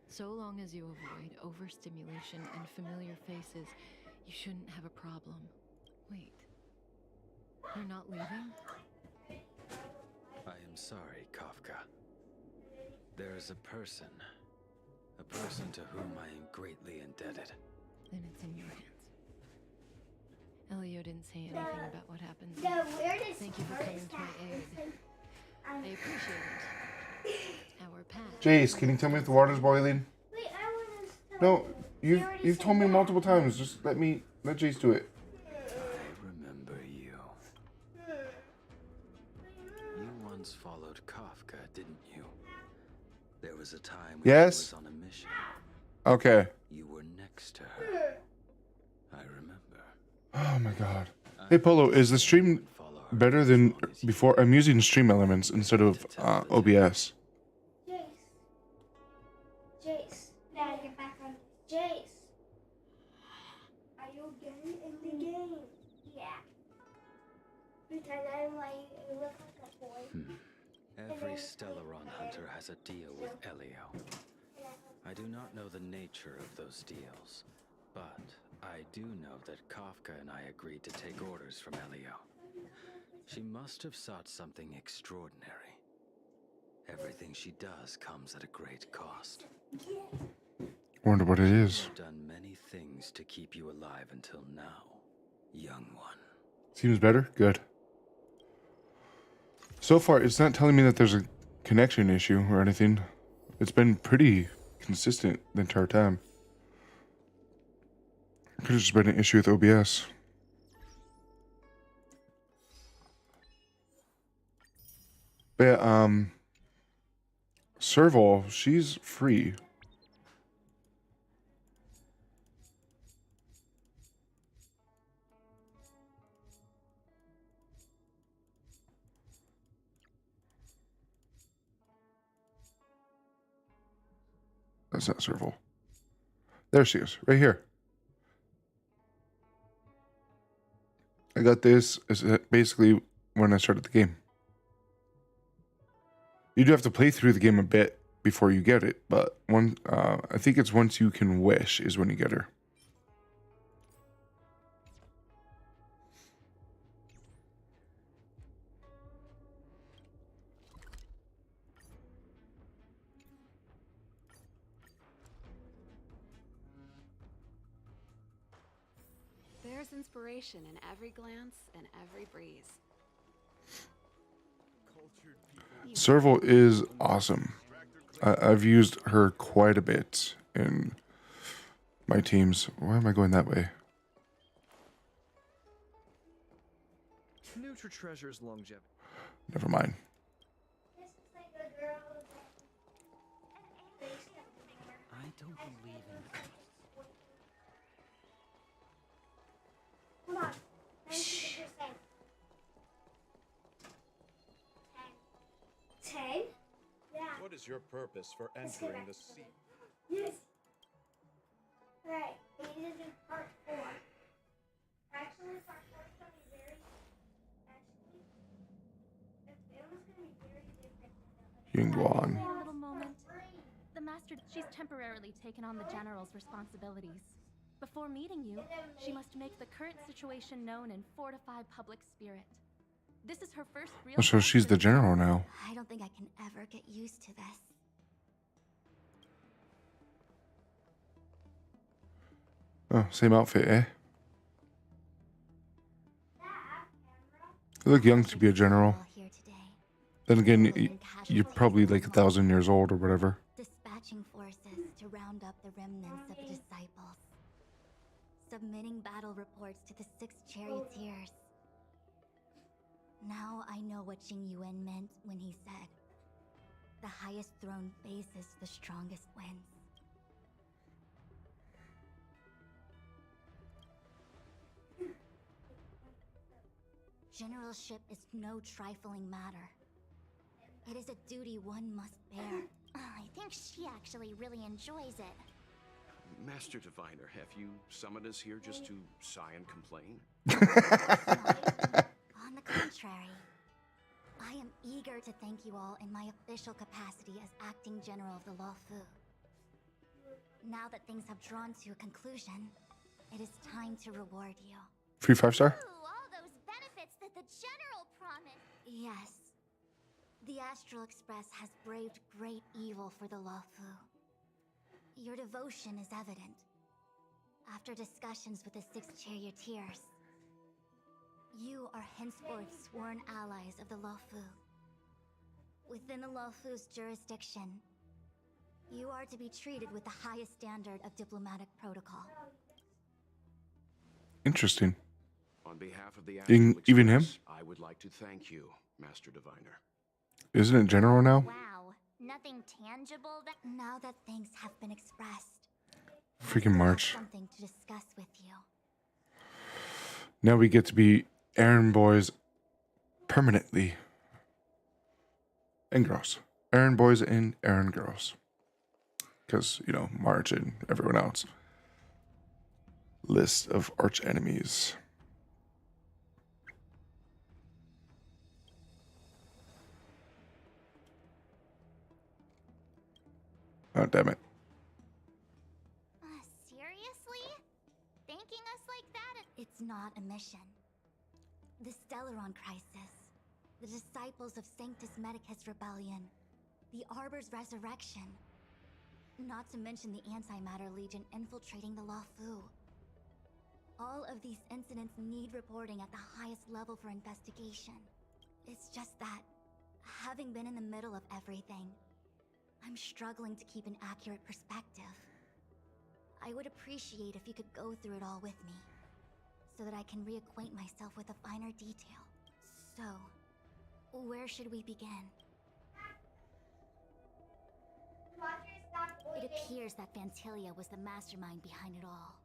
So long as you avoid overstimulation and familiar faces, you shouldn't have a problem. Wait, you're not leaving? I am sorry, Kafka. There is a person to whom I am greatly indebted. Then it's in your hands. Elio didn't say anything about what happened. Thank you for coming to my aid. I appreciate it. Our path. Jace, can you tell me if the water's boiling? Wait, I want to. No, you've told me multiple times. Just let Jace do it. I remember you. You once followed Kafka, didn't you? There was a time when Yes. she was on a mission. Okay. You were next to her. I remember. Oh my god. Hey Polo, is the stream better than before? I'm using Stream Elements instead of OBS. Jace, now get back on. Jace, are you getting in the game? Yeah. Because I'm like, you look like a boy. Every Stellaron hunter has a deal with Elio. I do not know the nature of those deals, but I do know that Kafka and I agreed to take orders from Elio. She must have sought something extraordinary. Everything she does comes at a great cost. Wonder what it is. I've done many things to keep you alive until now, young one. Seems better? Good. So far, it's not telling me that there's a connection issue or anything. It's been pretty consistent the entire time. It could have just been an issue with OBS. But yeah, Serval, she's free. That's not Serval. There she is, right here. I got this as basically when I started the game. You do have to play through the game a bit before you get it, but I think it's once you can wish is when you get her. There's inspiration in every glance and every breeze. Serval is awesome. I've used her quite a bit in my teams. Why am I going that way? Neutra treasures longevity. Never mind. I don't believe in the Hold on. 90%. 10? Yeah. What is your purpose for entering the sea? Yes. Right. We need to do part 4. Actually, part 4 is going to be very... Actually, it was going to be very different. Yingguan. Wait a little moment. The master, she's temporarily taken on the general's responsibilities. Before meeting you, she must make the current situation known and fortify public spirit. This is her first real... Oh, so she's the general now. I don't think I can ever get used to this. Oh, same outfit, eh? You look young to be a general. Then again, you're probably like 1,000 years old or whatever. Dispatching forces to round up the remnants of the disciples. Submitting battle reports to the 6 charioteers. Now I know what Jing Yuan meant when he said, "The highest throne faces the strongest wins." Generalship is no trifling matter. It is a duty one must bear. I think she actually really enjoys it. Master Diviner, have you summoned us here just to sigh and complain? On the contrary, I am eager to thank you all in my official capacity as acting general of the Luofu. Now that things have drawn to a conclusion, it is time to reward you. Free 5-star? Ooh, all those benefits that the general promised. Yes. The Astral Express has braved great evil for the Luofu. Your devotion is evident. After discussions with the 6 charioteers, you are henceforth sworn allies of the Luofu. Within the Luofu's jurisdiction, you are to be treated with the highest standard of diplomatic protocol. Interesting. On behalf of the Astral Even him? Express, I would like to thank you, Master Diviner. Isn't it general now? Wow, nothing tangible that. Now that things have been expressed, Freaking I March. have something to discuss with you. Now we get to be Aaron boys permanently. And girls. Aaron boys and Aaron girls. Because, you know, March and everyone else. List of arch enemies. Oh, damn it. Seriously? Thanking us like that? It's not a mission. The Stellaron crisis, the disciples of Sanctus Medicus rebellion, the Arbor's resurrection, not to mention the Antimatter Legion infiltrating the Luofu. All of these incidents need reporting at the highest level for investigation. It's just that, having been in the middle of everything, I'm struggling to keep an accurate perspective. I would appreciate if you could go through it all with me, so that I can reacquaint myself with a finer detail. So, where should we begin? It appears that Fantilia was the mastermind behind it all.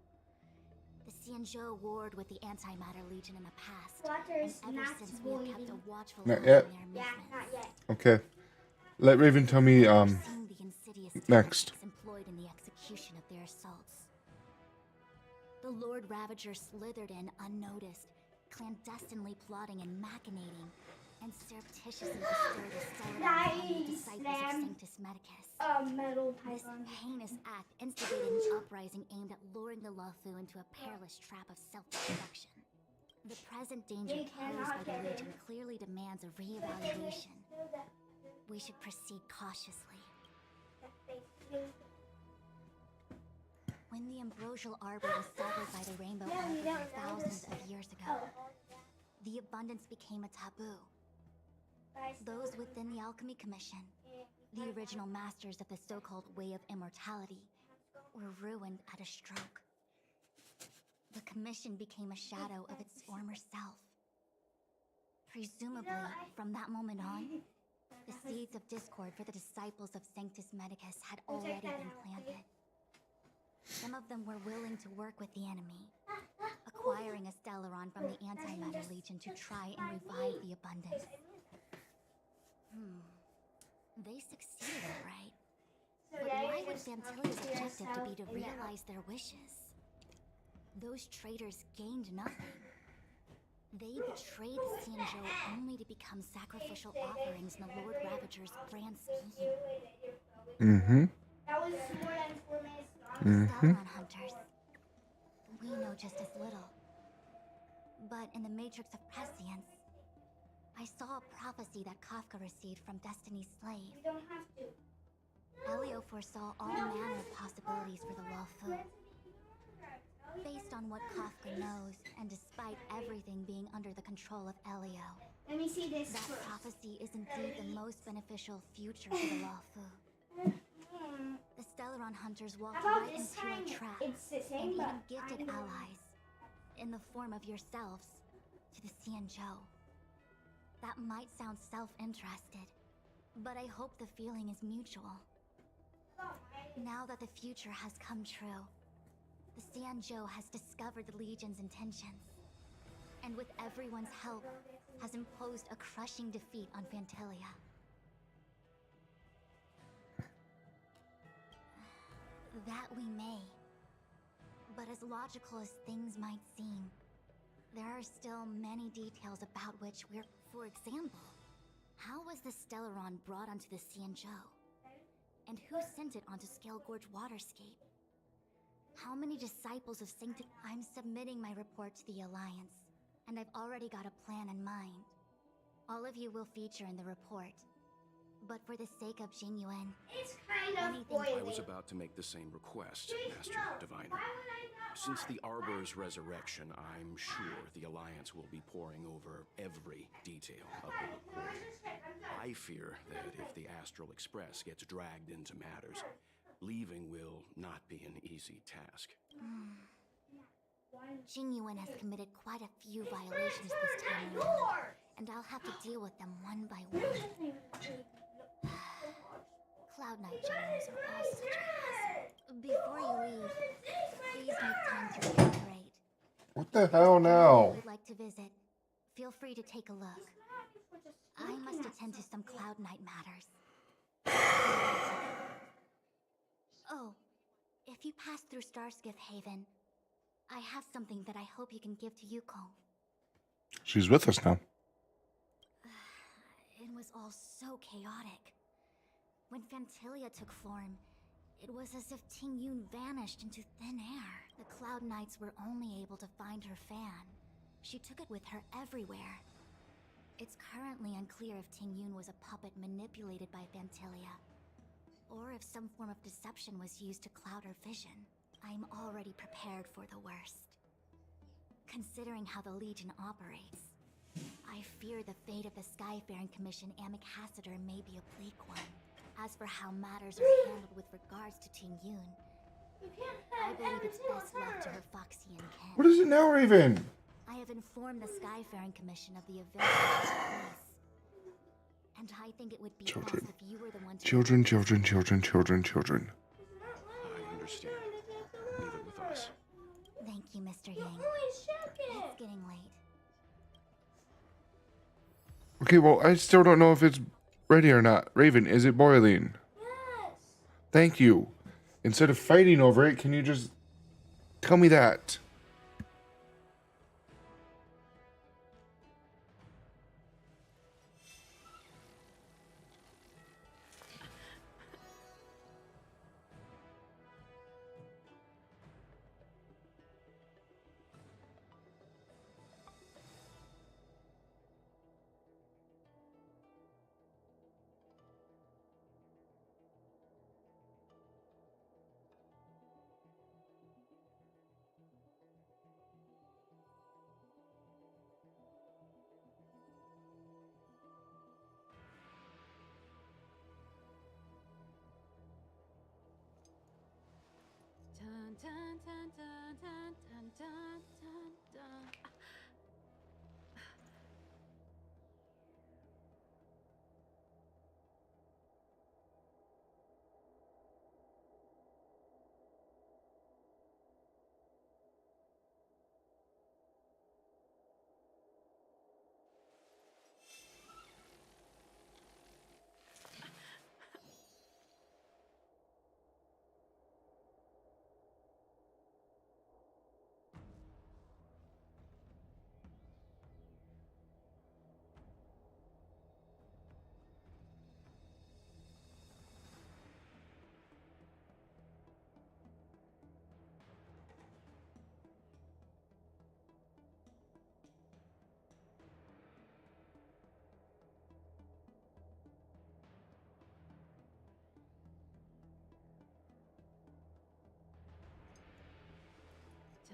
The Xianzhou warred with the Antimatter Legion in the past, and ever since we have kept a watchful eye on Not their yet. movements. Okay. Let Raven tell me Seeing the insidious next. tactics employed in the execution of their assaults. The Lord Ravager slithered in unnoticed, clandestinely plotting and machinating, and surreptitiously bestowed a stellar on the disciples of Sanctus Medicus. This heinous act instigated an uprising aimed at luring the Luofu into a perilous trap of self-destruction. The present danger posed by the Legion clearly demands a re-evaluation. We should proceed cautiously. When the ambrosial arbor was severed by the rainbow arbor thousands of years ago, the abundance became a taboo. Those within the Alchemy Commission, the original masters of the so-called Way of Immortality, were ruined at a stroke. The Commission became a shadow of its former self. Presumably, from that moment on, the seeds of discord for the disciples of Sanctus Medicus had already been planted. Some of them were willing to work with the enemy, acquiring a Stellaron from the Antimatter Legion to try and revive the abundance. They succeeded, all right. But why would Fantilia's objective to be to realize their wishes? Those traitors gained nothing. They betrayed the Xianzhou only to become sacrificial offerings in the Lord Ravager's grand scheme. Mm-hmm. Stellaron hunters. We know just as little. But in the Matrix of Prescience, I saw a prophecy that Kafka received from Destiny's slave. Elio foresaw all manner of possibilities for the Luofu. Based on what Kafka knows, and despite everything being under the control of Elio, Let me see this that first. prophecy is indeed the most beneficial future for the Luofu. The Stellaron hunters walked How about right this into our time? trap, It's the same, and even but gifted I know. allies, in the form of yourselves, to the Xianzhou. That might sound self-interested, but I hope the feeling is mutual. Now that the future has come true, the Xianzhou has discovered the Legion's intentions, and with everyone's help, has imposed a crushing defeat on Phantalia. That we may. But as logical as things might seem, there are still many details about which we're... For example, how was the Stellaron brought onto the Xianzhou? And who sent it onto Scale Gorge Waterscape? How many disciples of Sancti... I'm submitting my report to the Alliance, and I've already got a plan in mind. All of you will feature in the report. But for the sake of Jingyuan, It's kind of boiling. I was about to make the same request, Master Diviner. Since the Arbor's resurrection, I'm sure the Alliance will be poring over every detail of the report. I fear that if the Astral Express gets dragged into matters, leaving will not be an easy task. Jingyuan has committed quite a few violations this time around, and I'll have to deal with them one by one. Cloud Knight generals are all such a hassle. Before you leave, please make time to recuperate. What the hell now? If you'd like to visit, feel free to take a look. I must attend to some Cloud Knight matters. Oh, if you pass through Starskiff Haven, I have something that I hope you can give to Yukong. She's with us now. It was all so chaotic. When Phantalia took form, it was as if Tingyun vanished into thin air. The Cloud Knights were only able to find her fan. She took it with her everywhere. It's currently unclear if Tingyun was a puppet manipulated by Phantalia, or if some form of deception was used to cloud her vision. I'm already prepared for the worst. Considering how the Legion operates, I fear the fate of the Skyfaring Commission Amichacitor may be a bleak one. As for how matters are handled with regards to Tingyun, I believe it's best left to her Foxian kin. What is it now, Raven? I have informed the Skyfaring Commission of the events that took place, and I think it would be best if you were the one to... Children. I understand. Leave it with us. Thank you, Mr. Yang. It's getting late. Okay, well, I still don't know if it's ready or not. Raven, is it boiling? Yes. Thank you. Instead of fighting over it, can you just tell me that? Dun, dun, dun, dun, dun, dun, dun, dun, dun.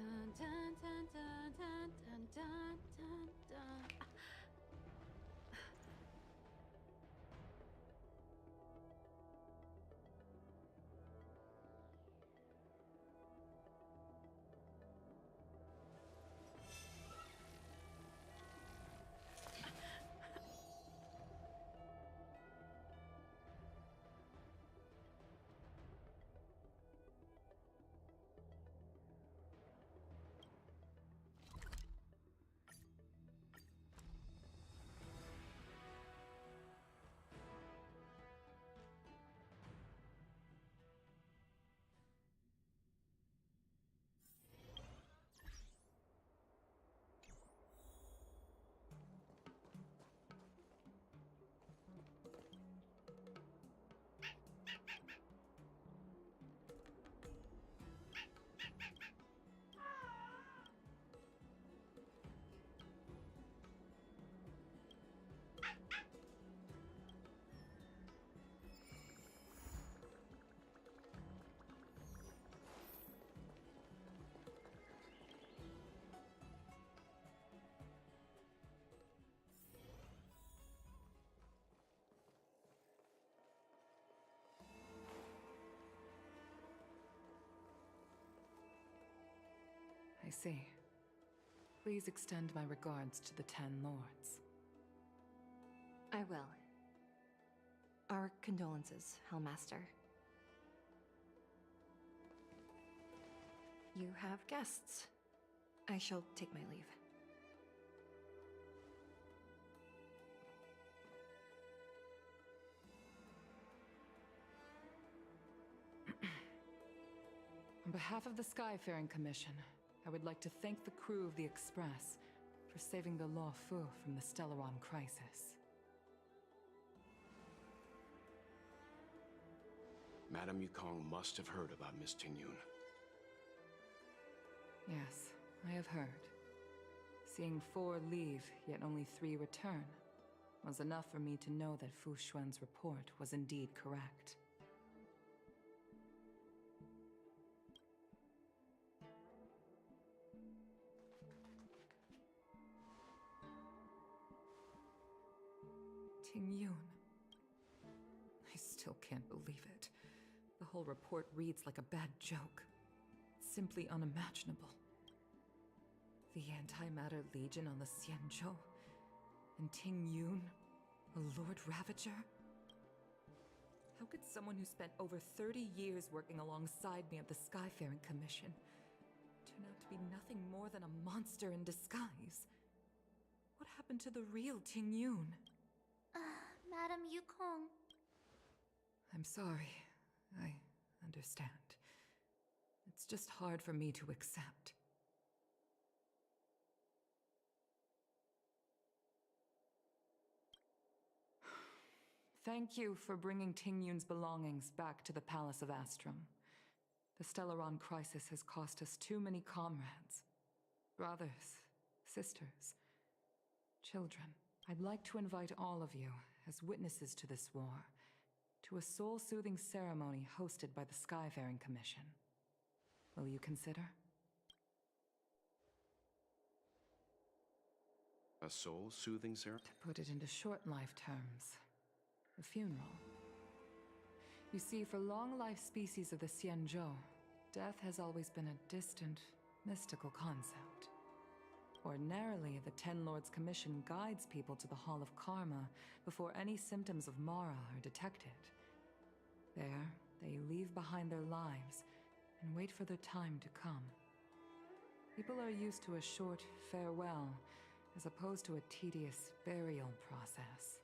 Dun, dun, dun, dun, dun, dun, dun, dun, dun. I see. Please extend my regards to the 10 lords. I will. Our condolences, Hellmaster. You have guests. I shall take my leave. On behalf of the Skyfaring Commission, I would like to thank the crew of the Express for saving the Law Fu from the Stellaron crisis. Madame Yukong must have heard about Miss Tingyun. Yes, I have heard. Seeing 4 leave, yet only 3 return, was enough for me to know that Fu Xuan's report was indeed correct. Tingyun. I still can't believe it. The whole report reads like a bad joke. It's simply unimaginable. The Antimatter Legion on the Xianzhou, and Tingyun, a Lord Ravager? How could someone who spent over 30 years working alongside me at the Skyfaring Commission turn out to be nothing more than a monster in disguise? What happened to the real Tingyun? Madame Yukong. I'm sorry. I understand. It's just hard for me to accept. Thank you for bringing Tingyun's belongings back to the Palace of Astrum. The Stellaron crisis has cost us too many comrades. Brothers, sisters, children. I'd like to invite all of you, as witnesses to this war, to a soul-soothing ceremony hosted by the Skyfaring Commission. Will you consider? A soul-soothing ceremony? To put it into short life terms, a funeral. You see, for long-life species of the Xianzhou, death has always been a distant, mystical concept. Ordinarily, the Ten Lords Commission guides people to the Hall of Karma before any symptoms of Mara are detected. There, they leave behind their lives and wait for their time to come. People are used to a short farewell as opposed to a tedious burial process.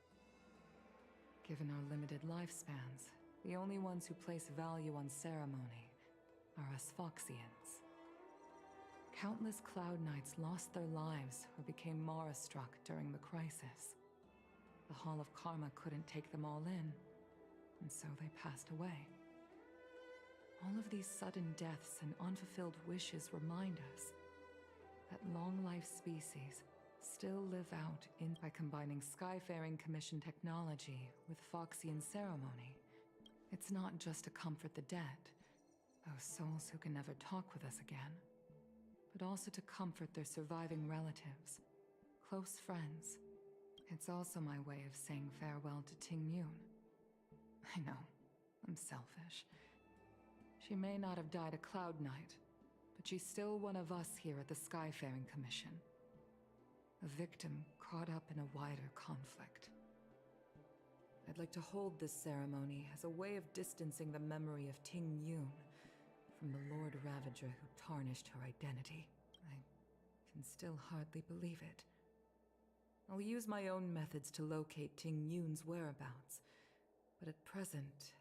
Given our limited lifespans, the only ones who place value on ceremony are us Foxians. Countless Cloud Knights lost their lives or became Mara-struck during the crisis. The Hall of Karma couldn't take them all in, and so they passed away. All of these sudden deaths and unfulfilled wishes remind us that long-life species still live out by combining Skyfaring Commission technology with Foxian ceremony. It's not just to comfort the dead, those souls who can never talk with us again, but also to comfort their surviving relatives, close friends. It's also my way of saying farewell to Tingyun. I know, I'm selfish. She may not have died a Cloud Knight, but she's still one of us here at the Skyfaring Commission. A victim caught up in a wider conflict. I'd like to hold this ceremony as a way of distancing the memory of Tingyun from the Lord Ravager who tarnished her identity. I can still hardly believe it. I'll use my own methods to locate Tingyun's whereabouts, but at present,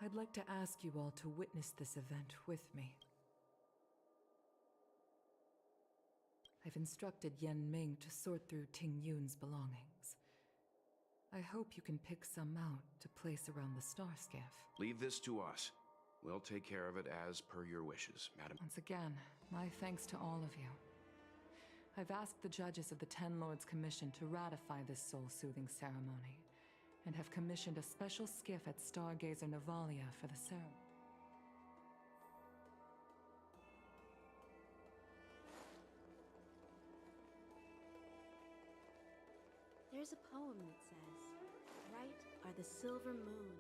I'd like to ask you all to witness this event with me. I've instructed Yen Ming to sort through Tingyun's belongings. I hope you can pick some out to place around the star skiff. Leave this to us. We'll take care of it as per your wishes, madam. Once again, my thanks to all of you. I've asked the judges of the Ten Lords Commission to ratify this soul-soothing ceremony, and have commissioned a special skiff at Stargazer Navalia for the ceremony. There's a poem that says, "Bright are the silver moon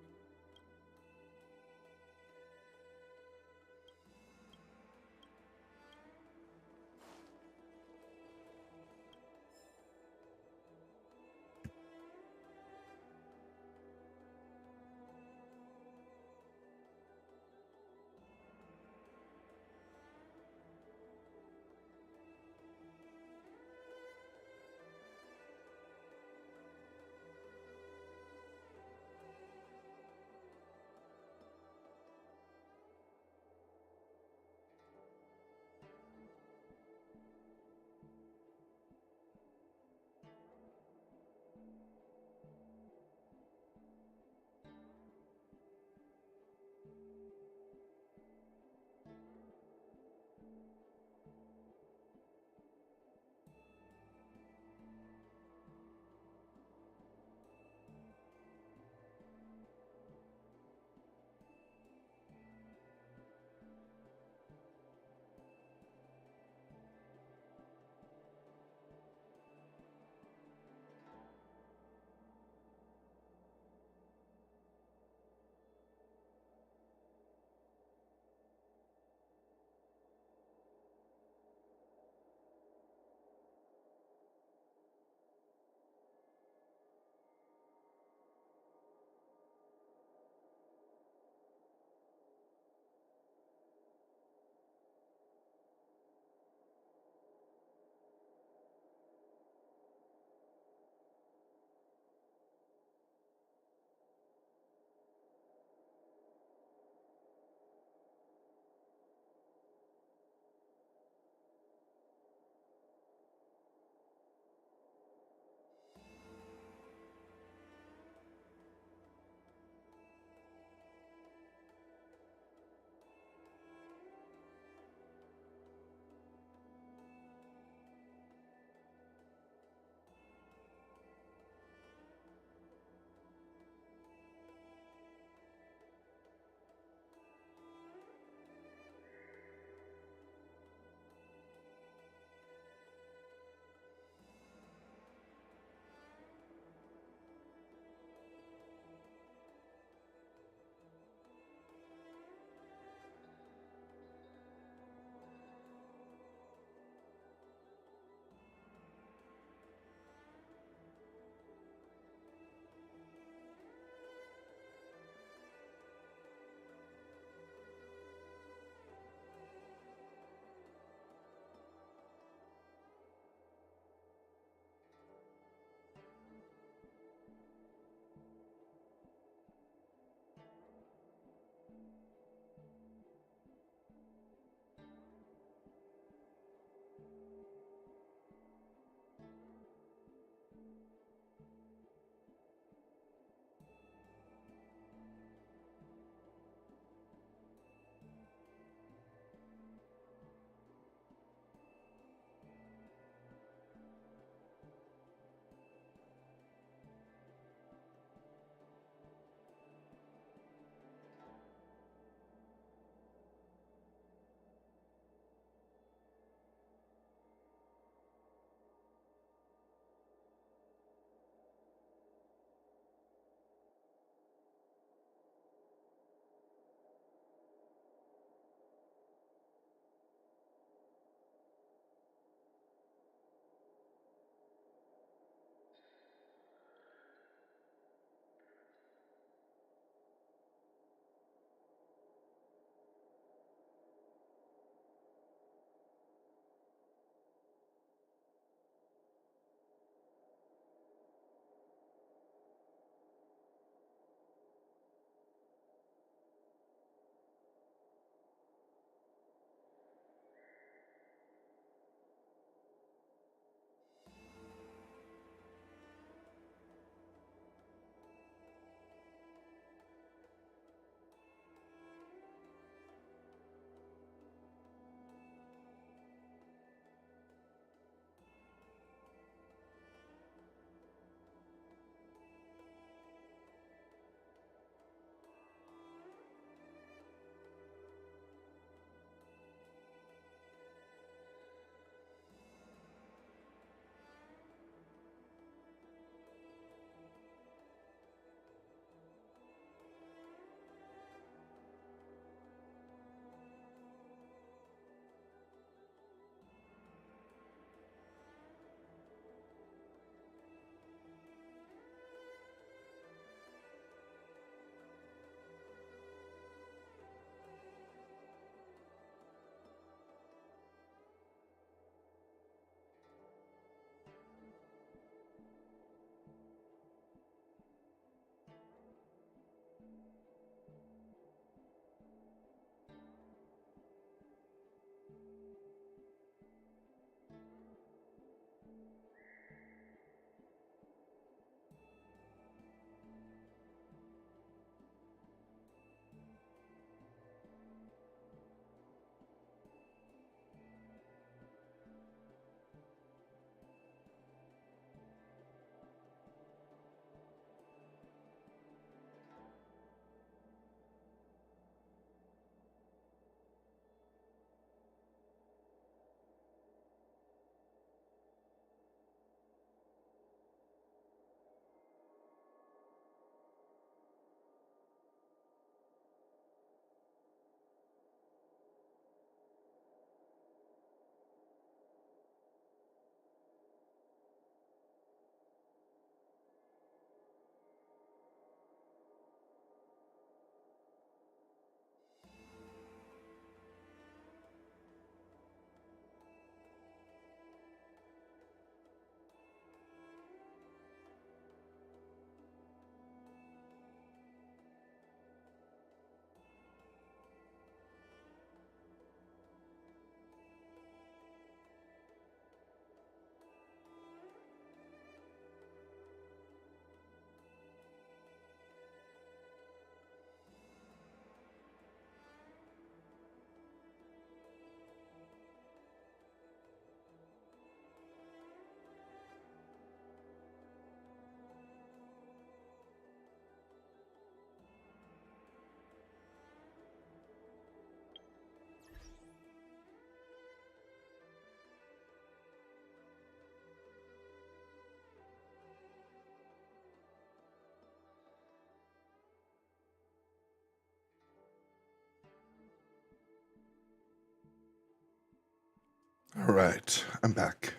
All right, I'm back.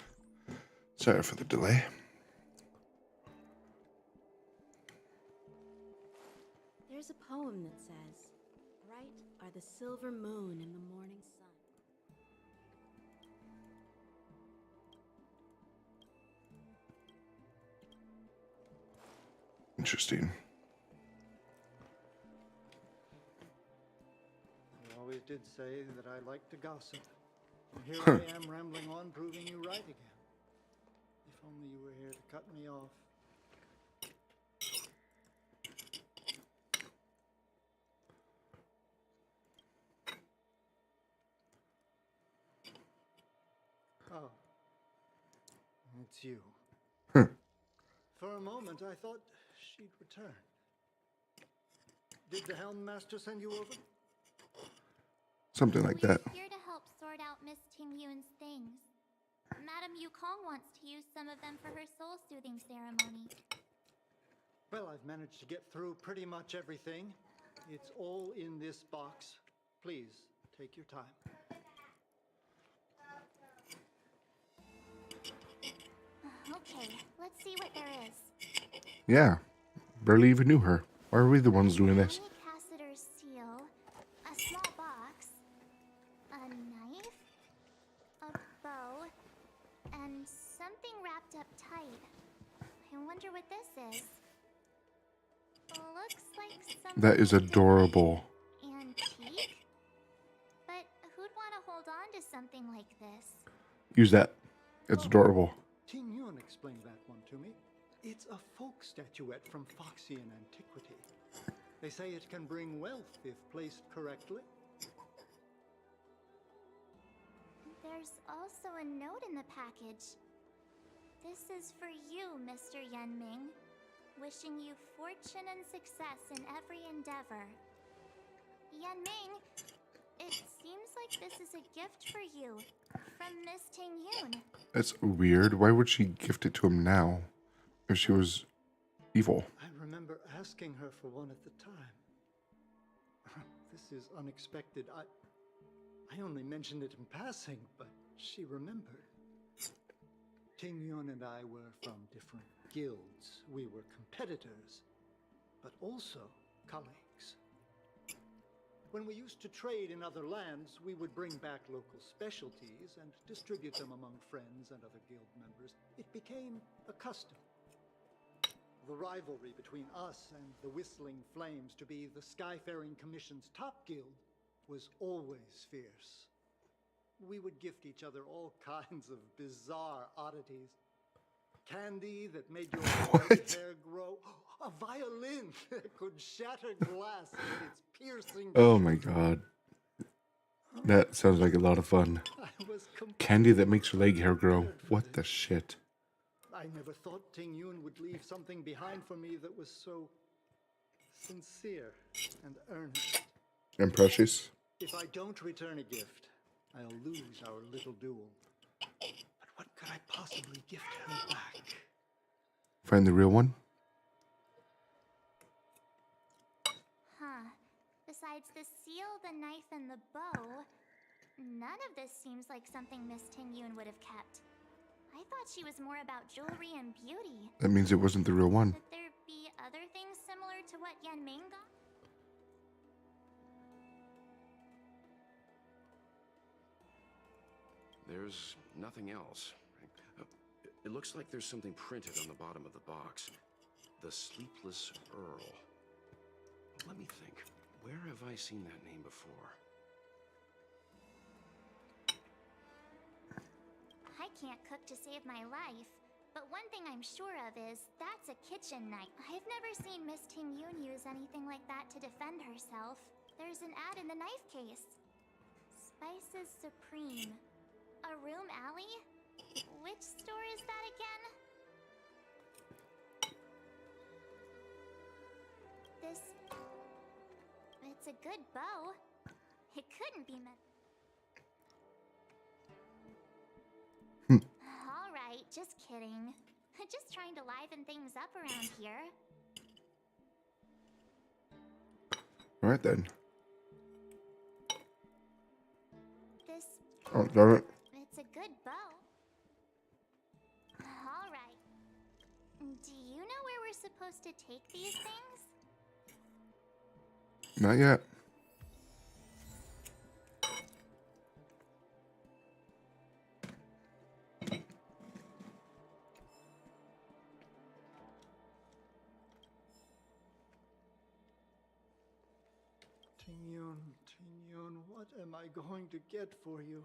Sorry for the delay. There's a poem that says, "Bright are the silver moon and the morning sun." Interesting. You always did say that I like to gossip. And here I am rambling on, proving you right again. If only you were here to cut me off. Oh. It's you. For a moment, I thought she'd return. Did the Helm Master send you over? Something like that. We're here to help sort out Miss Tingyun's things. Madame Yukong wants to use some of them for her soul-soothing ceremony. Well, I've managed to get through pretty much everything. It's all in this box. Please, take your time. Okay, let's see what there is. Yeah, barely even knew her. Why are we the ones doing this? Cassiter's seal, a small box, a knife, a bow, and something wrapped up tight. I wonder what this is. Looks like something That is adorable. antique. But who'd want to hold on to something like this? Use that. It's adorable. Tingyun explained that one to me. It's a folk statuette from Foxian antiquity. They say it can bring wealth if placed correctly. There's also a note in the package. This is for you, Mr. Yenming. Wishing you fortune and success in every endeavor. Yenming, it seems like this is a gift for you from Miss Tingyun. That's weird. Why would she gift it to him now if she was evil? I remember asking her for one at the time. This is unexpected. I only mentioned it in passing, but she remembered. Tingyun and I were from different guilds. We were competitors, but also colleagues. When we used to trade in other lands, we would bring back local specialties and distribute them among friends and other guild members. It became a custom. The rivalry between us and the Whistling Flames to be the Skyfaring Commission's top guild was always fierce. We would gift each other all kinds of bizarre oddities. Candy that made your hair grow. A violin that could shatter glass with its piercing. Oh my god. That sounds like a lot of fun. Candy that makes your leg hair grow. What the shit? I never thought Tingyun would leave something behind for me that was so sincere and earnest. And precious. If I don't return a gift, I'll lose our little duel. But what could I possibly gift her back? Find the real one? Huh. Besides the seal, the knife, and the bow, none of this seems like something Miss Tingyun would have kept. I thought she was more about jewelry and beauty. That means it wasn't the real one. Could there be other things similar to what Yenming got? There's nothing else. It looks like there's something printed on the bottom of the box. The Sleepless Earl. Let me think. Where have I seen that name before? I can't cook to save my life, but one thing I'm sure of is that's a kitchen knife. I've never seen Miss Tingyun use anything like that to defend herself. There's an ad in the knife case. Spices Supreme. A room alley? Which store is that again? It's a good bow. It couldn't be meant. Alright, just kidding. Just trying to liven things up around here. Alright then. This... Oh, got it. It's a good supposed to take these things? Not yet. Tingyun, what am I going to get for you?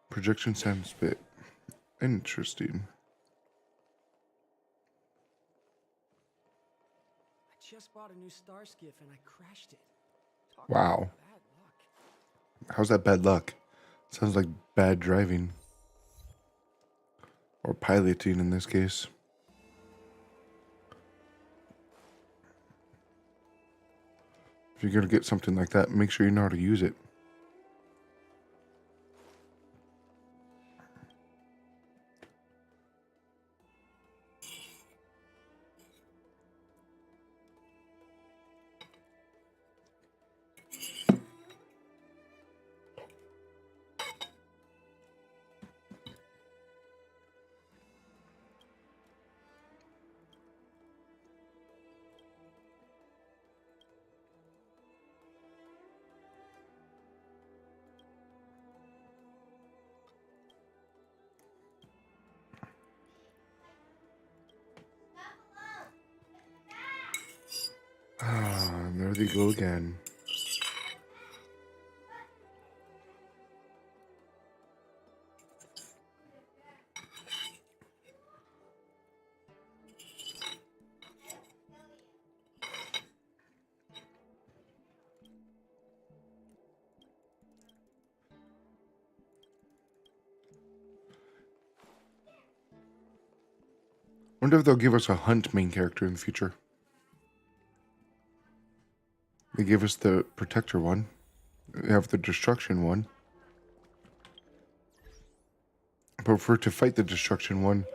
Projection sand spit. Interesting. I just bought a new star skiff and I crashed it. Talk Wow. about bad luck. How's that bad luck? Sounds like bad driving. Or piloting in this case. If you're going to get something like that, make sure you know how to use it. Ah, there they go again. Wonder if they'll give us a hunt main character in the future. They gave us the protector one. They have the destruction one. But for to fight the destruction one,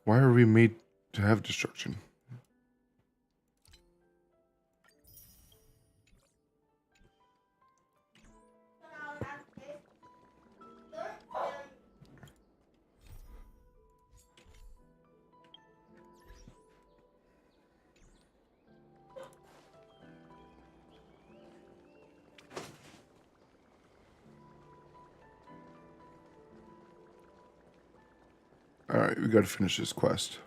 why are we made to have destruction? Alright, we gotta finish this quest.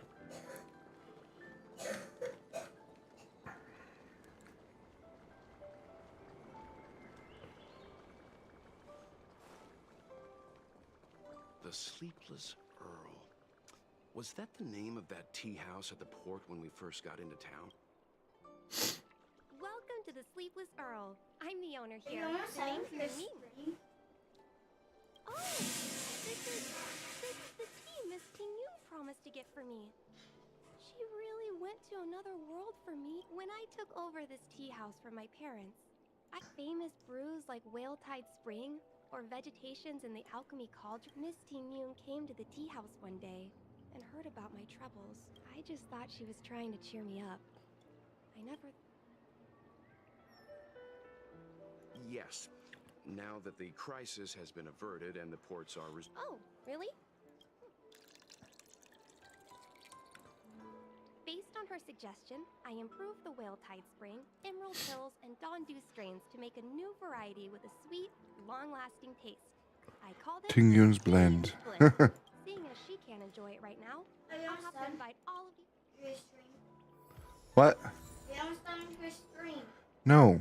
The Sleepless Earl. Was that the name of that tea house at the port when we first got into town? Welcome to the Sleepless Earl. I'm the owner here. You almost The name's said near me. Oh, this is the tea Miss Tingyun promised to get for me. She really went to another world for me when I took over this tea house from my parents. Famous brews like Whale Tide Spring or vegetations in the alchemy cauldron. Miss Tingyun came to the tea house one day and heard about my troubles. I just thought she was trying to cheer me up. I never... Yes. Now that the crisis has been averted and the ports are... Oh, really? Based on her suggestion, I improved the Whale Tide Spring, Emerald Hills, and Dondu strains to make a new variety with a sweet, long-lasting taste. I called it Tingyun's Blend. Seeing as she can't enjoy it right now, I'll have to invite all of you to your stream. What? We almost done with your stream. No.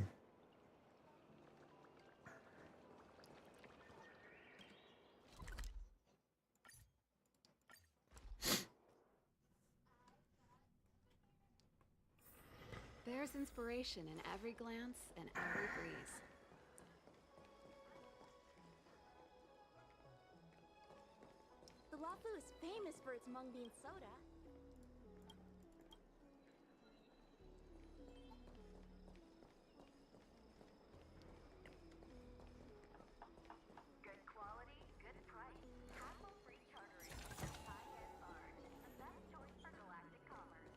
There's inspiration in every glance and every breeze. The Lafu is famous for its mung bean soda. Good quality, good price, hassle-free chartering, high-end art. The best choice for galactic commerce.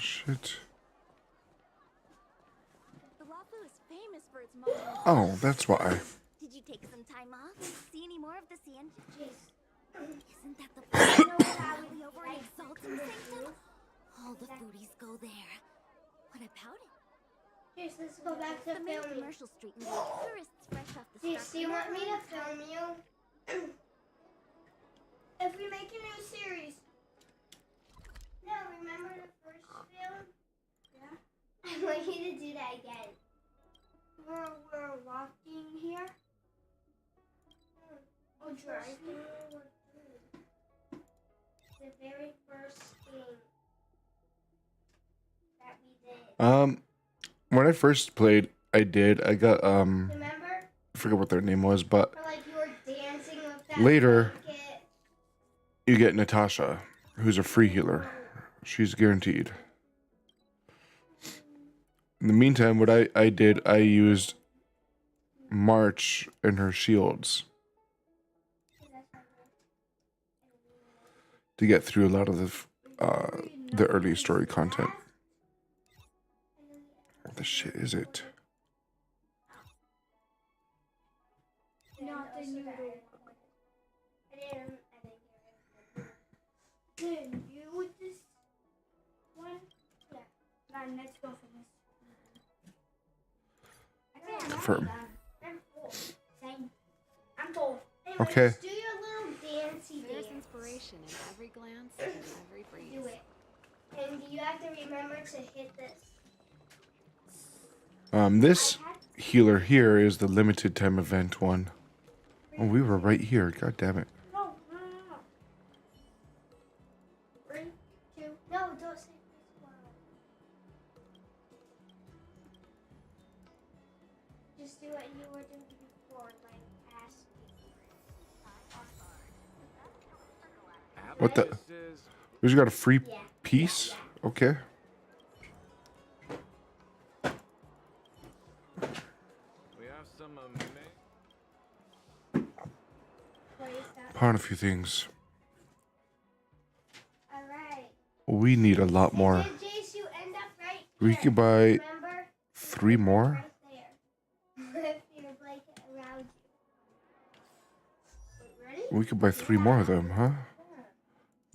Shit. The Wafu is famous for its modern. Oh, that's why. Did you take some time off? See any more of the sea engine? Isn't that the place way over in Exalted Sanctum? All the foodies go there. What about it? Jace, let's go back to The main filming. commercial street and like tourists fresh off the Jace, do you want me to film you? If we make a new series. No, remember the first film? Yeah. I want you to do that again. We're walking here. Oh, driving. The very first thing that we did. When I first played, I got Remember? I forget what their name was, but Or like you were dancing with that later blanket. you get Natasha, who's a free healer. She's guaranteed. In the meantime, what I did, I used March and her shields to get through a lot of the early story content. What the shit is it? Not the noodle. I didn't you with this one? Yeah. Now let's go for this. Confirm. I'm full. Same. I'm full. Anyway, Okay. just do your little dancey There's dance. inspiration in every glance and every breeze. Do it. And you have to remember to hit this. This healer here is the limited time event one. Oh, we were right here. God damn it. No. 3, 2, no, don't say this one. Just do what you were doing before, like asking. What the? We just got a free piece? Okay. We have some Found a few things. Alright. We need a lot more. Jace, you end up right We could buy Remember? 3 more. With your blanket around you. Ready? We could buy 3 more of them, huh?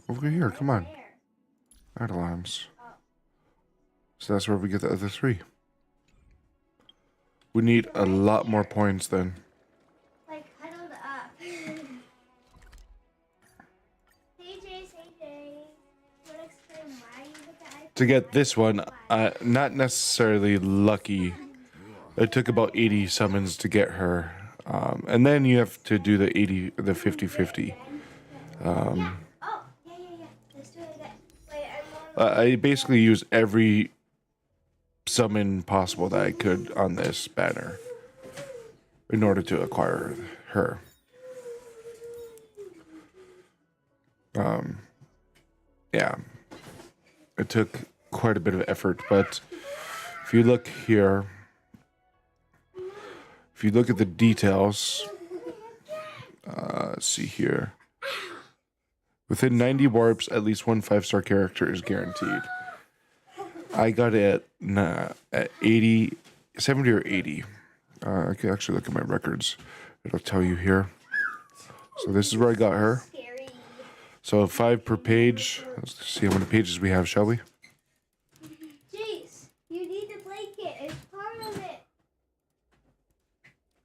Over here, come on. Adelines. So that's where we get the other 3. We need a lot more points then. Like huddled up. Hey Jace, you wanna explain why you hit the icon? To get this one, not necessarily lucky. It took about 80 summons to get her. And then you have to do the 50-50. Oh, yeah. Let's do it again. Wait, I basically used every summon possible that I could on this banner in order to acquire her. Yeah, it took quite a bit of effort, but if you look here, if you look at the details, let's see here. Within 90 warps, at least one 5-star character is guaranteed. I got it at 80, 70 or 80. I can actually look at my records. It'll tell you here. So this is where I got her. So 5 per page. Let's see how many pages we have, shall we? Jace, you need the blanket. It's part of it.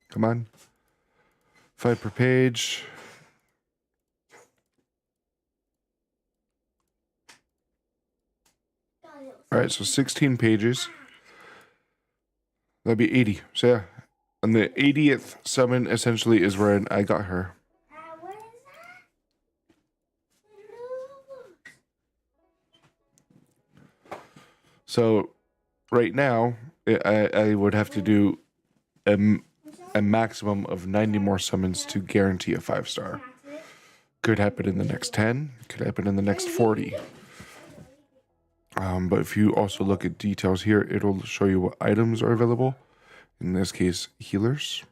Come on. 5 per page. All right, so 16 pages. That'd be 80. So yeah, on the 80th summon essentially is where I got her. What is that? So right now, I would have to do a maximum of 90 more summons to guarantee a 5-star. Could happen in the next 10. Could happen in the next 40. But if you also look at details here, it'll show you what items are available. In this case, healers.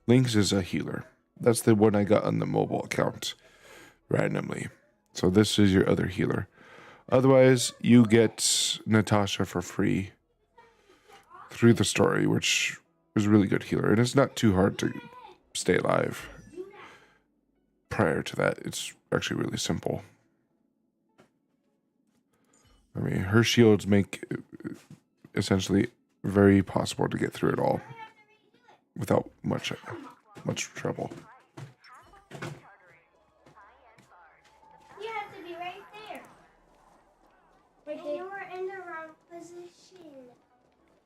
Lynx is a healer. That's the one I got on the mobile account randomly. So this is your other healer. Otherwise, you get Natasha for free through the story, which is a really good healer. And it's not too hard to stay alive. Prior to that, it's actually really simple. I mean, her shields make it essentially very possible to get through it all without much trouble. You have to be right there. Wait, you were in the wrong position.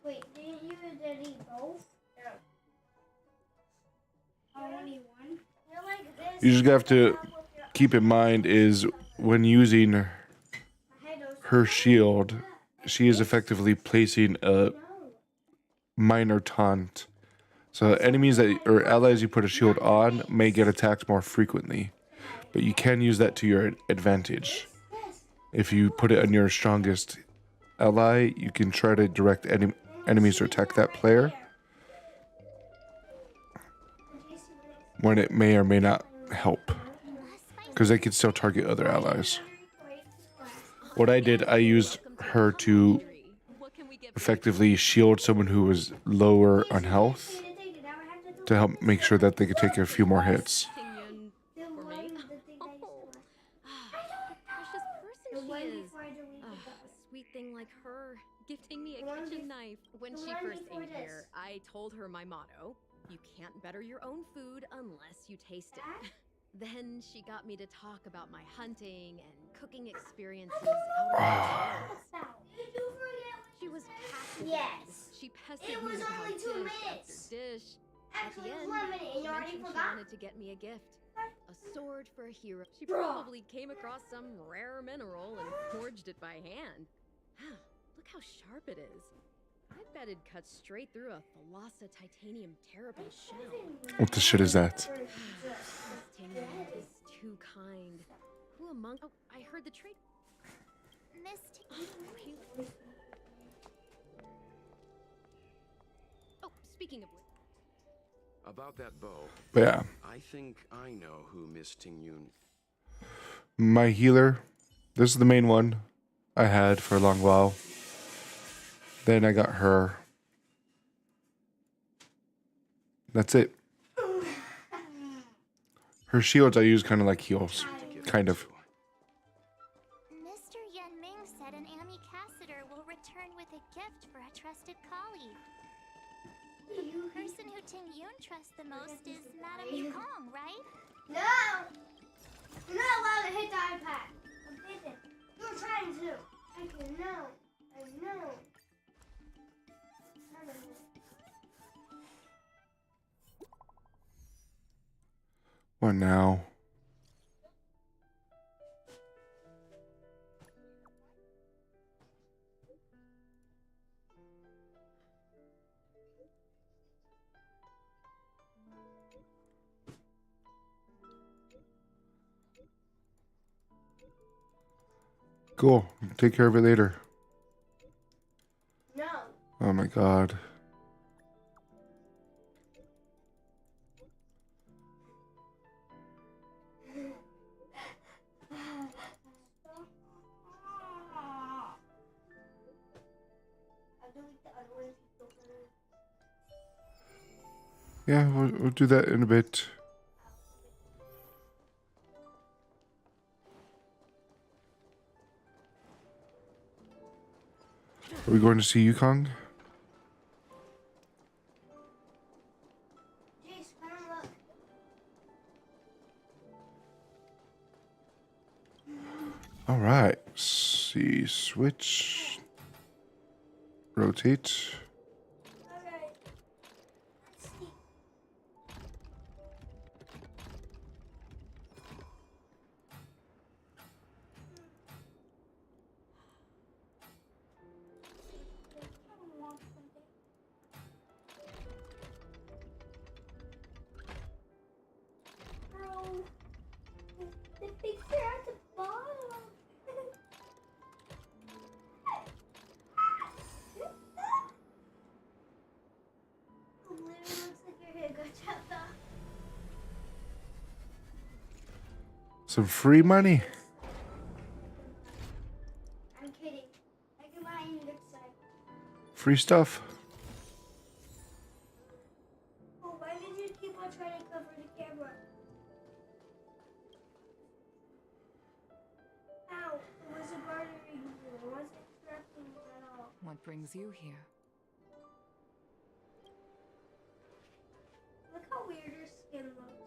Wait, didn't you delete both? No. Only one? You're like this. You just have to keep in mind is when using her shield, she is effectively placing a minor taunt. So enemies that or allies you put a shield on may get attacked more frequently, but you can use that to your advantage. If you put it on your strongest ally, you can try to direct enemies to attack that player when it may or may not help, because they can still target other allies. What I did, I used her to effectively shield someone who was lower on health to help make sure that they could take a few more hits. Sweet thing like her, gifting me a kitchen knife. When she first ate here, I told her my motto: you can't better your own food unless you taste it. Then she got me to talk about my hunting and cooking experiences out of the woods. She was passive. Yes. She pestered It me was about only 2 dish minutes. after dish. Actually, At it the was end, 1 minute and she you already mentioned she forgot. wanted to get me a gift. A sword for a hero. She Bruh. probably came across some rare mineral and forged it by hand. Look how sharp it is. I bet it cuts straight through a Thalassa titanium terrapin shell. What the shit is that? This Tinian is too kind. Who among... Oh, I heard the trade... Oh, speaking of which... About that bow. Yeah. I think I know who Miss Tingyun. My healer, this is the main one I had for a long while. Then I got her. That's it. Her shields I use kind of like heals. Kind of. Mr. Yenming said an ambassador will return with a gift for a trusted colleague. The person who Tingyun trusts the most is Madame Yukong, right? No! You're not allowed to hit the iPad. I'm busy. You're trying to. I can know. I know. What now? Cool. Take care of it later. No. Oh my god. Yeah, we'll do that in a bit. Are we going to see Yukong? All right. See, switch, rotate. The picture at the bottom. Literally looks like your hair got chopped off. Some free money. Free stuff. Oh, why did you keep on trying to cover the camera? Ow, it wasn't bothering you. It wasn't interrupting you at all. What brings you here? Look how weird her skin looks.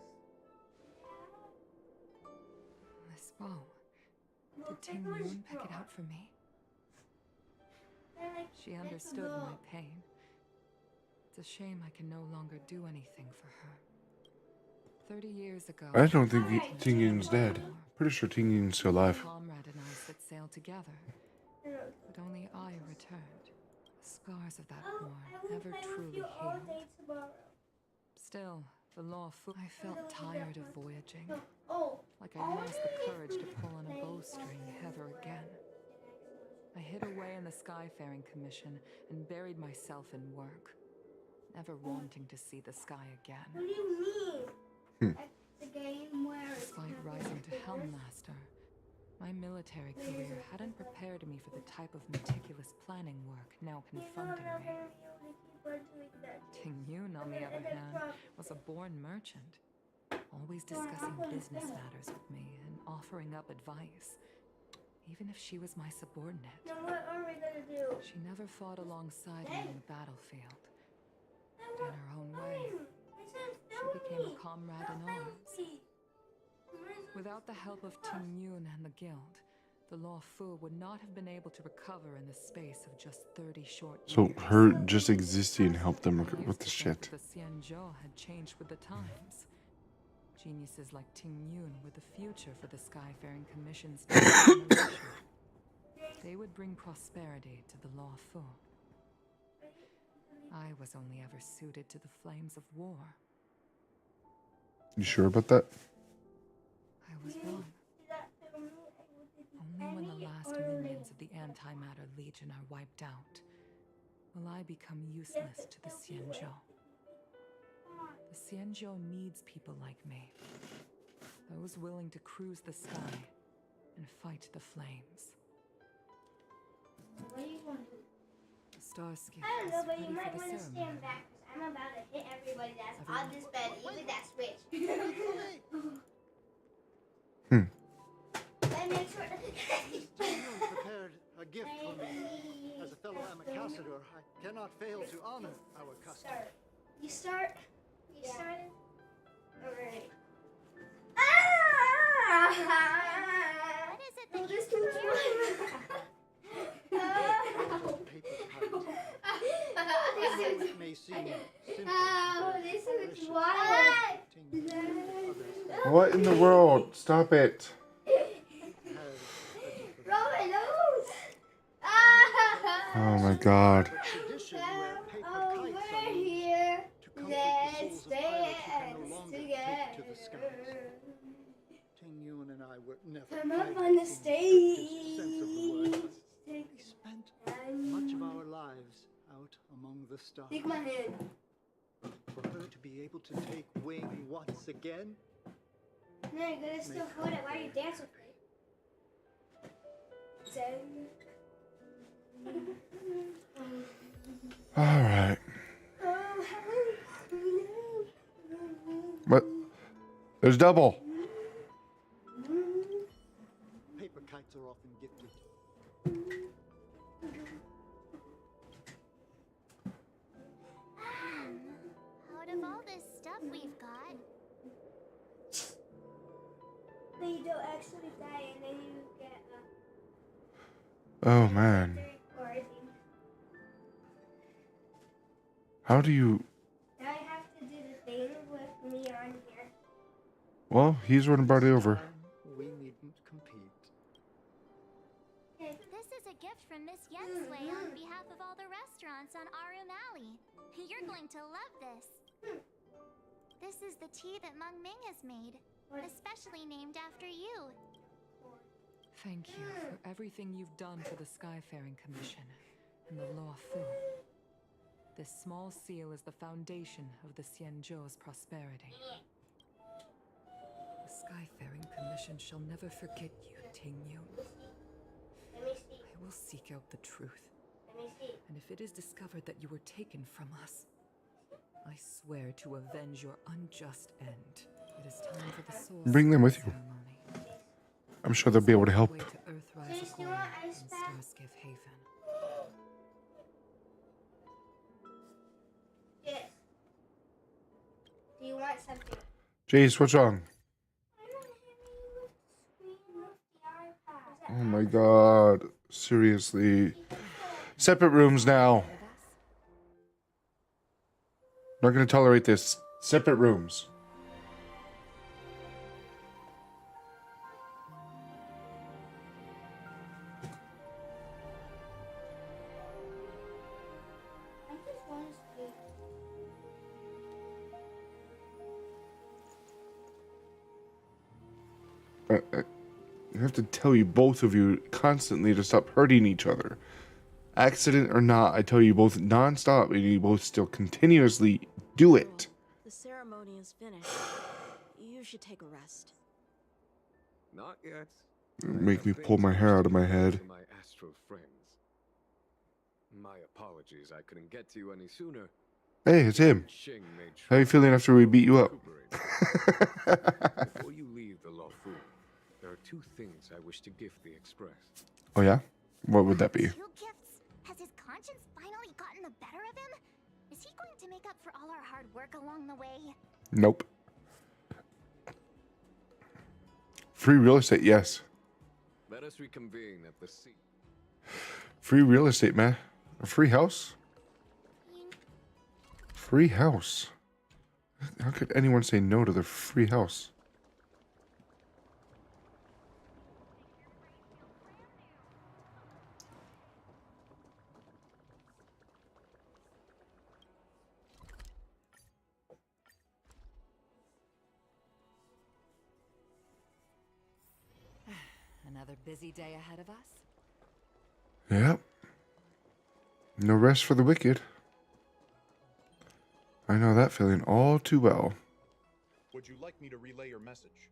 This bow. Did Looks Ting like it was Yun pick it drawn. out for me? Like, She understood my pain. It's a shame I can no longer do anything for her. 30 years ago, I don't think Ting Yun's dead. Pretty sure Ting Yun's still alive. My comrade and I set sail together, but only I returned. The scars of that war never truly healed. Still, the law I felt tired of voyaging, like I lost the courage to pull on a bowstring ever again. I hid away in the Skyfaring Commission and buried myself in work, never wanting to see the sky again. What do you mean? The game where Despite rising to Helmmaster, my military career hadn't prepared me for the type of meticulous planning work now confronting me. Ting Yun, on the other hand, was a born merchant, always discussing business matters with me and offering up advice, even if she was my subordinate. Now what are we gonna do? She never fought alongside me on the battlefield, but in her own way, she became a comrade in arms. Without the help of Ting Yun and the Guild, the Law Fu would not have been able to recover in the space of just 30 short years. So her just existing helped them with the shit. The Xianzhou had changed with the times. Geniuses like Ting Yun were the future for the Skyfaring Commission's next generation. They would bring prosperity to the Law Fu. I was only ever suited to the flames of war. You sure about that? I was wrong. Only when the last minions of the Antimatter Legion are wiped out will I become useless to the Xianzhou. The Xianzhou needs people like me, those willing to cruise the sky and fight the flames. What do you want to do? The Starscape I don't know, is but you ready might for want the to ceremony. stand back because I'm about to hit everybody that's on this bed, even that switch. Let me make sure. You prepared a gift for me. As a fellow ambassador, I cannot fail to honor our custom. You start. You started. Alright. What is it that you do? It may seem simple. This is wild. What in the world? Stop it. Roll my nose. Oh my god. Oh, we're here. Let's dance together. Ting Yun and I were never Come up bred on the in stage. sense of the word. We spent much of our lives out among the stars. Take my hand. For her to be able to take wing once again. No, you're gonna still hold it while you dance with me. Alright. What? There's double. Paper kites are often gifted. Out of all this stuff we've got, But you don't actually die and then you get Oh man. recording. How do you... Now I have to do the thing with me on here. Well, he's running body over. We needn't compete. this is a gift from Miss Yensway on behalf of all the restaurants on Arum Alley. You're going to love this. This is the tea that Meng Ming has made, especially named after you. Thank you for everything you've done for the Skyfaring Commission and the Law Fu. This small seal is the foundation of the Xianzhou's prosperity. The Skyfaring Commission shall never forget you, Ting Yun. I will seek out the truth And if it is discovered that you were taken from us, I swear to avenge your unjust end. It is time for the soul Bring them with you. ceremony. I'm sure they'll be able to help. Way to Earthrise Accord in Starskiff Haven. Yes. Do you want something? Jace, what's wrong? Oh my god. Seriously. Separate rooms now. Not gonna tolerate this. Separate rooms. I have to tell you, both of you, constantly to stop hurting each other. Accident or not, I tell you both non-stop, and you both still continuously do it. The ceremony is finished. You should take a rest. Not yet. Make me pull my hair out of my head. My astral friends. My apologies, I couldn't get to you any sooner. Hey, it's him. How you feeling after we beat you up? Before you leave the Lawfu, there are two things I wish to gift the Express. Oh yeah? What would that be? 2 gifts? Has his conscience finally gotten the better of him? Is he going to make up for all our hard work along the way? Nope. Free real estate, yes. Let us reconvene at the sea. Free real estate, man. A free house? Free house. How could anyone say no to the free house? Another busy day ahead of us? Yep. No rest for the wicked. I know that feeling all too well. Would you like me to relay your message?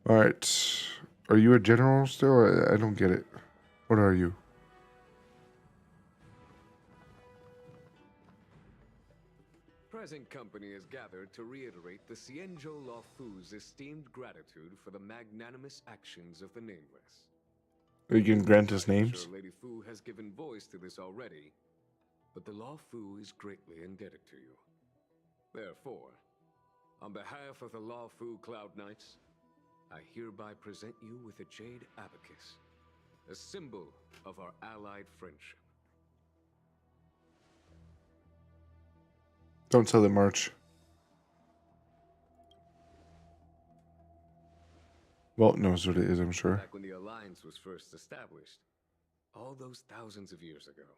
Alright. Are you a general still? I don't get it. What are you? Present company is gathered to reiterate the Cienjo Lawfu's esteemed gratitude for the magnanimous actions of the Nameless. You can grant us names? Sure, Lady Fu has given voice to this already, but the Lawfu is greatly indebted to you. Therefore, on behalf of the Lawfu Cloud Knights, I hereby present you with a Jade Abacus, a symbol of our allied friendship. Don't sell it, March. Walt knows what it is, I'm sure. Back when the Alliance was first established, all those thousands of years ago,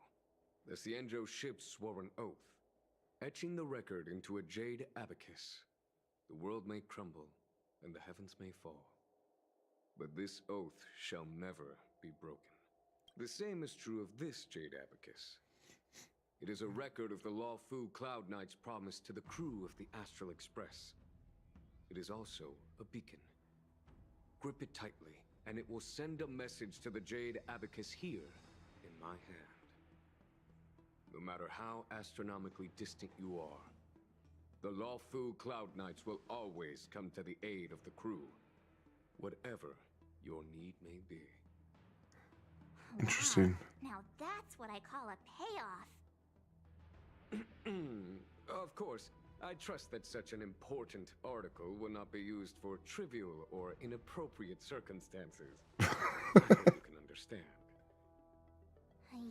the Cienjo ships swore an oath, etching the record into a Jade Abacus. The world may crumble, and the heavens may fall. But this oath shall never be broken. The same is true of this Jade Abacus. It is a record of the Lawfu Cloud Knight's promise to the crew of the Astral Express. It is also a beacon. Grip it tightly, and it will send a message to the Jade Abacus here, in my hand. No matter how astronomically distant you are, the Lawfu Cloud Knights will always come to the aid of the crew, whatever your need may be. Interesting. Now that's what I call a payoff. Of course, I trust that such an important article will not be used for trivial or inappropriate circumstances. I hope you can understand.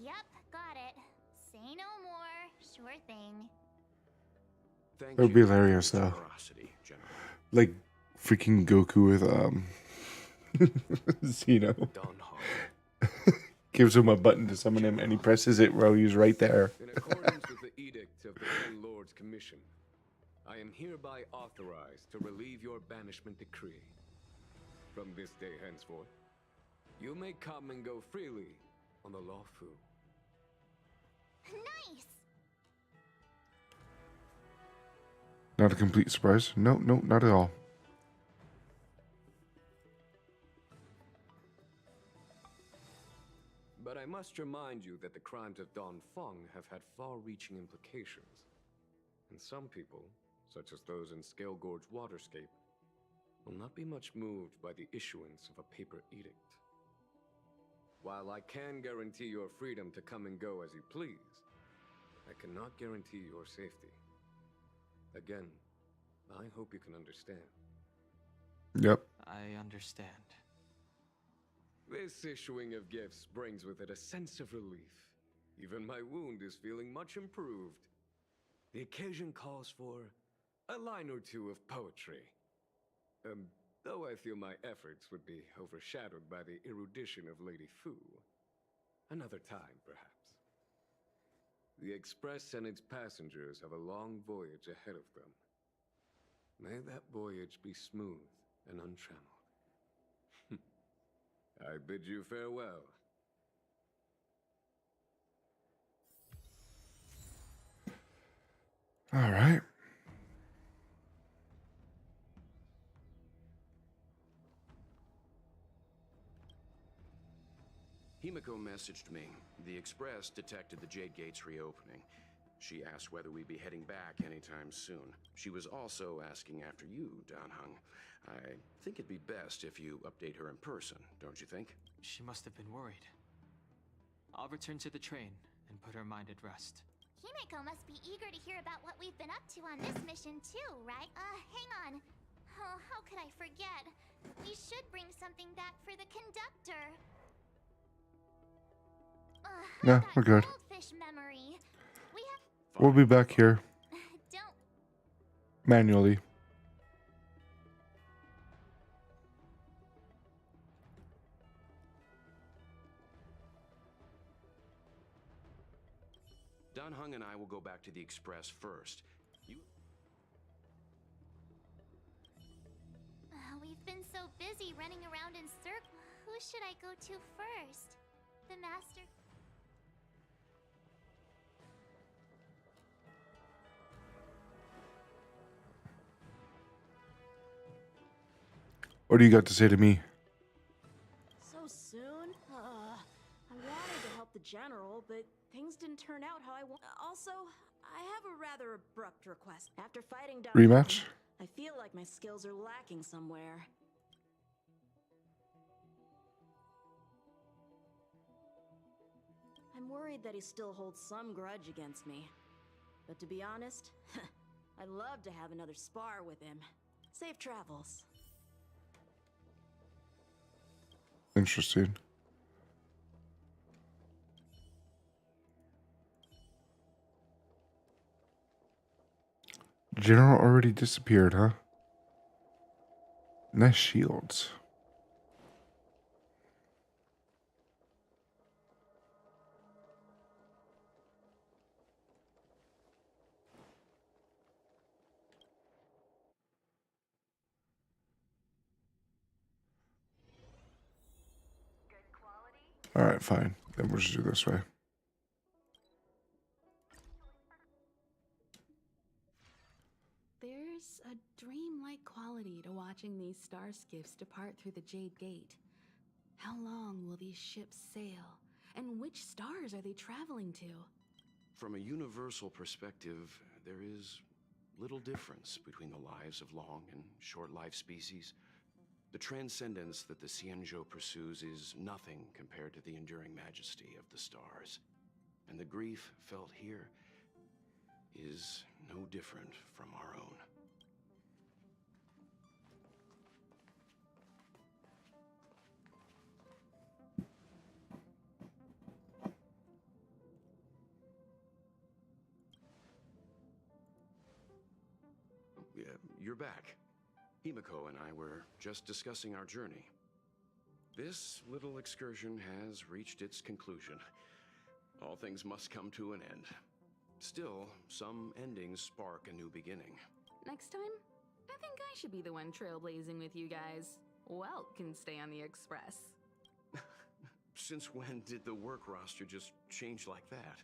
Yep, got it. Say no more. Sure thing. That would be hilarious, though. Like freaking Goku with Xeno. Gives him a button to summon him, and he presses it while he's right there. In accordance with the edict of the Ten Lords Commission, I am hereby authorized to relieve your banishment decree. From this day henceforth, you may come and go freely on the Lawfu. Nice. Not a complete surprise. No, not at all. must remind you that the crimes of Don Feng have had far-reaching implications. And some people, such as those in Scale Gorge Waterscape, will not be much moved by the issuance of a paper edict. While I can guarantee your freedom to come and go as you please, I cannot guarantee your safety. Again, I hope you can understand. Yep. I understand. This issuing of gifts brings with it a sense of relief. Even my wound is feeling much improved. The occasion calls for a line or two of poetry. Though I feel my efforts would be overshadowed by the erudition of Lady Fu. Another time, perhaps. The Express and its passengers have a long voyage ahead of them. May that voyage be smooth and untrammeled. I bid you farewell. All right. Himiko messaged me. The Express detected the Jade Gates reopening. She asked whether we'd be heading back anytime soon. She was also asking after you, Danheng. I think it'd be best if you update her in person, don't you think? She must have been worried. I'll return to the train and put her mind at rest. Himiko must be eager to hear about what we've been up to on this mission too, right? Hang on. Oh, how could I forget? We should bring something back for the conductor. Yeah, we're good. Goldfish memory. We have... We'll be back here. Don't... Manually. Danheng and I will go back to the Express first. We've been so busy running around in circles. Who should I go to first? The master... What do you got to say to me? So soon? I wanted to help the general, but things didn't turn out how I want. Also, I have a rather abrupt request. After fighting down, Rematch? I feel like my skills are lacking somewhere. I'm worried that he still holds some grudge against me. But to be honest, I'd love to have another spar with him. Safe travels. Interesting. General already disappeared, huh? Nice shields. All right, fine. Then we'll just do this way. There's a dreamlike quality to watching these star skiffs depart through the Jade Gate. How long will these ships sail? And which stars are they traveling to? From a universal perspective, there is little difference between the lives of long and short-lived species. The transcendence that the Xianzhou pursues is nothing compared to the enduring majesty of the stars. And the grief felt here is no different from our own. Yeah, you're back. Himiko and I were just discussing our journey. This little excursion has reached its conclusion. All things must come to an end. Still, some endings spark a new beginning. Next time, I think I should be the one trailblazing with you guys. Welt can stay on the Express. Since when did the work roster just change like that?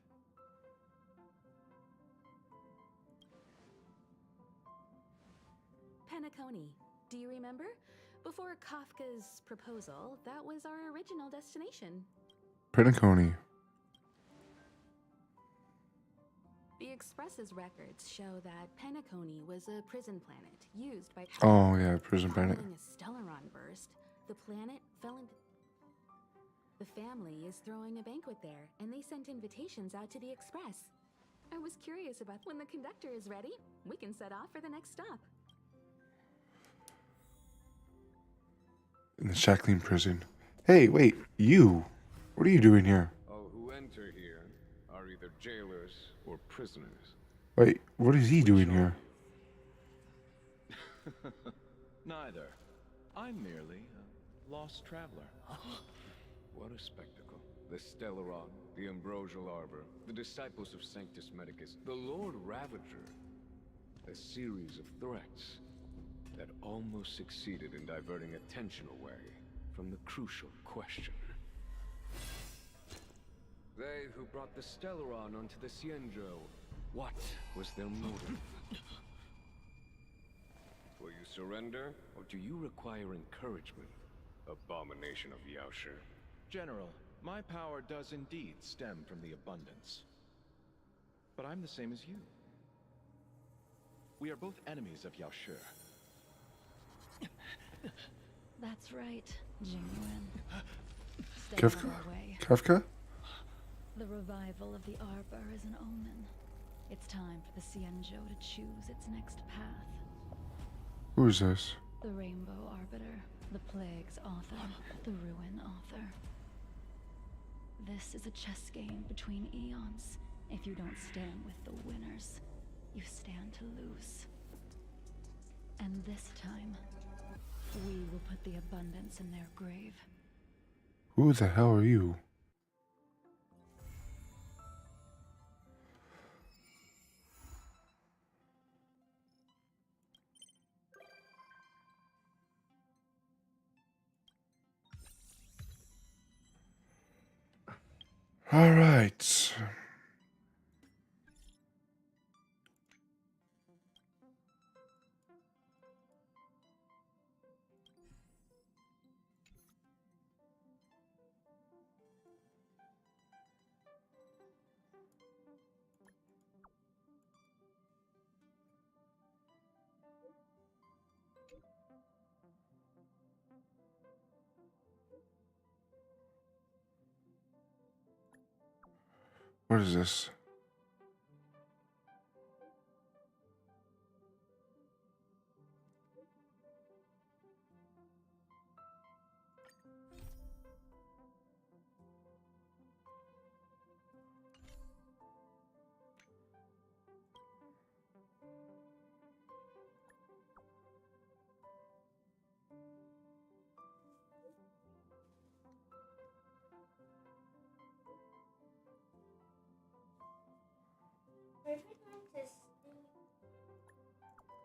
Penacony. Do you remember? Before Kafka's proposal, that was our original destination. Penacony. Express's records show that Penacony was a prison planet used by... Oh, yeah, prison planet. Following a Stellaron burst, the planet fell into... The family is throwing a banquet there, and they sent invitations out to the Express. I was curious about when the conductor is ready, we can set off for the next stop. In the Shackling prison. Hey, wait, you. What are you doing here? All who enter here are either jailers or prisoners. Wait, what is he doing here? Neither. I'm merely a lost traveler. What a spectacle. The Stellaron, the Ambrosial Arbor, the disciples of Sanctus Medicus, the Lord Ravager. A series of threats that almost succeeded in diverting attention away from the crucial question. They who brought the Stellaron onto the Cienjo, what was their motive? Will you surrender, or do you require encouragement? Abomination of Yaoshi. General, my power does indeed stem from the abundance. But I'm the same as you. We are both enemies of Yaoshi. That's right, genuine. Stay Kafka? on our way. Kafka? The revival of the Arbor is an omen. It's time for the Cienjo to choose its next path. Who is this? The Rainbow Arbiter, the Plague's author, the Ruin author. This is a chess game between eons. If you don't stand with the winners, you stand to lose. And this time, we will put the abundance in their grave. Who the hell are you? All right. What is this?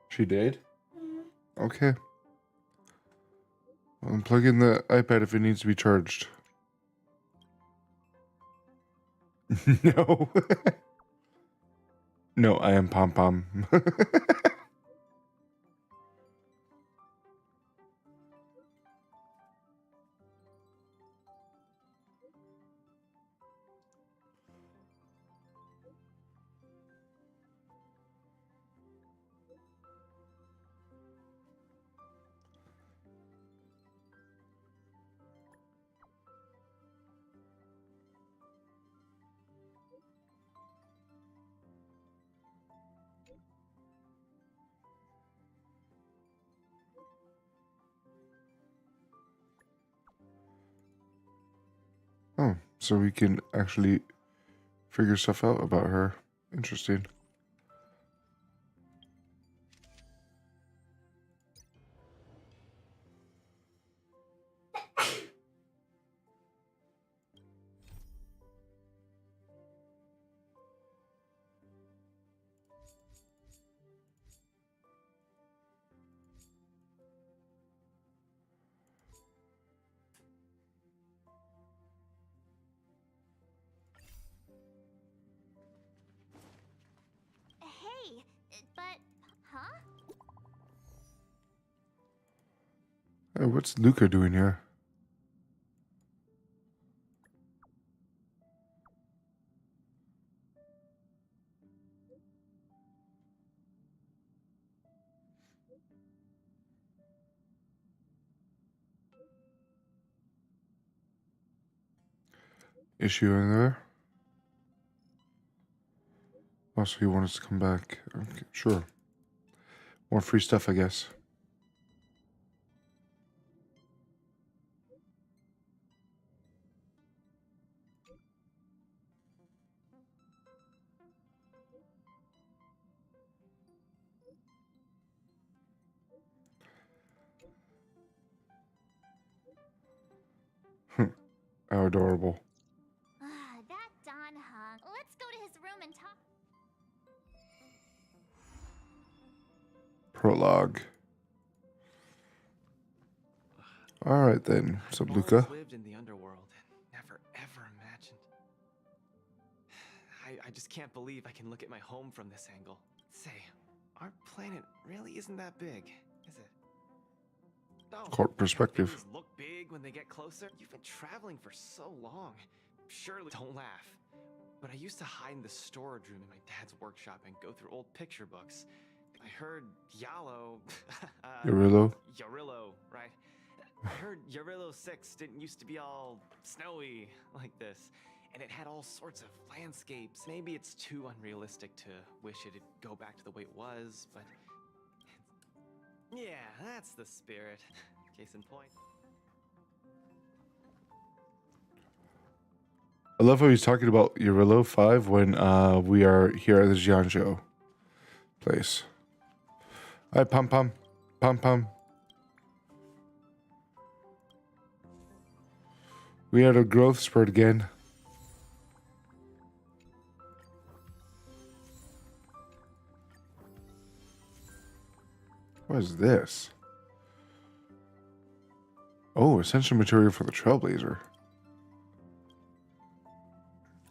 She did? Okay. Well, plug in the iPad if it needs to be charged. No. No, I am Pom Pom. Oh, so we can actually figure stuff out about her. Interesting. Hey, but, huh? Hey, what's Luca doing here? Issue in there. Also, you want us to come back? Okay, sure. More free stuff, I guess. How adorable. That Don Hung. Let's go to his room and talk. Prologue. All right then. What's up, Luca? Lived in the underworld and never ever imagined. I just can't believe I can look at my home from this angle. Say, our planet really isn't that big, is it? Oh, Called perspective. things look big when they get closer. You've been traveling for so long. Surely don't laugh. But I used to hide in the storage room in my dad's workshop and go through old picture books. I heard Yallo. Yarillo, right? I heard Yarillo 6 didn't used to be all snowy like this. And it had all sorts of landscapes. Maybe it's too unrealistic to wish it'd go back to the way it was, but... yeah, that's the spirit. Case in point. I love how he's talking about Yarillo 5 when we are here at the Jianzhou place. All right, pom pom. Pom pom. We had a growth spurt again. What is this? Oh, essential material for the Trailblazer.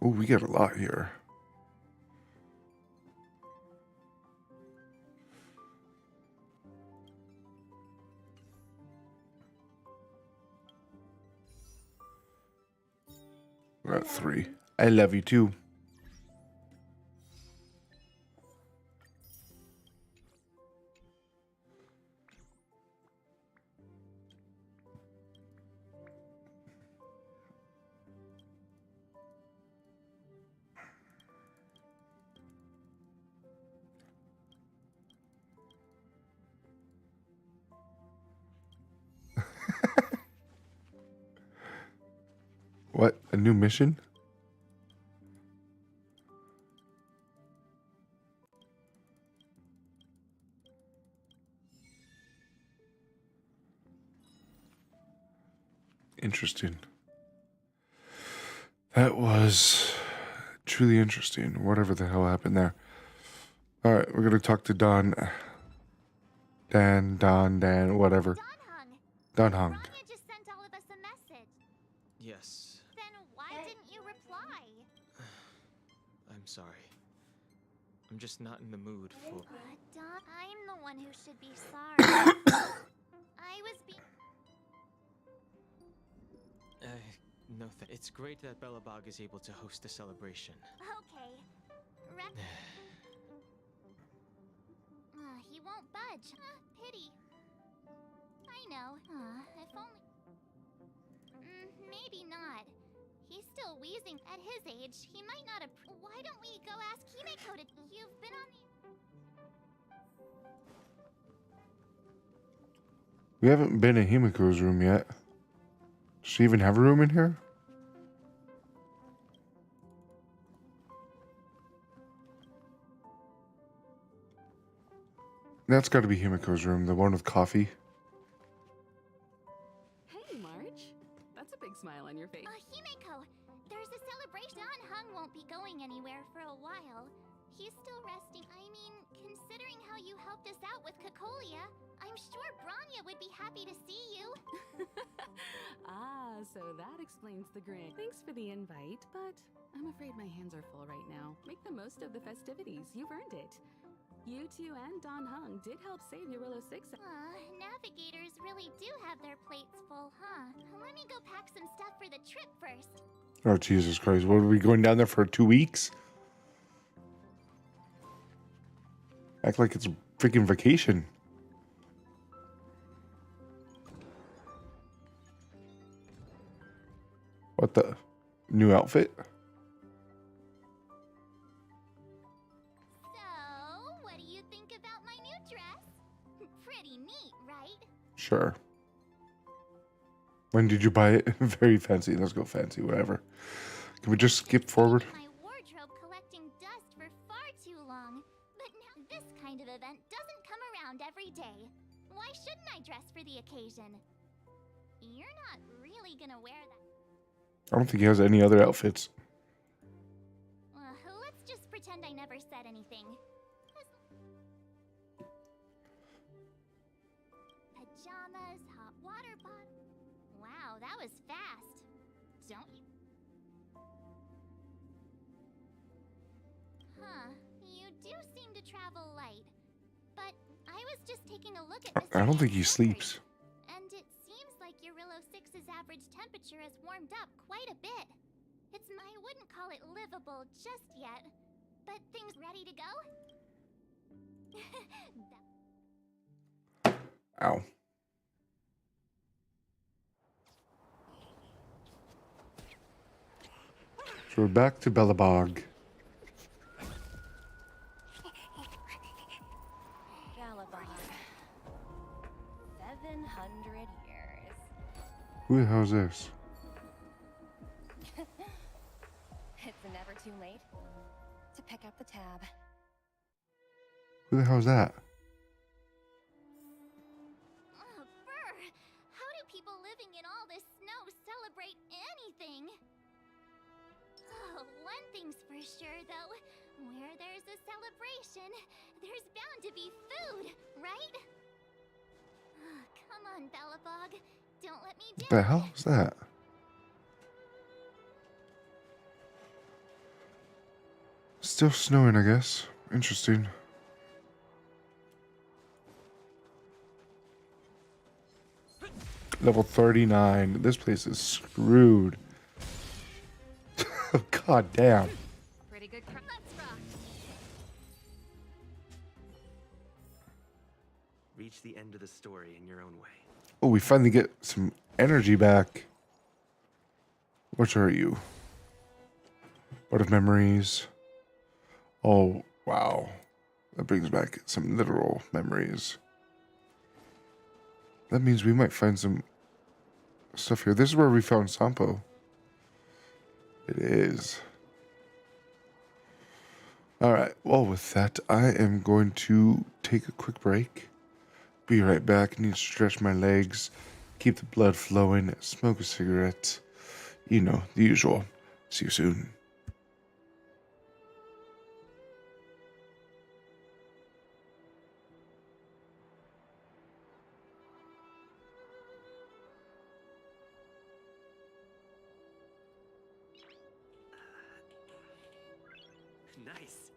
Oh, we get a lot here. We're at 3. I love you too. What? A new mission? Interesting. That was truly interesting. Whatever the hell happened there. All right, we're going to talk to Dan, whatever. Don Hung. Rania just sent all of us a message. Yes, Then why didn't you reply? I'm sorry. I'm just not in the mood for... Don, I'm the one who should be sorry. I was being... No, it's great that Belobog is able to host a celebration. Okay. He won't budge. Pity. I know. If only... maybe not. He's still wheezing. At his age, he might not have... Why don't we go ask Himeko to... You've been on the... We haven't been in Himeko's room yet. Does she even have a room in here? That's got to be Himeko's room, the one with coffee. Hey, Marge. That's a big smile on your face. Himeko, there's a celebration. Don Hung won't be going anywhere for a while. He's still resting. I mean, considering how you helped us out with Cocolia, I'm sure Branya would be happy to see you. So that explains the grin. Thanks for the invite, but I'm afraid my hands are full right now. Make the most of the festivities. You've earned it. You two and Don Hung did help save Yarillo 6. Navigators really do have their plates full, huh? Let me go pack some stuff for the trip first. Oh, Jesus Christ. What, are we going down there for 2 weeks? Act like it's a freaking vacation. What the? New outfit? So, what do you think about my new dress? Pretty neat, right? Sure. When did you buy it? Very fancy. Let's go fancy, whatever. Can we just skip forward? My wardrobe collecting dust for far too long. But now this kind of event doesn't come around every day. Why shouldn't I dress for the occasion? You're not really gonna wear that. I don't think he has any other outfits. Let's just pretend I never said anything. Pajamas, hot water bottle. Wow, that was fast. Don't you? Huh, you do seem to travel light. But I was just taking a look at I don't think he sleeps. and it seems like Eurillo 6's average temperature has warmed up quite a bit. I wouldn't call it livable just yet, but things ready to go? Ow. So we're back to Belobog. Galabog. 700 years. Who the hell is this? It's never too late to pick up the tab. Who the hell is that? Oh, Brr! How do people living in all this snow celebrate anything? Oh, one thing's for sure, though. Where there's a celebration, there's bound to be food, right? Oh, come on, Belobog. Don't let me down. What the hell is that? Still snowing, I guess. Interesting. Level 39. This place is screwed. God damn. Pretty good. Let's rock. Reach the end of the story in your own way. Oh, we finally get some energy back. Which are you? What of memories? Oh, wow. That brings back some literal memories. That means we might find some stuff here. This is where we found Sampo. It is. Alright, well with that, I am going to take a quick break. Be right back. Need to stretch my legs, keep the blood flowing, smoke a cigarette. You know, the usual. See you soon. Nice.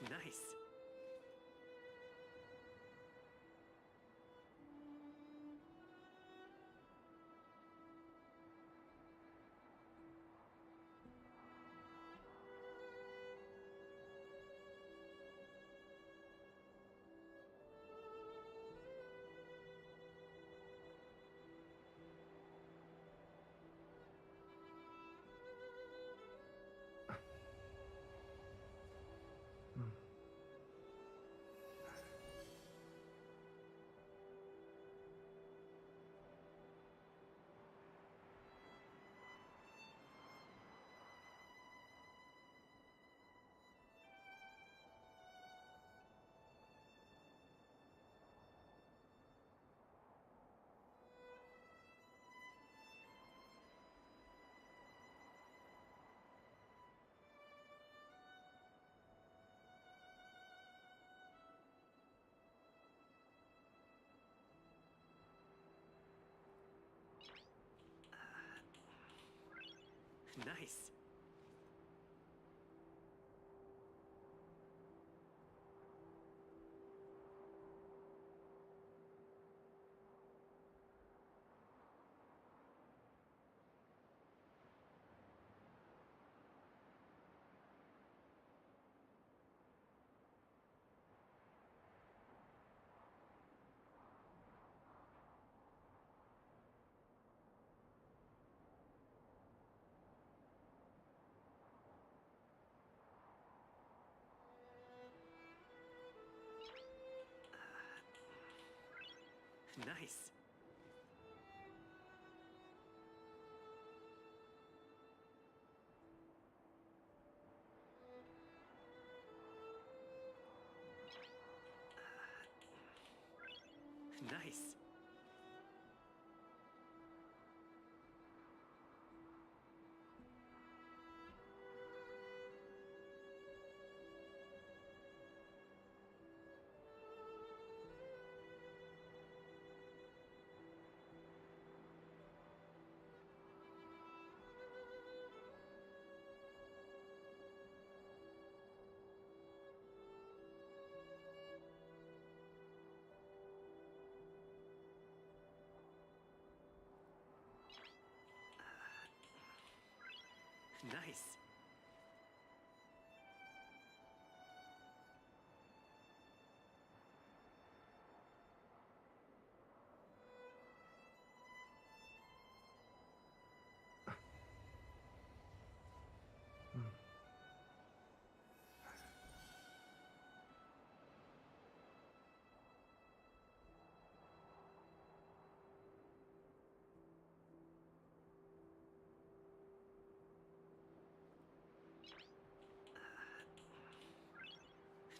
Nice. Nice. Nice. Nice. Nice.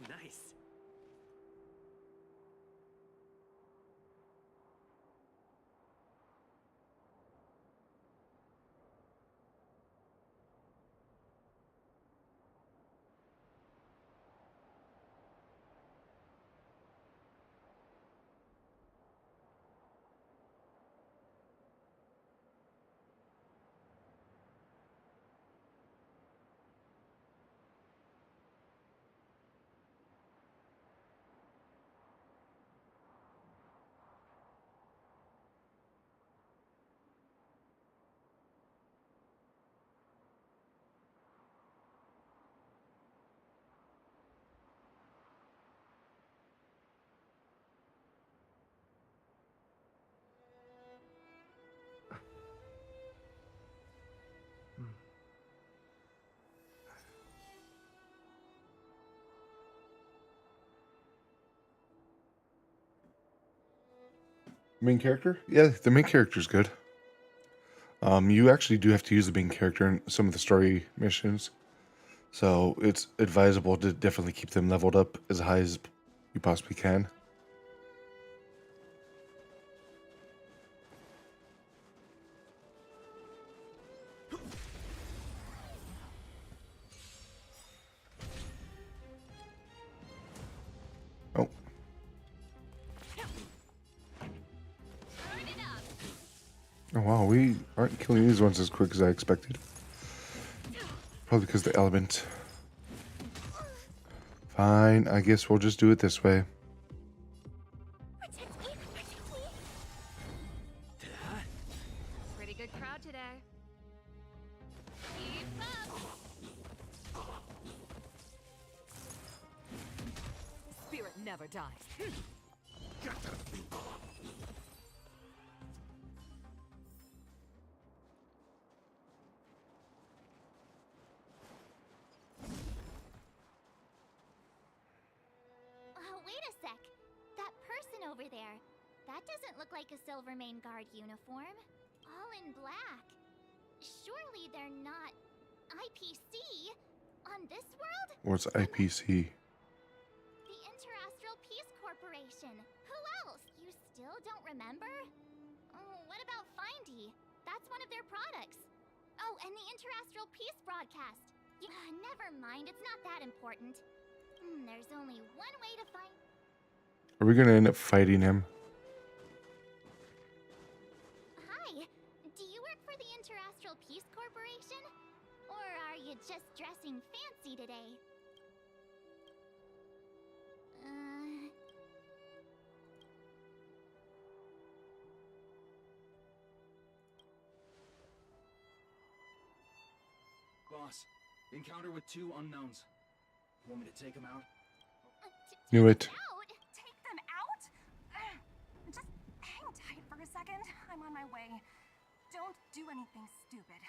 Nice. Main character? Yeah, the main character is good. You actually do have to use the main character in some of the story missions. So it's advisable to definitely keep them leveled up as high as you possibly can. Oh. Oh wow, we aren't killing these ones as quick as I expected. Probably because the element. Fine, I guess we'll just do it this way. Pretty good crowd today. Keep up. Spirit never dies. Wait a sec. That person over there. That doesn't look like a Silvermane Guard uniform. All in black. Surely they're not IPC on this world? What's IPC? The Interastral Peace Corporation. Who else? You still don't remember? Oh, what about Findy? That's one of their products. Oh, and the Interastral Peace broadcast. Never mind, it's not that important. There's only one way to find... Are we gonna end up fighting him? Hi, do you work for the Interastral Peace Corporation? you just dressing fancy today? Boss, encounter with 2 unknowns. Want me to take them out? Knew it. Take them out? Just hang tight for a second. I'm on my way. Don't do anything stupid.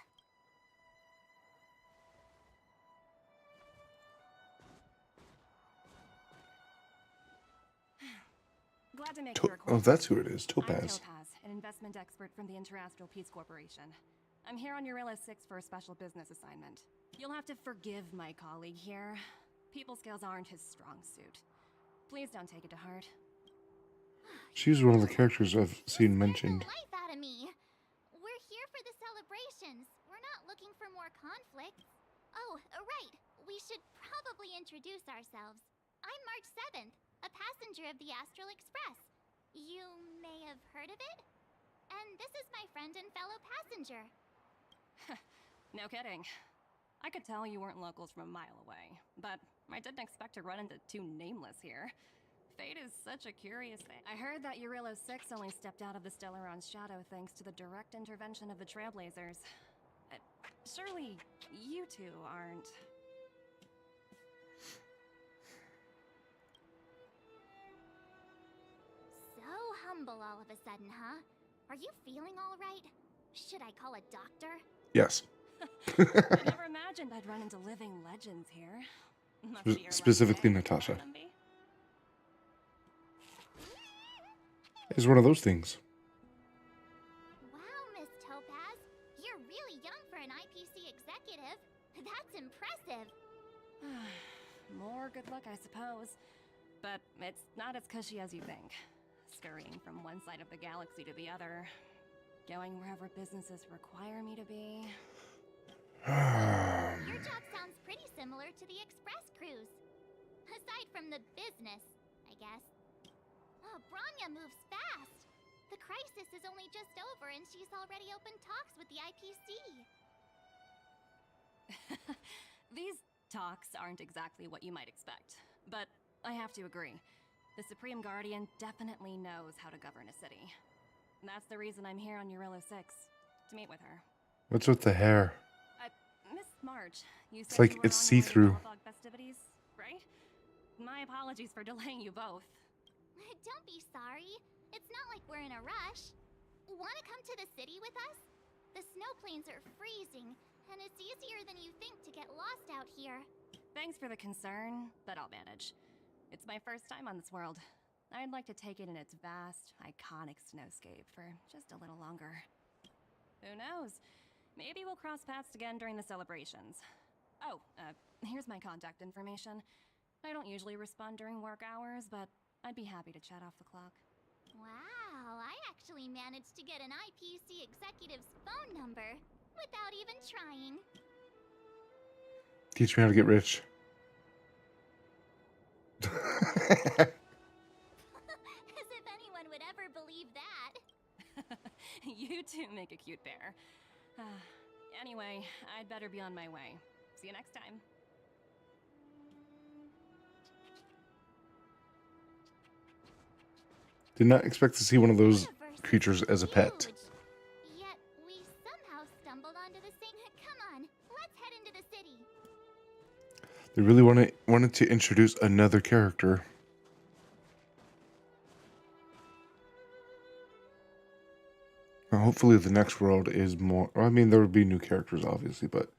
Glad to make your acquaintance. Oh, that's who it is. I'm Topaz. Topaz, an investment expert from the Interastral Peace Corporation. I'm here on Eurilla 6 for a special business assignment. You'll have to forgive my colleague here. People skills aren't his strong suit. Please don't take it to heart. She's one of the characters I've seen mentioned. Life out of me. We're here for the celebrations. We're not looking for more conflict. Oh, right. We should probably introduce ourselves. I'm March 7th, a passenger of the Astral Express. You may have heard of it? And this is my friend and fellow passenger. No kidding. I could tell you weren't locals from a mile away, but I didn't expect to run into 2 nameless here. Fate is such a curious thing. I heard that Eurilla 6 only stepped out of the Stellaron's shadow thanks to the direct intervention of the Trailblazers. Surely you 2 aren't... So humble all of a sudden, huh? Are you feeling all right? Should I call a doctor? Yes. I never imagined I'd run into living legends here. Must be your Specifically lucky day, Natasha. Barnaby. It's one of those things. Wow, Miss Topaz. You're really young for an IPC executive. That's impressive. More good luck, I suppose. But it's not as cushy as you think. Scurrying from one side of the galaxy to the other. Going wherever businesses require me to be. Your job sounds pretty similar to the express cruise. Aside from the business, I guess. Oh, Branya moves fast. The crisis is only just over and she's already opened talks with the IPC. These talks aren't exactly what you might expect. But I have to agree. The Supreme Guardian definitely knows how to govern a city. That's the reason I'm here on Eurilla 6, to meet with her. What's with the hair? Miss March, you said It's like you were it's on your way to see-through. Belobog festivities, right? My apologies for delaying you both. Don't be sorry. It's not like we're in a rush. Wanna come to the city with us? The snow plains are freezing, and it's easier than you think to get lost out here. Thanks for the concern, but I'll manage. It's my first time on this world. I'd like to take it in its vast, iconic snowscape for just a little longer. Who knows? Maybe we'll cross paths again during the celebrations. Oh, here's my contact information. I don't usually respond during work hours, but I'd be happy to chat off the clock. Wow, I actually managed to get an IPC executive's phone number without even trying. Teach me how to get rich. As if anyone would ever believe that. You two make a cute pair. Anyway, I'd better be on my way. See you next time. Did not expect to see one of those creatures as a pet. Yet we somehow stumbled onto the same. Come on, let's head into the city. They really wanted to introduce another character. Now, hopefully the next world is more... I mean, there would be new characters, obviously, but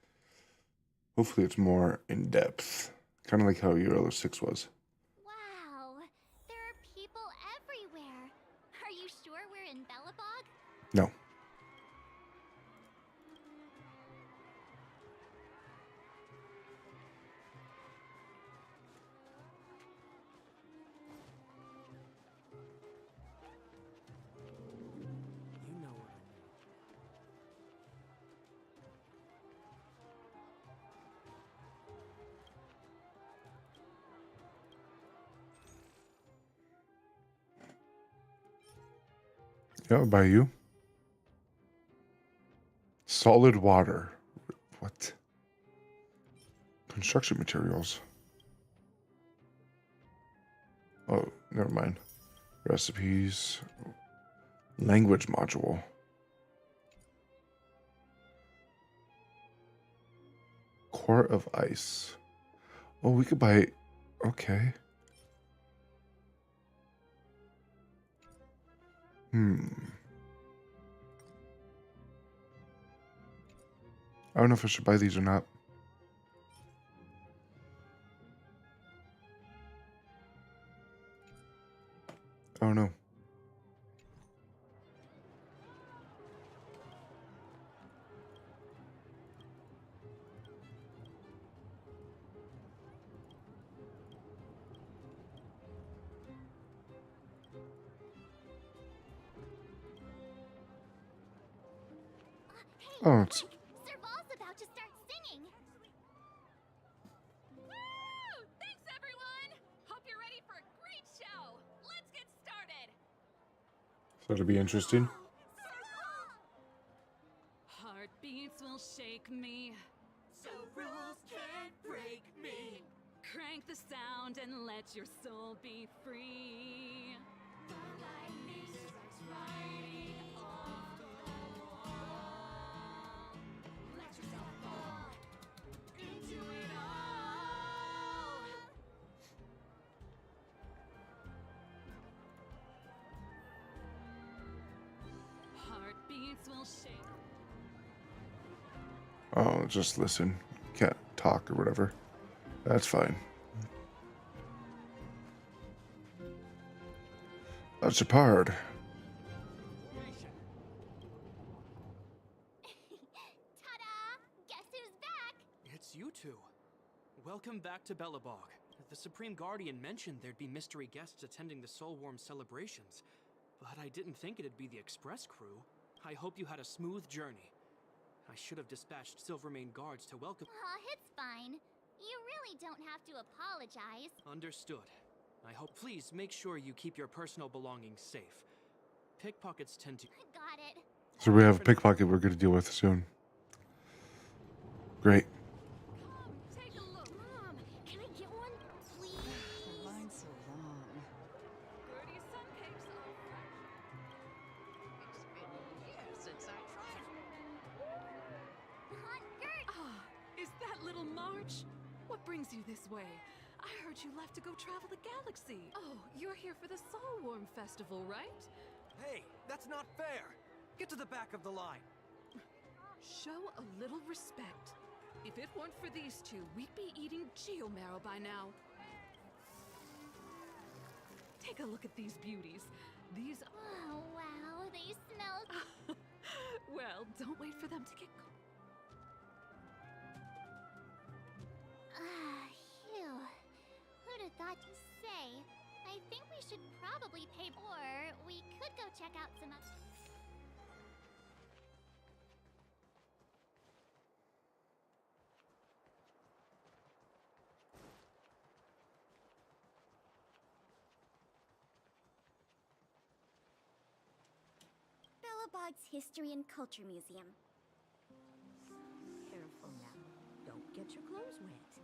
hopefully it's more in-depth. Kind of like how Eurilla 6 was. Wow, there are people everywhere. Are you sure we're in Belobog? No. You know what I mean. Yeah, by you. Solid water. What? construction materials. Oh, never mind. Recipes. Language module. Core of ice. Oh, we could buy... Okay. I don't know if I should buy these or not. I don't know. Oh, it's... Serval's about to start singing. Woo! Thanks, everyone! Hope you're ready for a great show. Let's get started. So it'll be interesting. Heartbeats will shake me, so rules can't break me. Crank the sound and let your soul be free. The lightning strikes right off the wall. Let yourself fall into it all. Heartbeats will shake. Oh, just listen. Can't talk or whatever. That's fine. That's a part. Ta-da! Guess who's back? It's you two. Welcome back to Belobog. The Supreme Guardian mentioned there'd be mystery guests attending the Soulworm celebrations, but I didn't think it'd be the Express crew. I hope you had a smooth journey. I should have dispatched Silvermane guards to welcome... Aw, it's fine. You really don't have to apologize. Understood. I hope... Please make sure you keep your personal belongings safe. Pickpockets tend to... Got it. So we have a pickpocket we're going to deal with soon. Great. Take a look. Mom, can I get one, please? The line's so long. Gertie's sun cakes are fresh. It's been years since I tried. Aunt Gert! Ah, is that little March? What brings you this way? I heard you left to go travel the galaxy. Oh, you're here for the Soulworm Festival, right? Hey, that's not fair. Get to the back of the line. Show a little respect. If it weren't for these two, we'd be eating geomarrow by now. Take a look at these beauties. These... Oh, wow, they smell... Well, don't wait for them to get cold. Phew. Who'd have thought to say? I think we should probably pay... Or we could go check out some other... Belobog's History and Culture Museum. Careful now. Don't get your clothes wet.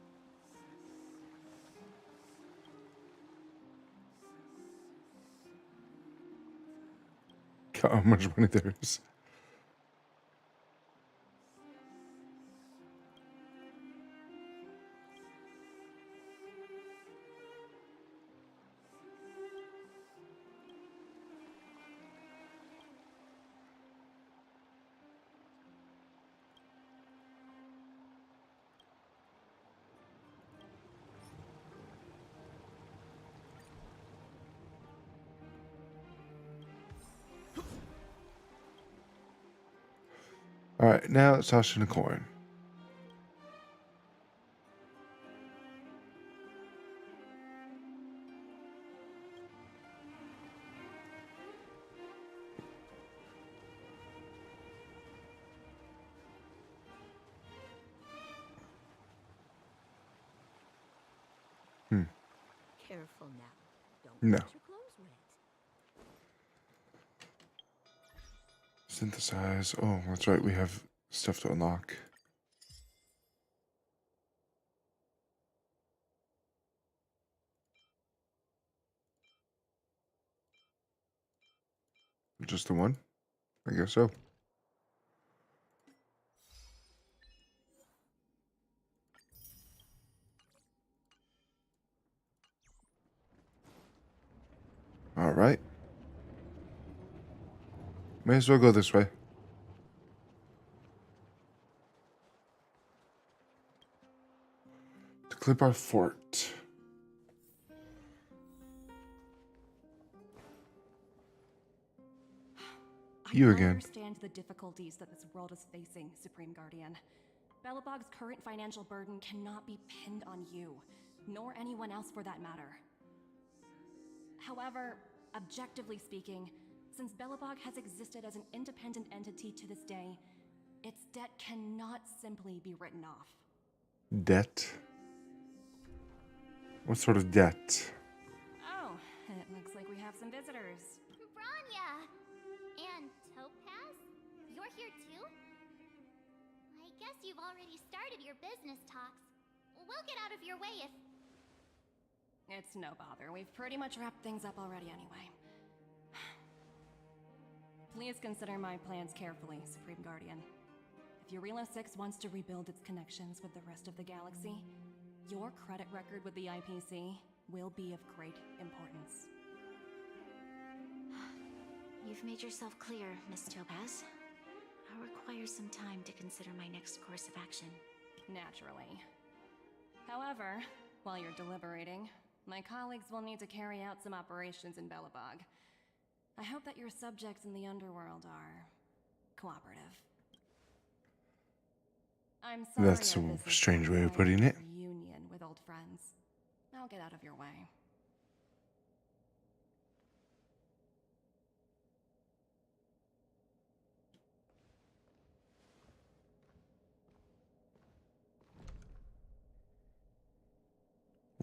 God, how much money there is. All right, now let's toss in a coin. Careful now. Don't No. get your clothes wet. Synthesize. Oh, that's right. We have stuff to unlock. Just the one? I guess so. All right. May as well go this way. To clip our fort. You again. I understand the difficulties that this world is facing, Supreme Guardian. Belobog's current financial burden cannot be pinned on you, nor anyone else for that matter. However, objectively speaking, since Belobog has existed as an independent entity to this day, its debt cannot simply be written off. Debt? What sort of debt? Oh, it looks like we have some visitors. Branya! And Topaz? You're here too? I guess you've already started your business talks. We'll get out of your way if... It's no bother. We've pretty much wrapped things up already anyway. Please consider my plans carefully, Supreme Guardian. If Eurela 6 wants to rebuild its connections with the rest of the galaxy, your credit record with the IPC will be of great importance. You've made yourself clear, Miss Topaz. I'll require some time to consider my next course of action. Naturally. However, while you're deliberating, my colleagues will need to carry out some operations in Belobog. I hope that your subjects in the underworld are cooperative. I'm sorry. That's a strange way of putting it. Reunion with old friends. I'll get out of your way.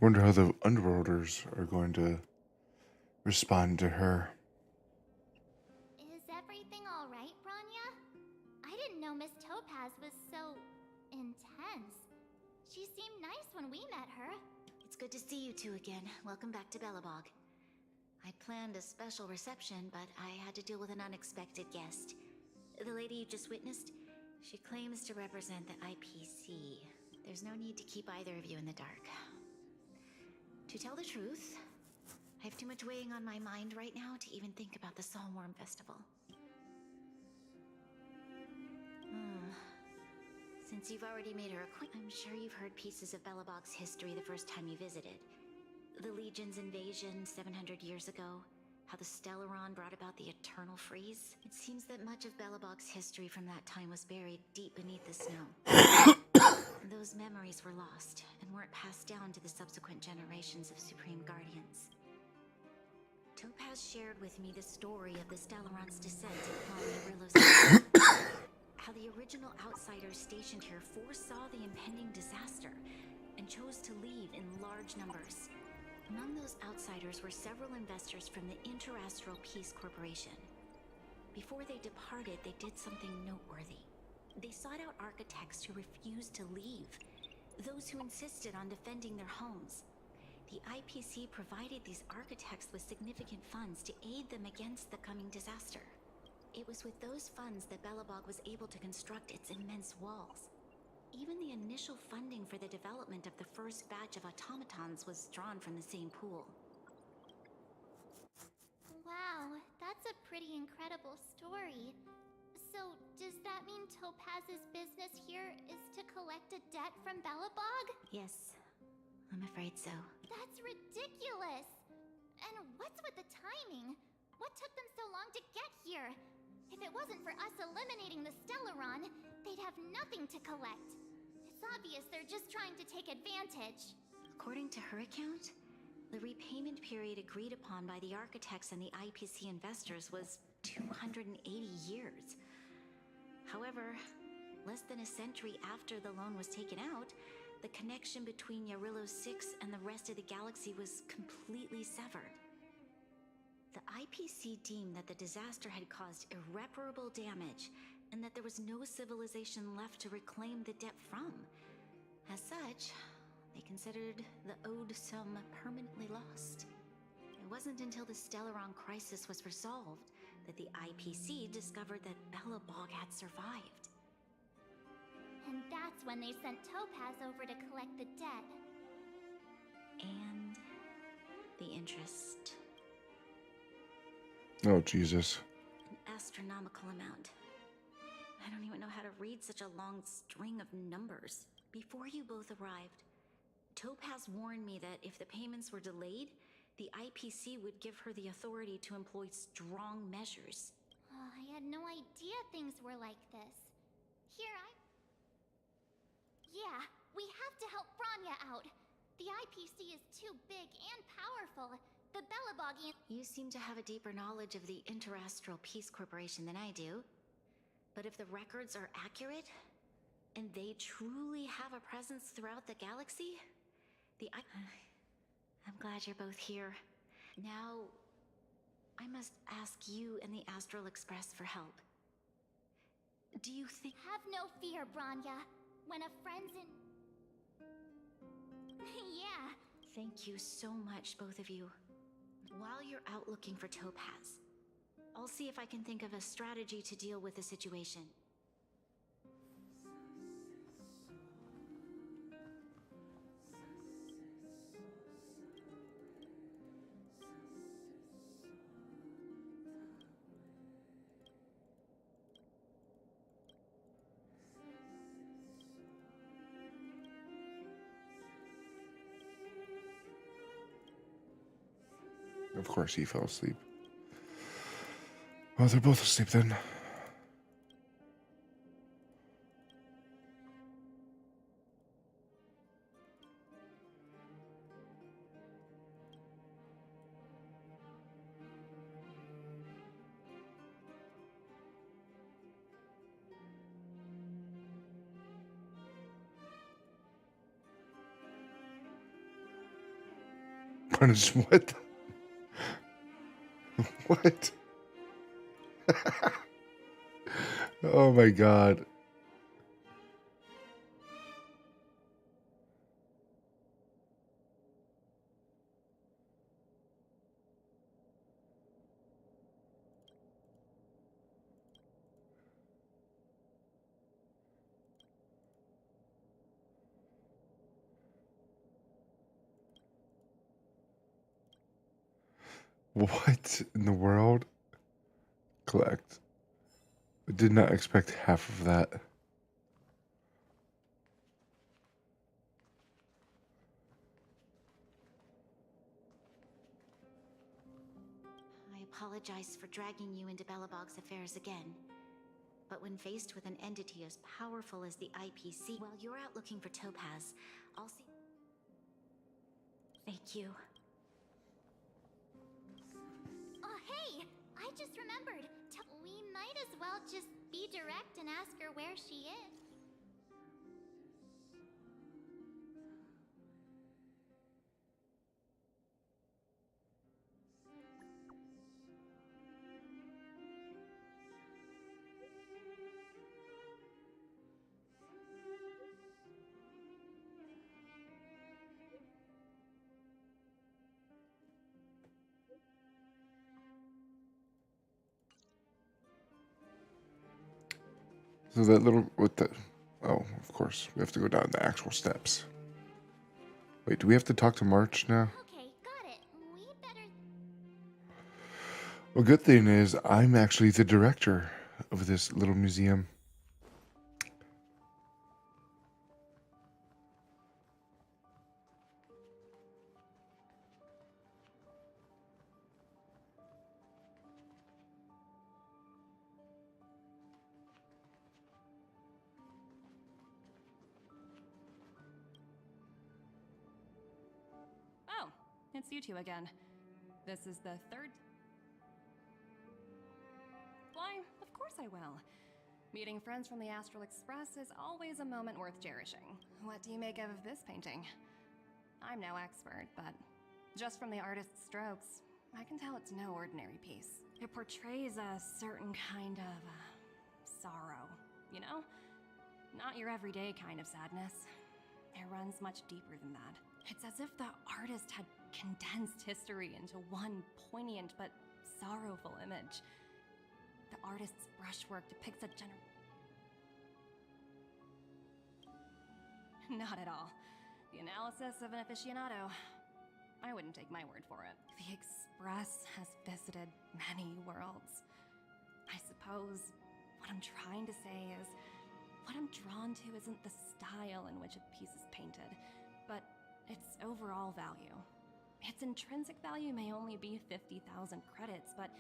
Wonder how the Underworlders are going to respond to her. Is everything all right, Branya? I didn't know Miss Topaz was so... intense. She seemed nice when we met her. It's good to see you two again. Welcome back to Belobog. I'd planned a special reception, but I had to deal with an unexpected guest. The lady you just witnessed, she claims to represent the IPC. There's no need to keep either of you in the dark. To tell the truth, I have too much weighing on my mind right now to even think about the Soulworm Festival. Since you've already made her acquaintance, I'm sure you've heard pieces of Belobog's history the first time you visited. The Legion's invasion 700 years ago, how the Stellaron brought about the Eternal Freeze. It seems that much of Belobog's history from that time was buried deep beneath the snow. Those memories were lost and weren't passed down to the subsequent generations of Supreme Guardians. Topaz shared with me the story of the Stellaron's descent upon Eurela 6. How the original outsiders stationed here foresaw the impending disaster and chose to leave in large numbers. Among those outsiders were several investors from the Interastral Peace Corporation. Before they departed, they did something noteworthy. They sought out architects who refused to leave, those who insisted on defending their homes. The IPC provided these architects with significant funds to aid them against the coming disaster. It was with those funds that Belobog was able to construct its immense walls. Even the initial funding for the development of the first batch of automatons was drawn from the same pool. Wow, that's a pretty incredible story. So, does that mean Topaz's business here is to collect a debt from Belobog? Yes, I'm afraid so. That's ridiculous! And what's with the timing? What took them so long to get here? If it wasn't for us eliminating the Stellaron, they'd have nothing to collect. It's obvious they're just trying to take advantage. According to her account, the repayment period agreed upon by the architects and the IPC investors was 280 years. However, less than a century after the loan was taken out, the connection between Eurela 6 and the rest of the galaxy was completely severed. The IPC deemed that the disaster had caused irreparable damage and that there was no civilization left to reclaim the debt from. As such, they considered the owed sum permanently lost. It wasn't until the Stellaron crisis was resolved that the IPC discovered that Belobog had survived. And that's when they sent Topaz over to collect the debt. And the interest. Oh, Jesus. An astronomical amount. I don't even know how to read such a long string of numbers. Before you both arrived, Topaz warned me that if the payments were delayed, the IPC would give her the authority to employ strong measures. Oh, I had no idea things were like this. Yeah, we have to help Bronya out. The IPC is too big and powerful. The Belobog... You seem to have a deeper knowledge of the Interastral Peace Corporation than I do. But if the records are accurate, and they truly have a presence throughout the galaxy, I'm glad you're both here. Now, I must ask you and the Astral Express for help. Do you think... Have no fear, Bronya. When a friend's in... Yeah. Thank you so much, both of you. While you're out looking for Topaz, I'll see if I can think of a strategy to deal with the situation. Of course he fell asleep. Well, they're both asleep then. Punish what? What? Oh my god. What in the world? Collect. I did not expect half of that. I apologize for dragging you into Belobog's affairs again. But when faced with an entity as powerful as the IPC, while you're out looking for Topaz, I'll see... Thank you. Oh, hey! I just remembered. We might as well just be direct and ask her where she is. So that little with the oh, of course, we have to go down the actual steps. Wait, do we have to talk to March now? Okay, got it. We better... Well, good thing is I'm actually the director of this little museum. Oh, it's you two again. This is the third... Why, of course I will. Meeting friends from the Astral Express is always a moment worth cherishing. What do you make of this painting? I'm no expert, but just from the artist's strokes, I can tell it's no ordinary piece. It portrays a certain kind of sorrow, you know? Not your everyday kind of sadness. It runs much deeper than that. It's as if the artist had condensed history into one poignant but sorrowful image. The artist's brushwork depicts a Not at all. The analysis of an aficionado. I wouldn't take my word for it. The Express has visited many worlds. I suppose what I'm trying to say is, what I'm drawn to isn't the style in which a piece is painted, but its overall value. Its intrinsic value may only be 50,000 credits, but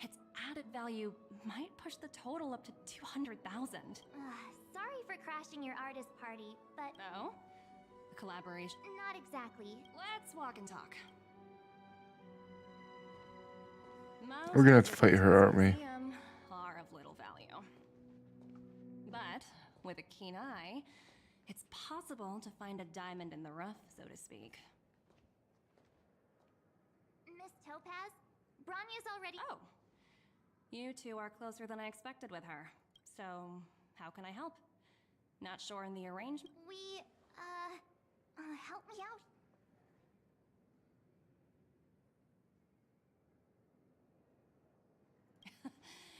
its added value might push the total up to 200,000. Sorry for crashing your artist party, but... Oh? A collaboration? Not exactly. Let's walk and talk. We're gonna have to fight her, aren't we? Are of little value. But with a keen eye, it's possible to find a diamond in the rough, so to speak. Miss Topaz, Bronya's already... Oh. You two are closer than I expected with her. So, how can I help? Not sure in the arrangement? Help me out.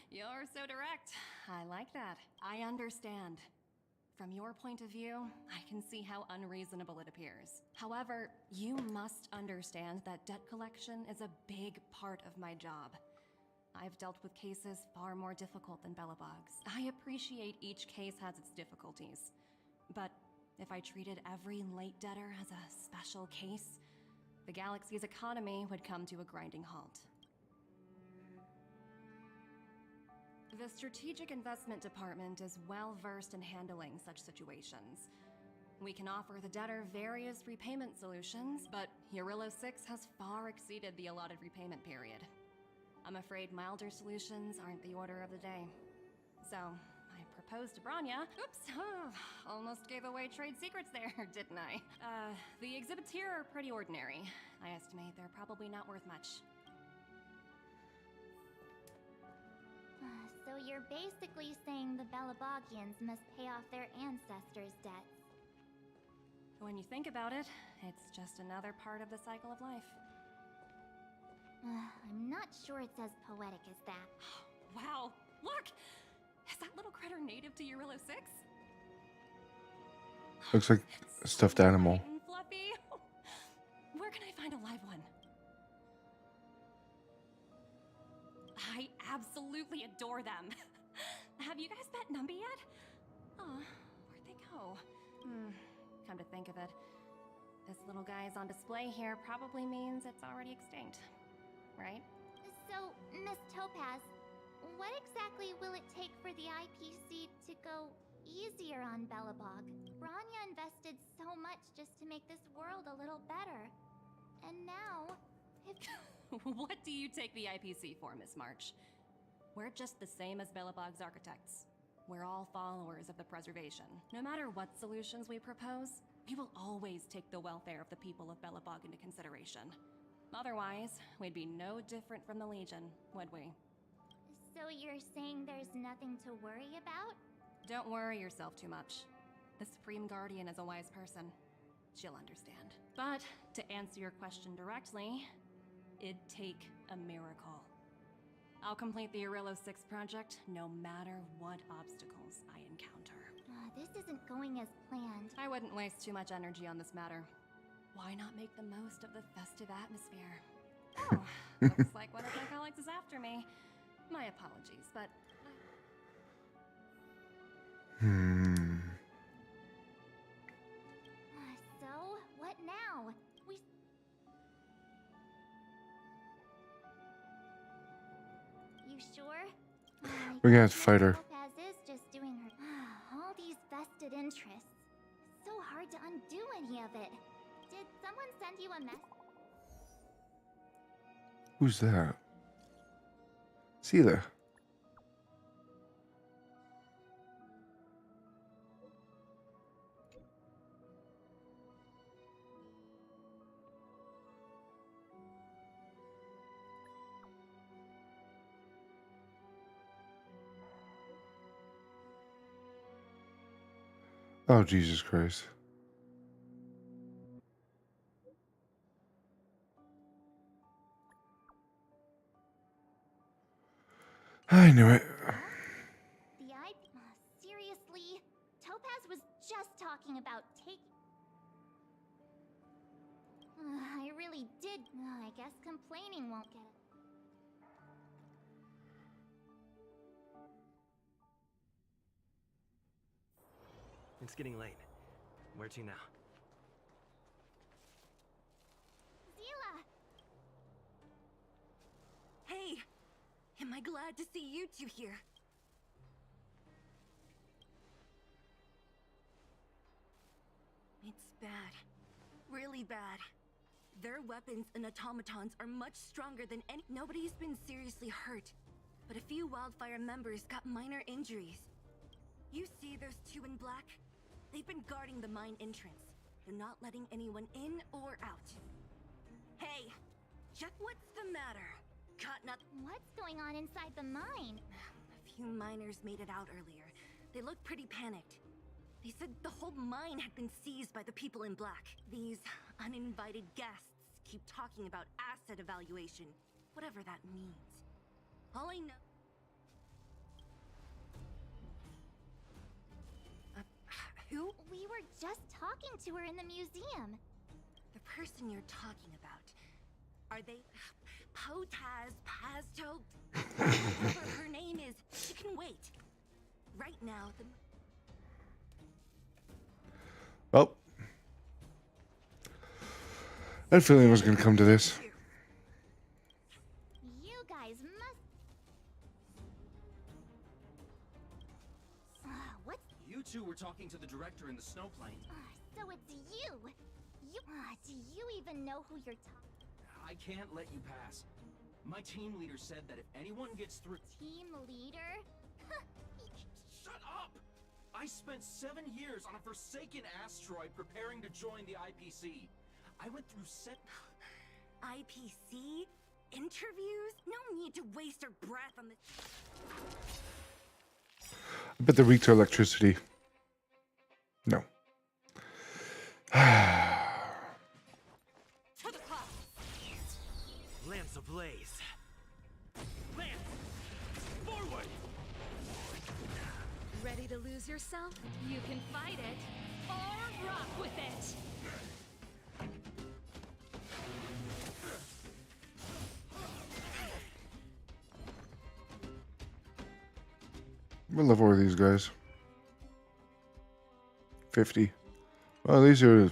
You're so direct. I like that. I understand. From your point of view, I can see how unreasonable it appears. However, you must understand that debt collection is a big part of my job. I've dealt with cases far more difficult than Belobog's. I appreciate each case has its difficulties. But if I treated every late debtor as a special case, the galaxy's economy would come to a grinding halt. The Strategic Investment Department is well versed in handling such situations. We can offer the debtor various repayment solutions, but Eurillo 6 has far exceeded the allotted repayment period. I'm afraid milder solutions aren't the order of the day. So, I proposed to Bronya. Oops, almost gave away trade secrets there, didn't I? The exhibits here are pretty ordinary. I estimate they're probably not worth much. So you're basically saying the Belabogians must pay off their ancestors' debts. When you think about it, it's just another part of the cycle of life. I'm not sure it's as poetic as that. Wow, look! Is that little critter native to Eurillo 6? Looks like a stuffed animal. And fluffy. Where can I find a live one? I absolutely adore them. Have you guys met Numby yet? Oh, where'd they go? Come to think of it, this little guy's on display here probably means it's already extinct, right? So, Miss Topaz, what exactly will it take for the IPC to go easier on Belobog? Bronya invested so much just to make this world a little better. And now, if... What do you take the IPC for, Miss March? We're just the same as Belobog's architects. We're all followers of the preservation. No matter what solutions we propose, we will always take the welfare of the people of Belobog into consideration. Otherwise, we'd be no different from the Legion, would we? So you're saying there's nothing to worry about? Don't worry yourself too much. The Supreme Guardian is a wise person. She'll understand. But, to answer your question directly, it'd take a miracle. I'll complete the Eurillo 6 project no matter what obstacles I encounter. This isn't going as planned. I wouldn't waste too much energy on this matter. Why not make the most of the festive atmosphere? Oh, looks like one of my colleagues is after me. My apologies, but... So, what now? You sure? We're gonna have to fight her. Topaz is just doing her... All these vested interests. So hard to undo any of it. Did someone send you a message? Who's that? See there. Oh, Jesus Christ. I knew it. just talking about taking... I really did... I guess complaining won't get it. It's getting late. Where to now? Zila! Hey! Am I glad to see you two here? It's bad. Really bad. Their weapons and automatons are much stronger than any... Nobody's been seriously hurt, but a few Wildfire members got minor injuries. You see those two in black? They've been guarding the mine entrance. They're not letting anyone in or out. Hey! Just what's the matter? Caught not... What's going on inside the mine? A few miners made it out earlier. They looked pretty panicked. They said the whole mine had been seized by the people in black. These uninvited guests keep talking about asset evaluation, whatever that means. All I know... Who? We were just talking to her in the museum. The person you're talking about. Are they... Potaz Pazto? Whatever her name is, she can wait. Right now, the... Well, I had a feeling it was going to come to this. You guys must... What's... You two were talking to the director in the snowplane. So it's you! Do you even know who you're talking... I can't let you pass. My team leader said that if anyone gets through... Team leader? Shut up! I spent 7 years on a forsaken asteroid preparing to join the IPC. I went through IPC? Interviews? No need to waste our breath on this. I bet they're weak to electricity. No. To the top! Lamps ablaze. Lance! Forward! Ready to lose yourself? You can fight it, or rock with it! What level are these guys? 50. Well, these are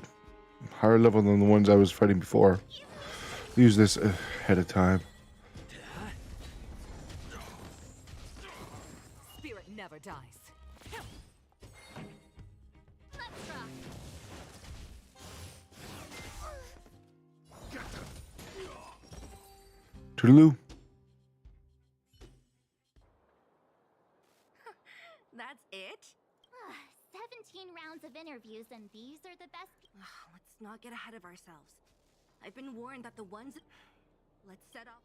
higher level than the ones I was fighting before. Use this ahead of time. Spirit never dies. Let's rock! Toodaloo. That's it? 17 rounds of interviews, and these are the best... Let's not get ahead of ourselves. I've been warned that the ones... Let's set up...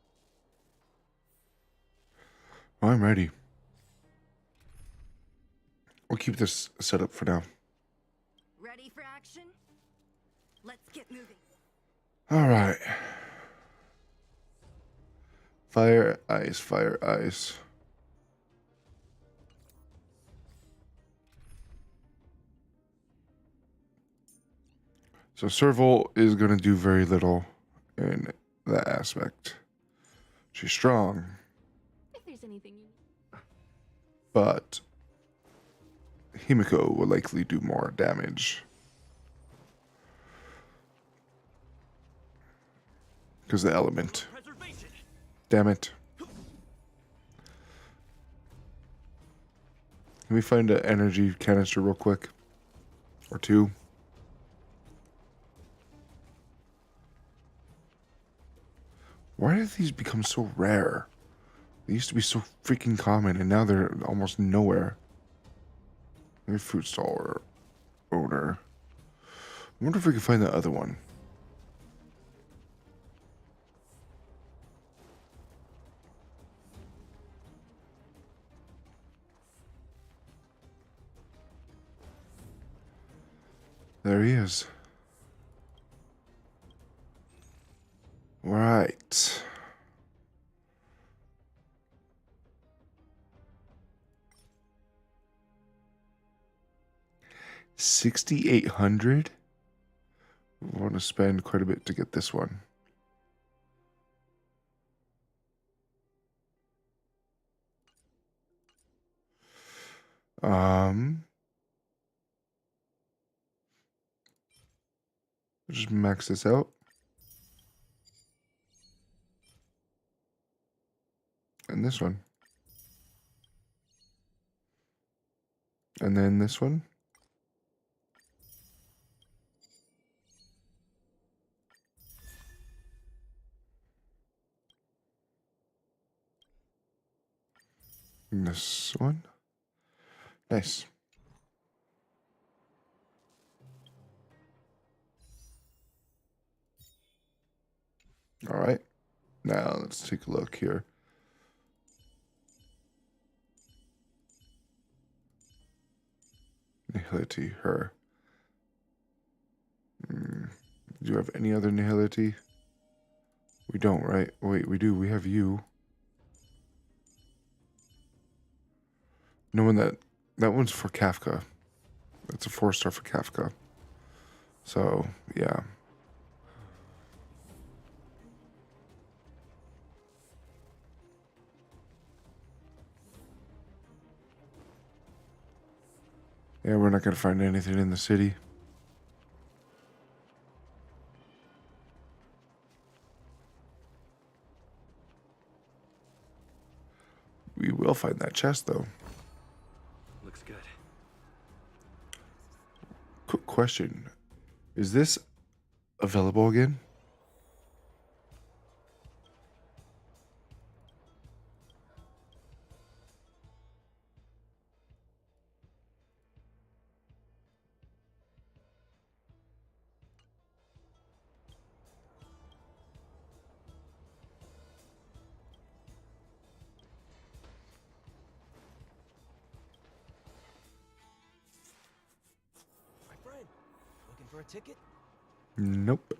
I'm ready. We'll keep this set up for now. Ready for action? Let's get moving. All right. Fire, ice, fire, ice. So Serval is going to do very little in that aspect. She's strong, If there's anything you need. but Himiko will likely do more damage. Because the element. Damn it. Let me find an energy canister real quick. Or two. Why did these become so rare? They used to be so freaking common, and now they're almost nowhere. Maybe food stall or owner. I wonder if we can find the other one. There he is. Right. 6,800. We want to spend quite a bit to get this one. Just max this out. And this one. And then this one. And this one. Nice. All right. Now let's take a look here. Nihility, her. Do you have any other nihility? We don't, right? Wait, we do. We have you. No one that one's for Kafka. That's a 4-star for Kafka. So, yeah. Yeah, we're not going to find anything in the city. We will find that chest, though. Looks good. Quick question. Is this available again? My friend, looking for a ticket? Nope.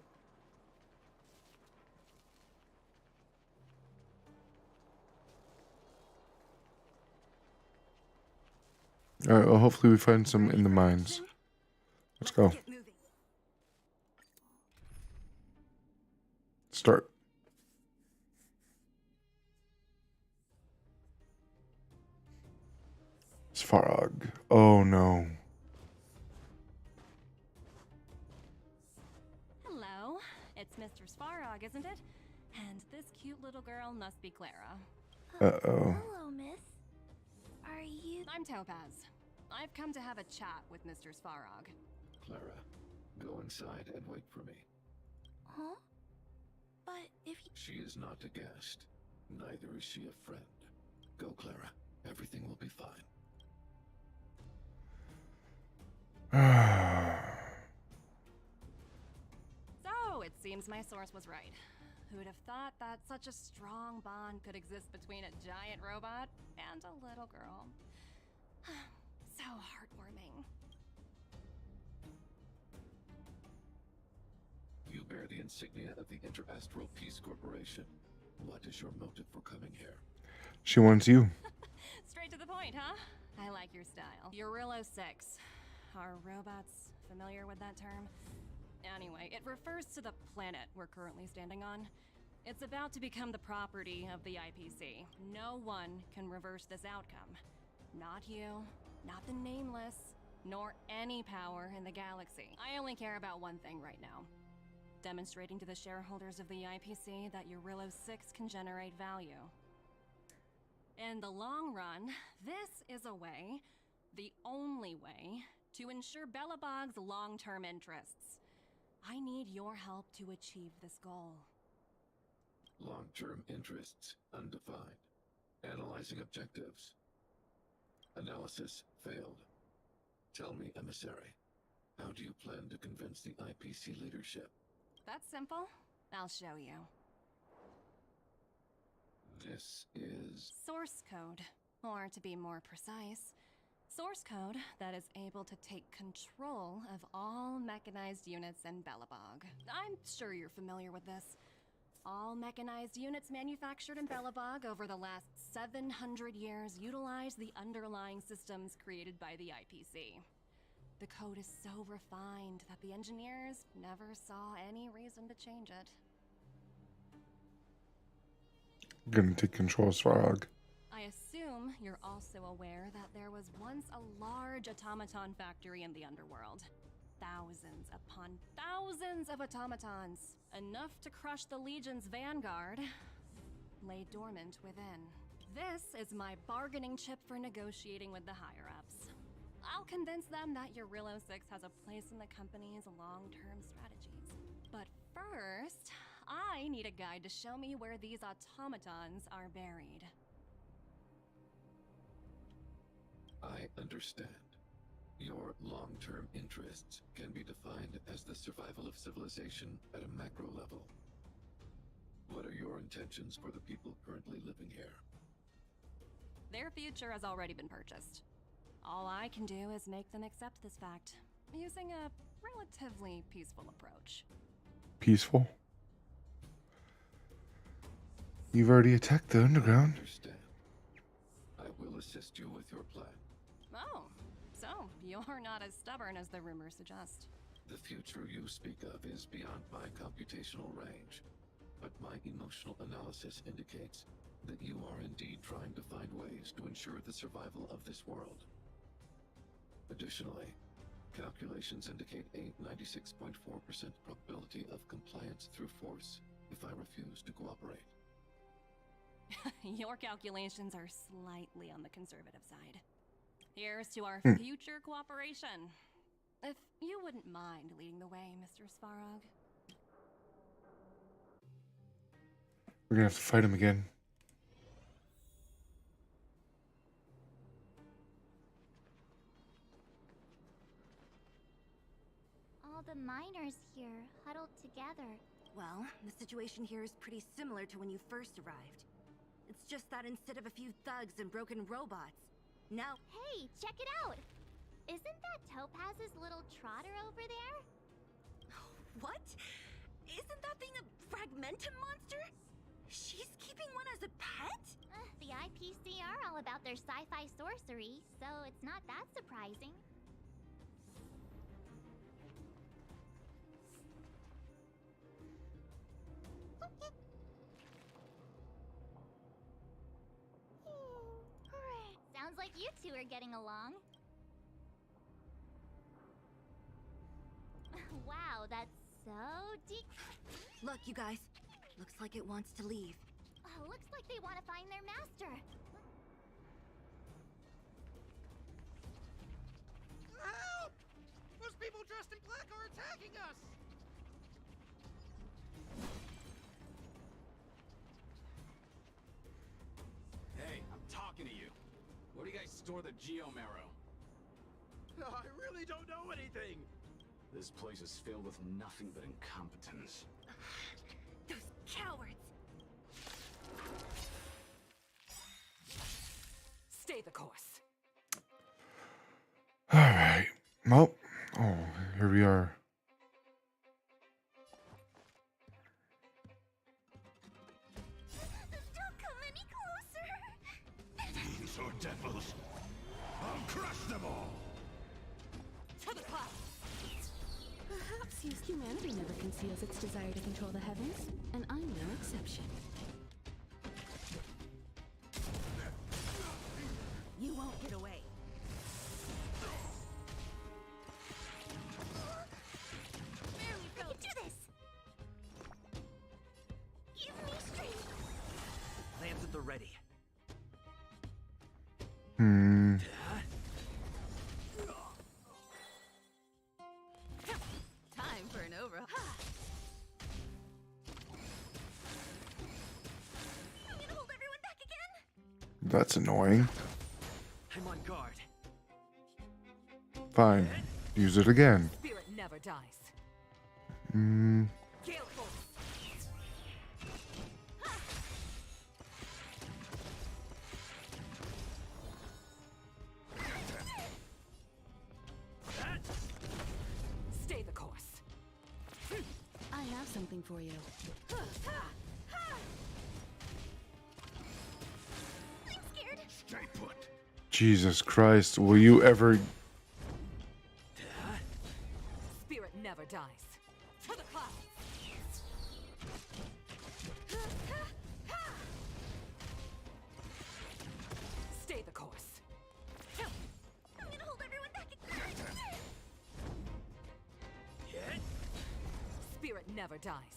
All right, well, hopefully we find some in the mines. Let's go. Start. Svarog. Oh, no. Hello, it's Mr. Svarog, isn't it? And this cute little girl must be Clara. Uh-oh. Hello, miss. Are you... I'm Topaz. I've come to have a chat with Mr. Svarog. Clara, go inside and wait for me. Huh? But if you... She is not a guest. Neither is she a friend. Go, Clara. Everything will be fine. So, it seems my source was right. Who'd have thought that such a strong bond could exist between a giant robot and a little girl? So heartwarming. You bear the insignia of the Interastral Peace Corporation. What is your motive for coming here? She wants you. Straight to the point, huh? I like your style. Eurillo 6. Are robots familiar with that term? Anyway, it refers to the planet we're currently standing on. It's about to become the property of the IPC. No one can reverse this outcome. Not you, not the Nameless, nor any power in the galaxy. I only care about one thing right now. Demonstrating to the shareholders of the IPC that Eurillo 6 can generate value. In the long run, this is a way, the only way, to ensure Belobog's long-term interests. I need your help to achieve this goal. Long-term interests undefined. Analyzing objectives. Analysis failed. Tell me, emissary, how do you plan to convince the IPC leadership? That's simple. I'll show you. This is... Source code. Or to be more precise, source code that is able to take control of all mechanized units in Belobog. I'm sure you're familiar with this. All mechanized units manufactured in Belobog over the last 700 years utilize the underlying systems created by the IPC. The code is so refined that the engineers never saw any reason to change it. I'm gonna take control of Svarog. I assume you're also aware that there was once a large automaton factory in the underworld. Thousands upon thousands of automatons, enough to crush the Legion's vanguard, lay dormant within. This is my bargaining chip for negotiating with the higher-ups. I'll convince them that Eurilo 6 has a place in the company's long-term strategies. But first, I need a guide to show me where these automatons are buried. I understand. Your long-term interests can be defined as the survival of civilization at a macro level. What are your intentions for the people currently living here? Their future has already been purchased. All I can do is make them accept this fact, using a relatively peaceful approach. Peaceful? You've already attacked the underground. I understand. I will assist you with your plan. Oh, so you're not as stubborn as the rumors suggest. The future you speak of is beyond my computational range, but my emotional analysis indicates that you are indeed trying to find ways to ensure the survival of this world. Additionally, calculations indicate a 96.4% probability of compliance through force if I refuse to cooperate. Your calculations are slightly on the conservative side. Here's to our future cooperation. If you wouldn't mind leading the way, Mr. Svarog. We're gonna have to fight him again. All the miners here huddled together. Well, the situation here is pretty similar to when you first arrived. It's just that instead of a few thugs and broken robots, now... Hey, check it out! Isn't that Topaz's little trotter over there? What? Isn't that thing a fragmentum monster? She's keeping one as a pet? The IPC are all about their sci-fi sorcery, so it's not that surprising. Sounds like you two are getting along. Wow, that's so deep. Look, you guys. Looks like it wants to leave. Looks like they want to find their master. Help! Those people dressed in black are attacking us! Hey, I'm talking to you. Where do you guys store the Geomarrow? I really don't know anything! This place is filled with nothing but incompetence. Those cowards! Stay the course. Alright. Well, oh, here we are. Don't come any closer! Fiends or devils, I'll crush them all! To the clouds! Perhaps used humanity never conceals its desire to control the heavens, and I'm no exception. You won't get away. I can do this! Give me strength! Lance at the ready. Time for an overhaul. I'm gonna hold everyone back again! That's annoying. I'm on guard. Fine. Use it again. Spirit never dies. Gale force. Stay the course. I have something for you. I'm scared! Stay put. Jesus Christ, will you ever... never dies.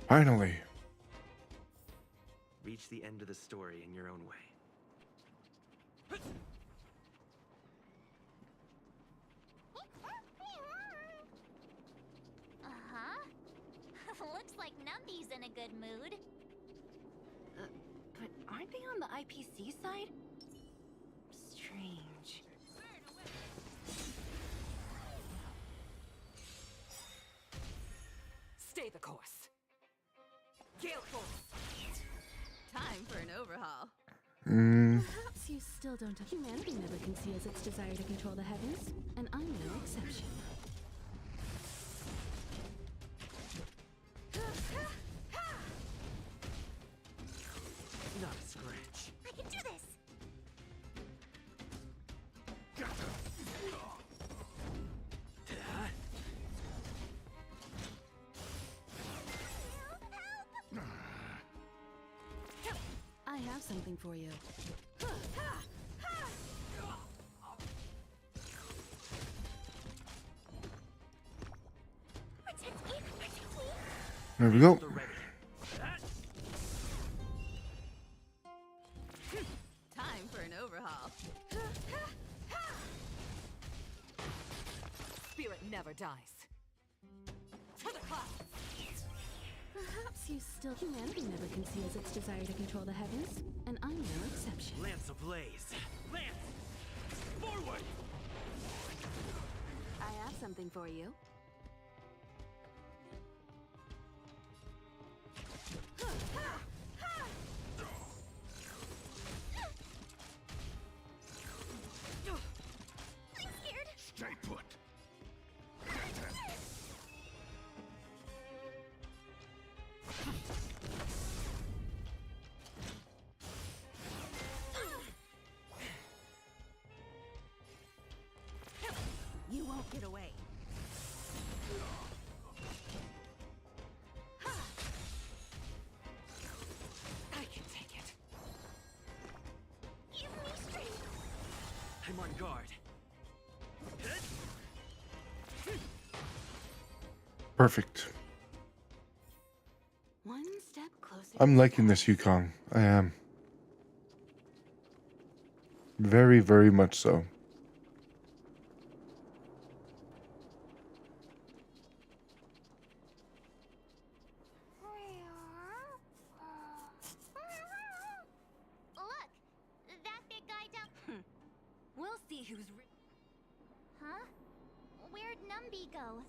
Finally. Reach the end of the story in your own way. Uh-huh. Looks like Numby's in a good mood. But aren't they on the IPC side? Strange. Stay the course. Gale force. Time for an overhaul. Perhaps you still don't have humanity never conceals its desire to control the heavens, and I'm no exception. Not a scratch. I can do this. I have something for you. There we go. Time for an overhaul. Spirit never dies. To the clouds. Perhaps you still humanity never conceals its desire to control the heavens, and I'm no exception. Lance ablaze. Lance! Forward! I have something for you. I'm scared. Stay put. You won't get away. I can take it. Give me strength. I'm on guard. Perfect. One step closer. I'm liking this Yukong. I am. Very, very much so. Look, that big guy down. We'll see who's Huh? Where'd Numby go?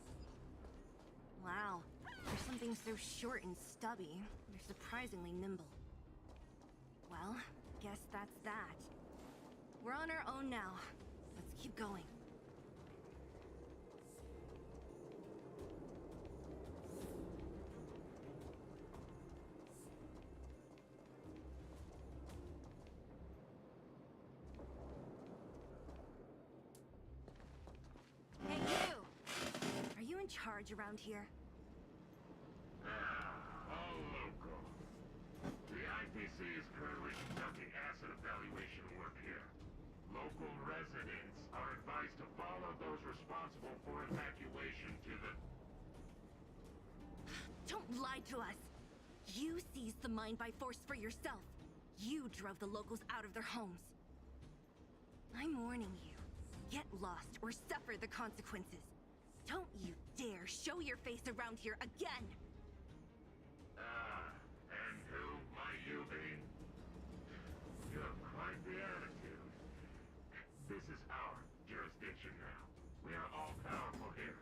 Wow. For something so short and stubby, they're surprisingly nimble. Well, guess that's that. We're on our own now. Let's keep going. Hey, you! Are you in charge around here? All local. The IPC is currently conducting asset evaluation work here. Local residents are advised to follow those responsible for evacuation to the... Don't lie to us! You seized the mine by force for yourself. You drove the locals out of their homes. I'm warning you. Get lost or suffer the consequences. Don't you dare show your face around here again! And who might you be? You have quite the attitude. This is our jurisdiction now. We are all powerful here.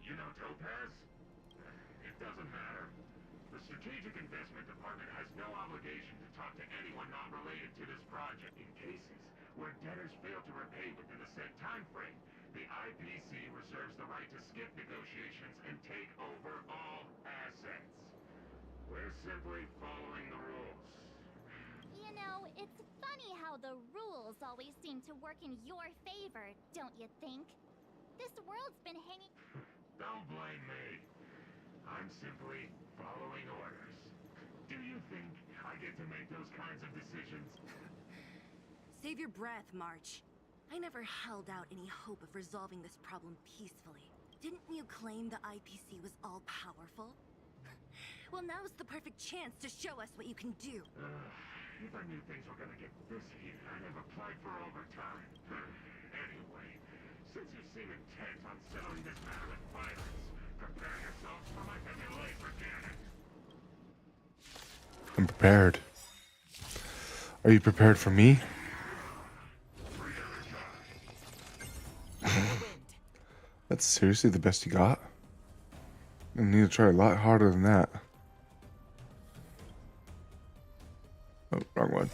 You know Topaz? It doesn't matter. The Strategic Investment Department has no obligation to talk to anyone not related to this project. In cases where debtors fail to repay within the set time frame, the IPC reserves the right to skip negotiations and take over all assets. We're simply following the rules. You know, it's funny how the rules always seem to work in your favor, don't you think? This world's been hanging... Don't blame me. I'm simply Following orders. Do you think I get to make those kinds of decisions? Save your breath, March. I never held out any hope of resolving this problem peacefully. Didn't you claim the IPC was all-powerful? Well, now's the perfect chance to show us what you can do. If I knew things were gonna get this heated, I'd have applied for overtime. Anyway, since you seem intent on settling this matter with violence, prepare yourselves for my heavy laser cannon. I'm prepared. Are you prepared for me? That's seriously the best you got? I need to try a lot harder than that. Oh, wrong one.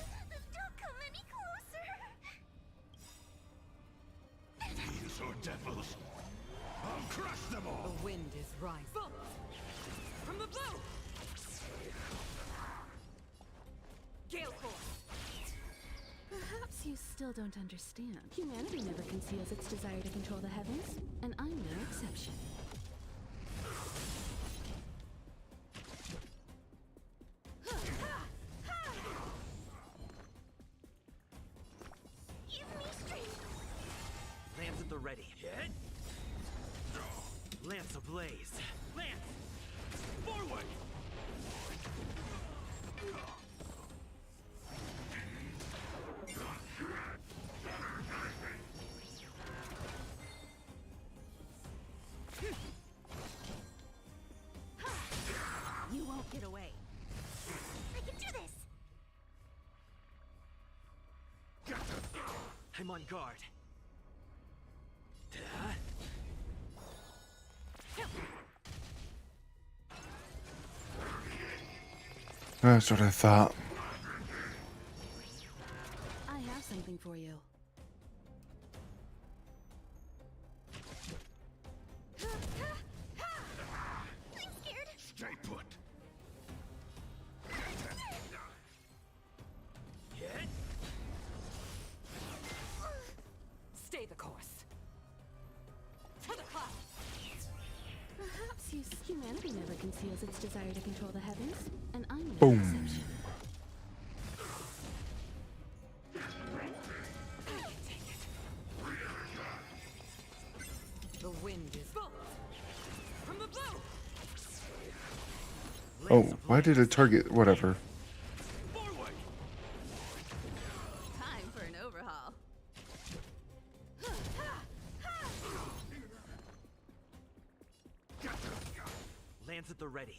Don't come any closer. These are devils. I'll crush them all. The wind is rising. From the blue! Gale force! Perhaps you still don't understand. Humanity never conceals its desire to control the heavens, and I'm no exception. Lance at the ready. Hit! Lance ablaze. Lance! Forward! You won't get away. I can do this. I'm on guard. That's what I thought. I have something for you. I'm scared. Stay put. Hit! Stay the course. To the clouds! Perhaps humanity never conceals its desire to control the heavens, and I'm no Boom. exception. The wind is From the blue! Oh, why did it target whatever? Time for an overhaul. Lance at the ready.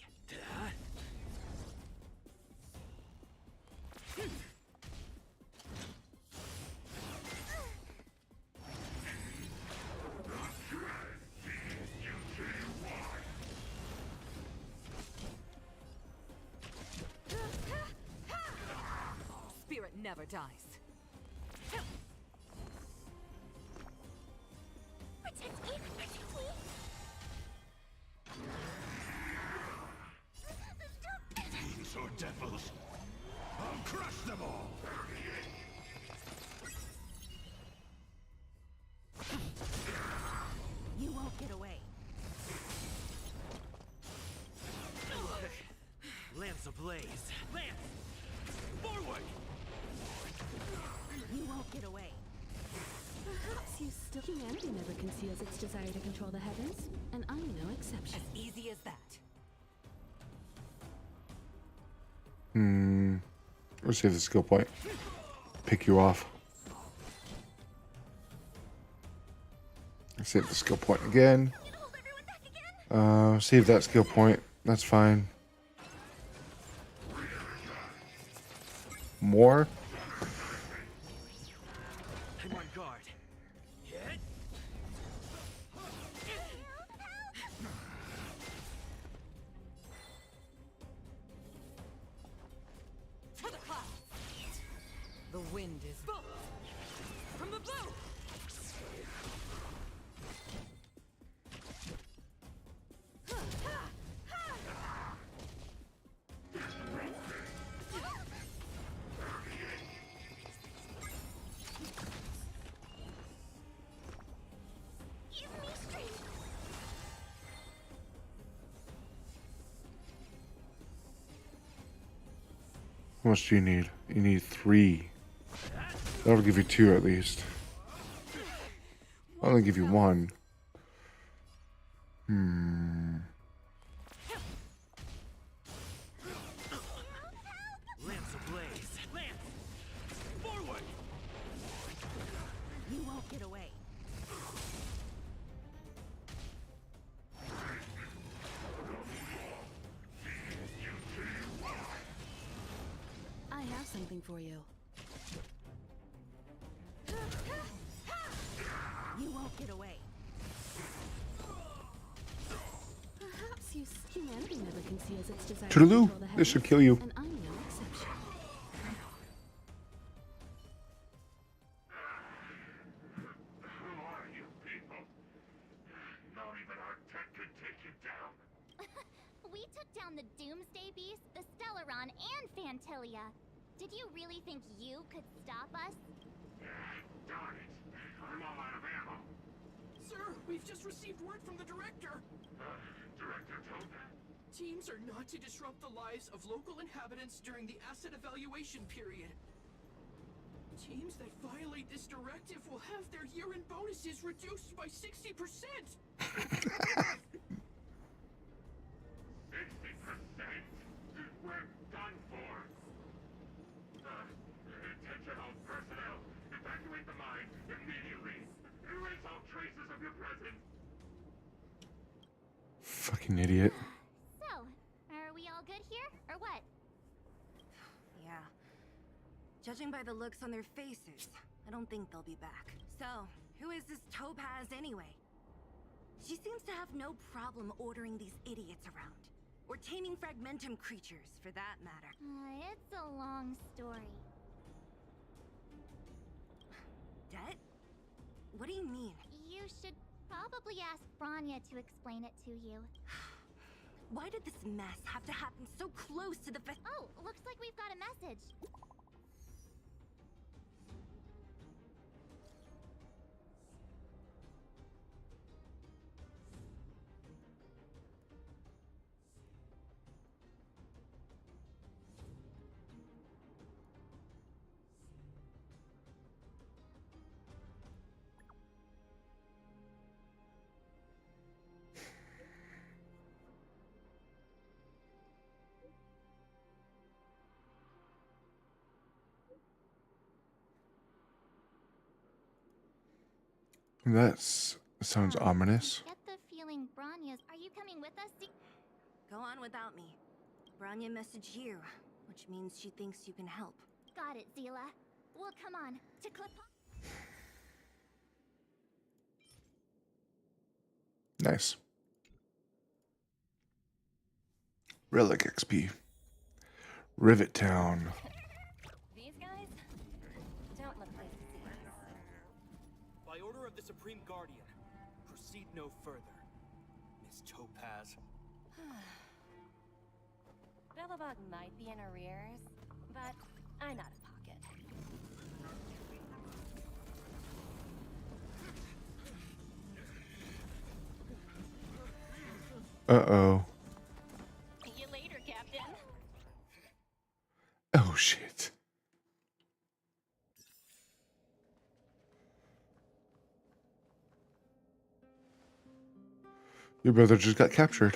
Spirit never dies. Protect me. Protect me. These are devils. I'll crush them all. You won't get away. Lance ablaze. Lance! Forward! You won't get away. Perhaps you still... Humanity never conceals its desire to control the heavens, and I'm no exception. As easy as that. Let's save the skill point. Pick you off. Save the skill point again. Save that skill point. That's fine. More? I'm on guard. Hit! To the clouds! the wind is From the blue! How much do you need? You need 3. That'll give you 2 at least. I'll only give you 1. Lance ablaze. Lance! Forward! You won't get away. I have something for you. You won't get away. Perhaps humanity never conceals its desire to Toodaloo! control the This should heavens, kill you. and I'm no exception. Who are you people? Not even our tech could take you down. We took down the Doomsday Beast, the Stellaron, and Fantilia. Did you really think you could stop us? Darn it. I'm all out of ammo. Sir, we've just received word from the director. Director Topaz? Teams are not to disrupt the lives of local inhabitants during the asset evaluation period. Teams that violate this directive will have their year-end bonuses reduced by 60%. 60%? We're done for. Attention all personnel. Evacuate the mine immediately. Erase all traces of your presence. Fucking idiot. So, are we all good here, or what? Yeah. Judging by the looks on their faces, I don't think they'll be back. So, who is this Topaz anyway? She seems to have no problem ordering these idiots around. Or taming fragmentum creatures, for that matter. It's a long story. Det? What do you mean? You should probably ask Branya to explain it to you. Why did this mess have to happen so close to the Oh, looks like we've got a message. That sounds ominous. Get the feeling Branya's. Are you coming with us? Go on without me. Branya messaged you, which means she thinks you can help. Got it, Zila. Well, come on. To clip. Nice. Relic XP. Rivet Town. These guys don't look like thieves. By order of the Supreme Guardian, proceed no further. Miss Topaz. Belobog might be in arrears, but I'm out of pocket. Uh-oh. See you later, Captain. Oh, shit. Your brother just got captured.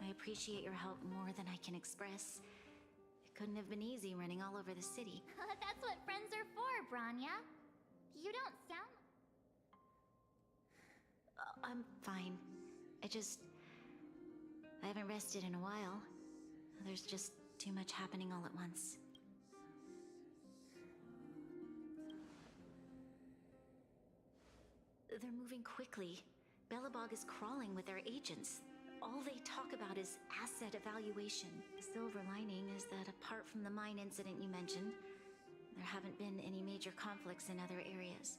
I appreciate your help more than I can express. It couldn't have been easy running all over the city. That's what friends are for, Branya. You don't sound. I'm fine. I haven't rested in a while. There's just too much happening all at once. They're moving quickly. Belobog is crawling with their agents. All they talk about is asset evaluation. The silver lining is that apart from the mine incident you mentioned, there haven't been any major conflicts in other areas.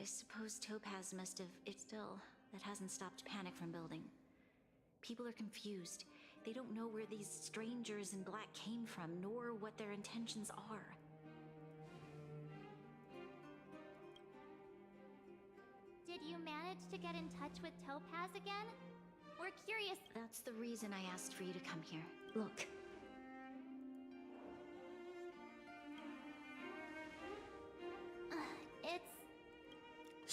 I suppose Topaz must have... that hasn't stopped panic from building. People are confused. They don't know where these strangers in black came from, nor what their intentions are. Did you manage to get in touch with Topaz again? We're curious. That's the reason I asked for you to come here. Look.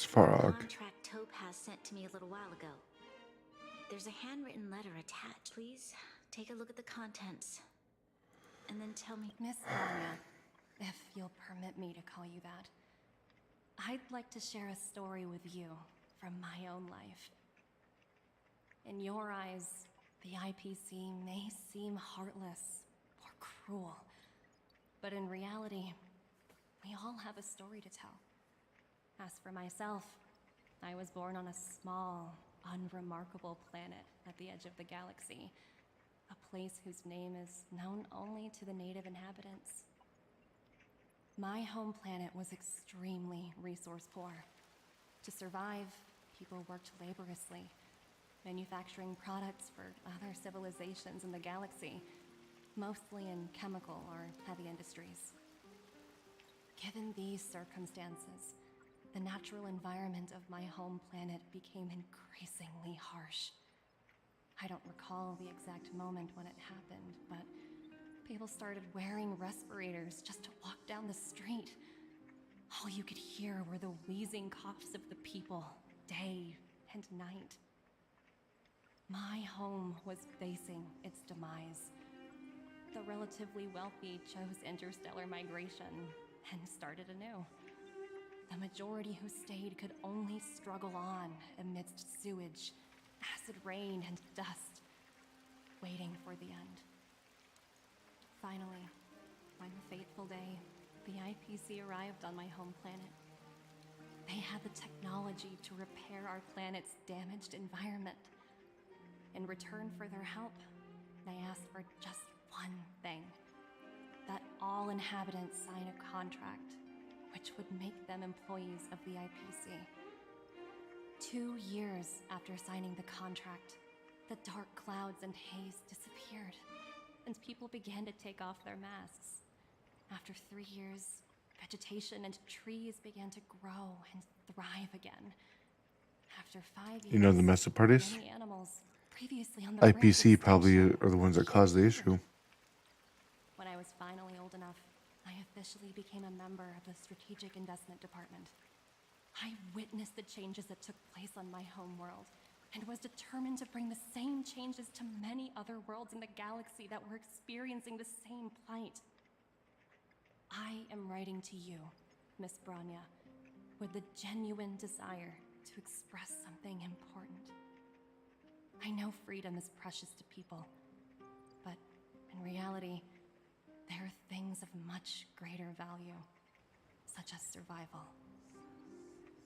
Svarog. Contract Topaz sent to me a little while ago. There's a handwritten letter attached. Please take a look at the contents. And then tell me. Miss Anya, if you'll permit me to call you that, I'd like to share a story with you from my own life. In your eyes, the IPC may seem heartless or cruel, but in reality, we all have a story to tell. As for myself, I was born on a small, unremarkable planet at the edge of the galaxy, a place whose name is known only to the native inhabitants. My home planet was extremely resource poor. To survive, people worked laboriously, manufacturing products for other civilizations in the galaxy, mostly in chemical or heavy industries. Given these circumstances, the natural environment of my home planet became increasingly harsh. I don't recall the exact moment when it happened, but people started wearing respirators just to walk down the street. All you could hear were the wheezing coughs of the people, day and night. My home was facing its demise. The relatively wealthy chose interstellar migration and started anew. The majority who stayed could only struggle on amidst sewage, acid rain, and dust, waiting for the end. Finally, one fateful day, the IPC arrived on my home planet. They had the technology to repair our planet's damaged environment. In return for their help, they asked for just one thing: that all inhabitants sign a contract which would make them employees of the IPC. 2 years after signing the contract, the dark clouds and haze disappeared, and people began to take off their masks. After 3 years, vegetation and trees began to grow and thrive again. After 5 years, You know the messed up part is? many animals previously on the brink of IPC probably extinction are the ones that caused the issue. When I was finally old enough, I officially became a member of the Strategic Investment Department. I witnessed the changes that took place on my home world and was determined to bring the same changes to many other worlds in the galaxy that were experiencing the same plight. I am writing to you, Miss Branya, with the genuine desire to express something important. I know freedom is precious to people, but in reality, there are things of much greater value, such as survival.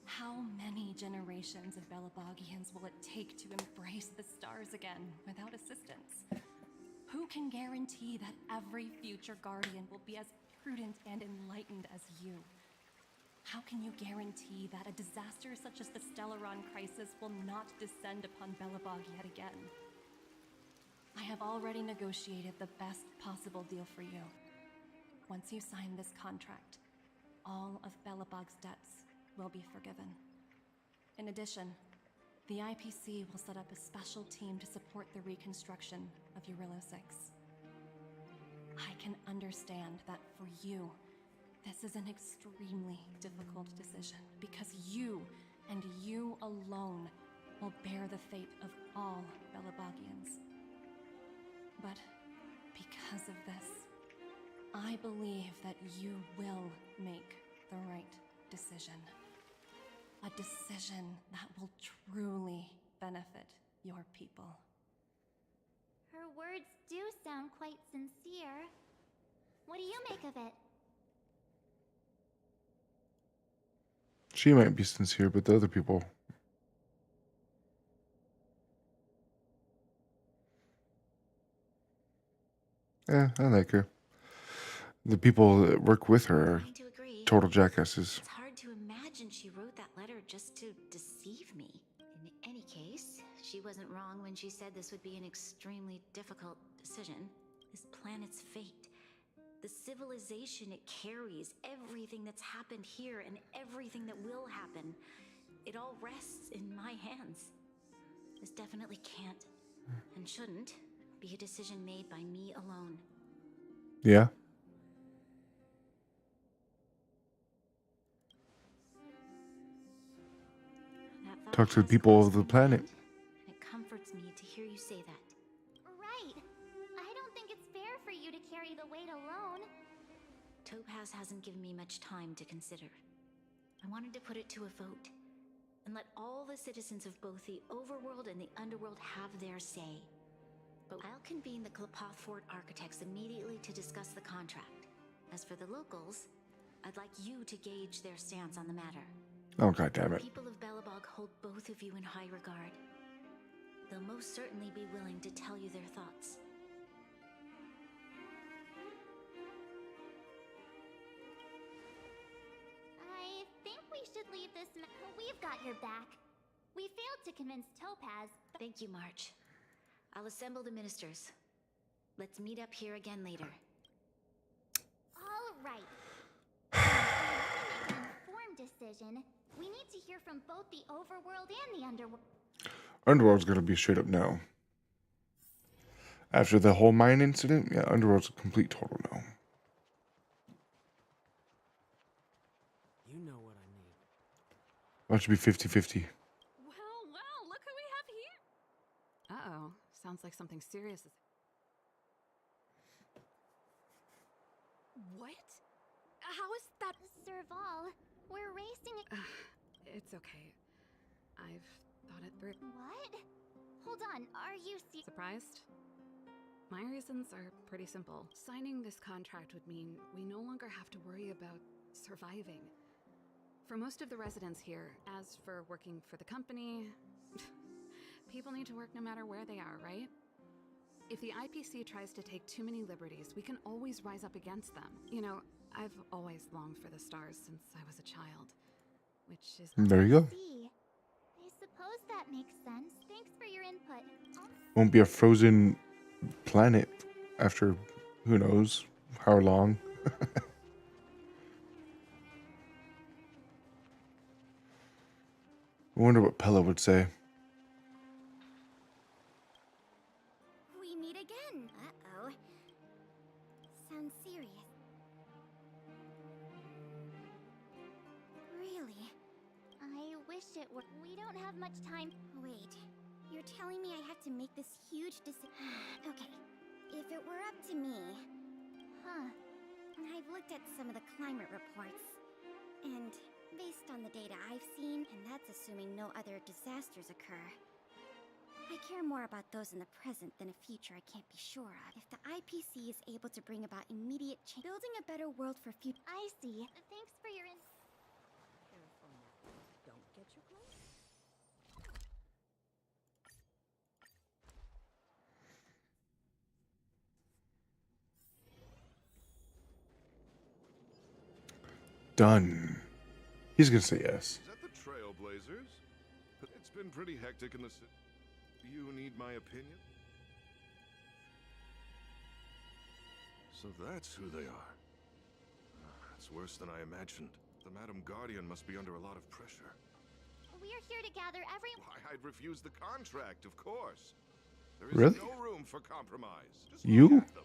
How many generations of Belabogians will it take to embrace the stars again without assistance? Who can guarantee that every future guardian will be as prudent and enlightened as you? How can you guarantee that a disaster such as the Stellaron crisis will not descend upon Belobog yet again? I have already negotiated the best possible deal for you. Once you sign this contract, all of Belobog's debts will be forgiven. In addition, the IPC will set up a special team to support the reconstruction of Eurilo 6. I can understand that for you, this is an extremely difficult decision because you, and you alone, will bear the fate of all Belobogians. But because of this, I believe that you will make the right decision. A decision that will truly benefit your people. Her words do sound quite sincere. What do you make of it? She might be sincere, but the other people. Yeah, I like her. The people that work with her are total jackasses. It's hard to imagine she wrote that letter just to deceive me. In any case, she wasn't wrong when she said this would be an extremely difficult decision. This planet's fate, the civilization it carries, everything that's happened here and everything that will happen, it all rests in my hands. This definitely can't and shouldn't be a decision made by me alone. Yeah. Talk to the people of the planet. It comforts me to hear you say that. Right. I don't think it's fair for you to carry the weight alone. Topaz hasn't given me much time to consider. I wanted to put it to a vote and let all the citizens of both the overworld and the underworld have their say. But I'll convene the Klapoth Fort architects immediately to discuss the contract. As for the locals, I'd like you to gauge their stance on the matter. Oh, God damn The it. people of Belobog hold both of you in high regard. They'll most certainly be willing to tell you their thoughts. I think we should leave this. We've got your back. We failed to convince Topaz. Thank you, March. I'll assemble the ministers. Let's meet up here again later. All right. To make an informed decision, we need to hear from both the overworld and the underworld. Underworld's gonna be straight up no. After the whole mine incident, yeah, Underworld's a complete total no. You know what I need. Why don't you be 50-50? Well, look who we have here. Uh-oh, sounds like something serious is... What? How is that? Serval, we're racing it. It's okay. I've thought it through. What? Hold on, are you Surprised? My reasons are pretty simple. Signing this contract would mean we no longer have to worry about surviving. For most of the residents here, as for working for the company, people need to work no matter where they are, right? If the IPC tries to take too many liberties, we can always rise up against them. You know, I've always longed for the stars since I was a child, which is... There you go. I suppose that makes sense. Thanks for your input. Won't be a frozen planet after who knows how long. I wonder what Pella would say. We meet again. Uh-oh. Sounds serious. Really? I wish it were. We don't have much time. Wait. You're telling me I have to make this huge decision? Okay. If it were up to me... Huh. I've looked at some of the climate reports. And based on the data I've seen, and that's assuming no other disasters occur, I care more about those in the present than a future I can't be sure of. If the IPC is able to bring about immediate change, building a better world for future... I see. Thanks for your Careful now. Don't get your clothes. Done. He's gonna say yes. Is that the Trailblazers? But it's been pretty hectic in the city. Do you need my opinion? So that's who they are. It's worse than I imagined. The Madam Guardian must be under a lot of pressure. We're here to gather every... Why, I'd refuse the contract, of course. There is Really? no room for compromise. Just You? look at them.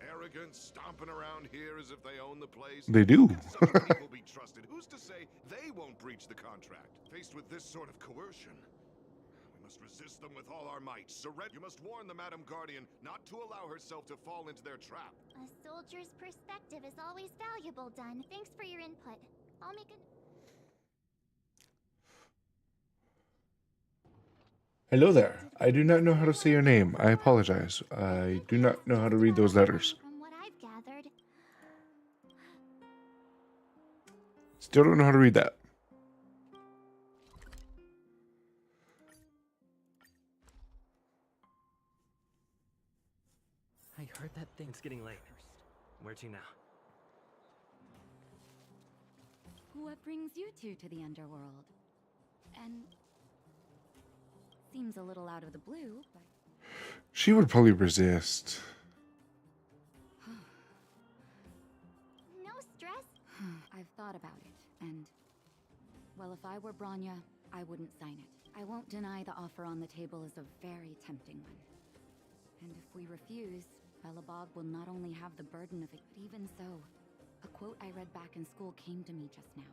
Arrogant, stomping around here as if they own the place. They do. How can some people be trusted? Who's to say they won't breach the contract? Faced with this sort of coercion, we must resist them with all our might. Surrender. You must warn the Madam Guardian not to allow herself to fall into their trap. A soldier's perspective is always valuable, Dunn. Thanks for your input. I'll make a... Hello there. I do not know how to say your name. I apologize. I do not know how to read those letters. From what I've gathered... Still don't know how to read that. I heard that thing's getting late. Where to now? What brings you two to the underworld? And... seems a little out of the blue, but... She would probably resist. No stress. I've thought about it, and... well, if I were Branya, I wouldn't sign it. I won't deny the offer on the table is a very tempting one. And if we refuse, Belobog will not only have the burden of it, but even so, a quote I read back in school came to me just now.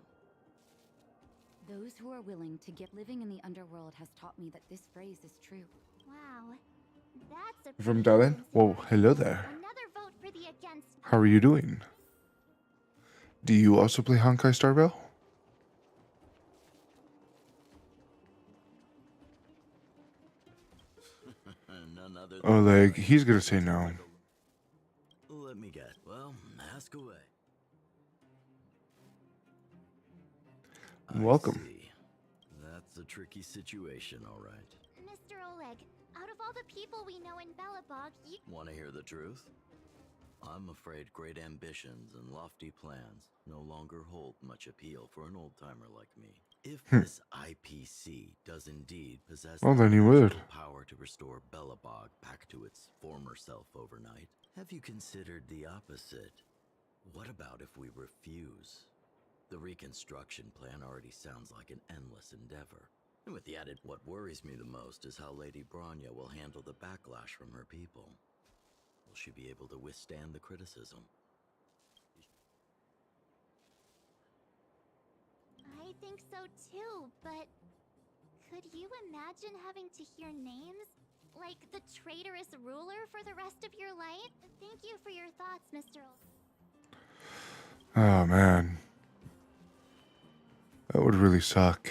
Those who are willing to get living in the underworld has taught me that this phrase is true. Wow. That's a From Dylan? Whoa, hello there. Another vote for the against. How are you doing? Do you also play Honkai Star Rail? None other Oh, than like, he's gonna say no. Let me guess. Well, ask away. Welcome. See. That's a tricky situation, all right. Mr. Oleg, out of all the people we know in Belobog, you... Want to hear the truth? I'm afraid great ambitions and lofty plans no longer hold much appeal for an old-timer like me. If this IPC does indeed possess Well, the then he would. magical power to restore Belobog back to its former self overnight, have you considered the opposite? What about if we refuse? The reconstruction plan already sounds like an endless endeavor. And with the added, what worries me the most is how Lady Bronya will handle the backlash from her people. Will she be able to withstand the criticism? I think so too, but could you imagine having to hear names? Like the traitorous ruler for the rest of your life? Thank you for your thoughts, Mr. Oh, man. That would really suck.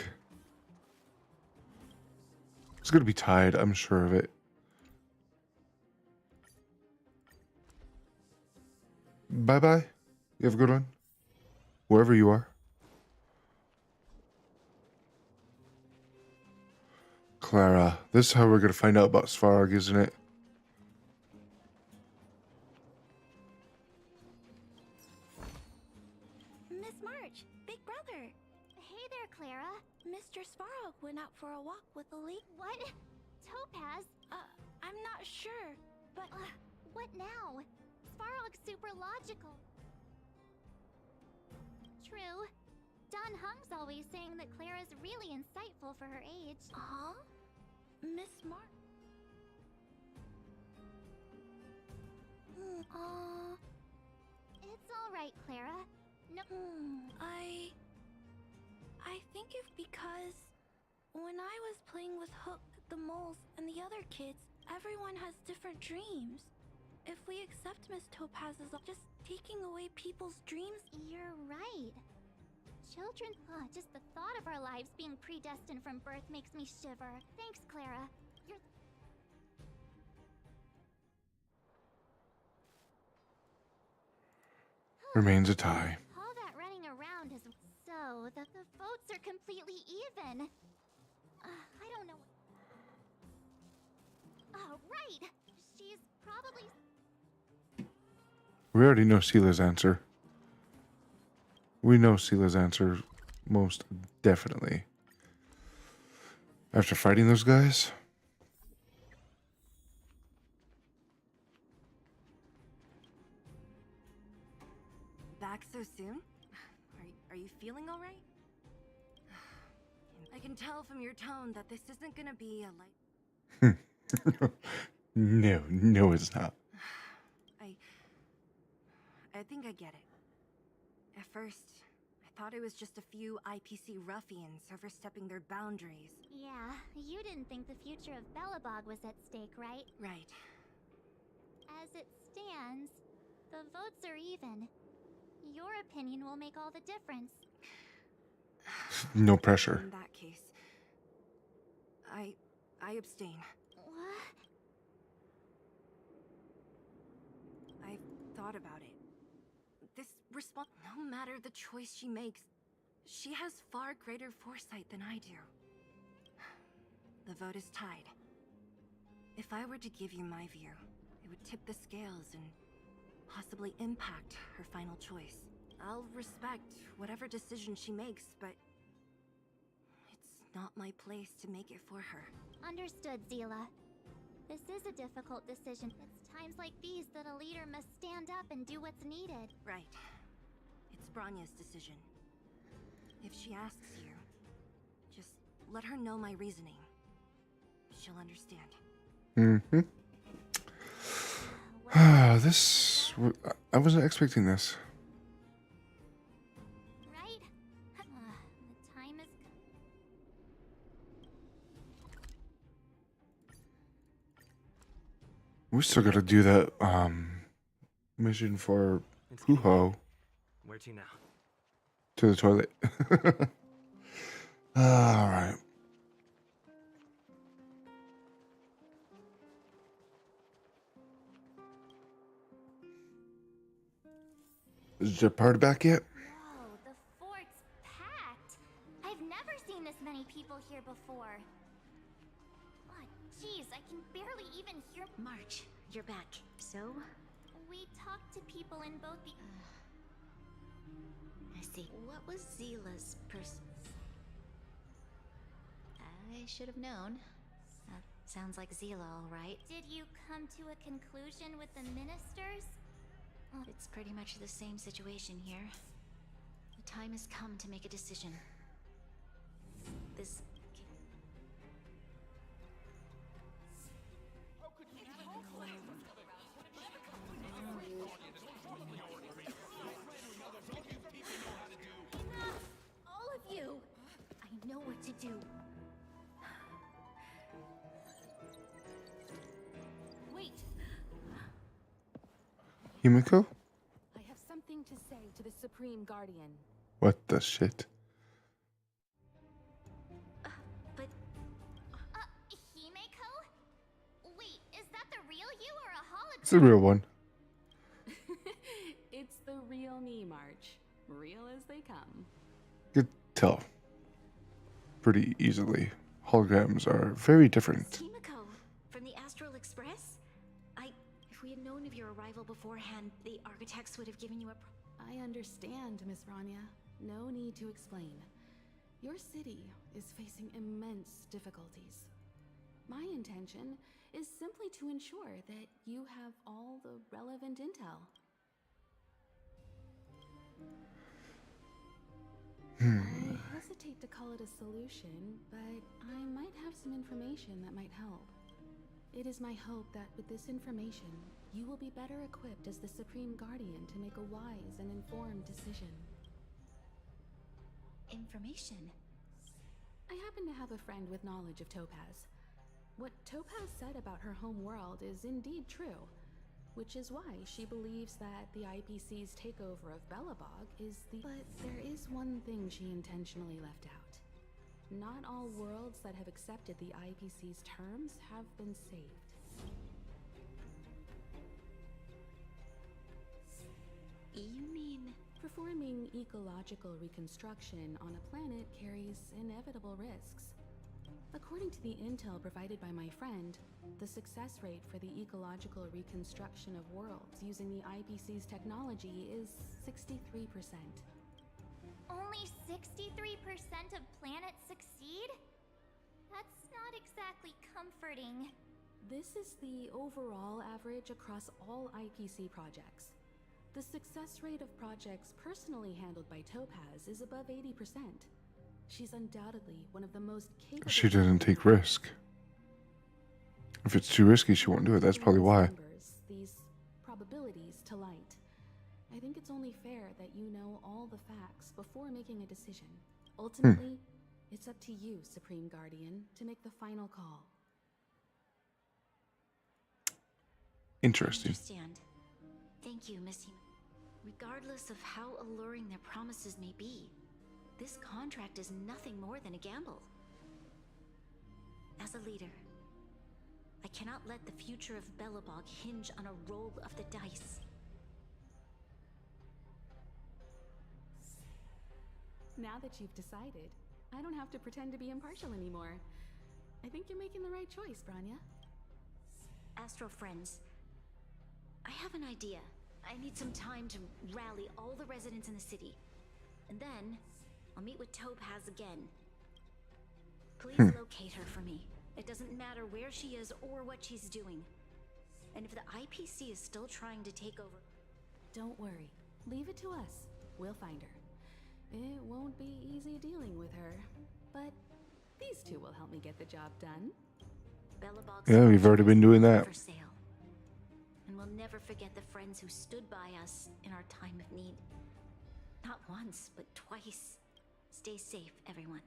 It's gonna be tied, I'm sure of it. Bye-bye. You have a good one. Wherever you are. Clara. This is how we're gonna find out about Svarog, isn't it? Miss March, big brother. Hey there, Clara. Mr. Svarog went out for a walk with the league. What? Topaz? I'm not sure, but... what now? Svarog's super logical. True. Don Hung's always saying that Clara's really insightful for her age. Huh? Miss March? It's all right, Clara. No. I think it's because when I was playing with Hook, the moles, and the other kids, everyone has different dreams. If we accept Miss Topaz's, just taking away people's dreams. You're right. Children, just the thought of our lives being predestined from birth makes me shiver. Thanks, Clara. You're... Remains a tie. All that running around is... So, the votes are completely even. I don't know... Oh, right! She's probably... We already know Sela's answer. We know Sela's answer most definitely. After fighting those guys? Back so soon? Are you feeling all right? I can tell from your tone that this isn't gonna be a light... No, it's not. I think I get it. At first, I thought it was just a few IPC ruffians overstepping their boundaries. Yeah, you didn't think the future of Belobog was at stake, right? Right. As it stands, the votes are even. Your opinion will make all the difference. No pressure. In that case, I abstain. What? I've thought about it. This response, no matter the choice she makes, she has far greater foresight than I do. The vote is tied. If I were to give you my view, it would tip the scales and possibly impact her final choice. I'll respect whatever decision she makes, but it's not my place to make it for her. Understood, Zila. This is a difficult decision. It's times like these that a leader must stand up and do what's needed. Right. It's Bronya's decision. If she asks you, just let her know my reasoning. She'll understand. Mm-hmm. I wasn't expecting this. Right? The time is... We still gotta do that mission for Puho. Where to now? To the toilet. Alright. Is your party back yet? Whoa, the fort's packed. I've never seen this many people here before. Oh, jeez, I can barely even hear. March, you're back. So? We talked to people in both the. I see. What was Zila's I should have known. That sounds like Zila, all right. Did you come to a conclusion with the ministers? It's pretty much the same situation here. The time has come to make a decision. This... Enough! All of you! I know what to do. Wait! Himiko? I have something to say to the Supreme Guardian. What the shit? Himeko? Wait, is that the real you or a hologram? It's the real one. It's the real me, March. Real as they come. You could tell pretty easily. Holograms are very different. Himeko, from the Astral Express? If we had known of your arrival beforehand, the architects would have given you a... I understand, Miss Rania. No need to explain. Your city is facing immense difficulties. My intention is simply to ensure that you have all the relevant intel. I hesitate to call it a solution, but I might have some information that might help. It is my hope that with this information, you will be better equipped as the Supreme Guardian to make a wise and informed decision. Information? I happen to have a friend with knowledge of Topaz. What Topaz said about her home world is indeed true, which is why she believes that the IPC's takeover of Belobog is the... But there is one thing she intentionally left out. Not all worlds that have accepted the IPC's terms have been saved. You mean... Performing ecological reconstruction on a planet carries inevitable risks. According to the intel provided by my friend, the success rate for the ecological reconstruction of worlds using the IPC's technology is 63%. Only 63% of planets succeed? That's not exactly comforting. This is the overall average across all IPC projects. The success rate of projects personally handled by Topaz is above 80%. She's undoubtedly one of the most capable... She didn't take risk. If it's too risky, she won't do it. That's probably why. These probabilities to light. I think it's only fair that you know all the facts before making a decision. Ultimately, it's up to you, Supreme Guardian, to make the final call. Interesting. I understand. Thank you, Miss Himeko. Regardless of how alluring their promises may be, this contract is nothing more than a gamble. As a leader, I cannot let the future of Belobog hinge on a roll of the dice. Now that you've decided, I don't have to pretend to be impartial anymore. I think you're making the right choice, Branya. Astro friends, I have an idea. I need some time to rally all the residents in the city. And then, I'll meet with Topaz again. Please locate her for me. It doesn't matter where she is or what she's doing. And if the IPC is still trying to take over... Don't worry. Leave it to us. We'll find her. It won't be easy dealing with her, but these two will help me get the job done. Belobog's Yeah, we've already been doing that. for sale. And we'll never forget the friends who stood by us in our time of need. Not once, but twice. Stay safe, everyone.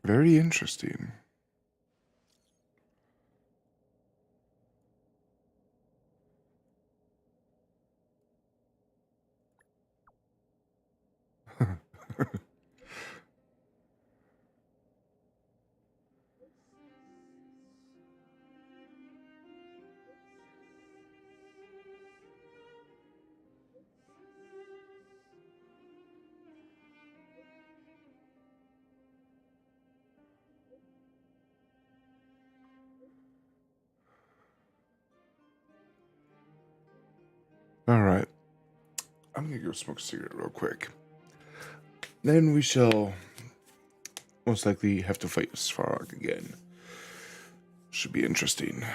Very interesting. All right. I'm going to go smoke a cigarette real quick. Then we shall most likely have to fight Svarog again. Should be interesting.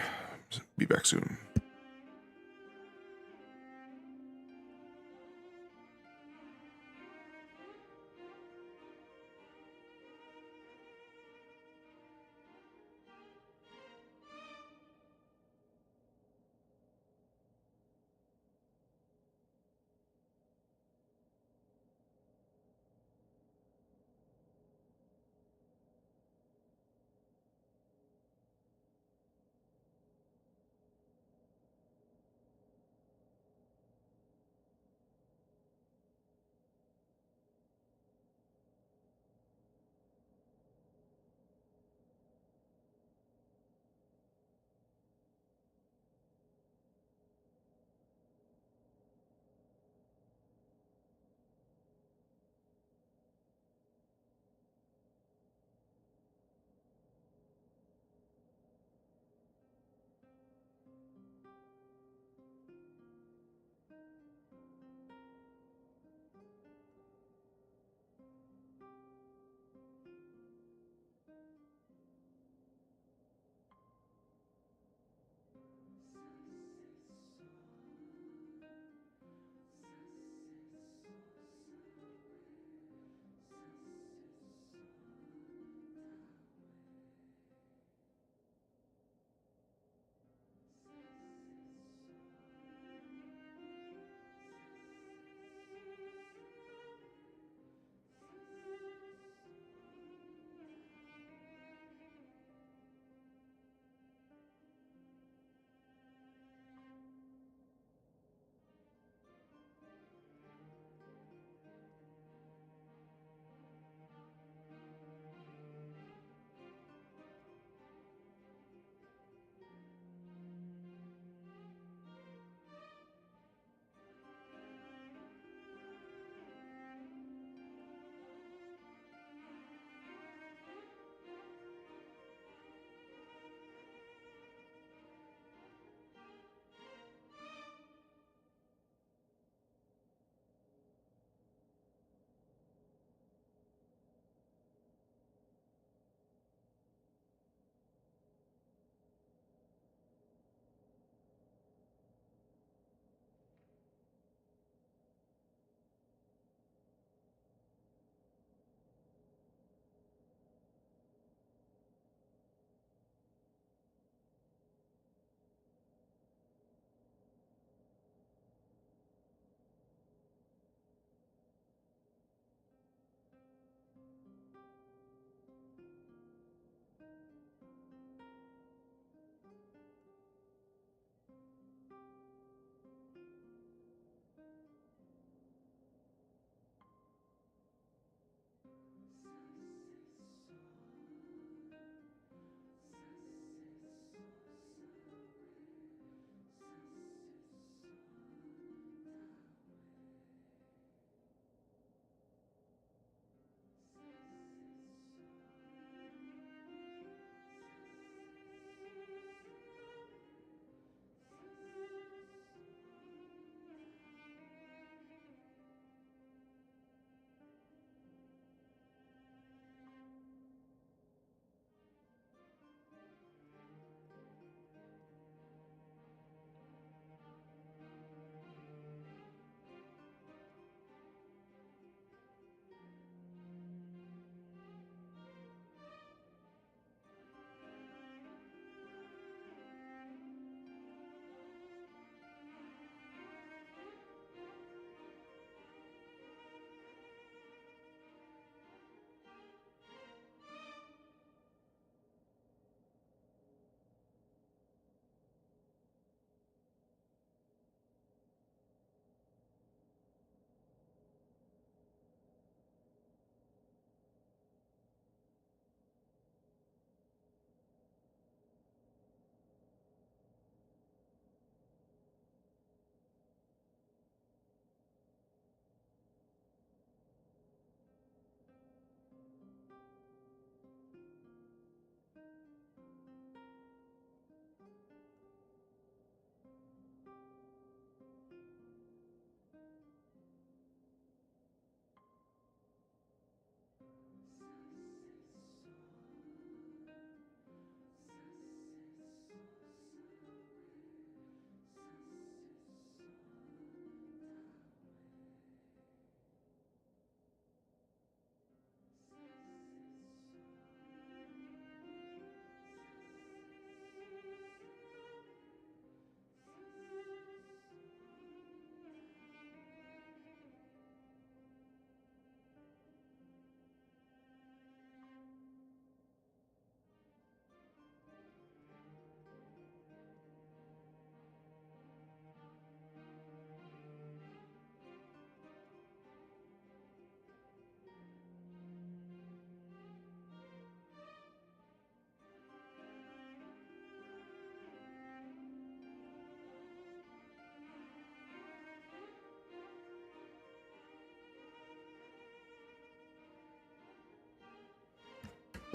Be back soon.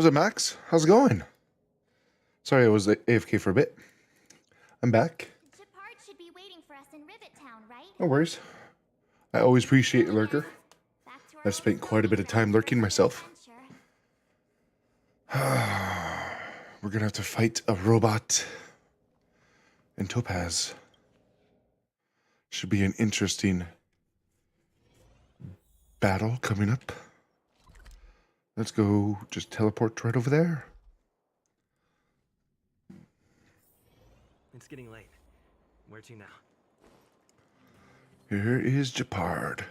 What's up, Max? How's it going? Sorry, I was AFK for a bit. I'm back. Shepard should be waiting for us in Rivet Town, right? No worries. I always appreciate a lurker. I've spent quite a bit of time lurking myself. We're gonna have to fight a robot and Topaz. Should be an interesting battle coming up. Let's go just teleport right over there. It's getting late. Where to now? Here is Japard.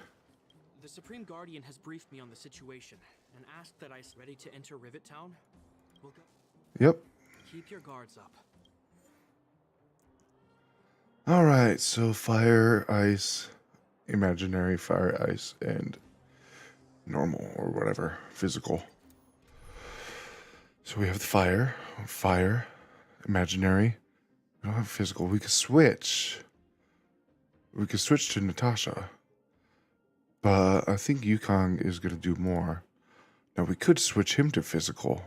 The Supreme Guardian has briefed me on the situation and asked that I be ready to enter Rivet Town. We'll go. Yep. Keep your guards up. All right, so fire, ice, imaginary, fire, ice, and normal or whatever, physical. So we have the fire, imaginary. We don't have physical. We could switch. We could switch to Natasha. But I think Yukong is going to do more. Now we could switch him to physical.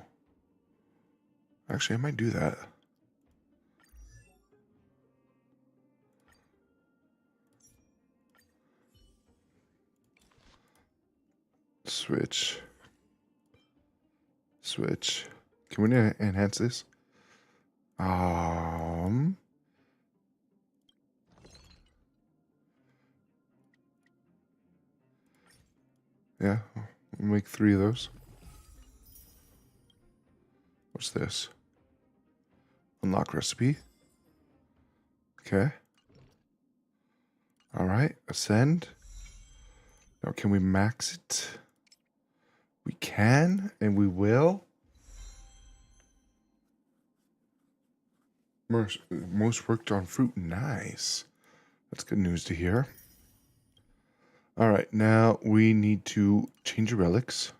Actually, I might do that. Switch. Can we enhance this? Yeah, we'll make 3 of those. What's this? Unlock recipe. Okay. All right, ascend. Now, can we max it? We can, and we will. Most worked on fruit. Nice. That's good news to hear. All right, now we need to change the relics.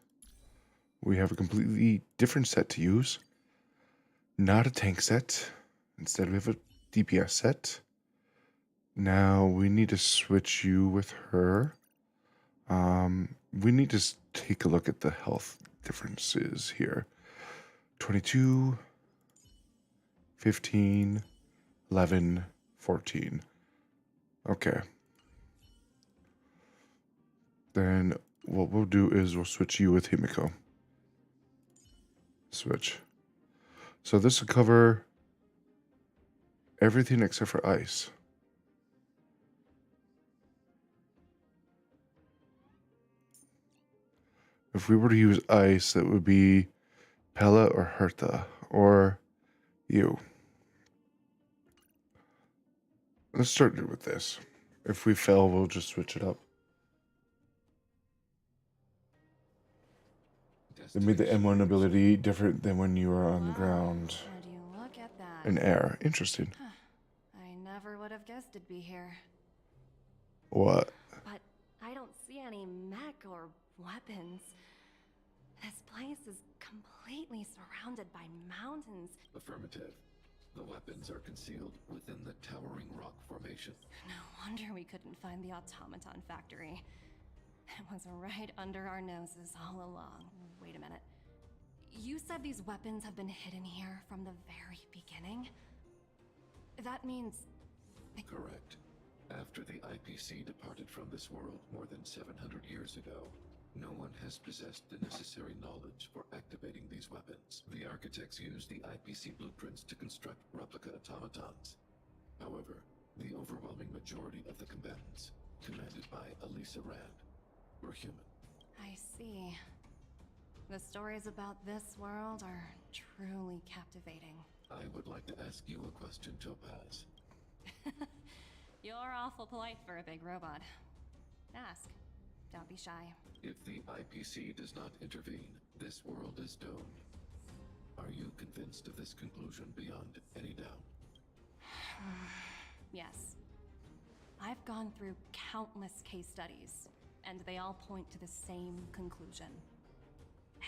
We have a completely different set to use. Not a tank set. Instead, we have a DPS set. Now we need to switch you with her. We need to take a look at the health differences here. 22, 15, 11, 14. Okay. Then what we'll do is we'll switch you with Himiko. Switch. So this will cover everything except for ice. If we were to use ice, that would be Pella or Hertha or you. Let's start with this. If we fail, we'll just switch it up. It made the M1 ability different than when you were on the ground. Would you look at that? In air. Interesting. I never would have guessed it'd be here. What? But I don't see any mech or weapons. This place is completely surrounded by mountains. Affirmative. The weapons are concealed within the towering rock formation. No wonder we couldn't find the automaton factory. It was right under our noses all along. Wait a minute. You said these weapons have been hidden here from the very beginning? That means... Correct. After the IPC departed from this world more than 700 years ago, no one has possessed the necessary knowledge for activating these weapons. The architects used the IPC blueprints to construct replica automatons. However, the overwhelming majority of the combatants, commanded by Elisa Rand, were human. I see. The stories about this world are truly captivating. I would like to ask you a question, Topaz. You're awful polite for a big robot. Ask. Don't be shy. If the IPC does not intervene, this world is doomed. Are you convinced of this conclusion beyond any doubt? Yes. I've gone through countless case studies, and they all point to the same conclusion.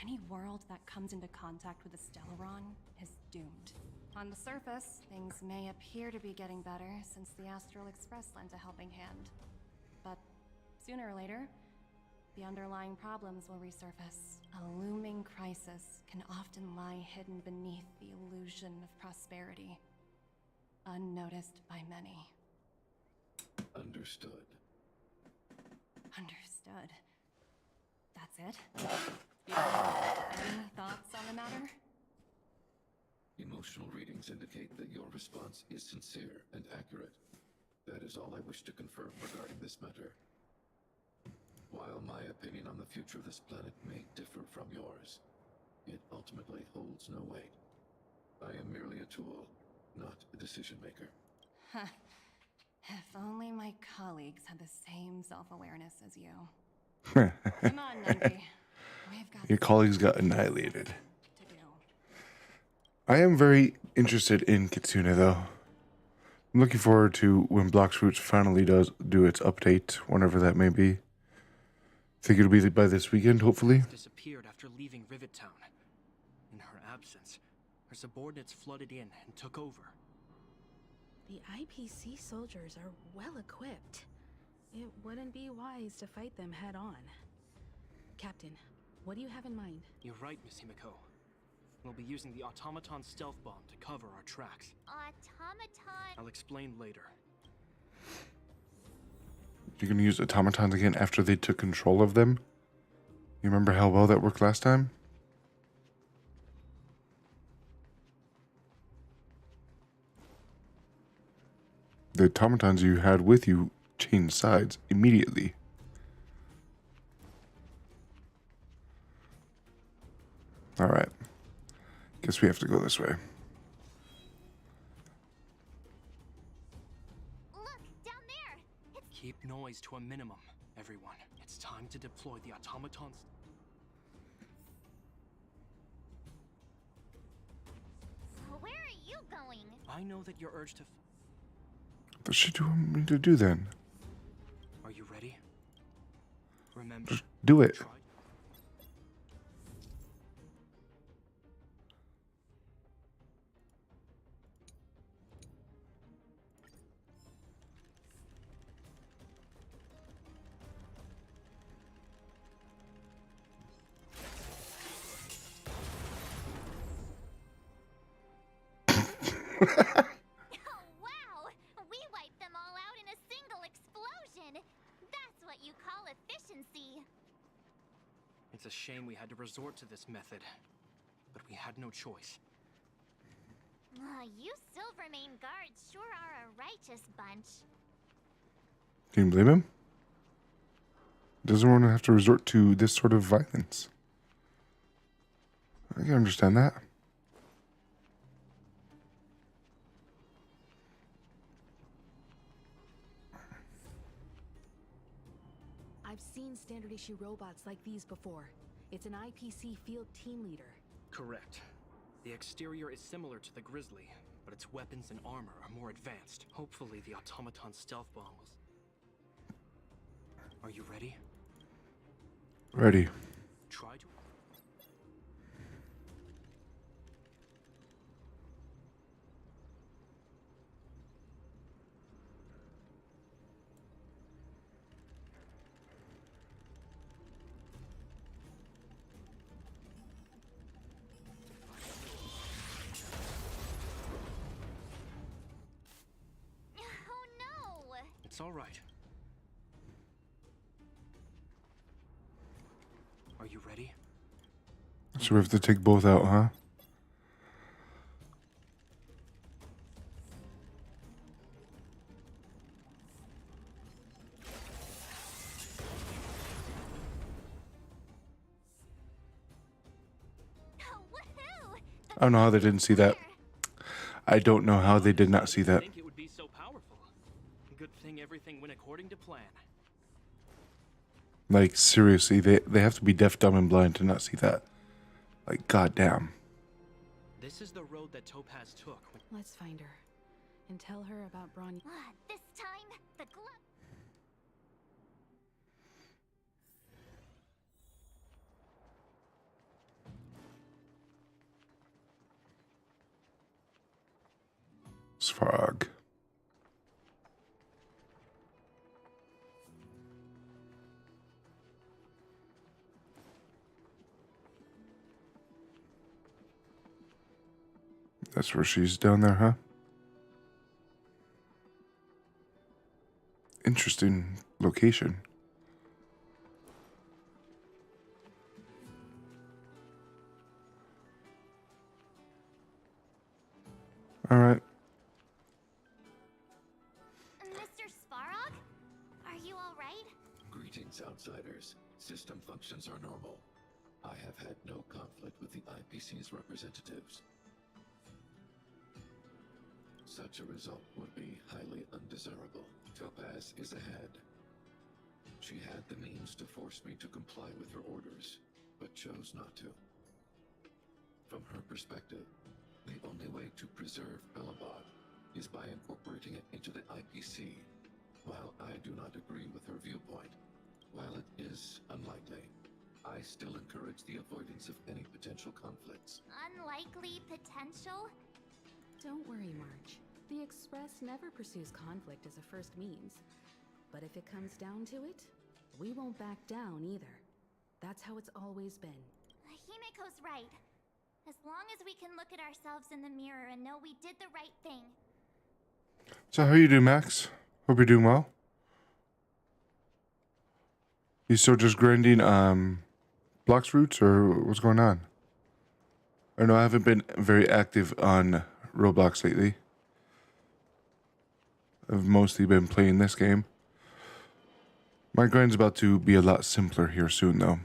Any world that comes into contact with a Stellaron is doomed. On the surface, things may appear to be getting better since the Astral Express lent a helping hand. But sooner or later, the underlying problems will resurface. A looming crisis can often lie hidden beneath the illusion of prosperity, unnoticed by many. Understood. Understood. That's it? Any thoughts on the matter? Emotional readings indicate that your response is sincere and accurate. That is all I wish to confirm regarding this matter. While my opinion on the future of this planet may differ from yours, it ultimately holds no weight. I am merely a tool, not a decision maker. If only my colleagues had the same self-awareness as you. Come on, Nundry. We've got Your colleagues got annihilated. I am very interested in Kitsune, though. I'm looking forward to when Blox Fruits finally does do its update, whenever that may be. Think it'll be by this weekend, hopefully. Disappeared after leaving Rivet Town. In her absence, her subordinates flooded in and took over. The IPC soldiers are well equipped. It wouldn't be wise to fight them head on. Captain, what do you have in mind? You're right, Miss Himiko. We'll be using the automaton stealth bomb to cover our tracks. Automaton? I'll explain later. You're gonna use automatons again after they took control of them? You remember how well that worked last time? The automatons you had with you changed sides immediately. Alright. Guess we have to go this way. Look, down there! Keep noise to a minimum, everyone. It's time to deploy the automatons. Where are you going? I know that your urge to... What should do you want me to do then? Are you ready? Remember... Just do it. Oh, wow! We wiped them all out in a single explosion! That's what you call efficiency! It's a shame we had to resort to this method, but we had no choice. You Silvermane guards sure are a righteous bunch. Can you blame him? Doesn't want to have to resort to this sort of violence. I can understand that. I've seen standard issue robots like these before. It's an IPC field team leader. Correct. The exterior is similar to the Grizzly, but its weapons and armor are more advanced. Hopefully the automaton stealth bomb will... Are you ready? Ready. Try to... It's all right. Are you ready? So we have to take both out, huh? I don't know how they didn't see that. I don't know how they did not see that. I think it would be so powerful. Good thing everything went according to plan. Like, seriously, they have to be deaf, dumb, and blind to not see that. Like, goddamn. This is the road that Topaz took. Let's find her and tell her about Bron. This time, the glove. Sfrog. That's where she's down there, huh? Interesting location. All right. Mr. Svarog? Are you alright? Greetings, outsiders. System functions are normal. I have had no conflict with the IPC's representatives. Such a result would be highly undesirable. Topaz is ahead. She had the means to force me to comply with her orders, but chose not to. From her perspective, the only way to preserve Belobog is by incorporating it into the IPC. While I do not agree with her viewpoint, while it is unlikely, I still encourage the avoidance of any potential conflicts. Unlikely potential? Don't worry, March. The Express never pursues conflict as a first means. But if it comes down to it, we won't back down either. That's how it's always been. Himiko's right. As long as we can look at ourselves in the mirror and know we did the right thing. So how you doing, Max? Hope you're doing well. You still just grinding blocks roots, or what's going on? I know I haven't been very active on Roblox lately. I've mostly been playing this game. My grind's about to be a lot simpler here soon, though.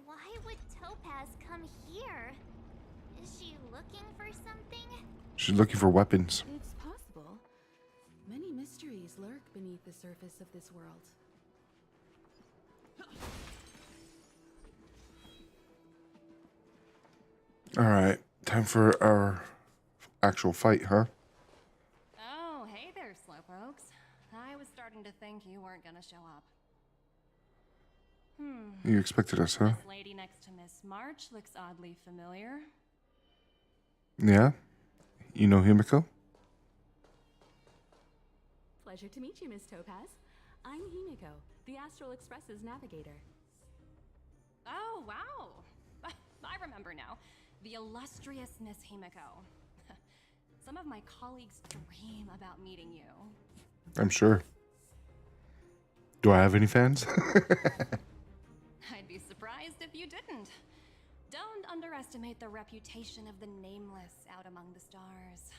Why would Topaz come here? Is she looking for something? She's looking for weapons. It's possible. Many mysteries lurk beneath the surface of this world. Alright, time for our actual fight, huh? Oh, hey there, Slowpokes. I was starting to think you weren't gonna show up. You expected us, huh? This lady next to Miss March looks oddly familiar. Yeah? You know Himiko? Pleasure to meet you, Miss Topaz. I'm Himiko, the Astral Express's navigator. Oh, wow. I remember now. The illustrious Miss Himiko. Some of my colleagues dream about meeting you. I'm sure. Do I have any fans? I'd be surprised if you didn't. Don't underestimate the reputation of the nameless out among the stars.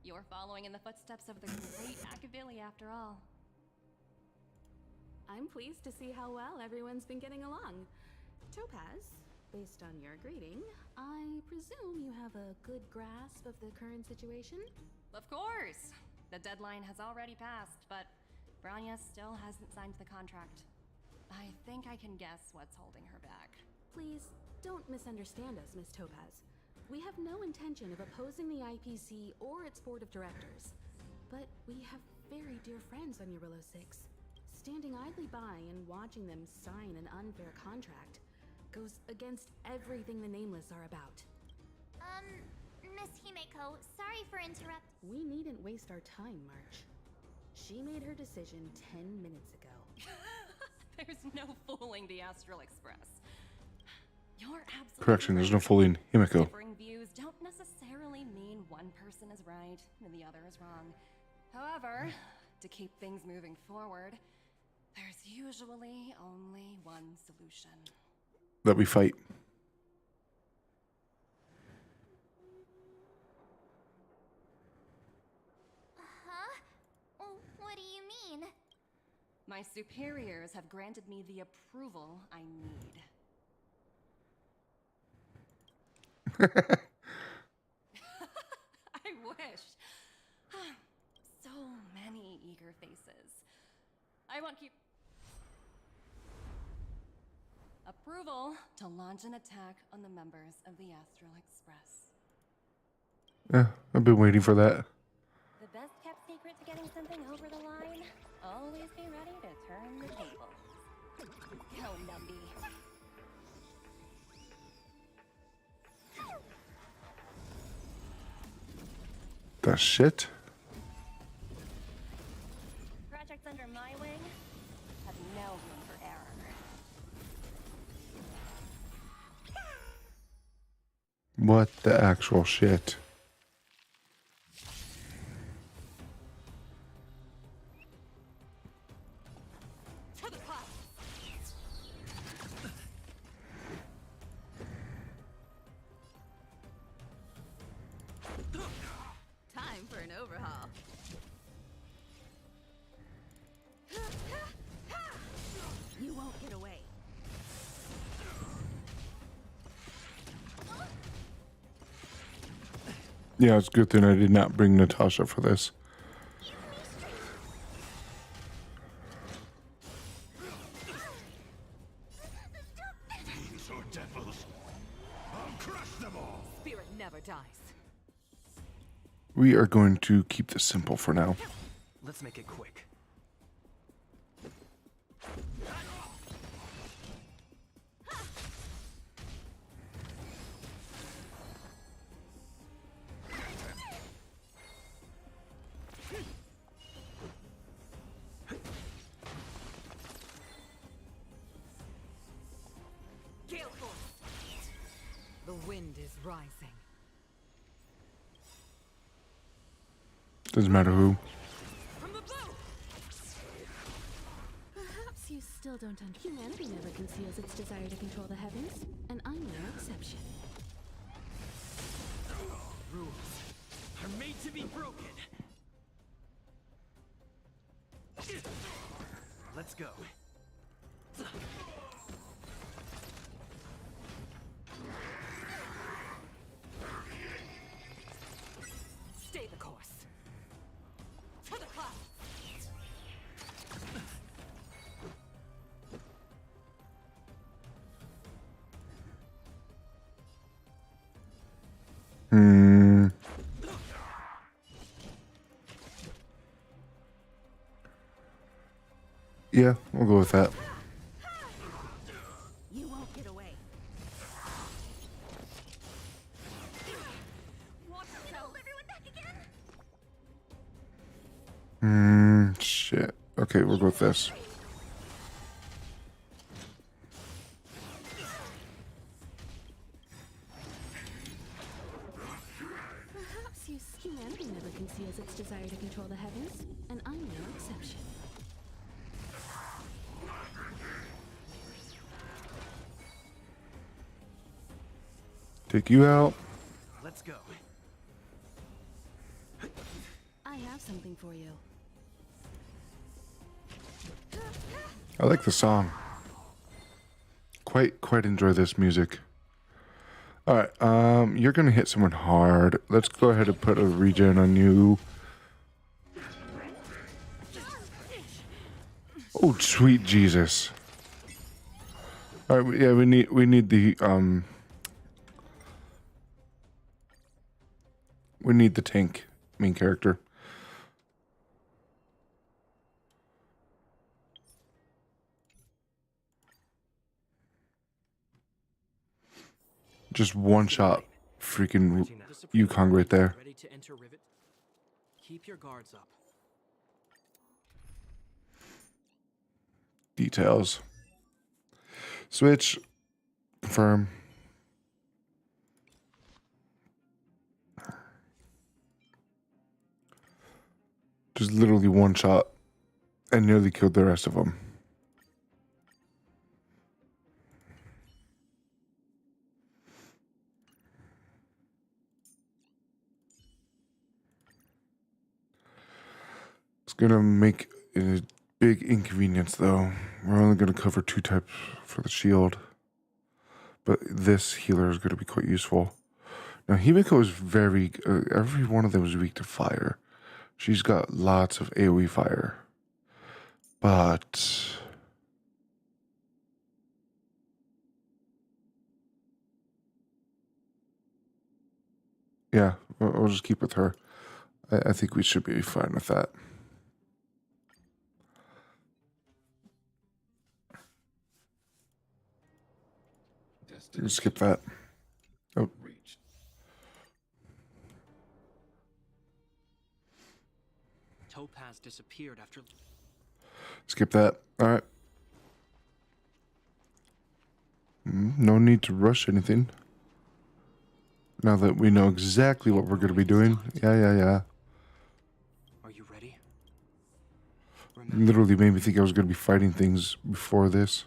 You're following in the footsteps of the great Akavili after all. I'm pleased to see how well everyone's been getting along. Topaz, based on your greeting, I presume you have a good grasp of the current situation? Of course! The deadline has already passed, but Branya still hasn't signed the contract. I think I can guess what's holding her back. Please, don't misunderstand us, Miss Topaz. We have no intention of opposing the IPC or its board of directors. But we have very dear friends on Eurillo 6. Standing idly by and watching them sign an unfair contract goes against everything the Nameless are about. Miss Himeko, sorry for interrupt. We needn't waste our time, March. She made her decision 10 minutes ago. There's no fooling the Astral Express. You're absolutely Correction, there's no right. fooling Himiko. Differing views don't necessarily mean one person is right and the other is wrong. However, to keep things moving forward, there's usually only one solution. That we fight. Huh? What do you mean? My superiors have granted me the approval I need. I wish. So many eager faces. I want keep approval to launch an attack on the members of the Astral Express. Yeah, I've been waiting for that. The best kept secret to getting something over the line? Always be ready to turn the tables. Go, Numby. The shit? Projects under my wing have no room for error. What the actual shit? Yeah, it's a good thing I did not bring Natasha for this. Fiends or devils, I'll crush them all. Spirit never dies. We are going to keep this simple for now. Let's make it quick. Gale force. The wind is rising. Doesn't matter who. Perhaps you still don't understand. Humanity never conceals its desire to control the heavens, and I'm no exception. Rules are made to be broken. Let's go. Stay the course. To the clouds. Yeah, we'll go with that. You won't get away. Want to hold everyone back again? Shit. Okay, we'll go with this. Perhaps humanity never conceals its desire to control the heavens, and I'm no exception. Take you out. Let's go. I have something for you. I like the song. Quite enjoy this music. Alright, you're gonna hit someone hard. Let's go ahead and put a regen on you. Oh, sweet Jesus. Alright, yeah, we need the we need the tank main character. Just one shot freaking Yukong right there. Ready to enter Rivet? Keep your guards up. Details. Switch. Confirm. Just literally one shot and nearly killed the rest of them. It's gonna make a big inconvenience though. We're only gonna cover 2 types for the shield. But this healer is gonna be quite useful. Now Himiko is very, every one of them is weak to fire. She's got lots of AoE fire. But yeah, we'll just keep with her. I think we should be fine with that. We'll skip that. Oh. Topaz disappeared after. Skip that. All right. No need to rush anything. Now that we know exactly what we're going to be doing. Yeah. Are you ready? Literally made me think I was going to be fighting things before this.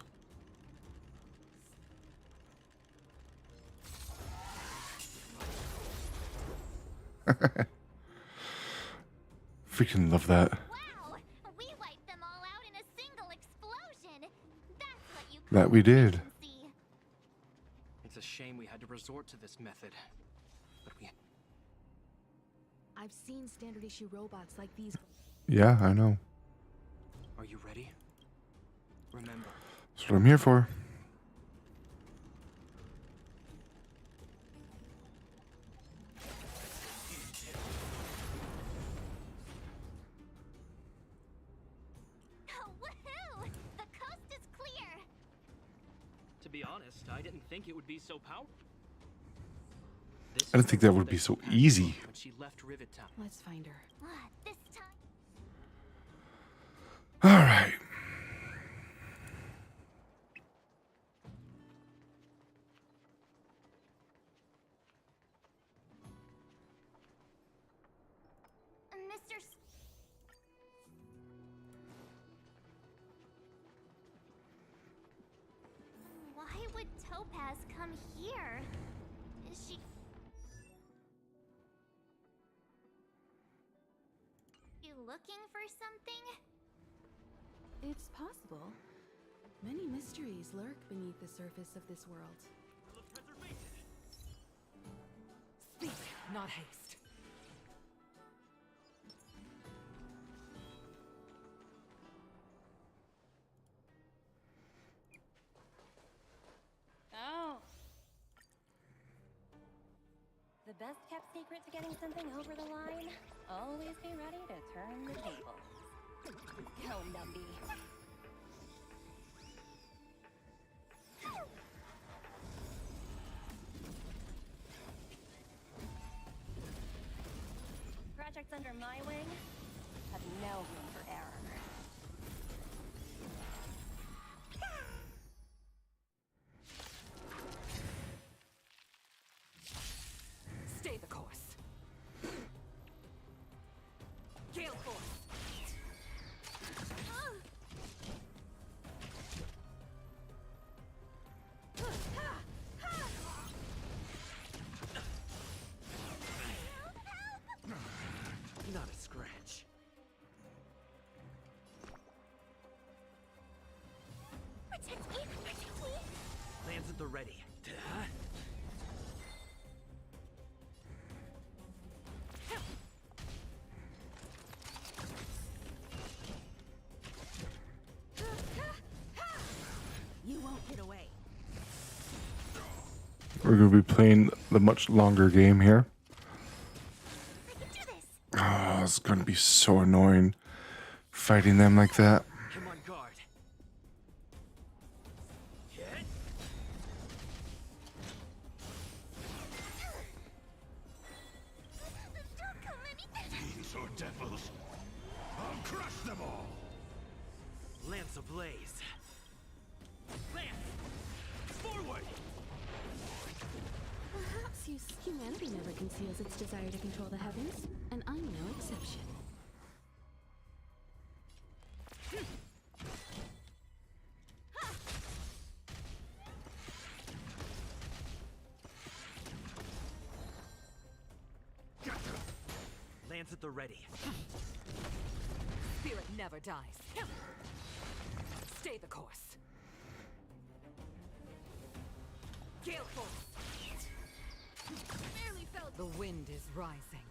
Freaking love that. Wow! We wiped them all out in a single explosion. That's what you call That we did. efficiency. It's a shame we had to resort to this method. But I've seen standard issue robots like these. Yeah, I know. Are you ready? Remember. That's what I'm here for. Woohoo! The coast is clear. To be honest, I didn't think it would be so powerful. I didn't think that would be so easy. When she left Rivet Town. Let's find her. This time. All right. Mr. Why would Topaz come here? Is she... You looking for something? It's possible. Many mysteries lurk beneath the surface of this world. Speak, not haste. Oh. The best kept secret to getting something over the line? Always be ready to turn the tables. Go, Numby. Projects under my wing have no room for error. Stay the course. Gale force. Not a scratch. Protect me! Protect me! Lands at the ready. You won't get away. We're going to be playing the much longer game here. Oh, it's going to be so annoying fighting them like that. I'm on guard. Fiends or devils, I'll crush them all. Lance ablaze. Lance! Forward! Perhaps humanity never conceals its desire to control the heavens, and I'm no exception. Lands at the ready. Spirit never dies. Stay the course. Gale force. Barely felt. The wind is rising.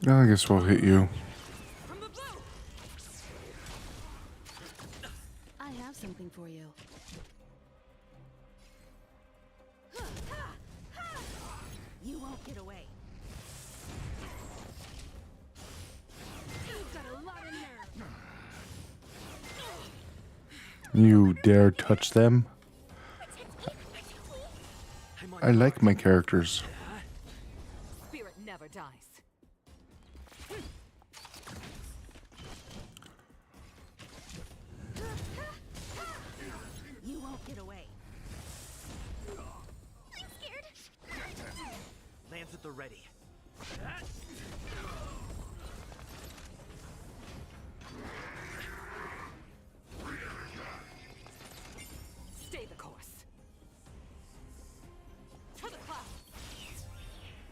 I guess we'll hit you. I have something for you. You won't get away. You've got a lot of nerve. You dare touch them? I like my characters. Spirit never dies. You won't get away. I'm scared. Lands at the ready. Stay the course. To the clouds.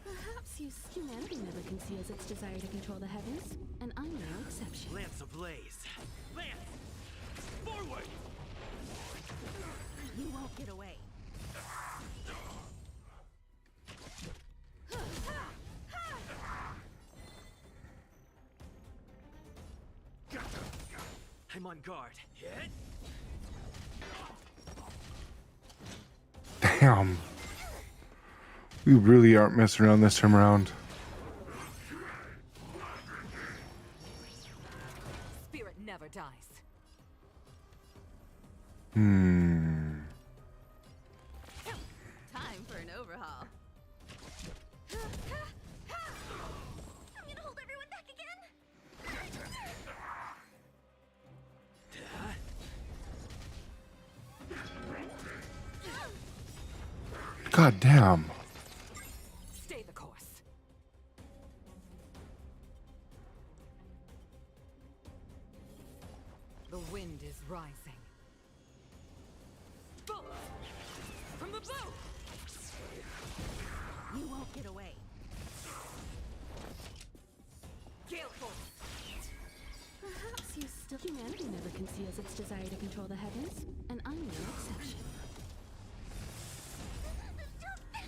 Perhaps humanity never conceals its desire to control the heavens, and I'm no exception. Lance ablaze. Lance! Forward! You won't get away. on guard. Hit. Damn. We really aren't messing around this time around. Spirit never dies. Time for an overhaul. I'm gonna hold everyone back again. God damn. Stay the course. The wind is rising. Bolt! From the boat! You won't get away. Gale force! Perhaps you still... Humanity never conceals its desire to control the heavens, and I'm no exception.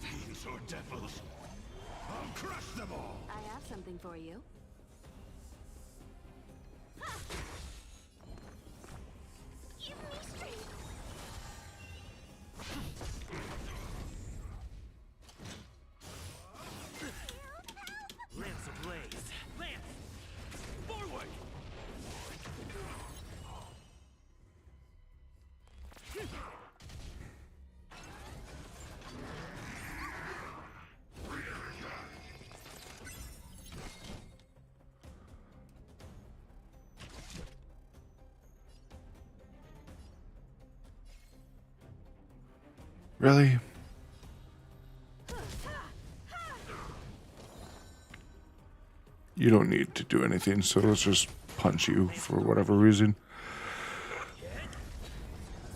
Fiends or devils, I'll crush them all! I have something for you. Give me strength. Lance ablaze. Lance! Forward! Really? You don't need to do anything, so let's just punch you for whatever reason.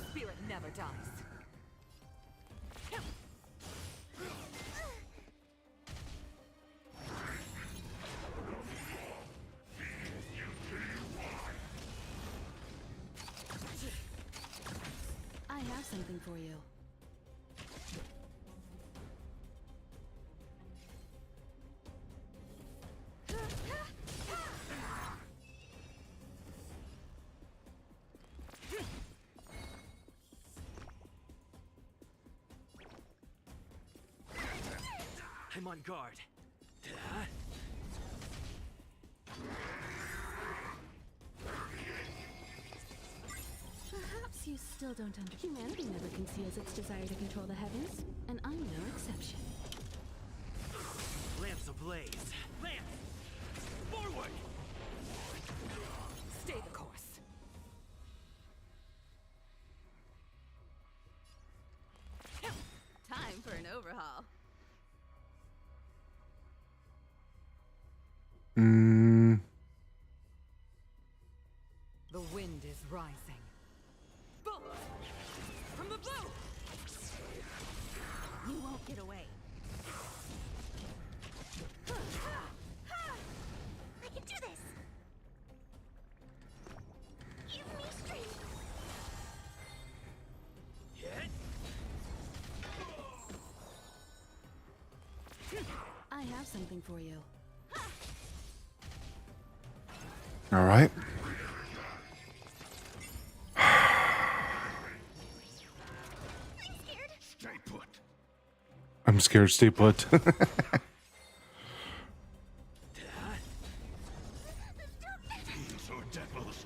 Spirit never dies. I have something for you. I'm on guard. Perhaps you still don't understand. Humanity never conceals its desire to control the heavens, and I'm no exception. Lance ablaze. Lance! Forward! Stay the course. Time for an overhaul. The wind is rising. Bolt! From the boat! You won't get away. I can do this. Give me strength. I have something for you. All right. Stay put. I'm scared. Stay put. Fiends or devils,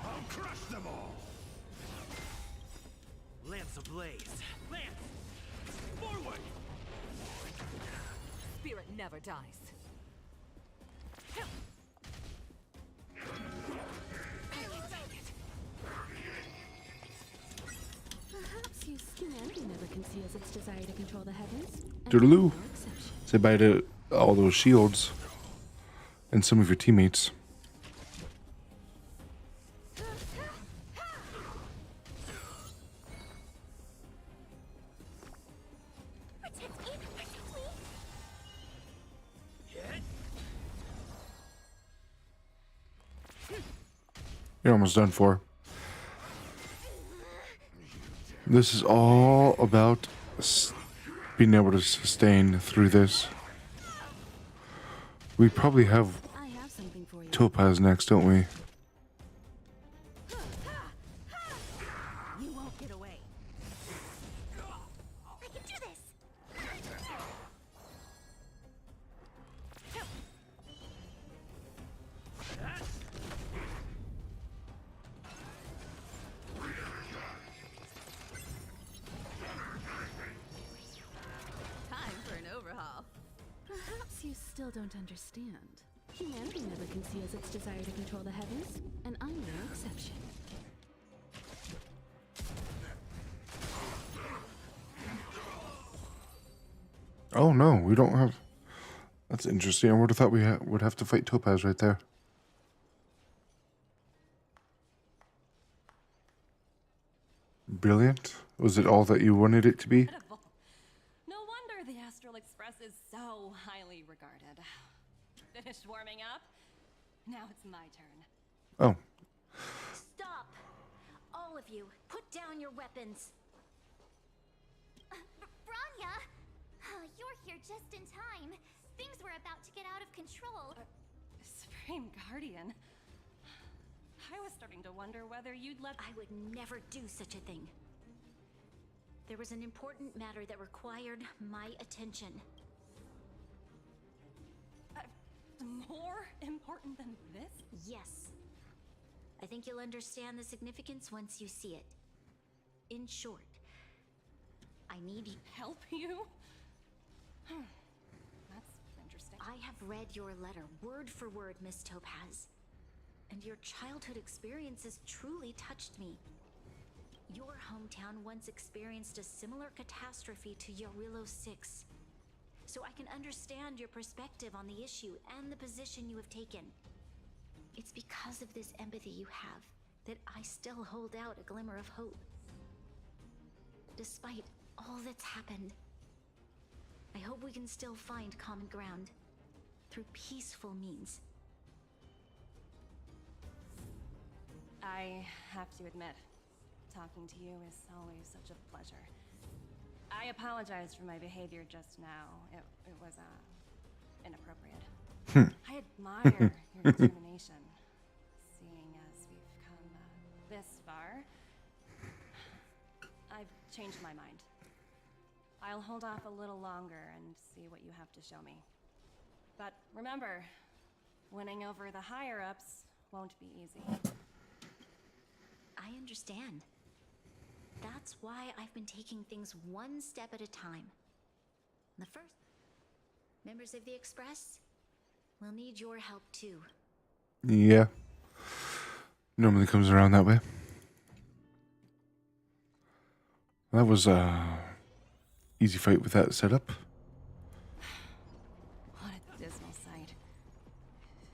I'll crush them all! Lance ablaze. Lance! Forward! Spirit never dies. Perhaps you... Humanity never conceals its desire to control the heavens, and Doodaloo. I'm no exception. Say bye to all those shields and some of your teammates. Protect me. Protect me. You're almost done for. This is all about being able to sustain through this. We probably have I have something for you. Topaz next, don't we? you still don't understand. Humanity never conceals its desire to control the heavens, and I'm no exception. Oh no, we don't have... That's interesting. I would have thought we would have to fight Topaz right there. Brilliant. Was it all that you wanted it to be? Incredible. No wonder the Astral Express is so highly regarded. Finished warming up? Now it's my turn. Oh. Stop! All of you, put down your weapons. Branya! You're here just in time. Things were about to get out of control. Supreme Guardian. I was starting to wonder whether you'd let... I would never do such a thing. There was an important matter that required my attention. More important than this? Yes. I think you'll understand the significance once you see it. In short, I need help you? That's interesting. I have read your letter word for word, Miss Topaz. And your childhood experiences truly touched me. Your hometown once experienced a similar catastrophe to Yarillo 6. So I can understand your perspective on the issue and the position you have taken. It's because of this empathy you have that I still hold out a glimmer of hope. Despite all that's happened, I hope we can still find common ground through peaceful means. I have to admit, talking to you is always such a pleasure. I apologize for my behavior just now. It was, inappropriate. I admire your determination. Seeing as we've come this far, I've changed my mind. I'll hold off a little longer and see what you have to show me. But remember, winning over the higher-ups won't be easy. I understand. That's why I've been taking things one step at a time. The first, members of the Express will need your help too. Yeah. Normally comes around that way. That was a easy fight with that setup. What a dismal sight.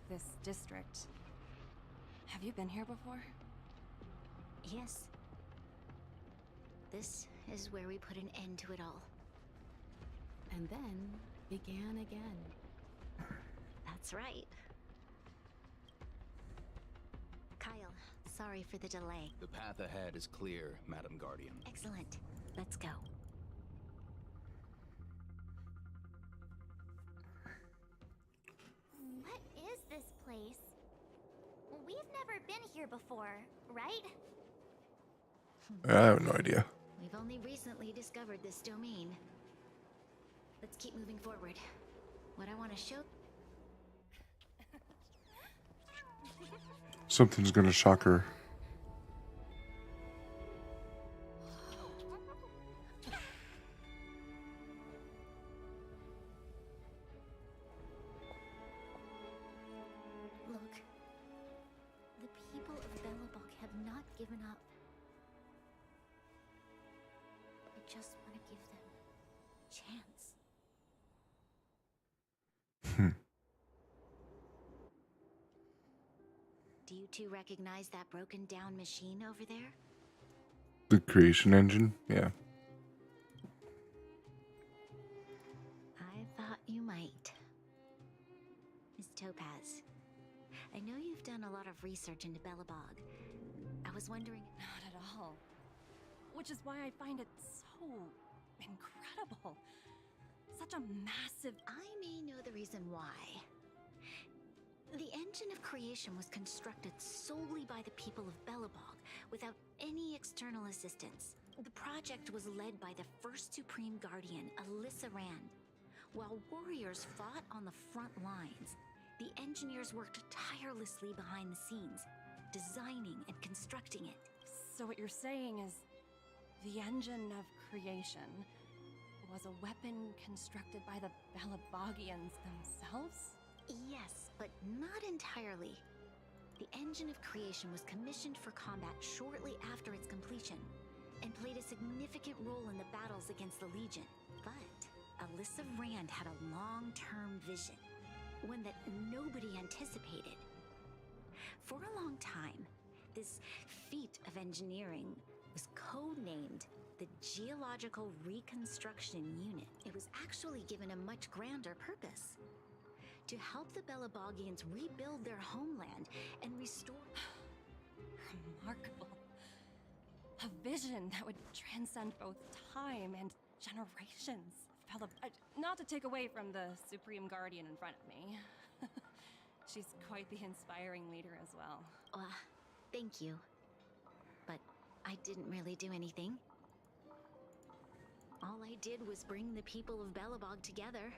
This district. Have you been here before? Yes. This is where we put an end to it all. And then began again. That's right. Kyle, sorry for the delay. The path ahead is clear, Madam Guardian. Excellent. Let's go. What is this place? We've never been here before, right? I have no idea. We've only recently discovered this domain. Let's keep moving forward. What I want to show... Something's gonna shock her. Look. The people of Belobog have not given up. I just want to give them a chance. Do you two recognize that broken down machine over there? The creation engine? Yeah. I thought you might. Miss Topaz, I know you've done a lot of research into Belobog. I was wondering... Not at all. Which is why I find it so incredible. Such a massive... I may know the reason why. The engine of creation was constructed solely by the people of Belobog, without any external assistance. The project was led by the first Supreme Guardian, Alyssa Rand. While warriors fought on the front lines, the engineers worked tirelessly behind the scenes, designing and constructing it. So what you're saying is, the engine of creation was a weapon constructed by the Balabogians themselves? Yes, but not entirely. The engine of creation was commissioned for combat shortly after its completion, and played a significant role in the battles against the Legion. But Alyssa Rand had a long-term vision, one that nobody anticipated. For a long time, this feat of engineering was codenamed the Geological Reconstruction Unit. It was actually given a much grander purpose: to help the Balabogians rebuild their homeland and restore... Remarkable. A vision that would transcend both time and generations. Not to take away from the Supreme Guardian in front of me. She's quite the inspiring leader as well. Thank you. But I didn't really do anything. All I did was bring the people of Belobog together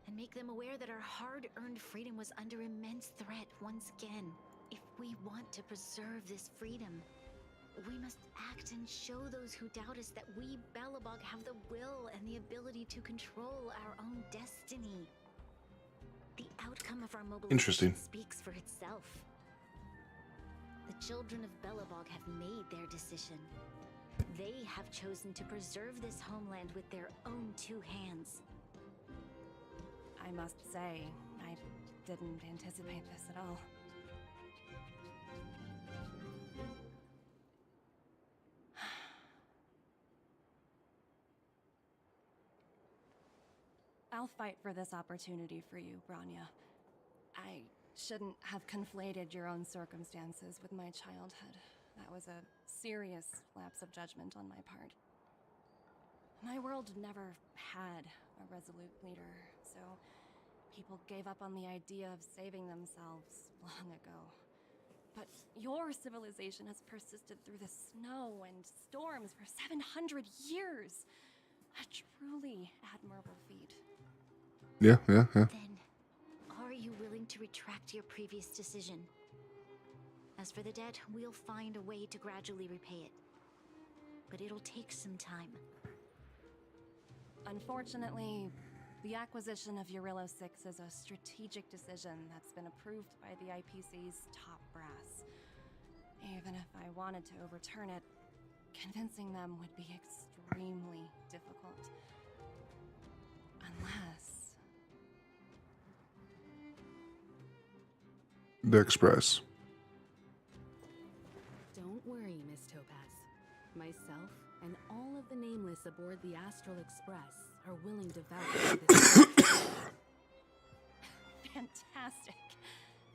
and make them aware that our hard-earned freedom was under immense threat once again. If we want to preserve this freedom, we must act and show those who doubt us that we, Belobog, have the will and the ability to control our own destiny. The outcome of our mobilization speaks for itself. The children of Belobog have made their decision. They have chosen to preserve this homeland with their own two hands. I must say, I didn't anticipate this at all. I'll fight for this opportunity for you, Branya. I shouldn't have conflated your own circumstances with my childhood. That was a serious lapse of judgment on my part. My world never had a resolute leader, so people gave up on the idea of saving themselves long ago. But your civilization has persisted through the snow and storms for 700 years. A truly admirable feat. Yeah. Then, are you willing to retract your previous decision? As for the debt, we'll find a way to gradually repay it. But it'll take some time. Unfortunately, the acquisition of Urilla 6 is a strategic decision that's been approved by the IPC's top brass. Even if I wanted to overturn it, convincing them would be extremely difficult. Unless... The Express. Don't worry, Miss Topaz. Myself and all of the nameless aboard the Astral Express are willing to vouch for this. Fantastic.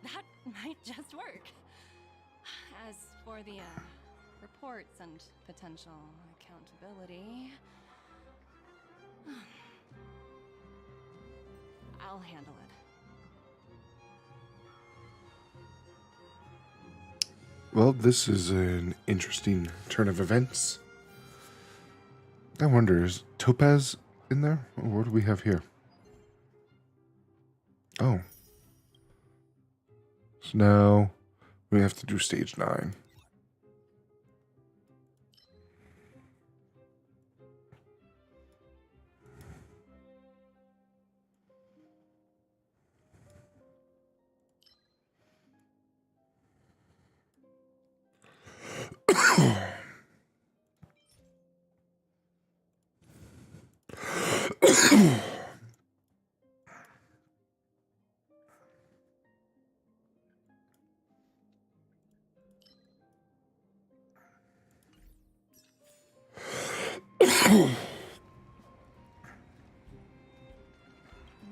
That might just work. As for the reports and potential accountability, I'll handle it. Well, this is an interesting turn of events. I wonder, is Topaz in there? Or what do we have here? Oh. So now we have to do stage 9.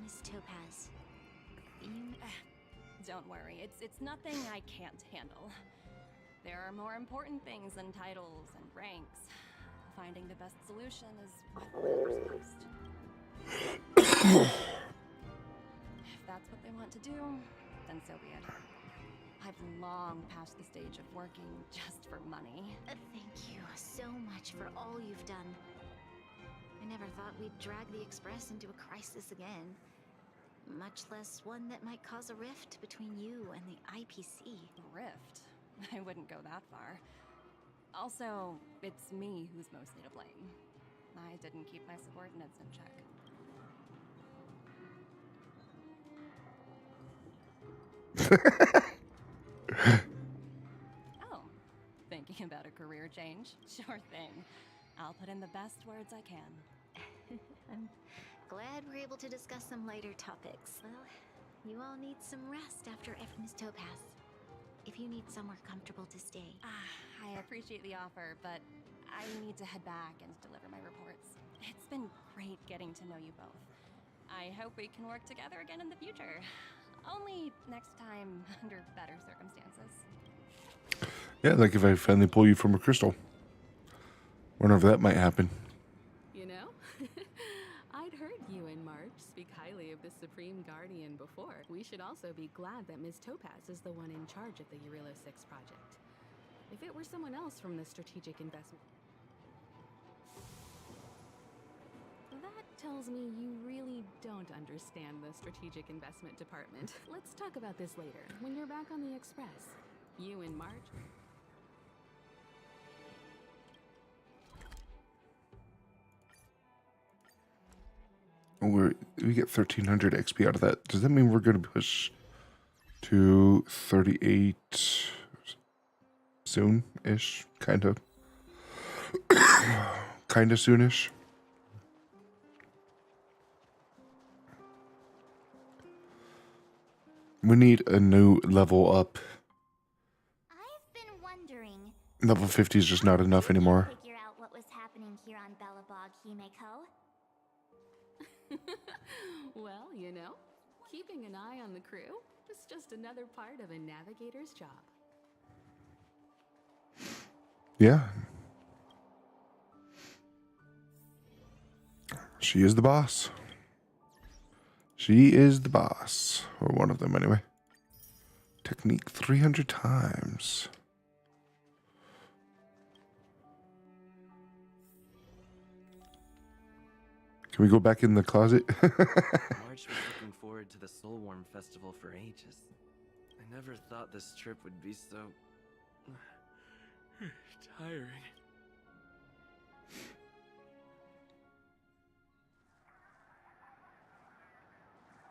Miss Topaz, Don't worry, it's nothing I can't handle. There are more important things than titles and ranks. Finding the best solution is what matters most. If that's what they want to do, then so be it. I've long passed the stage of working just for money. Thank you so much for all you've done. I never thought we'd drag the Express into a crisis again. Much less one that might cause a rift between you and the IPC. Rift? I wouldn't go that far. Also, it's me who's mostly to blame. I didn't keep my subordinates in check. Oh, thinking about a career change? Sure thing. I'll put in the best words I can. I'm glad we're able to discuss some lighter topics. Well, you all need some rest after Miss Topaz. If you need somewhere comfortable to stay. I appreciate the offer, but I need to head back and deliver my reports. It's been great getting to know you both. I hope we can work together again in the future. Only next time under better circumstances. Yeah, like if I finally pull you from a crystal. Wonder if that might happen. You know, I'd heard you and March speak highly of the Supreme Guardian before. We should also be glad that Ms. Topaz is the one in charge of the Eurilo 6 project. If it were someone else from the strategic investment... That tells me you really don't understand the strategic investment department. Let's talk about this later, when you're back on the Express. You and March... We get 1300 XP out of that. Does that mean we're going to push to 38 soon-ish? Kind of. Kind of soonish. We need a new level up. I've been wondering. Level 50 is just not enough anymore. Figure out what was happening here on Belobog, Himeko. Well, you know, keeping an eye on the crew is just another part of a navigator's job. Yeah. She is the boss. She is the boss. Or one of them, anyway. Technique 300 times. Can we go back in the closet? March was looking forward to the Soulworm Festival for ages. I never thought this trip would be so... tiring.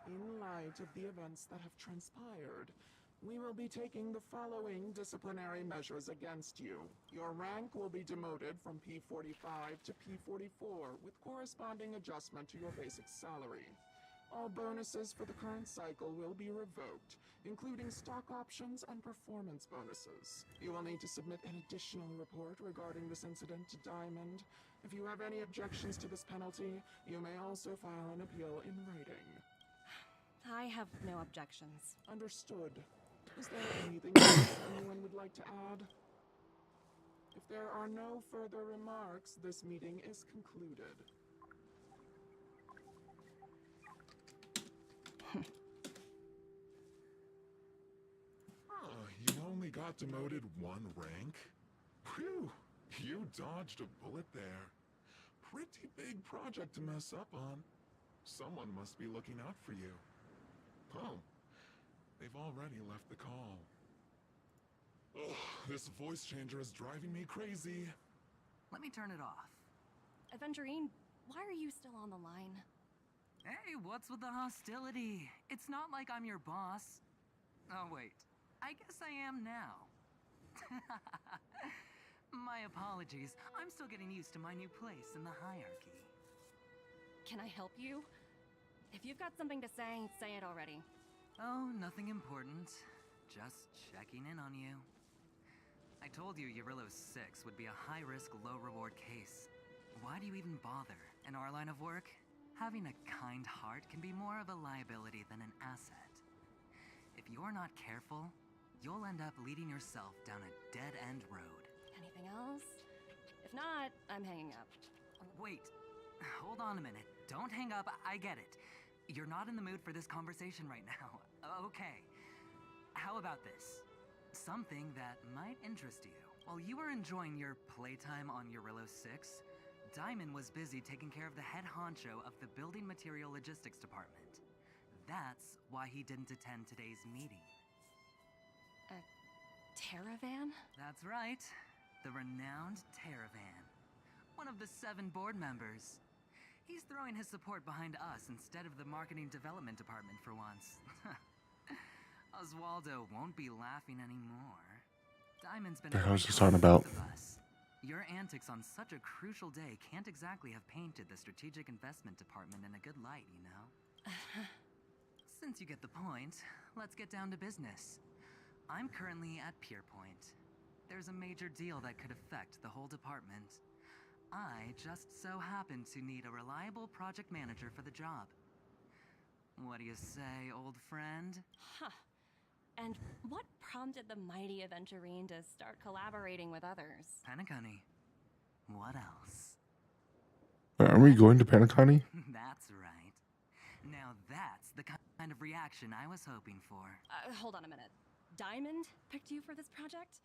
In light of the events that have transpired, we will be taking the following disciplinary measures against you. Your rank will be demoted from P45 to P44 with corresponding adjustment to your basic salary. All bonuses for the current cycle will be revoked, including stock options and performance bonuses. You will need to submit an additional report regarding this incident to Diamond. If you have any objections to this penalty, you may also file an appeal in writing. I have no objections. Understood. Is there anything else anyone would like to add? If there are no further remarks, this meeting is concluded. You only got demoted one rank? Phew, you dodged a bullet there. Pretty big project to mess up on. Someone must be looking out for you. Oh, they've already left the call. Ugh, this voice changer is driving me crazy. Let me turn it off. Aventurine, why are you still on the line? Hey, what's with the hostility? It's not like I'm your boss. Oh, wait. I guess I am now. My apologies. I'm still getting used to my new place in the hierarchy. Can I help you? If you've got something to say it already. Oh, nothing important. Just checking in on you. I told you Eurilo 6 would be a high-risk, low-reward case. Why do you even bother? In our line of work, having a kind heart can be more of a liability than an asset. If you're not careful, you'll end up leading yourself down a dead-end road. Anything else? If not, I'm hanging up. Wait. Hold on a minute. Don't hang up. I get it. You're not in the mood for this conversation right now. Okay. How about this? Something that might interest you. While you were enjoying your playtime on Eurilo 6, Diamond was busy taking care of the head honcho of the Building Material Logistics Department. That's why he didn't attend today's meeting. Terravan? That's right. The renowned Terravan. one of the 7 board members. He's throwing his support behind us instead of the marketing development department for once. Oswaldo won't be laughing anymore. Diamond's been The a hell's great this on help to about? both of us. Your antics on such a crucial day can't exactly have painted the strategic investment department in a good light, you know? Since you get the point, let's get down to business. I'm currently at Pierpoint. There's a major deal that could affect the whole department. I just so happen to need a reliable project manager for the job. What do you say, old friend? Huh. And what prompted the mighty Aventurine to start collaborating with others? Penacony. What else? Are we going to Penacony? That's right. Now that's the kind of reaction I was hoping for. Hold on a minute. Diamond picked you for this project?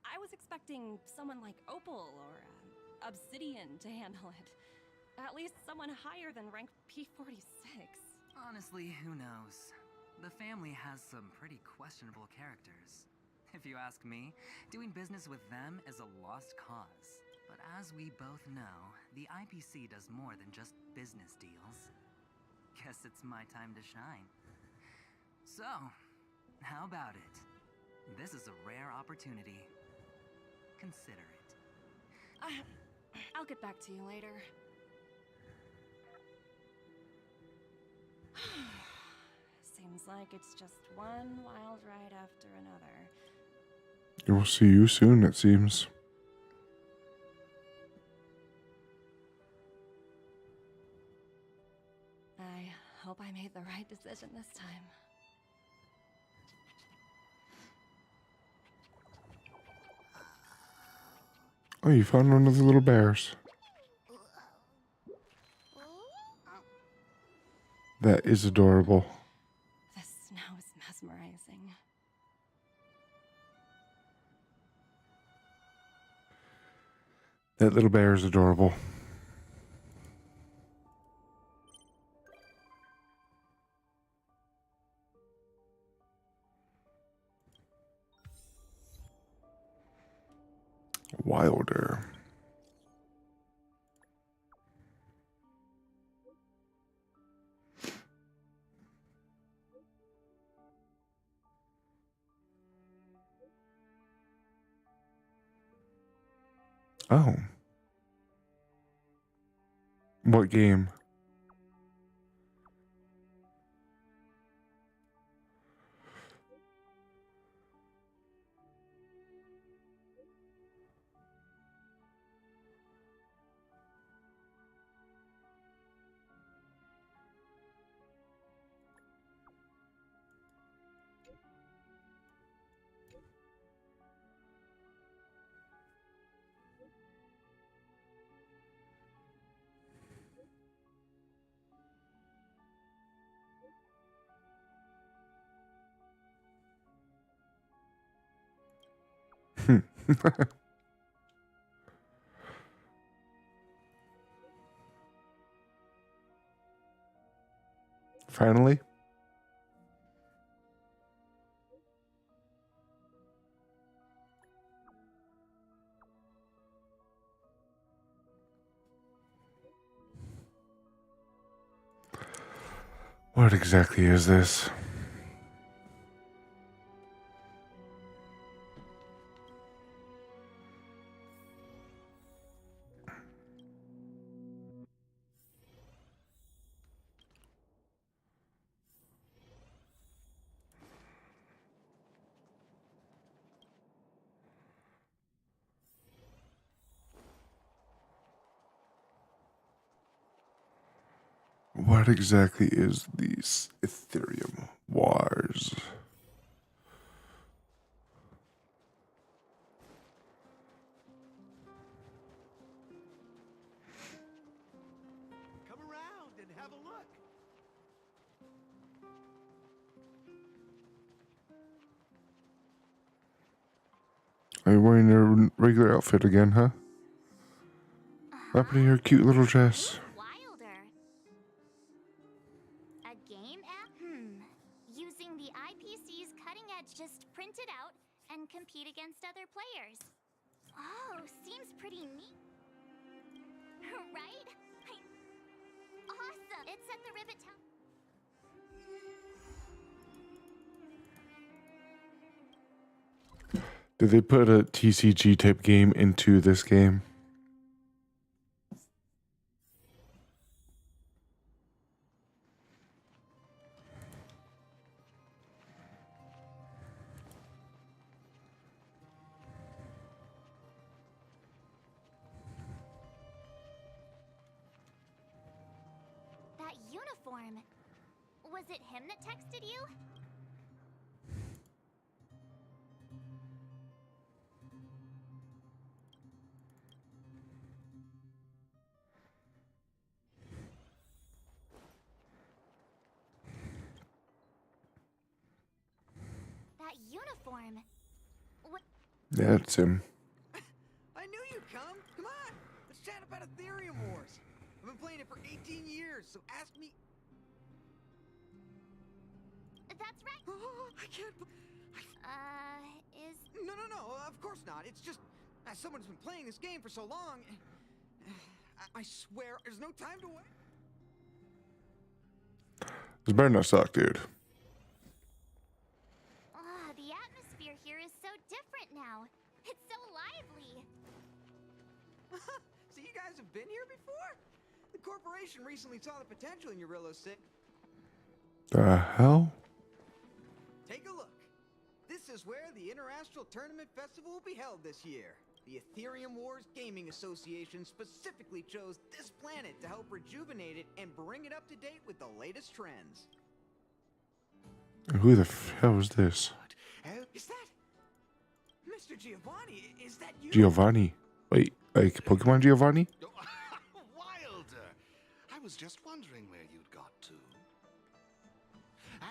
I was expecting someone like Opal or Obsidian to handle it. At least someone higher than rank P46. Honestly, who knows? The family has some pretty questionable characters. If you ask me, doing business with them is a lost cause. But as we both know, the IPC does more than just business deals. Guess it's my time to shine. So, how about it? This is a rare opportunity. Consider it. I'll get back to you later. Seems like it's just one wild ride after another. We'll see you soon, it seems. I hope I made the right decision this time. Oh, you found one of the little bears. That is adorable. The snow is mesmerizing. That little bear is adorable. Wilder. Oh. What game? Finally? What exactly is this? What exactly is these Ethereum wars? Come around and have a look. Are you wearing your regular outfit again, huh? What happened to your cute little dress? Wilder. A game app? Using the IPC's cutting edge, just print it out and compete against other players. Oh, seems pretty neat. Right? Awesome! It's at the Rivet Town. Did they put a TCG type game into this game? That uniform. Was it him that texted you? That uniform. What? Yeah, it's him. I knew you'd come. Come on, let's chat about Ethereum Wars. I've been playing it for 18 years, so ask me. That's right. I can't. Is... No, of course not. It's just, as someone who's been playing this game for so long, I swear, there's no time to wait. This better not suck, dude. The atmosphere here is so different now. It's so lively. So you guys have been here before? The corporation recently saw the potential in Eurillo 6. The hell? Take a look. This is where the Interastral Tournament Festival will be held this year. The Ethereum Wars Gaming Association specifically chose this planet to help rejuvenate it and bring it up to date with the latest trends. Who the hell is this? Is that Mr. Giovanni? Is that you? Giovanni. Wait, like Pokemon Giovanni? Wilder! I was just wondering where you'd got to.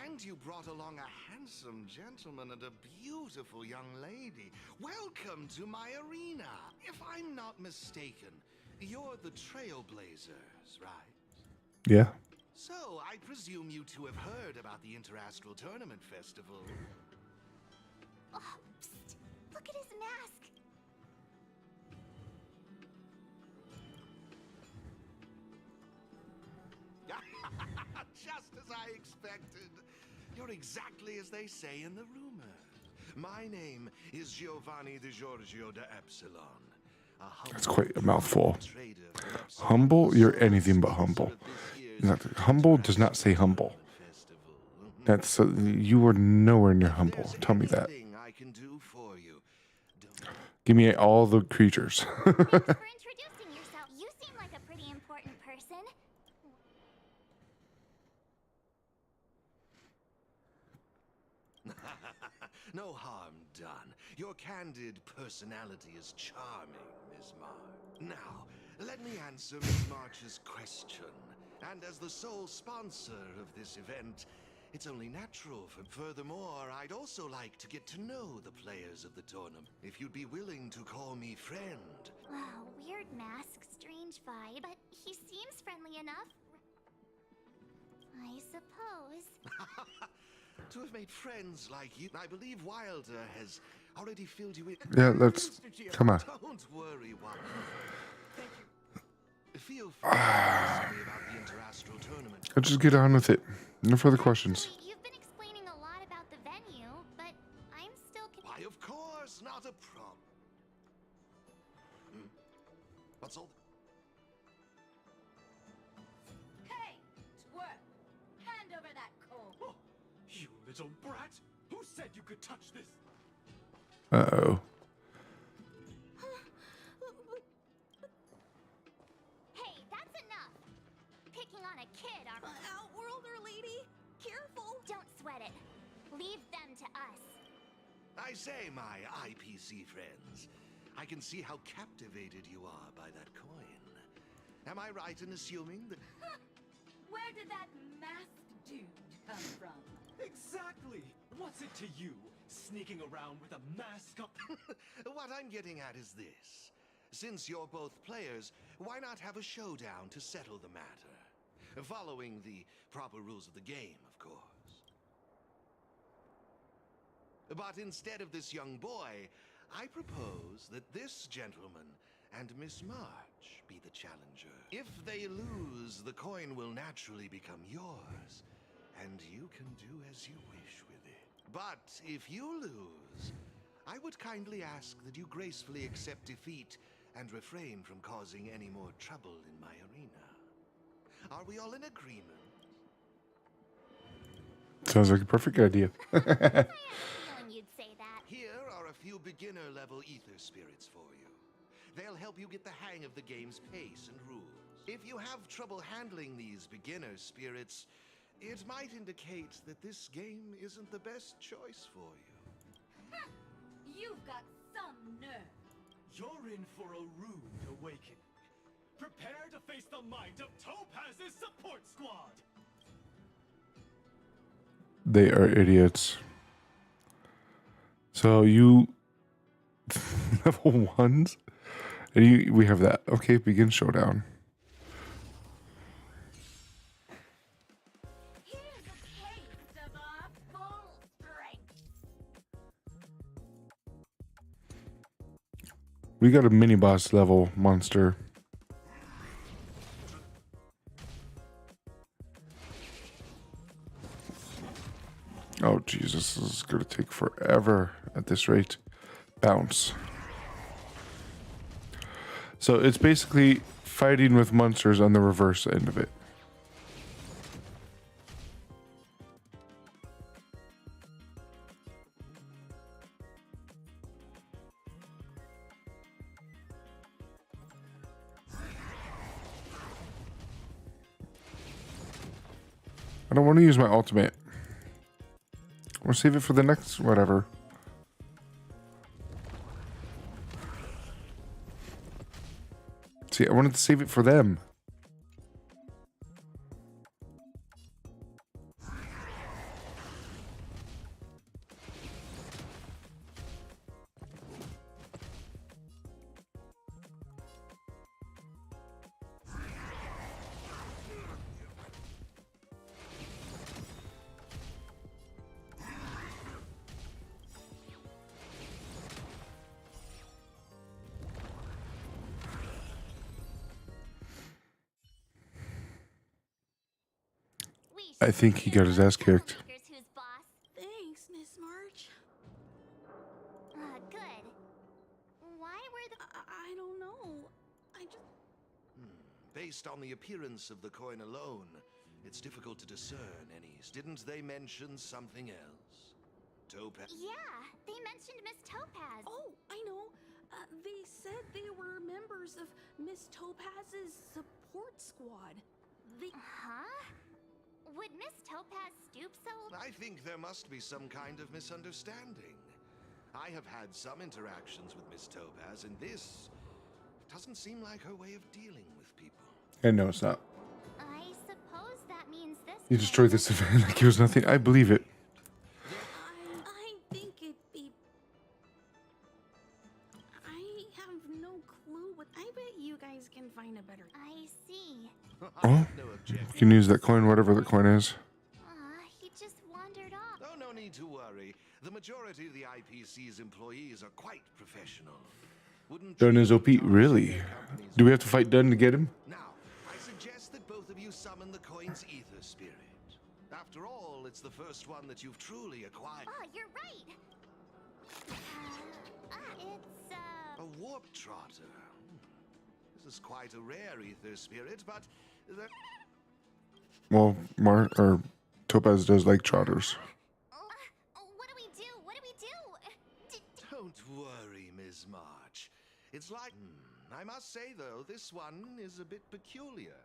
And you brought along a handsome gentleman and a beautiful young lady. Welcome to my arena. If I'm not mistaken, you're the Trailblazers, right? Yeah. So, I presume you two have heard about the Interastral Tournament Festival. Oh, psst. Look at his mask. Just as I expected. You're exactly as they say in the rumors. My name is Giovanni Di Giorgio de Epsilon. That's quite a mouthful. Humble? You're anything but humble. Humble does not say humble. That's you were nowhere near humble. Tell me that. Give me all the creatures. Thanks for introducing yourself. You seem like a pretty important person. No harm done. Your candid personality is charming, Ms. March. Now, let me answer Ms. March's question. And as the sole sponsor of this event, it's only natural. Furthermore, I'd also like to get to know the players of the tournament. If you'd be willing to call me friend. Wow, weird mask, strange vibe, but he seems friendly enough. I suppose. To have made friends like you, I believe Wilder has already filled you in. Yeah, let's come on. Don't worry, Wilder. Thank you. Feel free to ask me about the Interastral Tournament. Let's just get on with it. No further questions. You've been explaining a lot about the venue, but I'm still... Why, of course, not a problem. What's all... Hey, twerp! Hand over that comb. Oh, you little brat! Who said you could touch this? Uh-oh. Hey, that's enough! Picking on a kid, Outworlder lady! Careful! Don't sweat it. Leave them to us. I say, my IPC friends, I can see how captivated you are by that coin. Am I right in assuming that... Where did that masked dude come from? Exactly! What's it to you, sneaking around with a mask on? What I'm getting at is this. Since you're both players, why not have a showdown to settle the matter? Following the proper rules of the game, of course. But instead of this young boy, I propose that this gentleman and Miss March be the challenger. If they lose, the coin will naturally become yours, and you can do as you wish with it. But if you lose, I would kindly ask that you gracefully accept defeat and refrain from causing any more trouble in my arena. Are we all in agreement? Sounds like a perfect idea. Feeling you'd say that. Here are a few beginner-level ether spirits for you. They'll help you get the hang of the game's pace and rules. If you have trouble handling these beginner spirits, it might indicate that this game isn't the best choice for you. You've got some nerve. You're in for a rude awakening. Prepare to face the might of Topaz's support squad. They are idiots. So you level 1s? And we have that. Okay, begin showdown. Here's a taste of our full strength. We got a mini boss level monster. Oh Jesus, this is gonna take forever at this rate. Bounce. So it's basically fighting with monsters on the reverse end of it. I don't want to use my ultimate. I want to save it for the next whatever. See, I wanted to save it for them. I think he got his ass kicked. Thanks, Miss March. Good. Why were the... I don't know. I just... Based on the appearance of the coin alone, it's difficult to discern any. Didn't they mention something else? Topaz? Yeah, they mentioned Miss Topaz. Oh, I know. They said they were members of Miss Topaz's support squad. Huh? Would Miss Topaz stoop so... I think there must be some kind of misunderstanding. I have had some interactions with Miss Topaz, and this doesn't seem like her way of dealing with people. And no, it's not. I suppose that means this... You destroyed this event like it was nothing. I believe it. I think it'd be... I have no clue what... I bet you guys can find a better... I see. Oh, you can use that coin, whatever the coin is. He just wandered off. Oh, no need to worry. The majority of the IPC's employees are quite professional. Wouldn't Dunn is OP, really? Do we have to fight Dunn to get him? Now, I suggest that both of you summon the coin's ether spirit. After all, it's the first one that you've truly acquired. Oh, you're right. It's, A warp trotter. This is quite a rare ether spirit, but... Well, Topaz does like trotters. What do we do? What do we do? Don't worry, Ms. March. It's like... I must say, though, this one is a bit peculiar.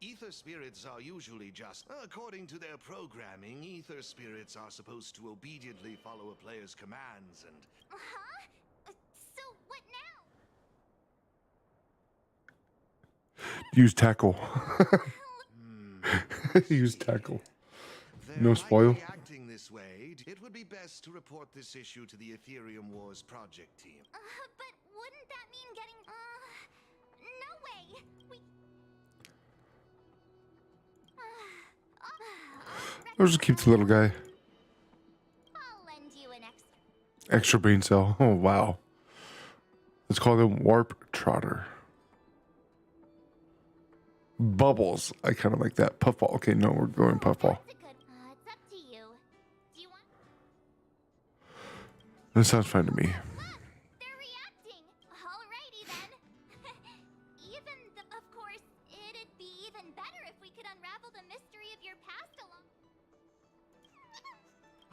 Ether spirits are usually just... According to their programming, ether spirits are supposed to obediently follow a player's commands and... So what now? Use tackle. Use tackle. No spoil. Acting this way, it would be best to report this issue to the Ethereum Wars project team. But wouldn't that mean getting... no way! I'll just keep the little guy. I'll lend you an extra... Extra brain cell. Oh, wow. Let's call him Warp Trotter. Bubbles. I kind of like that. Puffball. Okay, no, we're going puffball. It's up to you. Do you want? That sounds fine to me. They're reacting. Alrighty then. Of course, it'd be even better if we could unravel the mystery of your past along.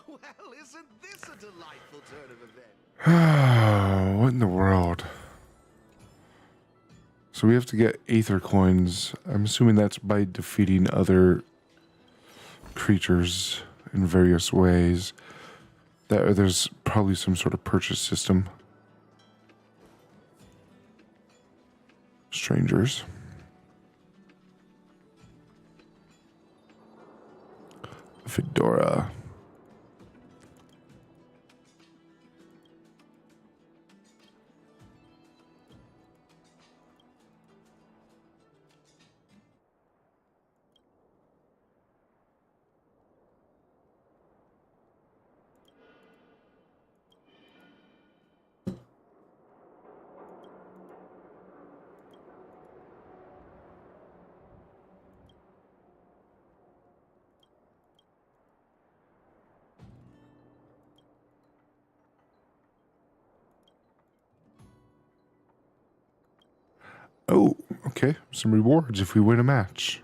Well, isn't this a delightful turn of events? What in the world? So we have to get Aether coins. I'm assuming that's by defeating other creatures in various ways. There's probably some sort of purchase system. Strangers. Fedora. Oh, okay. Some rewards if we win a match.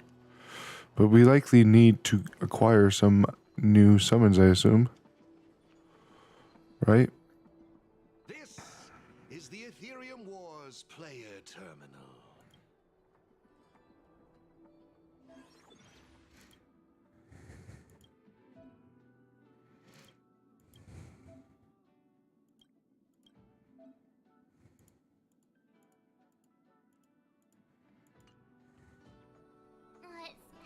But we likely need to acquire some new summons, I assume. Right? This is the Ethereum Wars player terminal.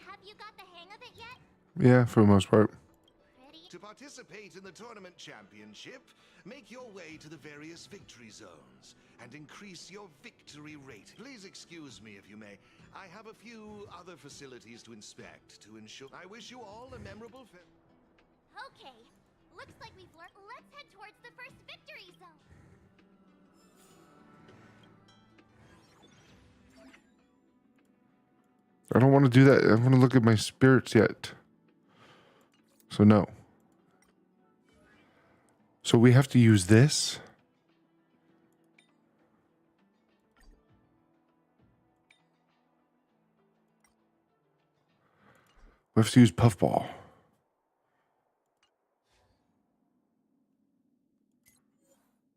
Have you got the hang of it yet? Yeah, for the most part. To participate in the tournament championship, make your way to the various victory zones and increase your victory rate. Please excuse me if you may. I have a few other facilities to inspect to ensure. I wish you all a memorable Okay. Looks like we've learned. Let's head towards the first victory zone. I don't want to do that. I want to look at my spirits yet. So no. So we have to use this. We have to use Puffball.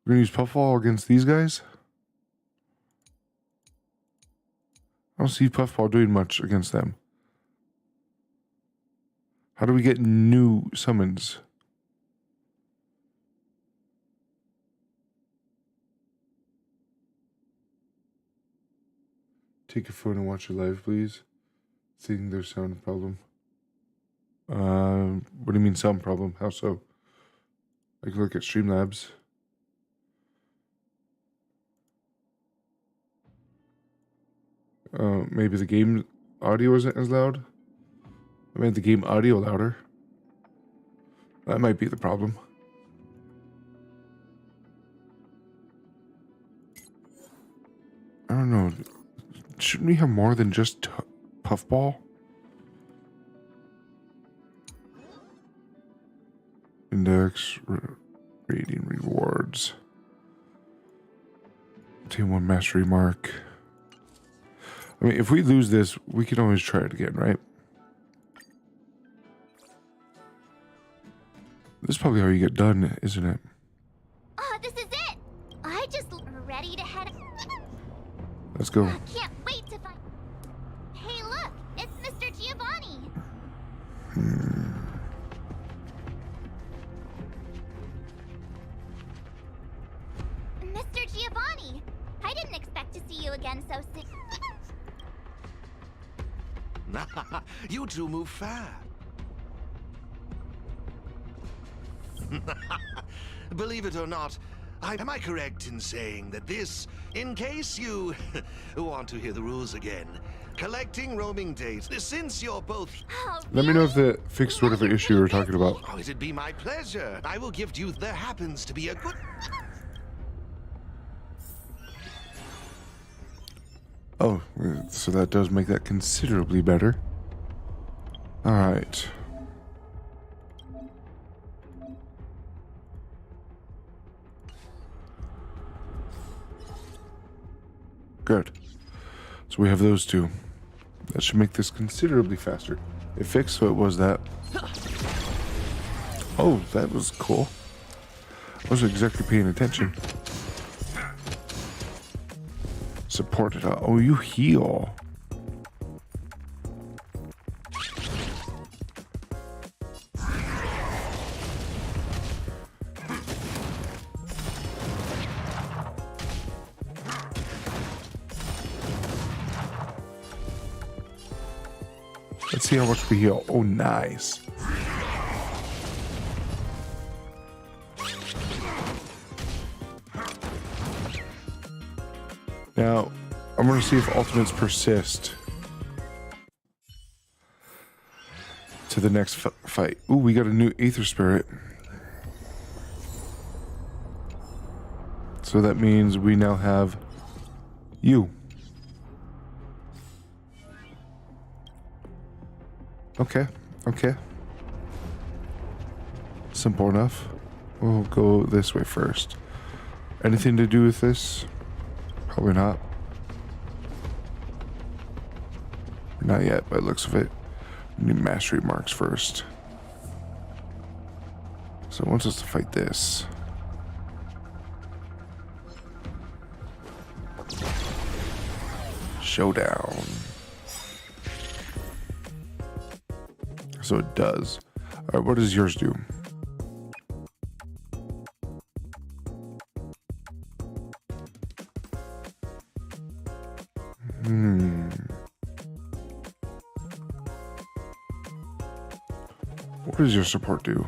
We're going to use Puffball against these guys? I don't see Puffball doing much against them. How do we get new summons? Take your phone and watch your live, please. Seeing there's sound problem. What do you mean sound problem? How so? I can look at Streamlabs. Maybe the game audio isn't as loud. I made the game audio louder. That might be the problem. I don't know. Shouldn't we have more than just Puffball? Index, rating rewards. Team 1 mastery mark. I mean, if we lose this, we can always try it again, right? This is probably how you get done, isn't it? This is it. I just ready to head. Let's go. Can't wait to find. Hey, look! It's Mr. Giovanni. Mr. Giovanni, I didn't expect to see you again so soon. You two move fast. Believe it or not, am I correct in saying that this, in case you want to hear the rules again, collecting roaming data, since you're both... Let me know if it fixed whatever issue we're talking about. Oh, it'd be my pleasure. I will gift you. There happens to be a good... Oh, so that does make that considerably better. Alright. Good. So we have those two. That should make this considerably faster. It fixed, so it was that. Oh, that was cool. I wasn't exactly paying attention. Supported. Oh, you heal. Let's see how much we heal. Oh, nice. Now, I'm going to see if ultimates persist to the next fight. Ooh, we got a new Aether Spirit. So that means we now have you. Okay, okay. Simple enough. We'll go this way first. Anything to do with this? Probably not. Not yet, by the looks of it. We need mastery marks first. So it wants us to fight this. Showdown. So it does. Alright, what does yours do? What does your support do?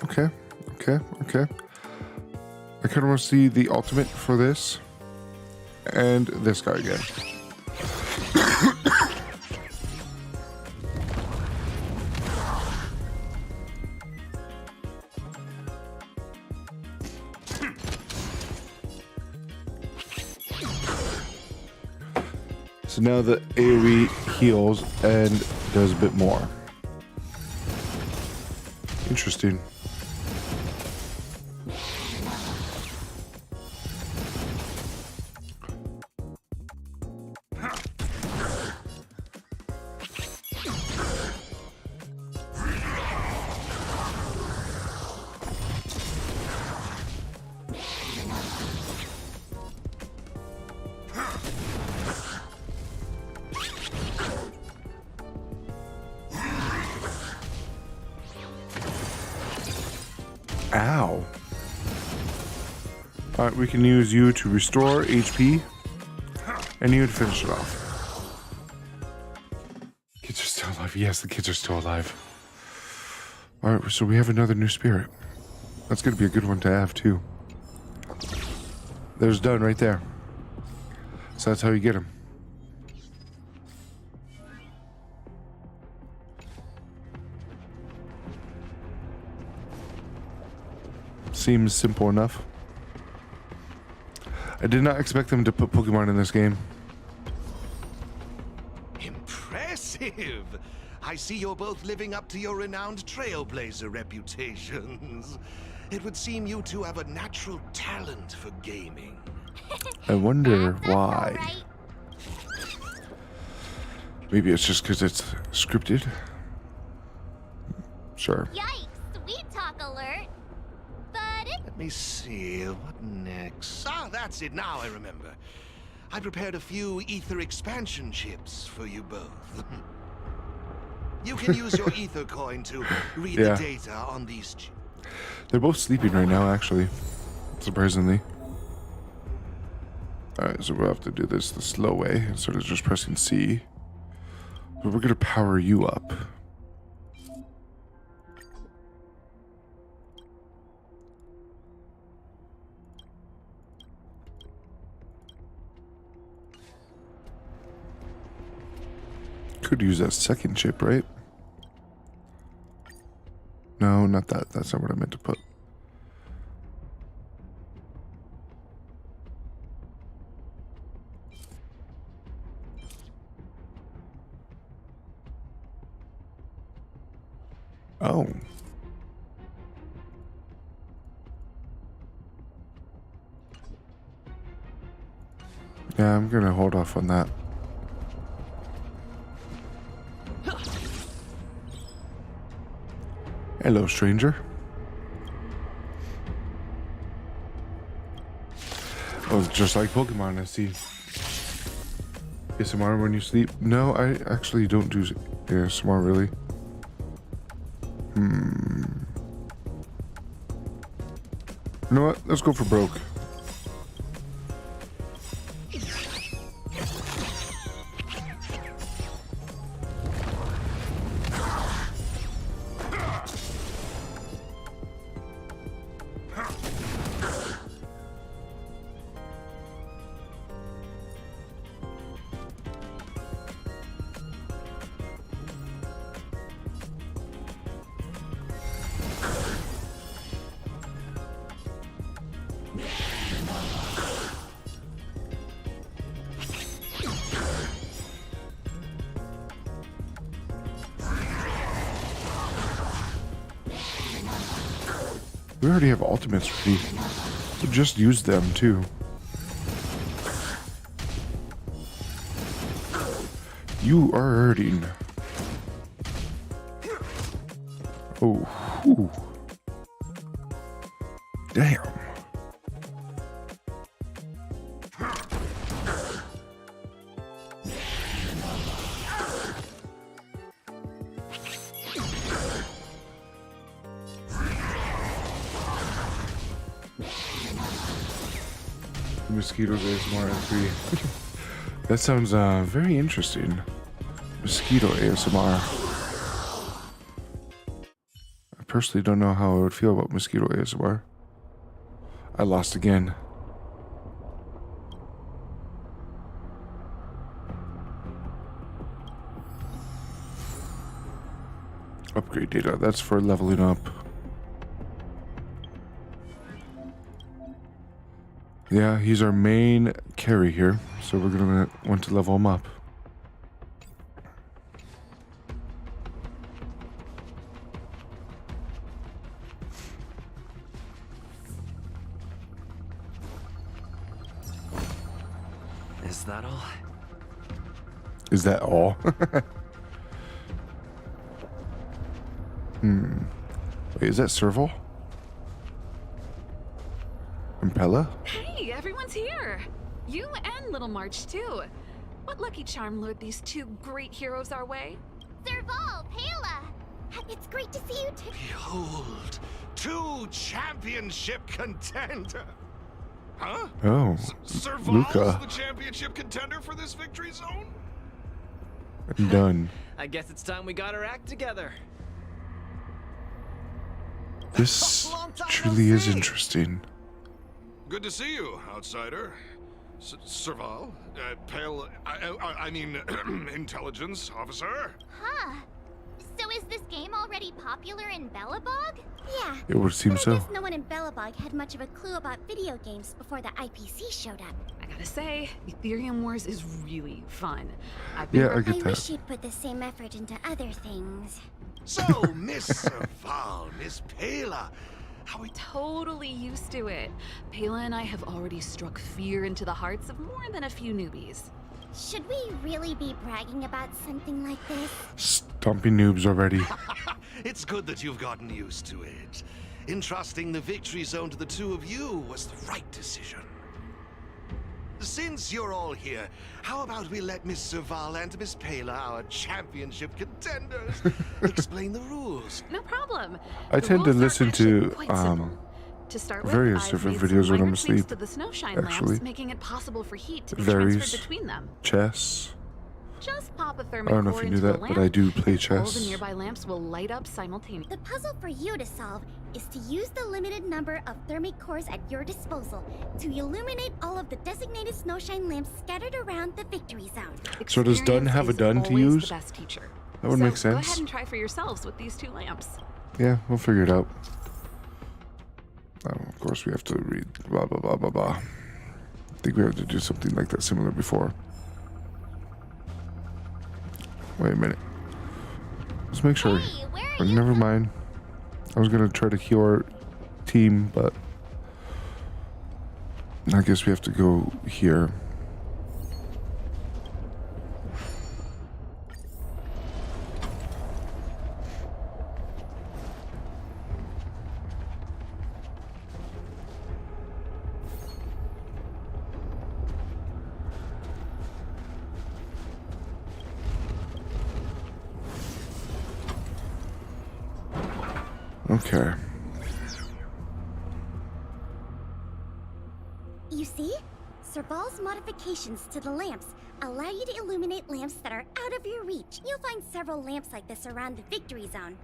Okay, okay, okay. I kind of want to see the ultimate for this. And this guy again. So now the AoE heals and does a bit more. Interesting. Ow. Alright, we can use you to restore HP. And you to finish it off. Kids are still alive. Yes, the kids are still alive. Alright, so we have another new spirit. That's going to be a good one to have, too. There's done right there. So that's how you get him. Seems simple enough. I did not expect them to put Pokemon in this game. Impressive! I see you're both living up to your renowned trailblazer reputations. It would seem you two have a natural talent for gaming. I wonder why. Right. Maybe it's just because it's scripted. Sure. Yikes! Sweet talk alert. Let me see, what next? Ah, that's it, now I remember. I prepared a few ether expansion chips for you both. You can use your ether coin to read the data on these chips. They're both sleeping right now, actually. Surprisingly. Alright, so we'll have to do this the slow way instead of just pressing C. But we're going to power you up. Could use that second chip, right? No, not that. That's not what I meant to put. Oh. Yeah, I'm gonna hold off on that. Hello, stranger. Oh, just like Pokemon, I see. ASMR when you sleep? No, I actually don't do ASMR, really. You know what? Let's go for broke. We already have ultimates ready. We'll just use them too. You are hurting. Oh, whew. Damn. Mosquitoes ASMR entry. That sounds very interesting. Mosquito ASMR. I personally don't know how I would feel about mosquito ASMR. I lost again. Upgrade data. That's for leveling up. Yeah, he's our main carry here, so we're gonna want to level him up. Is that all? Is that all? Wait, is that Serval? Impella? Hey, everyone's here. You and Little March, too. What lucky charm lured these two great heroes our way? Serval, Pela! It's great to see you too. Behold, 2 championship contender. Huh? Oh, Serval's Luca. the championship contender for this victory zone? I'm done. I guess it's time we got our act together. This truly is interesting. Good to see you, outsider. Serval, pale, I mean, intelligence officer. Huh. So is this game already popular in Belobog? Yeah. It would seem but I so. guess no one in Belobog had much of a clue about video games before the IPC showed up. I gotta say, Ethereum Wars is really fun. Yeah, I get I that. wish you'd put the same effort into other things. So, Miss Serval, Miss Pela, how we totally used to it. Pela and I have already struck fear into the hearts of more than a few newbies. Should we really be bragging about something like this? Stomping noobs already. It's good that you've gotten used to it. Entrusting the victory zone to the 2 of you was the right decision. Since you're all here, how about we let Miss Serval and Miss Pela, our championship contenders, explain the rules? No problem. I tend to listen to To start various with, different I've made videos some when I'm minor tweaks asleep. to the snowshine Actually, lamps, making it possible for heat to be varies. transferred between them. Chess. Just pop a I don't know if thermocor you knew into the that, lamp, but I do play and all the chess. nearby lamps will light up simultaneously. The puzzle for you to solve is to use the limited number of thermic cores at your disposal to illuminate all of the designated snowshine lamps scattered around the victory zone. So does Dun have a Dun to Always use? the best teacher. That would So make Go sense. ahead and try for yourselves with these 2 lamps. Yeah, we'll figure it out. Of course, we have to read blah, blah, blah, blah, blah. I think we have to do something like that similar before. Wait a minute. Let's make sure. Hey, where are But never mind. I was gonna try to heal our team, but I guess we have to go here. Okay. You see? Serval's modifications to the lamps allow you to illuminate lamps that are out of your reach. You'll find several lamps like this around the victory zone.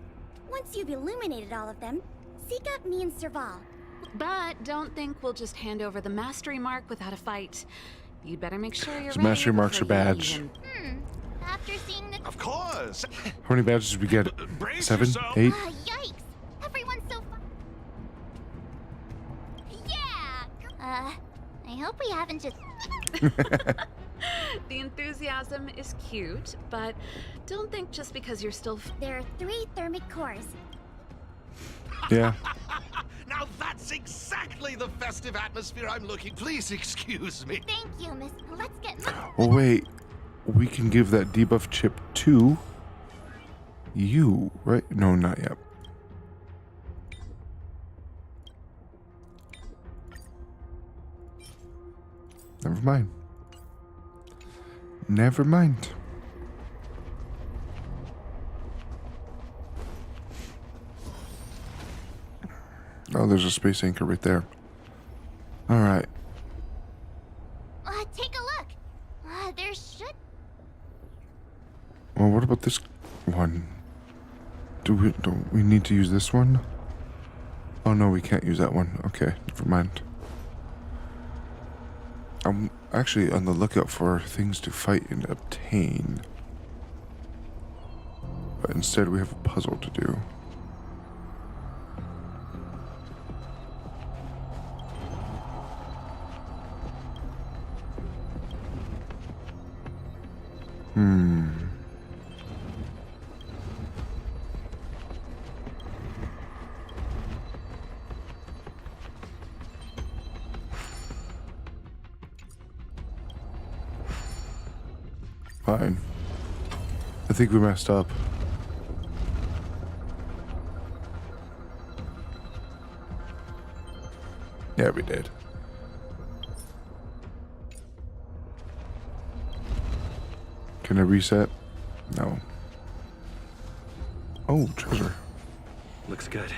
Once you've illuminated all of them, seek out me and Serval. But don't think we'll just hand over the mastery mark without a fight. You'd better make sure you're So ready. mastery marks are before you badge. even- After seeing the... Of course! How many badges did we get? Brace 7? yourself. 8? Yikes! Everyone's so fun. Yeah! I hope we haven't just... The enthusiasm is cute, but don't think just because you're still... There are 3 thermic cores. Yeah. Now that's exactly the festive atmosphere I'm looking. Please excuse me. Thank you, Miss. Let's get... Oh, wait. We can give that debuff chip to you, right? No, not yet. Never mind. Never mind. Oh, there's a space anchor right there. All right. Take a look. There should... Well, what about this one? Don't we need to use this one? Oh no, we can't use that one. Okay, never mind. I'm actually on the lookout for things to fight and obtain. But instead we have a puzzle to do. Fine. I think we messed up. Yeah, we did. Can I reset? No. Oh, treasure. Looks good.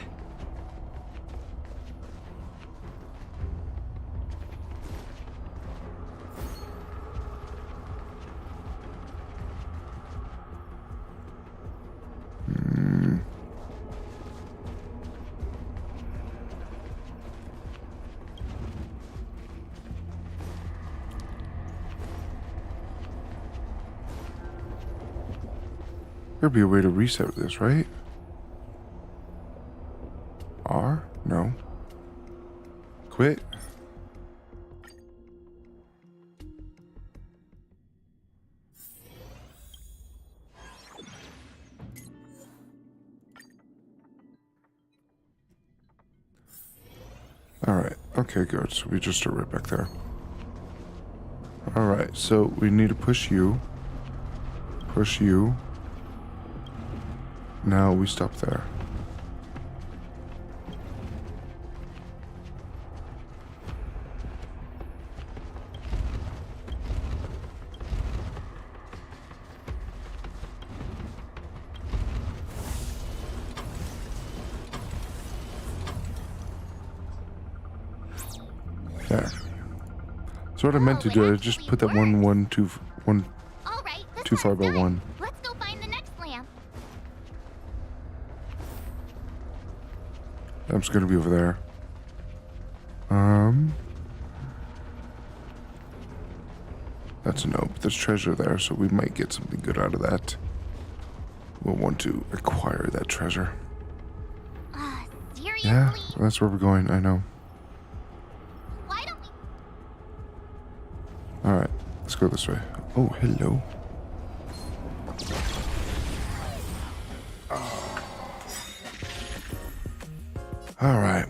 There'd be a way to reset this, right? R? No. Quit? Alright, okay, good. So we just start right back there. Alright, so we need to push you. Push you. Now we stop there. There. So what I meant to do, I just put that one too far by 1. Let's go find the next lamp. Lamp's gonna be over there. That's a no, but there's treasure there, so we might get something good out of that. We'll want to acquire that treasure. Seriously? Yeah, that's where we're going, I know. Why don't we... Alright, let's go this way. Oh, hello. All right.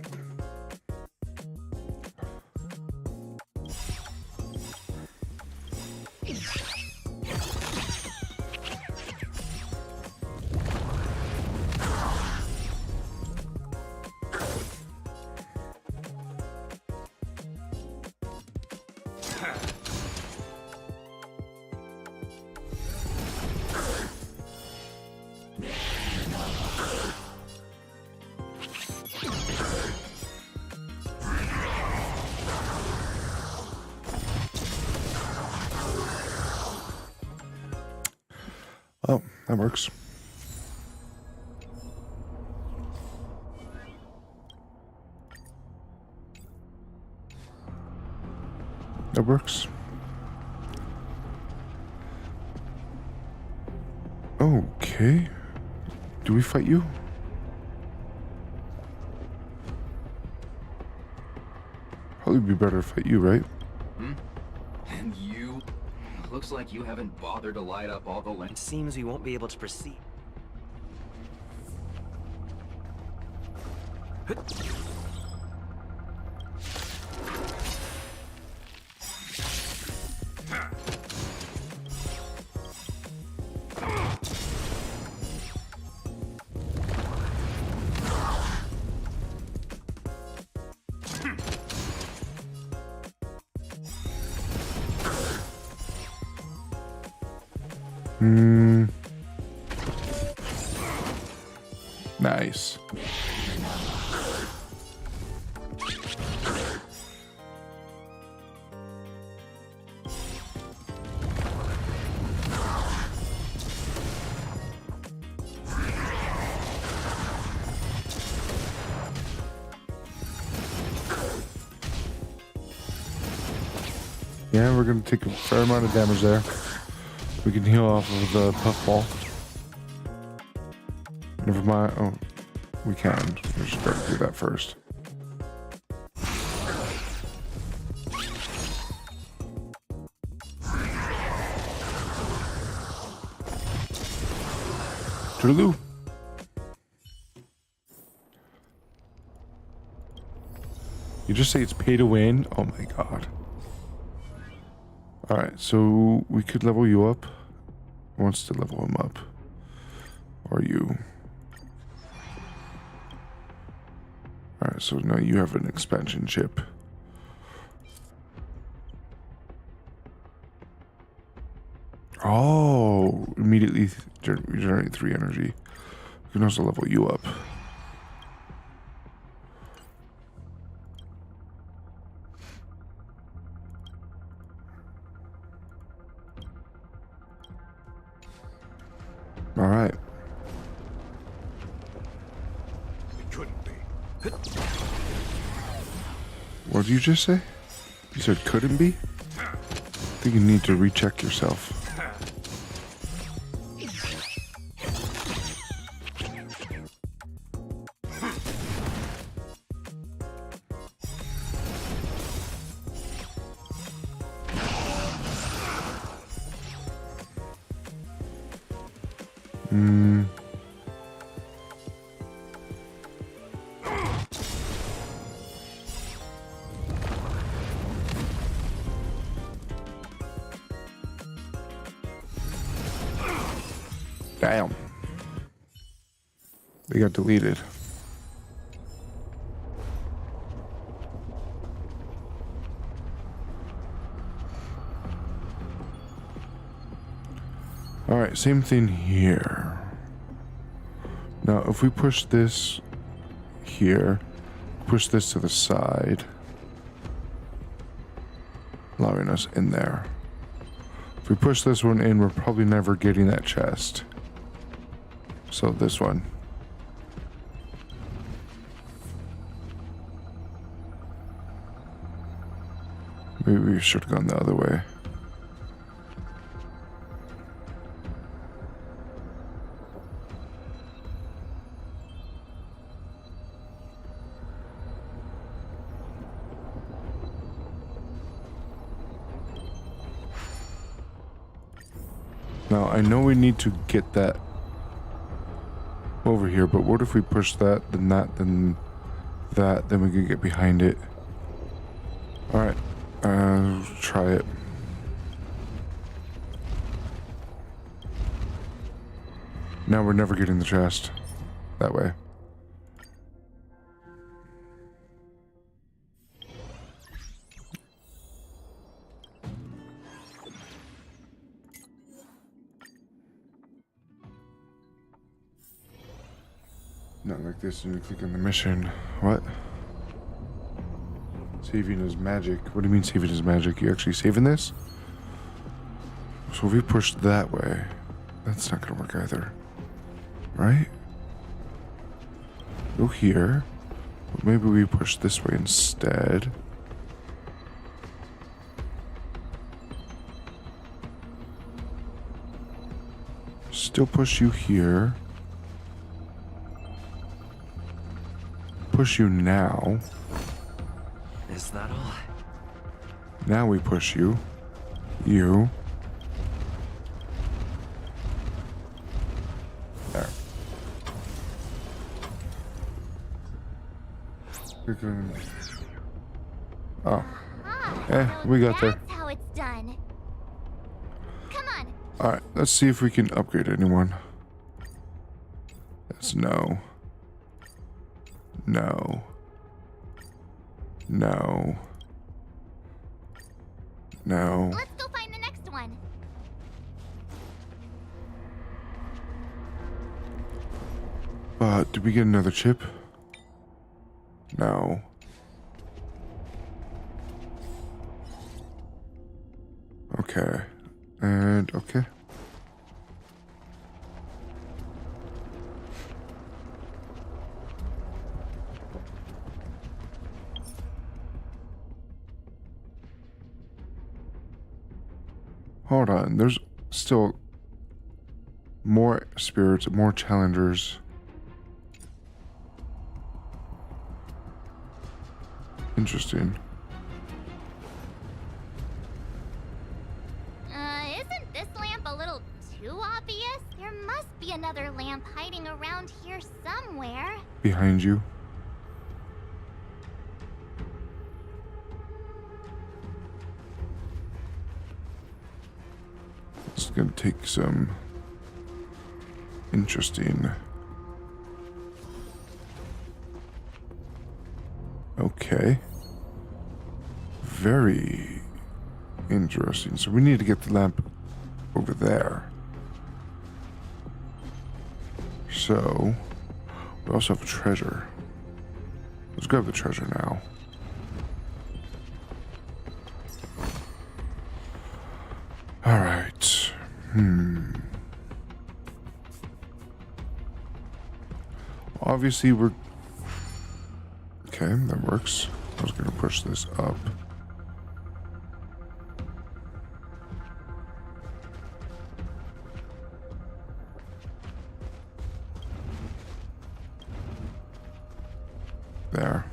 Oh, that works. That works. Okay. Do we fight you? Probably be better to fight you, right? Hmm? And you? Looks like you haven't bothered to light up all the lamps. Seems we won't be able to proceed. Nice. Yeah, we're gonna take a fair amount of damage there. We can heal off of the puffball. Never mind. Oh, we can. We just gotta do that first. Toodaloo. You just say it's pay to win? Oh my god. Alright, so we could level you up. Who wants to level him up? Or you? Alright, so now you have an expansion chip. Oh, immediately regenerate 3 energy. We can also level you up. All right. It couldn't be. What did you just say? You said couldn't be? I think you need to recheck yourself. Damn. They got deleted. All right, same thing here. Now, if we push this here, push this to the side, allowing us in there. If we push this one in, we're probably never getting that chest. So this one. Maybe we should have gone the other way. Now, I know we need to get that over here, but what if we push that, then that, then that, then we can get behind it. Alright, try it. Now we're never getting the chest that way. Not like this when you click on the mission. What? Saving is magic. What do you mean saving is magic? You actually saving this? So if we push that way, that's not gonna work either. Right? Go here. But maybe we push this way instead. Still push you here. Push you now. Is that all? Now we push you. You. There. Oh. We got there. That's how it's done. Come on. Alright, let's see if we can upgrade anyone. That's no. No. No. No. Let's go find the next one. Did we get another chip? No. Okay. And okay. Hold on, there's still more spirits, more challengers. Interesting. Isn't this lamp a little too obvious? There must be another lamp hiding around here somewhere. Behind you. It's gonna take some interesting. Okay. Very interesting. So we need to get the lamp over there. So we also have a treasure. Let's grab the treasure now. All right. Obviously, we're... Okay, that works. I was going to push this up. There.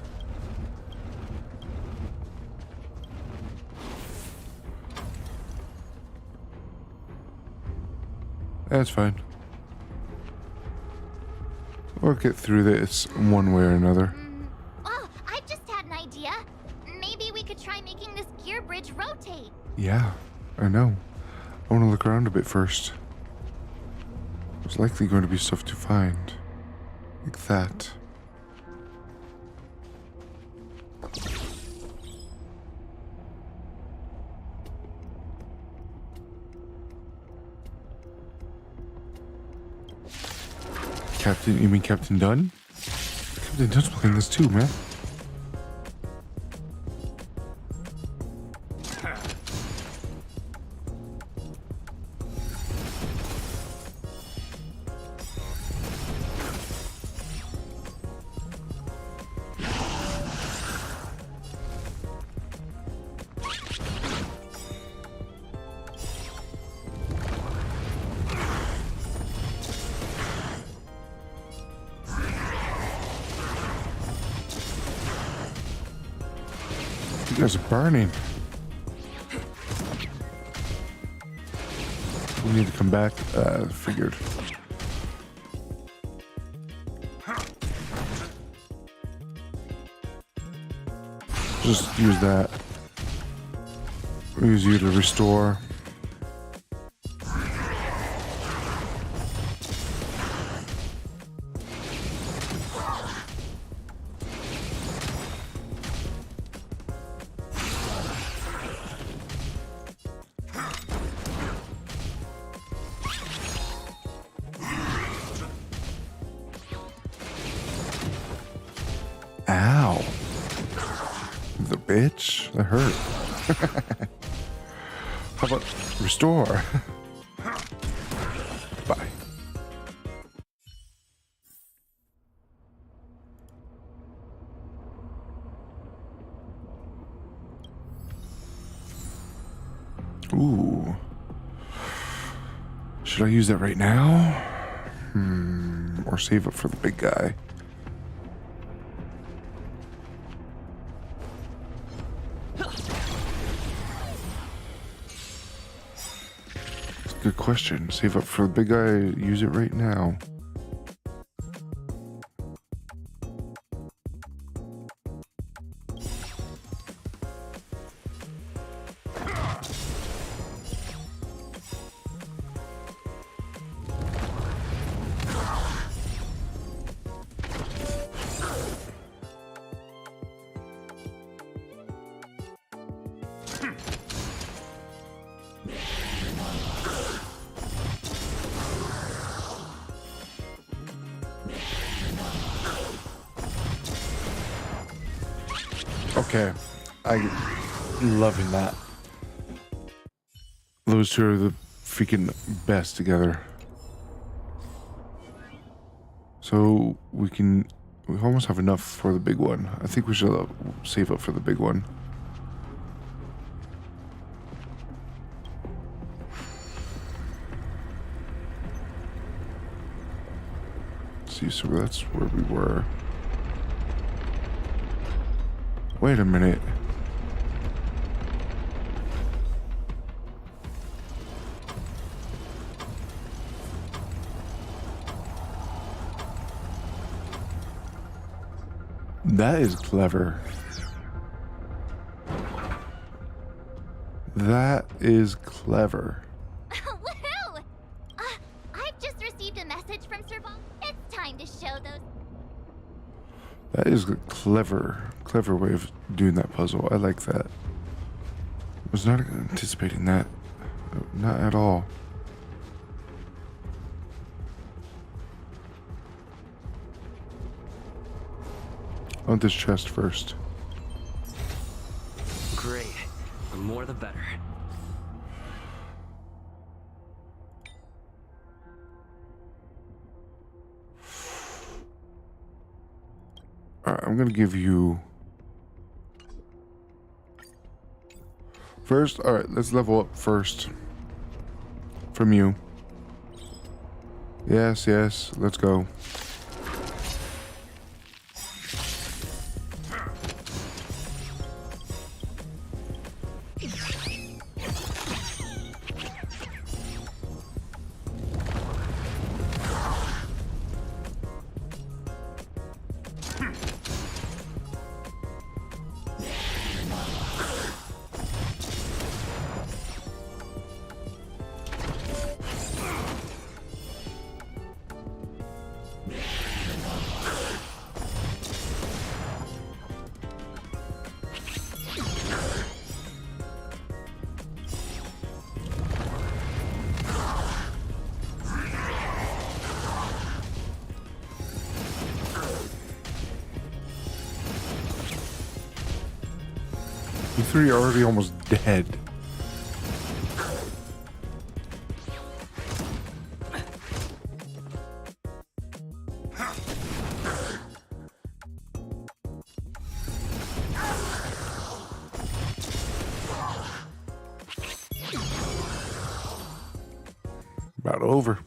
That's fine. We'll get through this one way or another. Oh, I just had an idea. Maybe we could try making this gear bridge rotate. Yeah, I know. I want to look around a bit first. There's likely going to be stuff to find. Like that. Captain, you mean Captain Dunn? Captain Dunn's playing this too, man. You guys are burning. We need to come back. Figured. Just use that. Use you to restore. Ow. The bitch. That hurt. How about restore? Bye. Ooh. Should I use that right now? Or save it for the big guy? Good question. Save up for the big guy, use it right now. Okay, I'm loving that. Those two are the freaking best together. So we almost have enough for the big one. I think we should save up for the big one. Let's see, so that's where we were. Wait a minute. That is clever. That is clever. Woohoo! I've just received a message from Serval. It's time to show those. That is a clever way of doing that puzzle. I like that. Was not anticipating that. Not at all. I want this chest first. Great. The more the better. Alright, I'm gonna give you... First, alright, let's level up first. From you. Yes, let's go. You three are already almost dead. About over.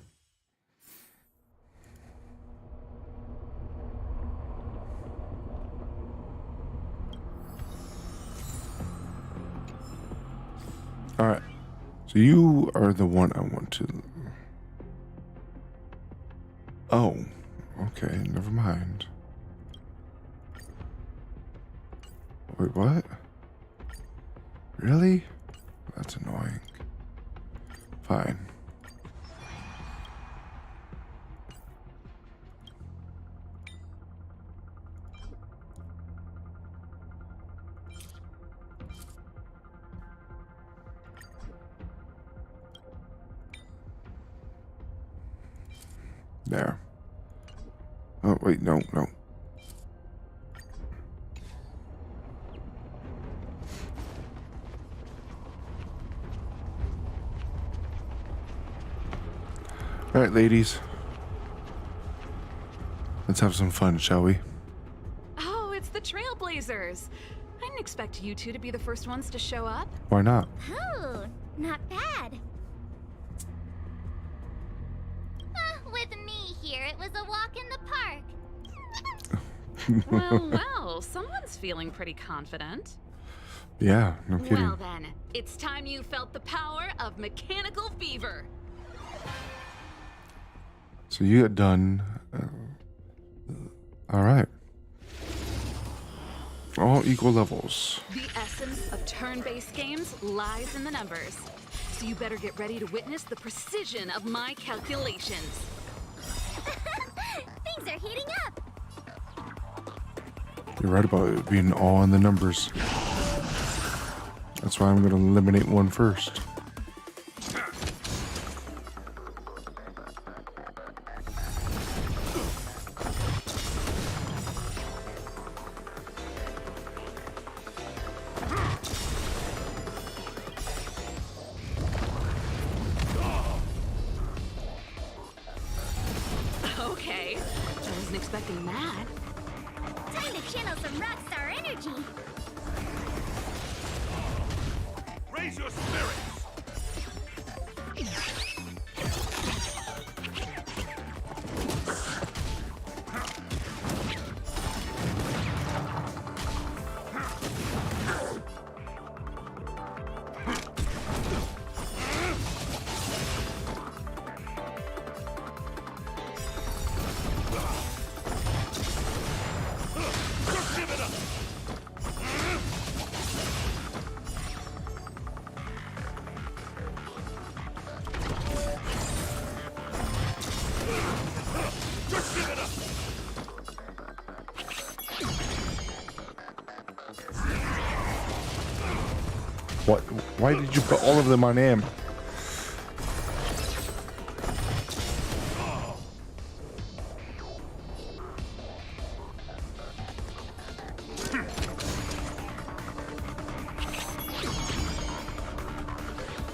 All right. So you are the one I want to... Oh. Okay, never mind. Wait, what? Really? That's annoying. Fine. There. Oh, wait, no. All right, ladies. Let's have some fun, shall we? Oh, it's the Trailblazers. I didn't expect you two to be the first ones to show up. Why not? Oh, not bad. With me here, it was a walk in the park. Well, someone's feeling pretty confident. Yeah, no kidding. Well then, it's time you felt the power of mechanical fever. So you got done. All right. All equal levels. The essence of turn-based games lies in the numbers. So you better get ready to witness the precision of my calculations. Things are heating up. You're right about it being all in the numbers. That's why I'm going to eliminate one first. Okay, I wasn't expecting that. Time to channel some rockstar energy. Raise your spirits! What? Why did you put all of them on him?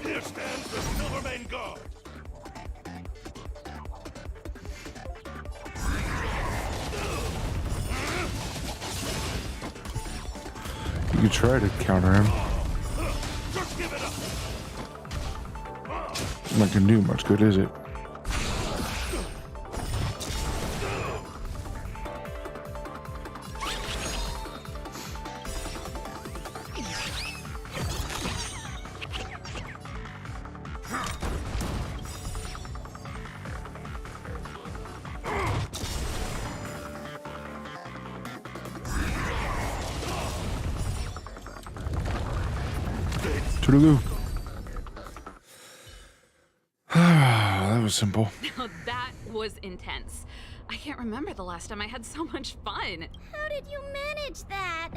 Here stands the Silvermane Guard. You could try to counter him. Just give it up. Not gonna do much good, is it? Toodaloo. That was simple. Now that was intense. I can't remember the last time I had so much fun. How did you manage that?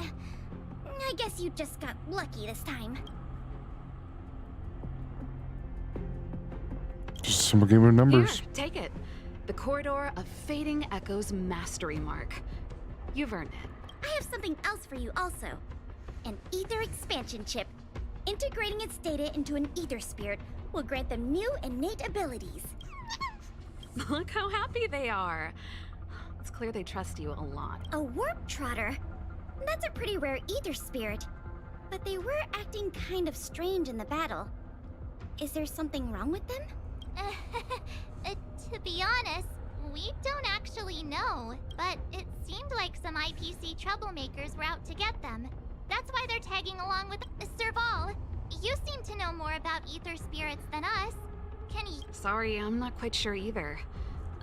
I guess you just got lucky this time. Just a simple game of numbers. Here, take it. The Corridor of Fading Echoes Mastery Mark. You've earned it. I have something else for you also. An ether expansion chip. Integrating its data into an ether spirit will grant them new innate abilities. Look how happy they are. It's clear they trust you a lot. A warp trotter? That's a pretty rare ether spirit. But they were acting kind of strange in the battle. Is there something wrong with them? To be honest, we don't actually know. But it seemed like some IPC troublemakers were out to get them. That's why they're tagging along with Serval. You seem to know more about ether spirits than us. Can you... Sorry, I'm not quite sure either.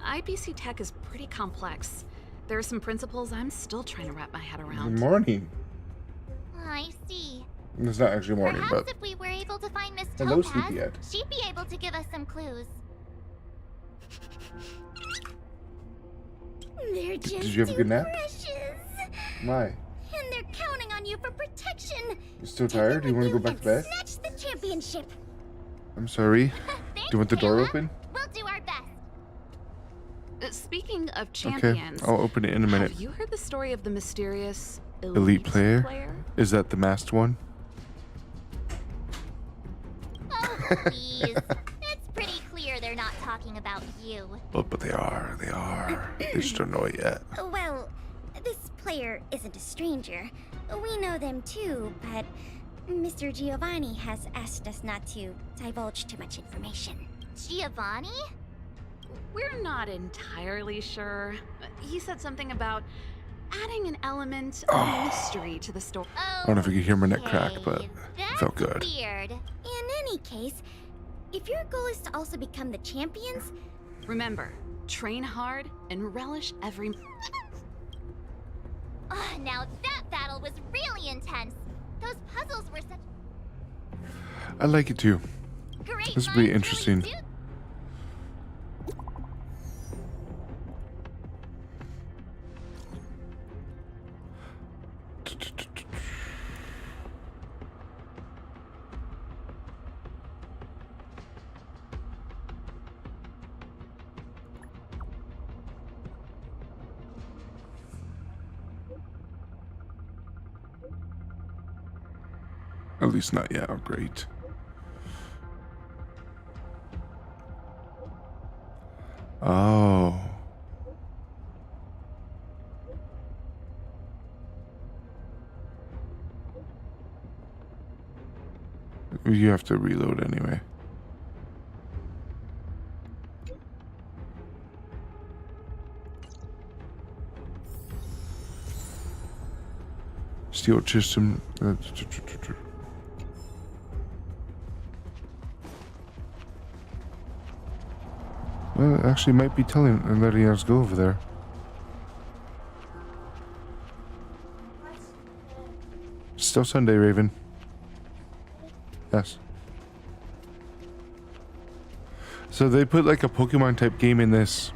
IPC tech is pretty complex. There are some principles I'm still trying to wrap my head around. Good morning. It's not actually morning, Perhaps but if we were able to find Miss hello, Topaz, sleepyhead. she'd be able to give us some clues. They're just Did you have a good too nap? precious. Why? And they're counting on you for protection. You still tired? Do you want to go back to bed? Snatch the championship. I'm sorry. Do you want the door open? We'll do our best. Speaking of Okay, champions, I'll open it in a minute. have you heard the story of the mysterious Elite player? Is that the masked one? Oh, please. It's pretty clear they're not talking about you. But they are. They are. They just don't know it yet. Well, this player isn't a stranger. We know them too, but Mr. Giovanni has asked us not to divulge too much information. Giovanni? We're not entirely sure. He said something about adding an element of mystery to the story. I don't know if you could hear my neck crack, but it felt good. Weird. In any case, if your goal is to also become the champions, remember, train hard and relish every... Now that battle was really intense. Those puzzles were such I like it too. great. This will be interesting. At least not yet. Oh, great. Oh. You have to reload anyway. Steel system. Well, it actually might be telling and letting us go over there. Still Sunday, Raven. Yes. So they put like a Pokemon type game in this.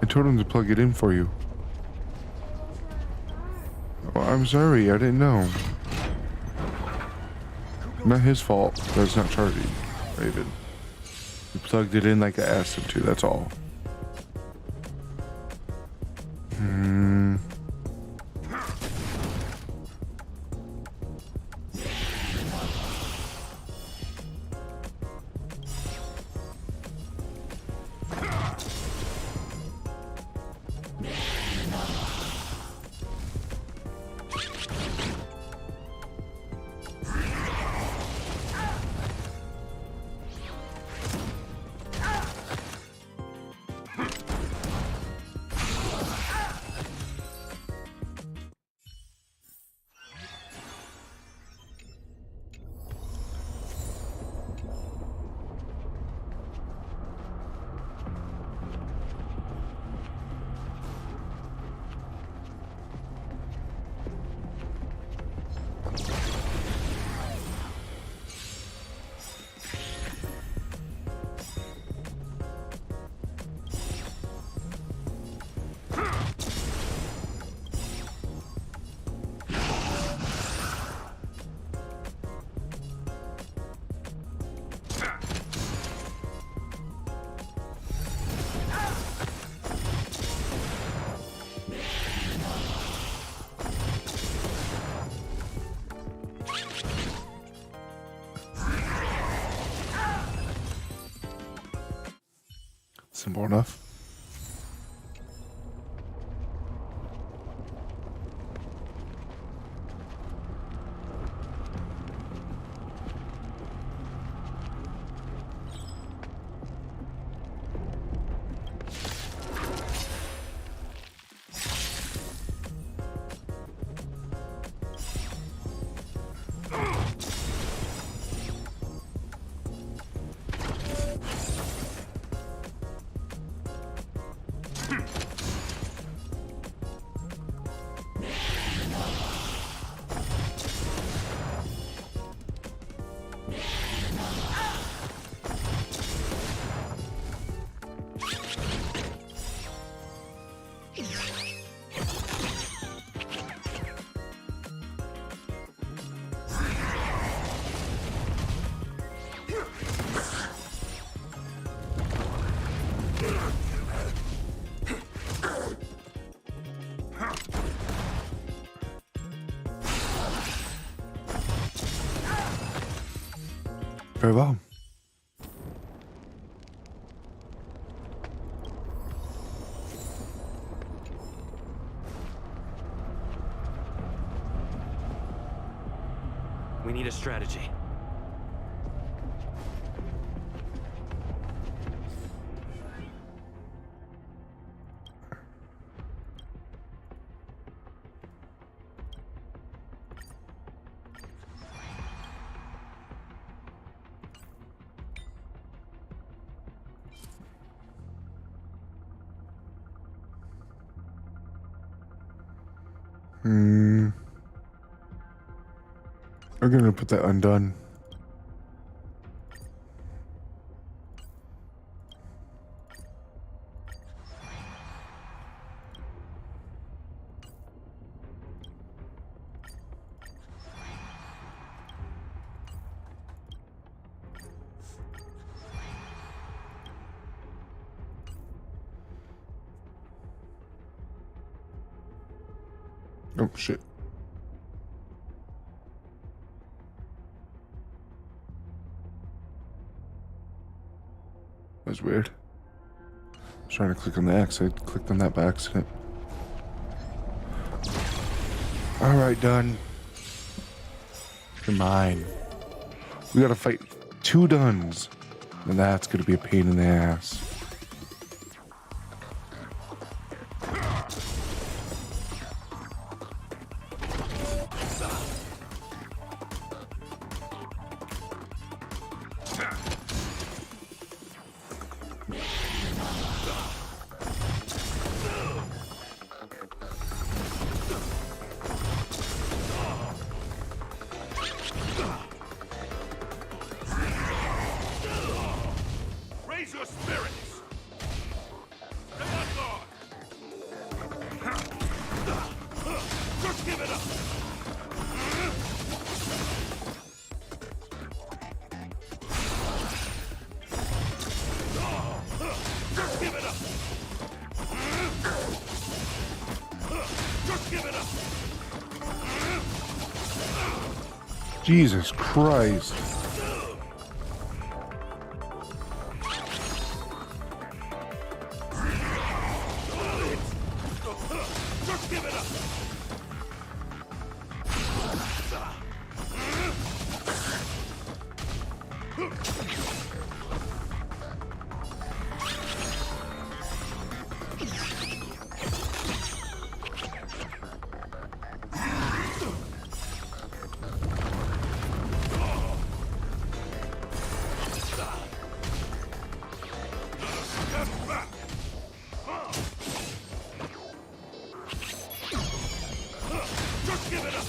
I told him to plug it in for you. Oh, I'm sorry, I didn't know. Not his fault that it's not charging, Raven. You plugged it in like I asked him to, that's all. Simple enough. Very well. We need a strategy. I'm gonna put that undone. Oh shit. That was weird. I was trying to click on the X. I clicked on that by accident. Alright, done. You're mine. We gotta fight 2 Duns. And that's gonna be a pain in the ass. Raise your spirits! Stay on guard! Just give it up! Just give it up! Just give it up! Jesus Christ. Just give it up! Just give it up!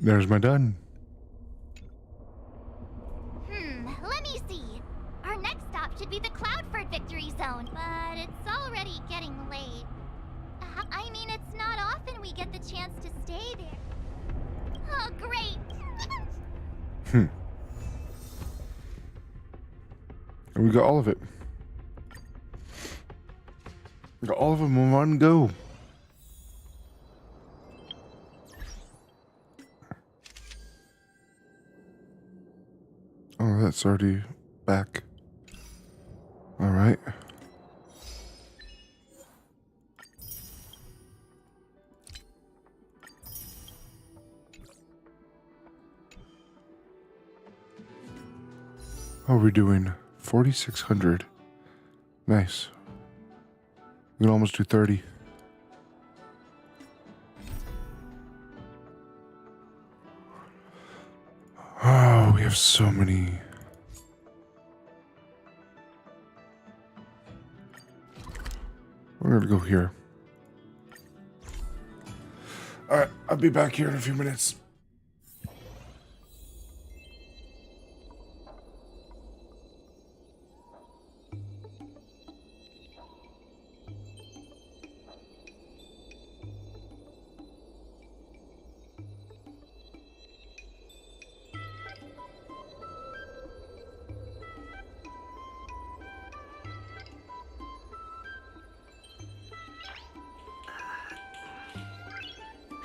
There's my done. Let me see. Our next stop should be the Cloudford Victory Zone, but it's already getting late. I mean, it's not often we get the chance to stay there. Oh, great. And we got all of it. We got all of them in one go. Oh, that's already back. All right. How are we doing? 4,600. Nice. We can almost do 30. Oh, we have so many. We're gonna go here. All right, I'll be back here in a few minutes.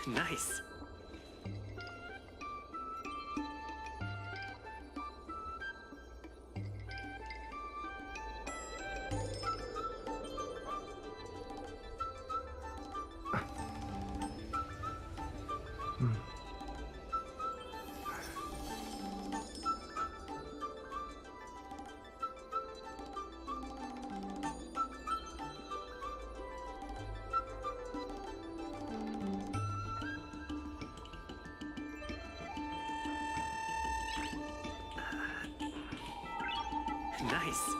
Nice. Nice.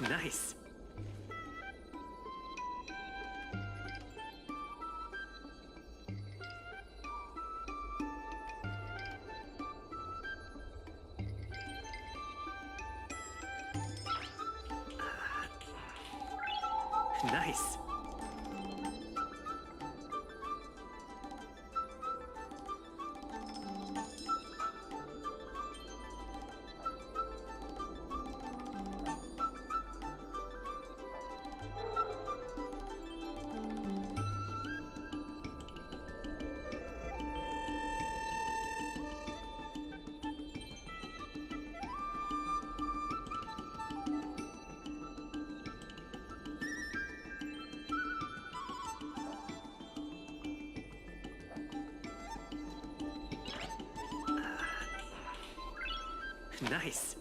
Nice. Nice. Nice.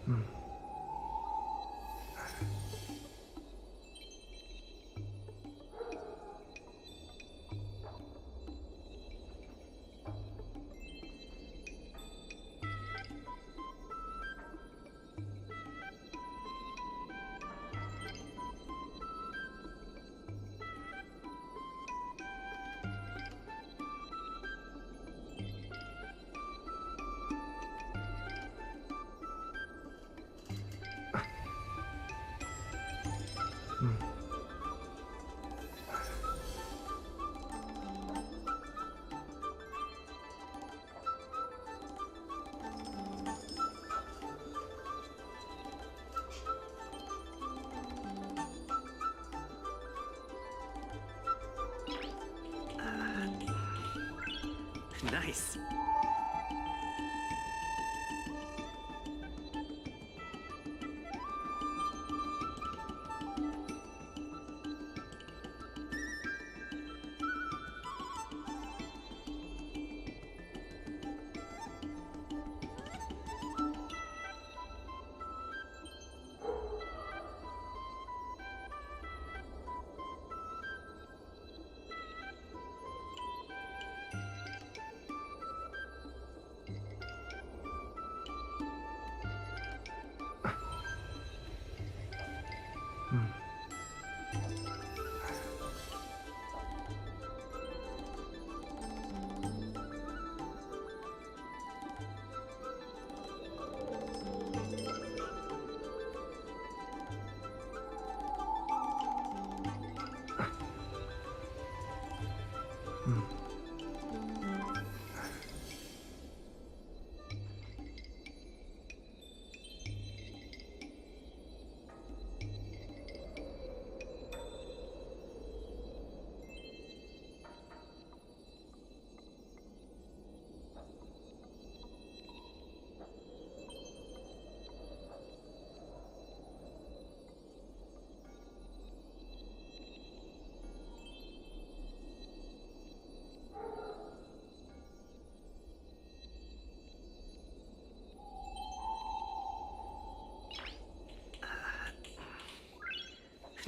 Nice. Nice.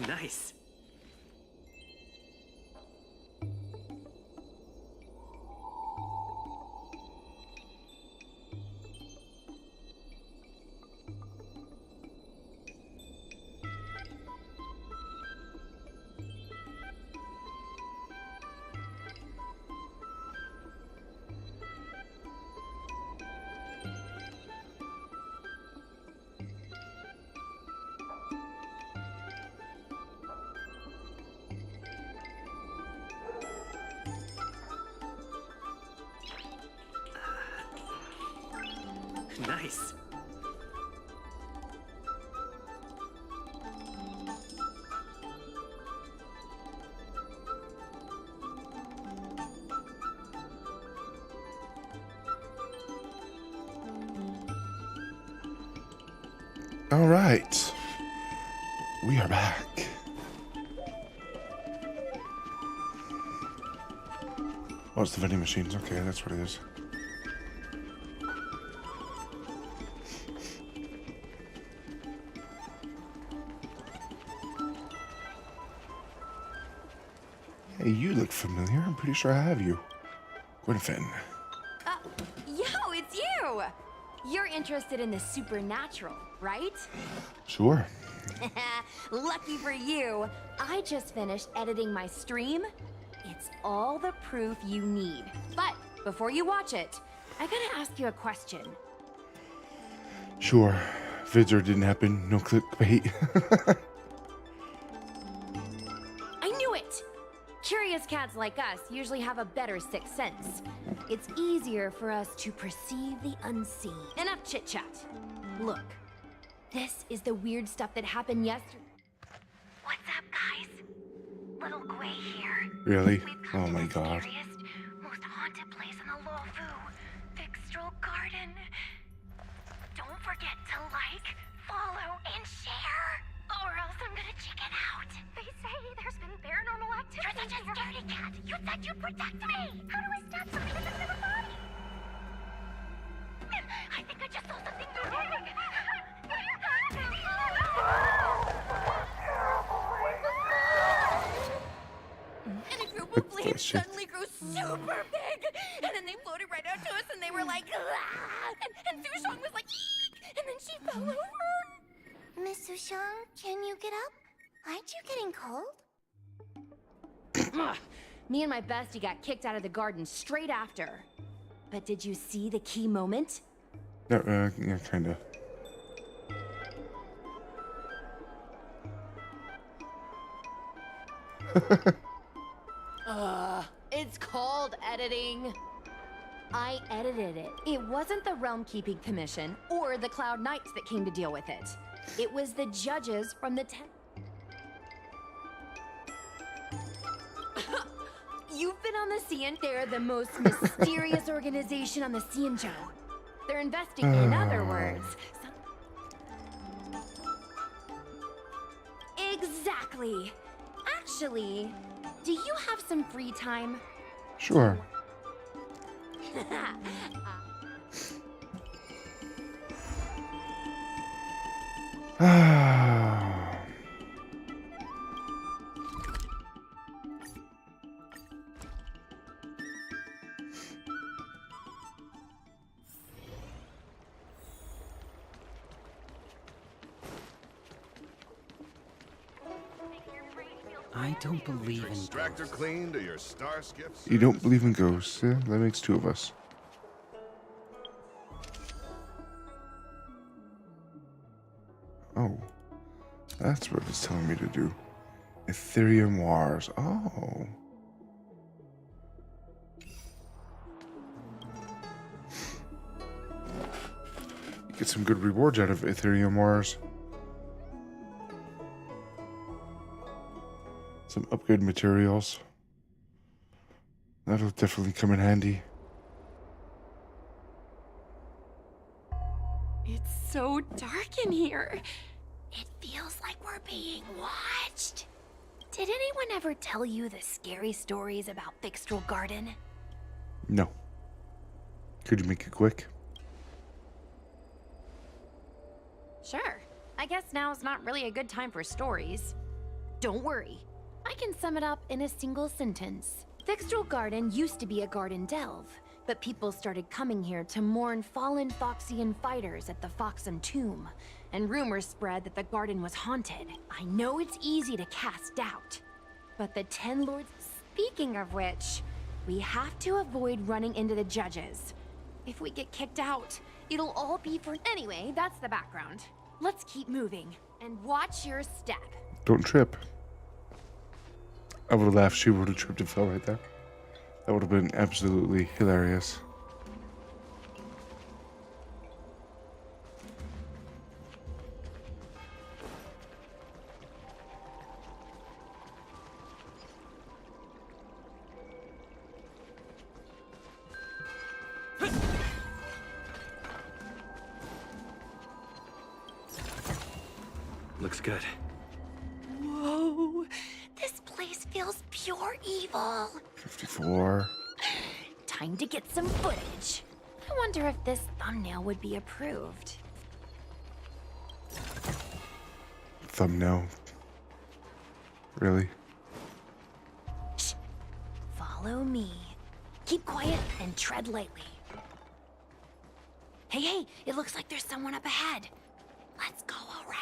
Nice. Nice. All right. We are back. Oh, it's the vending machines. Okay, that's what it is. Hey, you look familiar. I'm pretty sure I have you. Gwynfin. Yo, it's you! You're interested in the supernatural, right? Sure. Lucky for you, I just finished editing my stream. It's all the proof you need. But before you watch it, I gotta ask you a question. Sure. Vids didn't happen. No clickbait. I knew it! Curious cats like us usually have a better sixth sense. It's easier for us to perceive the unseen. Enough chit-chat. Look, this is the weird stuff that happened yesterday. What's up, guys? Little Gwei here. Really? Oh my god. Most haunted place in the Luofu, Fixtral Garden. Don't forget to like, follow, and share, or else I'm gonna chicken out. They say there's been paranormal activity. You're such a scaredy cat. You said you'd protect me. How do I stab something that's in the body? I think I just saw something moving. And a group of flames suddenly grew super big! And then they floated right out to us and they were like, ah! And Sushong was like, eek! And then she fell over! Miss Sushong, can you get up? Aren't you getting cold? Me and my bestie got kicked out of the garden straight after. But did you see the key moment? Yeah, kinda. It's called editing. I edited it. It wasn't the Realm Keeping Commission or the Cloud Knights that came to deal with it. It was the judges from the You've been on the Cian. They're the most mysterious organization on the Cianjo. They're investing, in other words. Exactly. Actually, do you have some free time? Sure. I don't believe in Extractor cleaned or your star skips? You don't believe in ghosts? Yeah, that makes two of us. Oh, that's what it's telling me to do. Ethereum Wars. Oh. You get some good rewards out of Ethereum Wars. Some upgrade materials. That'll definitely come in handy. It's so dark in here. It feels like we're being watched. Did anyone ever tell you the scary stories about Fixtral Garden? No. Could you make it quick? Sure. I guess now's not really a good time for stories. Don't worry. I can sum it up in a single sentence. Fixtral Garden used to be a garden delve, but people started coming here to mourn fallen Foxian fighters at the Foxen tomb, and rumors spread that the garden was haunted. I know it's easy to cast doubt, but the 10 Lords... Speaking of which, we have to avoid running into the judges. If we get kicked out, it'll all be for... Anyway, that's the background. Let's keep moving, and watch your step. Don't trip. I would have laughed. She would have tripped and fell right there. That would have been absolutely hilarious. Looks good. Whoa, this place feels pure evil. 54. Time to get some footage. I wonder if this thumbnail would be approved. Thumbnail. Really? Shh. Follow me. Keep quiet and tread lightly. Hey, hey, it looks like there's someone up ahead. Let's go around.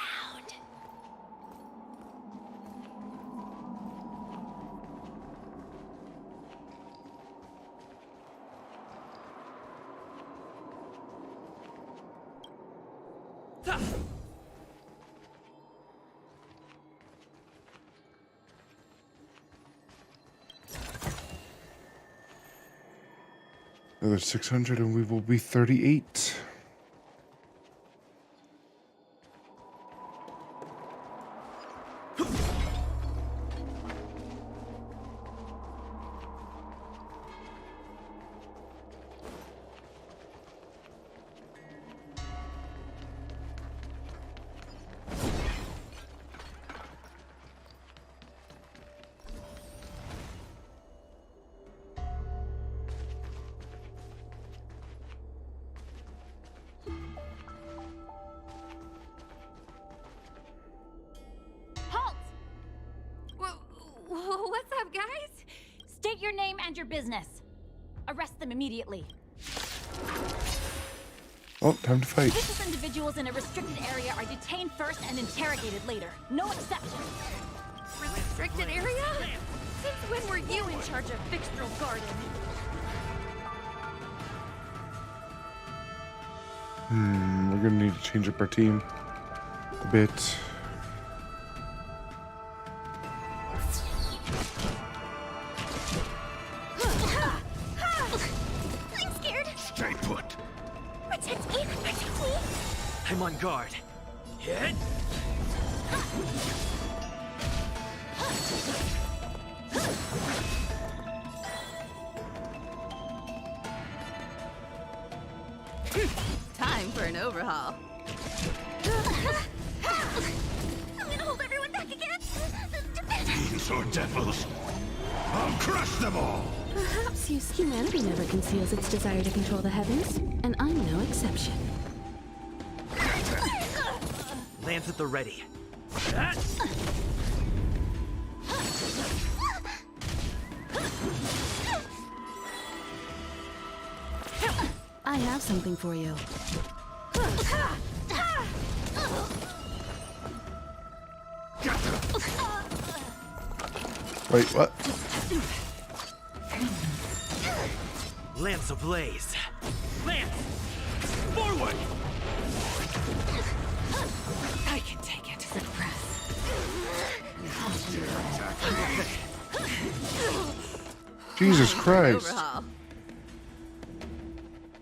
Another 600 and we will be 38. What's up, guys? State your name and your business. Arrest them immediately. Oh, time to fight. Suspicious individuals in a restricted area are detained first and interrogated later. No exceptions. Restricted area? Since when were you in charge of Fixtral Garden? We're gonna need to change up our team a bit. I'm scared. Stay put. Protect me, protect me. I'm on guard. Hit. Time for an overhaul. I'm gonna hold everyone back again. Fiends or devils, I'll crush them all! Perhaps humanity never conceals its desire to control the heavens, and I'm no exception. Lamps at the ready. I have something for you. Wait, what? Lamps ablaze. Lamps! Forward! I can take it. Jesus Christ. Overhaul.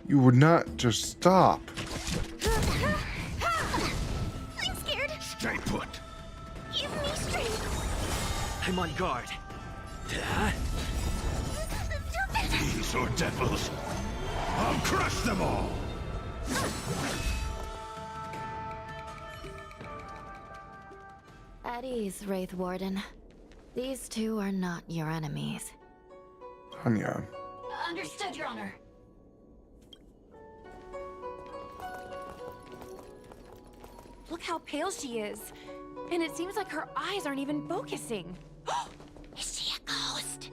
You would not just stop. I'm scared. Stay put. Give me strength. I'm on guard. Fiends or devils, I'll crush them all! At ease, Wraith Warden. These two are not your enemies. Anya. Understood, Your Honor. Look how pale she is. And it seems like her eyes aren't even focusing. Is she a ghost?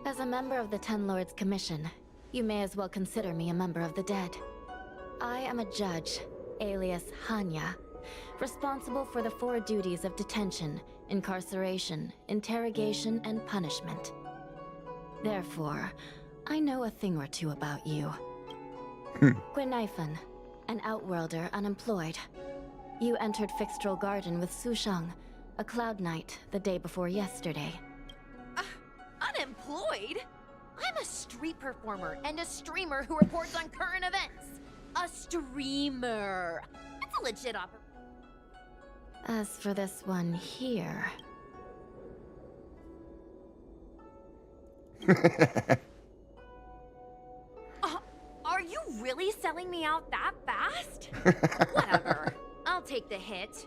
As a member of the Ten Lords Commission, you may as well consider me a member of the dead. I am a judge, alias Hanya, responsible for the 4 duties of detention, incarceration, interrogation, and punishment. Therefore, I know a thing or two about you. Gwenifan, an outworlder unemployed. You entered Fixtral Garden with Sushang, a cloud knight, the day before yesterday. Unemployed? I'm a street performer and a streamer who reports on current events. A streamer. That's a legit operation. As for this one here... Are you really selling me out that fast? Whatever. I'll take the hit.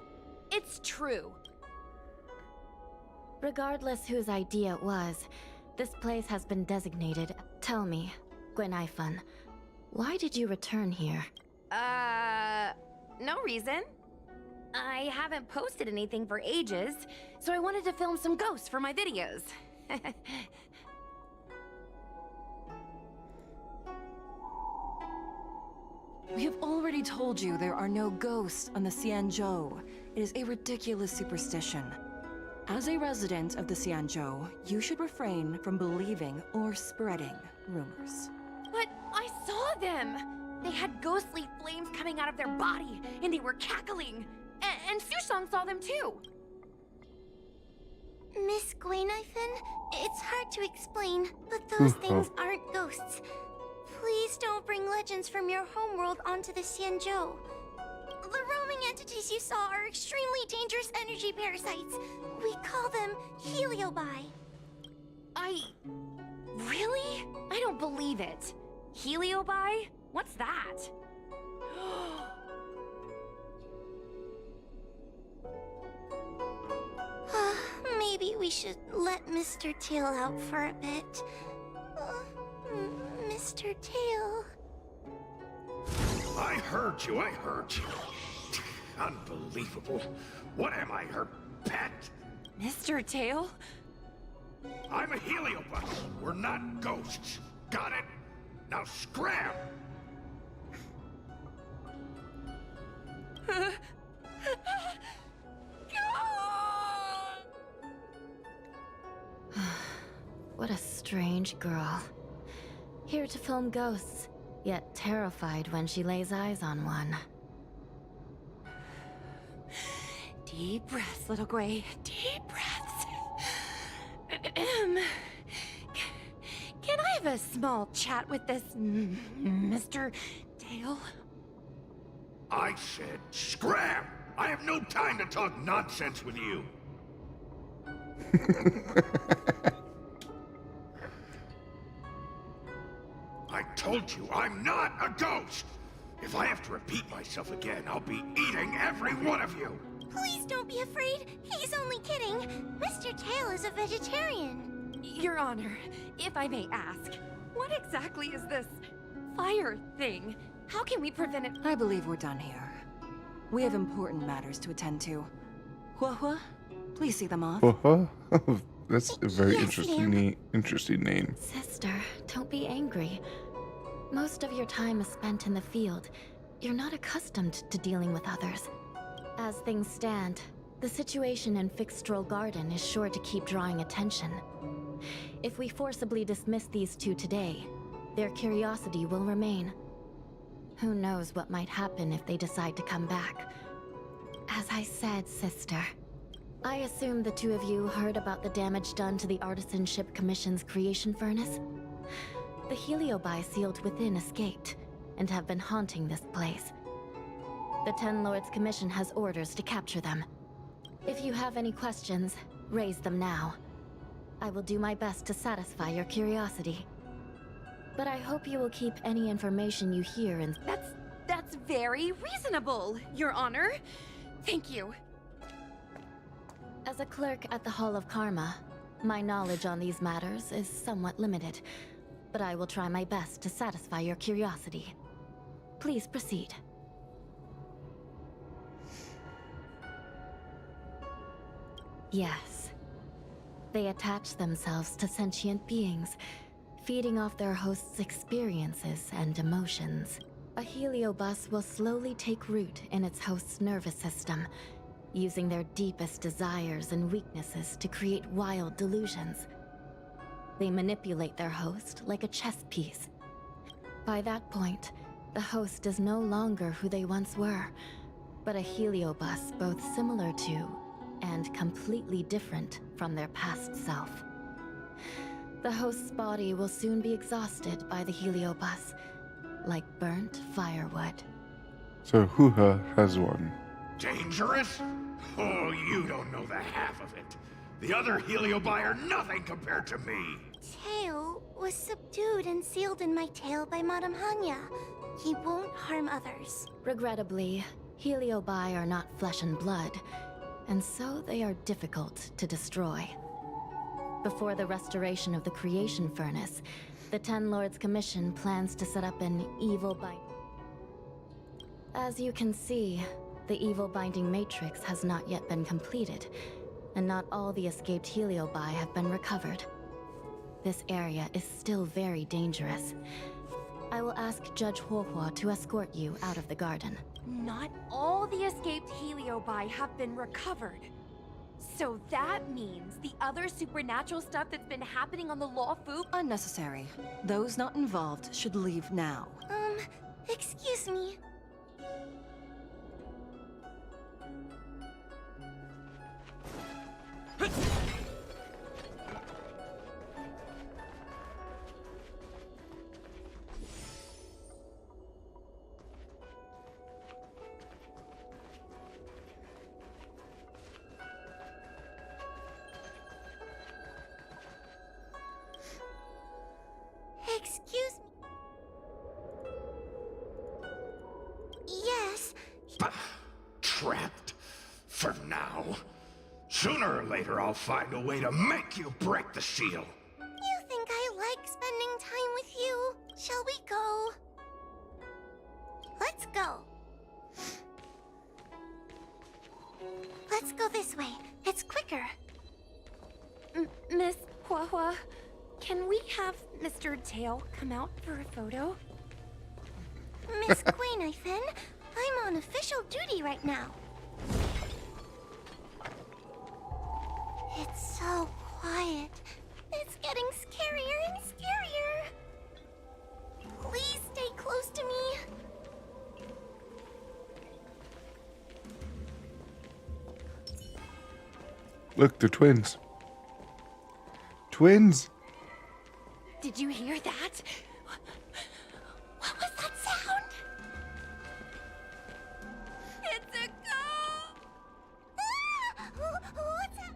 It's true. Regardless whose idea it was, this place has been designated. Tell me, Gwenifan, why did you return here? No reason. I haven't posted anything for ages, so I wanted to film some ghosts for my videos. We have already told you there are no ghosts on the Xianzhou. It is a ridiculous superstition. As a resident of the Xianzhou, you should refrain from believing or spreading rumors. But I saw them! They had ghostly flames coming out of their body, and they were cackling. And Sushang saw them too! Miss Gwenifan, it's hard to explain, but those things aren't ghosts. Please don't bring legends from your homeworld onto the Xianzhou. The roaming entities you saw are extremely dangerous energy parasites. We call them heliobi. Really? I don't believe it. Heliobi? What's that? Maybe we should let Mr. Tail out for a bit. Mr. Tail. I heard you. Unbelievable. What am I, her pet? Mr. Tail? I'm a heliobus. We're not ghosts. Got it? Now scram! What a strange girl. Here to film ghosts, yet terrified when she lays eyes on one. Deep breaths, little Gray. Deep breaths. Can I have a small chat with this Mr. Tail? I said scram! I have no time to talk nonsense with you. I told you I'm not a ghost! If I have to repeat myself again, I'll be eating every one of you! Please don't be afraid. He's only kidding. Mr. Tail is a vegetarian. Your Honor, if I may ask, what exactly is this fire thing? How can we prevent it? I believe we're done here. We have important matters to attend to. Hua, please see them off. That's a very interesting name. Sister, don't be angry. Most of your time is spent in the field. You're not accustomed to dealing with others. As things stand, the situation in Fixstral Garden is sure to keep drawing attention. If we forcibly dismiss these two today, their curiosity will remain. Who knows what might happen if they decide to come back. As I said, sister, I assume the two of you heard about the damage done to the Artisanship Commission's creation furnace? The Heliobi sealed within escaped, and have been haunting this place. The Ten Lords Commission has orders to capture them. If you have any questions, raise them now. I will do my best to satisfy your curiosity. But I hope you will keep any information you hear in— That's very reasonable, Your Honor. Thank you. As a clerk at the Hall of Karma, my knowledge on these matters is somewhat limited, but I will try my best to satisfy your curiosity. Please proceed. Yes. They attach themselves to sentient beings, feeding off their host's experiences and emotions. A heliobus will slowly take root in its host's nervous system, using their deepest desires and weaknesses to create wild delusions. They manipulate their host like a chess piece. By that point, the host is no longer who they once were, but a heliobus both similar to and completely different from their past self. The host's body will soon be exhausted by the heliobus, like burnt firewood. So Hua has one. Dangerous? Oh, you don't know the half of it. The other Heliobi are nothing compared to me. Tail was subdued and sealed in my tail by Madame Hanya. He won't harm others. Regrettably, Heliobi are not flesh and blood, and so they are difficult to destroy. Before the restoration of the creation furnace, the Ten Lords Commission plans to set up an evil binding. As you can see, the evil binding matrix has not yet been completed, and not all the escaped Heliobi have been recovered. This area is still very dangerous. I will ask Judge Huohua to escort you out of the garden. Not all the escaped Heliobi have been recovered. So that means the other supernatural stuff that's been happening on the Lawfu— Unnecessary. Those not involved should leave now. Excuse me. Excuse me. Yes. Trapped. For now. Sooner or later, I'll find a way to make you break the seal. You think I like spending time with you? Shall we go? Let's go. Let's go this way. It's quicker. Miss Huahua, can we have Mr. Tail come out for a photo? Miss Queen-Fen, I'm on official duty right now. It's so quiet. It's getting scarier and scarier. Please stay close to me. Look, they're twins. Twins! Did you hear that? What was that sound? It's a ghost! What's that?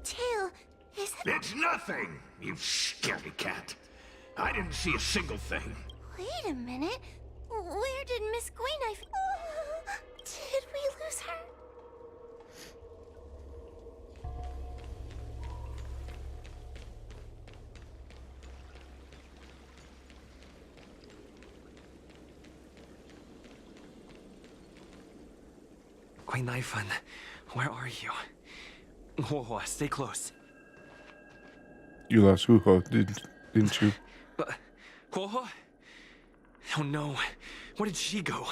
Tail, is that— It's nothing, you scaredy cat. I didn't see a single thing. Wait a minute. Where did Miss Guinevere... Did we lose her? Queen Naifun, where are you? Whoa, stay close. You lost Huho, didn't you? But, Kuoho? Oh no, where did she go?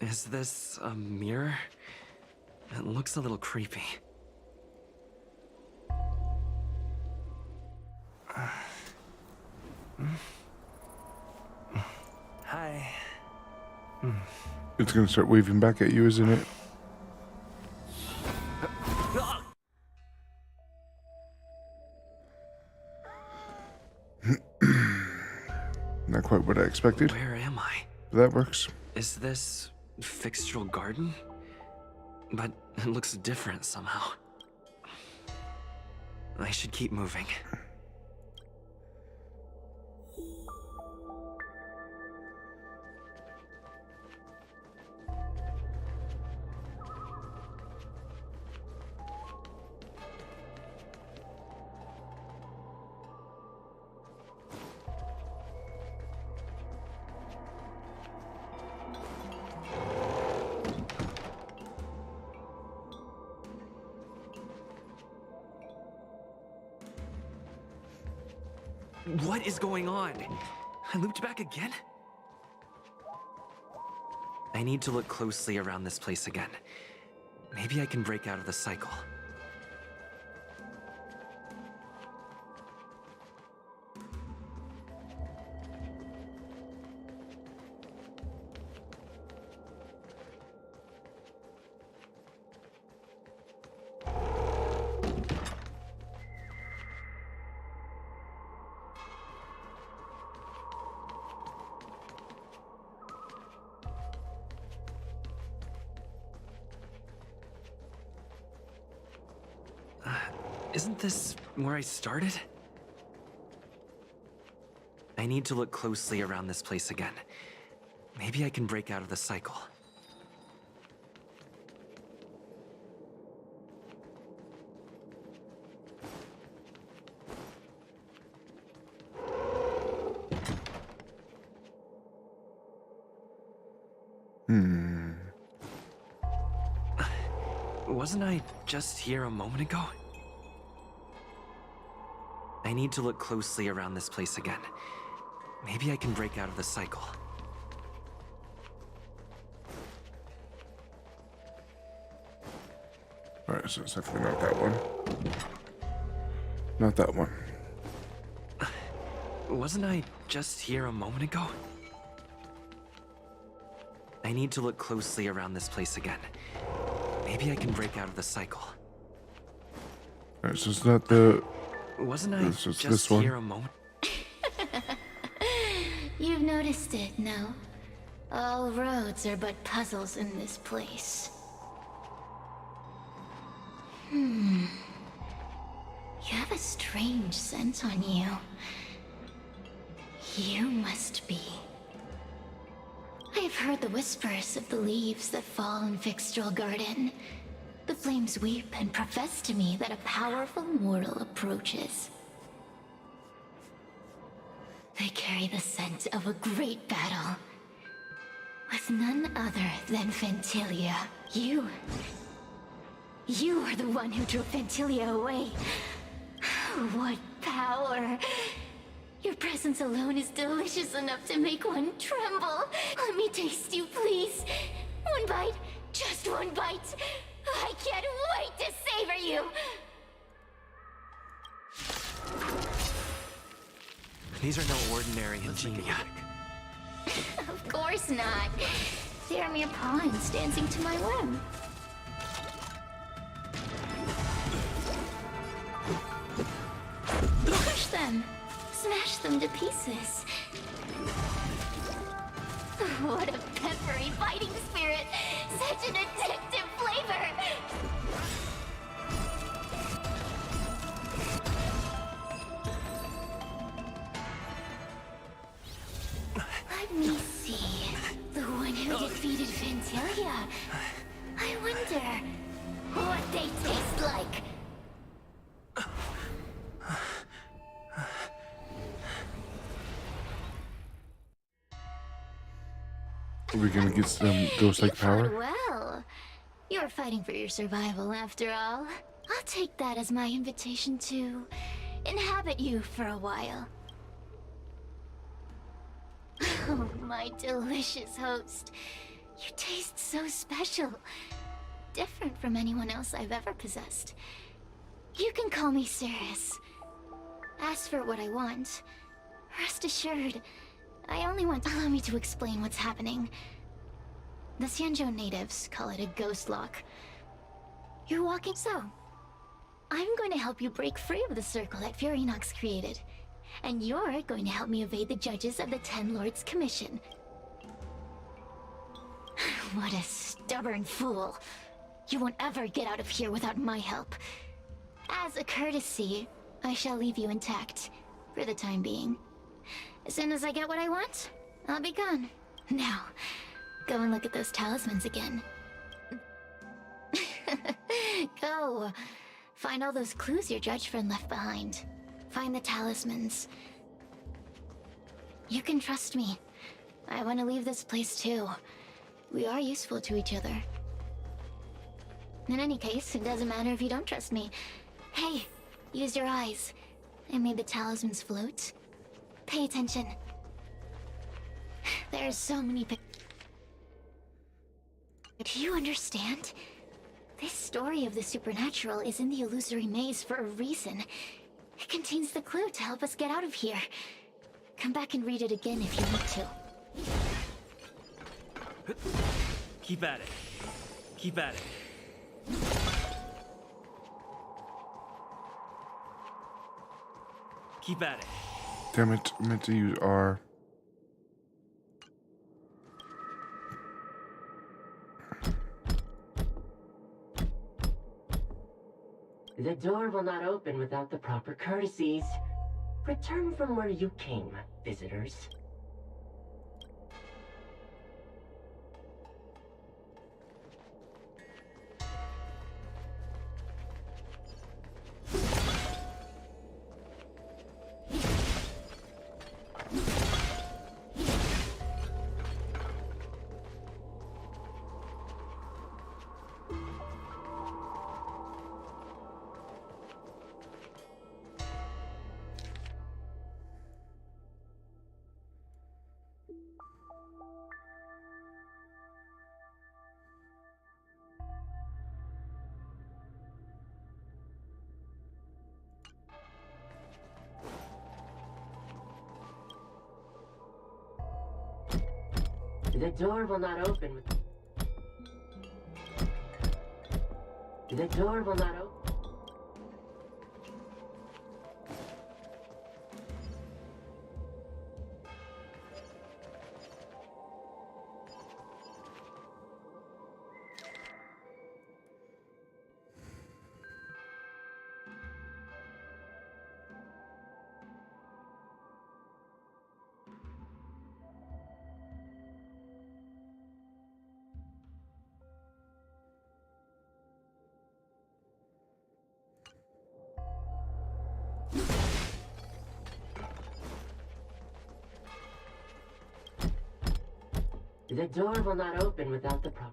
Is this a mirror? It looks a little creepy. Hi. It's gonna start waving back at you, isn't it? Not quite what I expected. Where am I? That works. Is this Fixtral Garden? But it looks different somehow. I should keep moving. What is going on? I looped back again? I need to look closely around this place again. Maybe I can break out of the cycle. Isn't this where I started? I need to look closely around this place again. Maybe I can break out of the cycle. Wasn't I just here a moment ago? I need to look closely around this place again. Maybe I can break out of the cycle. Alright, so it's definitely not that one. Not that one. Wasn't I just here a moment ago? I need to look closely around this place again. Maybe I can break out of the cycle. Alright, so it's not the... Wasn't I just this one. here a moment? You've noticed it, no? All roads are but puzzles in this place. You have a strange scent on you. You must be. I have heard the whispers of the leaves that fall in Fixtral Garden. The flames weep and profess to me that a powerful mortal approaches. They carry the scent of a great battle, with none other than Fentilia. You are the one who drove Fentilia away. What power! Your presence alone is delicious enough to make one tremble. Let me taste you, please. One bite, just one bite. I can't wait to savor you! These are no ordinary ingenia. Of course not. They're mere pawns dancing to my whim. Crush them! Smash them to pieces. What a peppery, biting spirit! Such an addictive flavor! Let me see. The one who defeated Fantalia. I wonder what they taste like. Are we gonna get some ghost-like power? Well, you're fighting for your survival after all. I'll take that as my invitation to inhabit you for a while. Oh, my delicious host. You taste so special. Different from anyone else I've ever possessed. You can call me Cirrus. Ask for what I want. Rest assured, I only want... Allow me to explain what's happening. The Xianzhou natives call it a ghost lock. You're walking so. I'm going to help you break free of the circle that Furinox created. And you're going to help me evade the judges of the Ten Lords Commission. What a stubborn fool. You won't ever get out of here without my help. As a courtesy, I shall leave you intact, for the time being. As soon as I get what I want, I'll be gone. Now, go and look at those talismans again. Go. Find all those clues your judge friend left behind. Find the talismans. You can trust me. I want to leave this place too. We are useful to each other. In any case, it doesn't matter if you don't trust me. Hey, use your eyes. I made the talismans float. Pay attention. There's so many Do you understand? This story of the supernatural is in the illusory maze for a reason. It contains the clue to help us get out of here. Come back and read it again if you need to. Keep at it. Keep at it. Keep at it. Damn it, I meant to use R. The door will not open without the proper courtesies. Return from where you came, visitors. The door will not open with... The door will not open... The door will not open without the proper...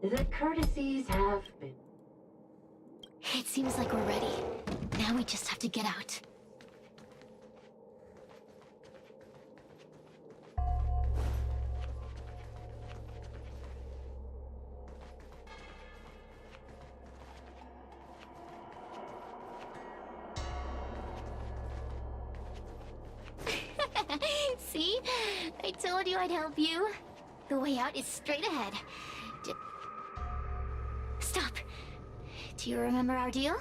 The courtesies have been... It seems like we're ready. Now we just have to get out. I told you I'd help you. The way out is straight ahead. Stop. Do you remember our deal?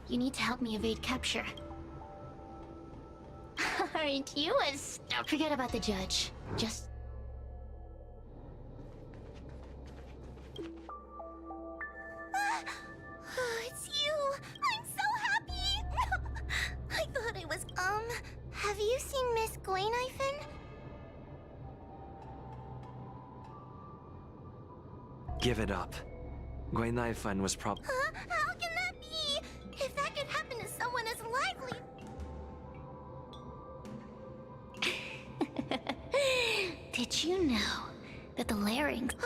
You need to help me evade capture. Aren't you a Don't forget about the judge. Just... it's you! I'm so happy! I thought I was, have you seen Miss Gwayniphen? Give it up. Gwayniphen was How can that be? If that could happen to someone as lively... Did you know that the larynx...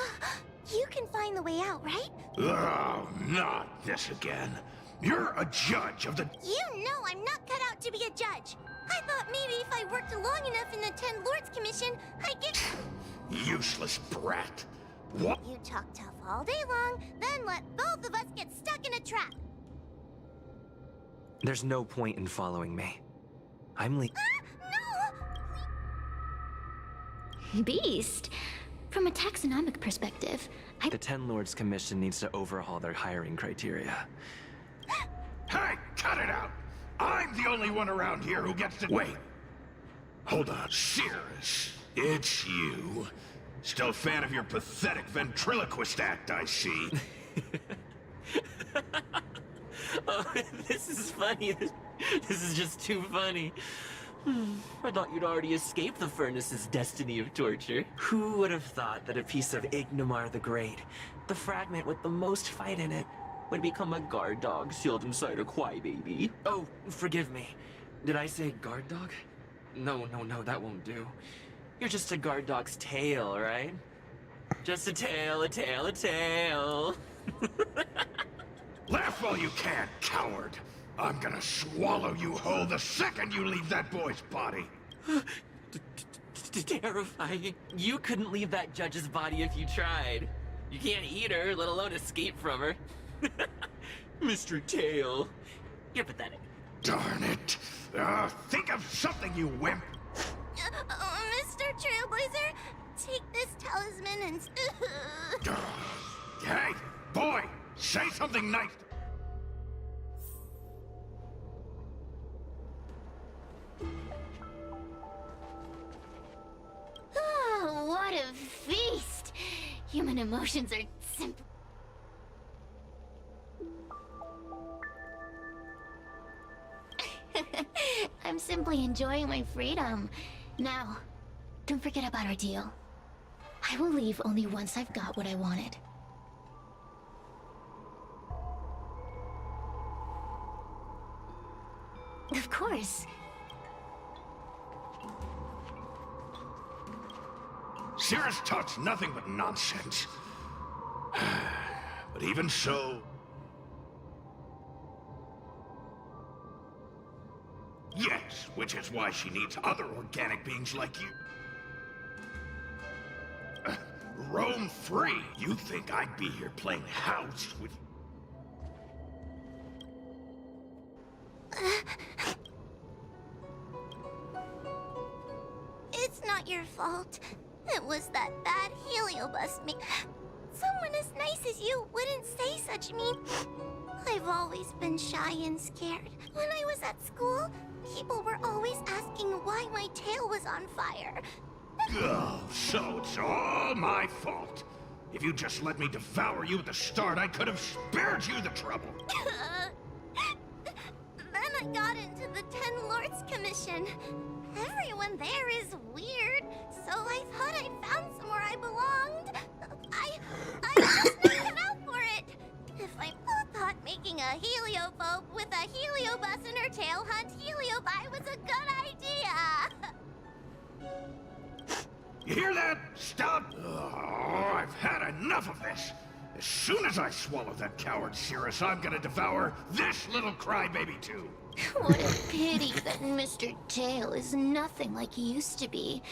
You can find the way out, right? Oh, not this again. You're a judge of the... You know I'm not cut out to be a judge. I thought maybe if I worked long enough in the 10 Lords Commission, I'd get... Useless brat. What? You talk tough all day long, then let both of us get stuck in a trap. There's no point in following me. I'm No! Beast. From a taxonomic perspective, The 10 Lords Commission needs to overhaul their hiring criteria. Hey, cut it out! I'm the only one around here who gets to... Wait. Hold on. Cirrus, it's you. Still a fan of your pathetic ventriloquist act, I see. Oh, this is funny. This is just too funny. I thought you'd already escaped the furnace's destiny of torture. Who would have thought that a piece of Ignomar the Great, the fragment with the most fight in it, would become a guard dog sealed inside a crybaby? Oh, forgive me. Did I say guard dog? No, that won't do. You're just a guard dog's tail, right? Just a tail, a tail, a tail. Laugh all you can, coward. I'm gonna swallow you whole the second you leave that boy's body. Terrifying. You couldn't leave that judge's body if you tried. You can't eat her, let alone escape from her. Mr. Tail. You're pathetic. Darn it. Think of something, you wimp. Mr. Trailblazer, take this talisman and... Hey, boy, say something nice. Oh, what a feast! Human emotions are simple. I'm simply enjoying my freedom. Now, don't forget about our deal. I will leave only once I've got what I wanted. Of course. Cirrus talks nothing but nonsense. But even so... Yes, which is why she needs other organic beings like you. Roam free. You think I'd be here playing house with... It's not your fault. It was that bad heliobus me. Someone as nice as you wouldn't say such mean... I've always been shy and scared. When I was at school, people were always asking why my tail was on fire. Oh, so it's all my fault. If you just let me devour you at the start, I could have spared you the trouble. Then I got into the 10 Lords Commission. Everyone there is weird, so I thought I'd found somewhere I belonged. I just not cut out for it. If I thought making a heliophobe with a heliobus in her tail hunt heliobi was a good idea. You hear that? Stop! Oh, I've had enough of this. As soon as I swallow that coward Cirrus, I'm gonna devour this little crybaby too. What a pity that Mr. Tail is nothing like he used to be.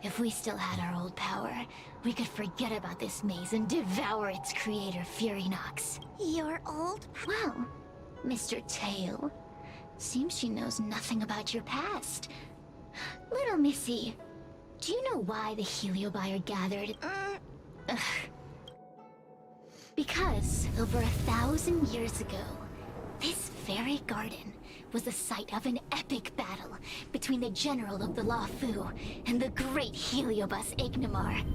If we still had our old power, we could forget about this maze and devour its creator, Furynox. Your old... Well, Mr. Tail, seems she knows nothing about your past. Little Missy, Do you know why the Heliobi are gathered? Ugh. Because over 1,000 years ago, this very garden was the site of an epic battle between the general of the Lunae and the great Heliobus Ignimar.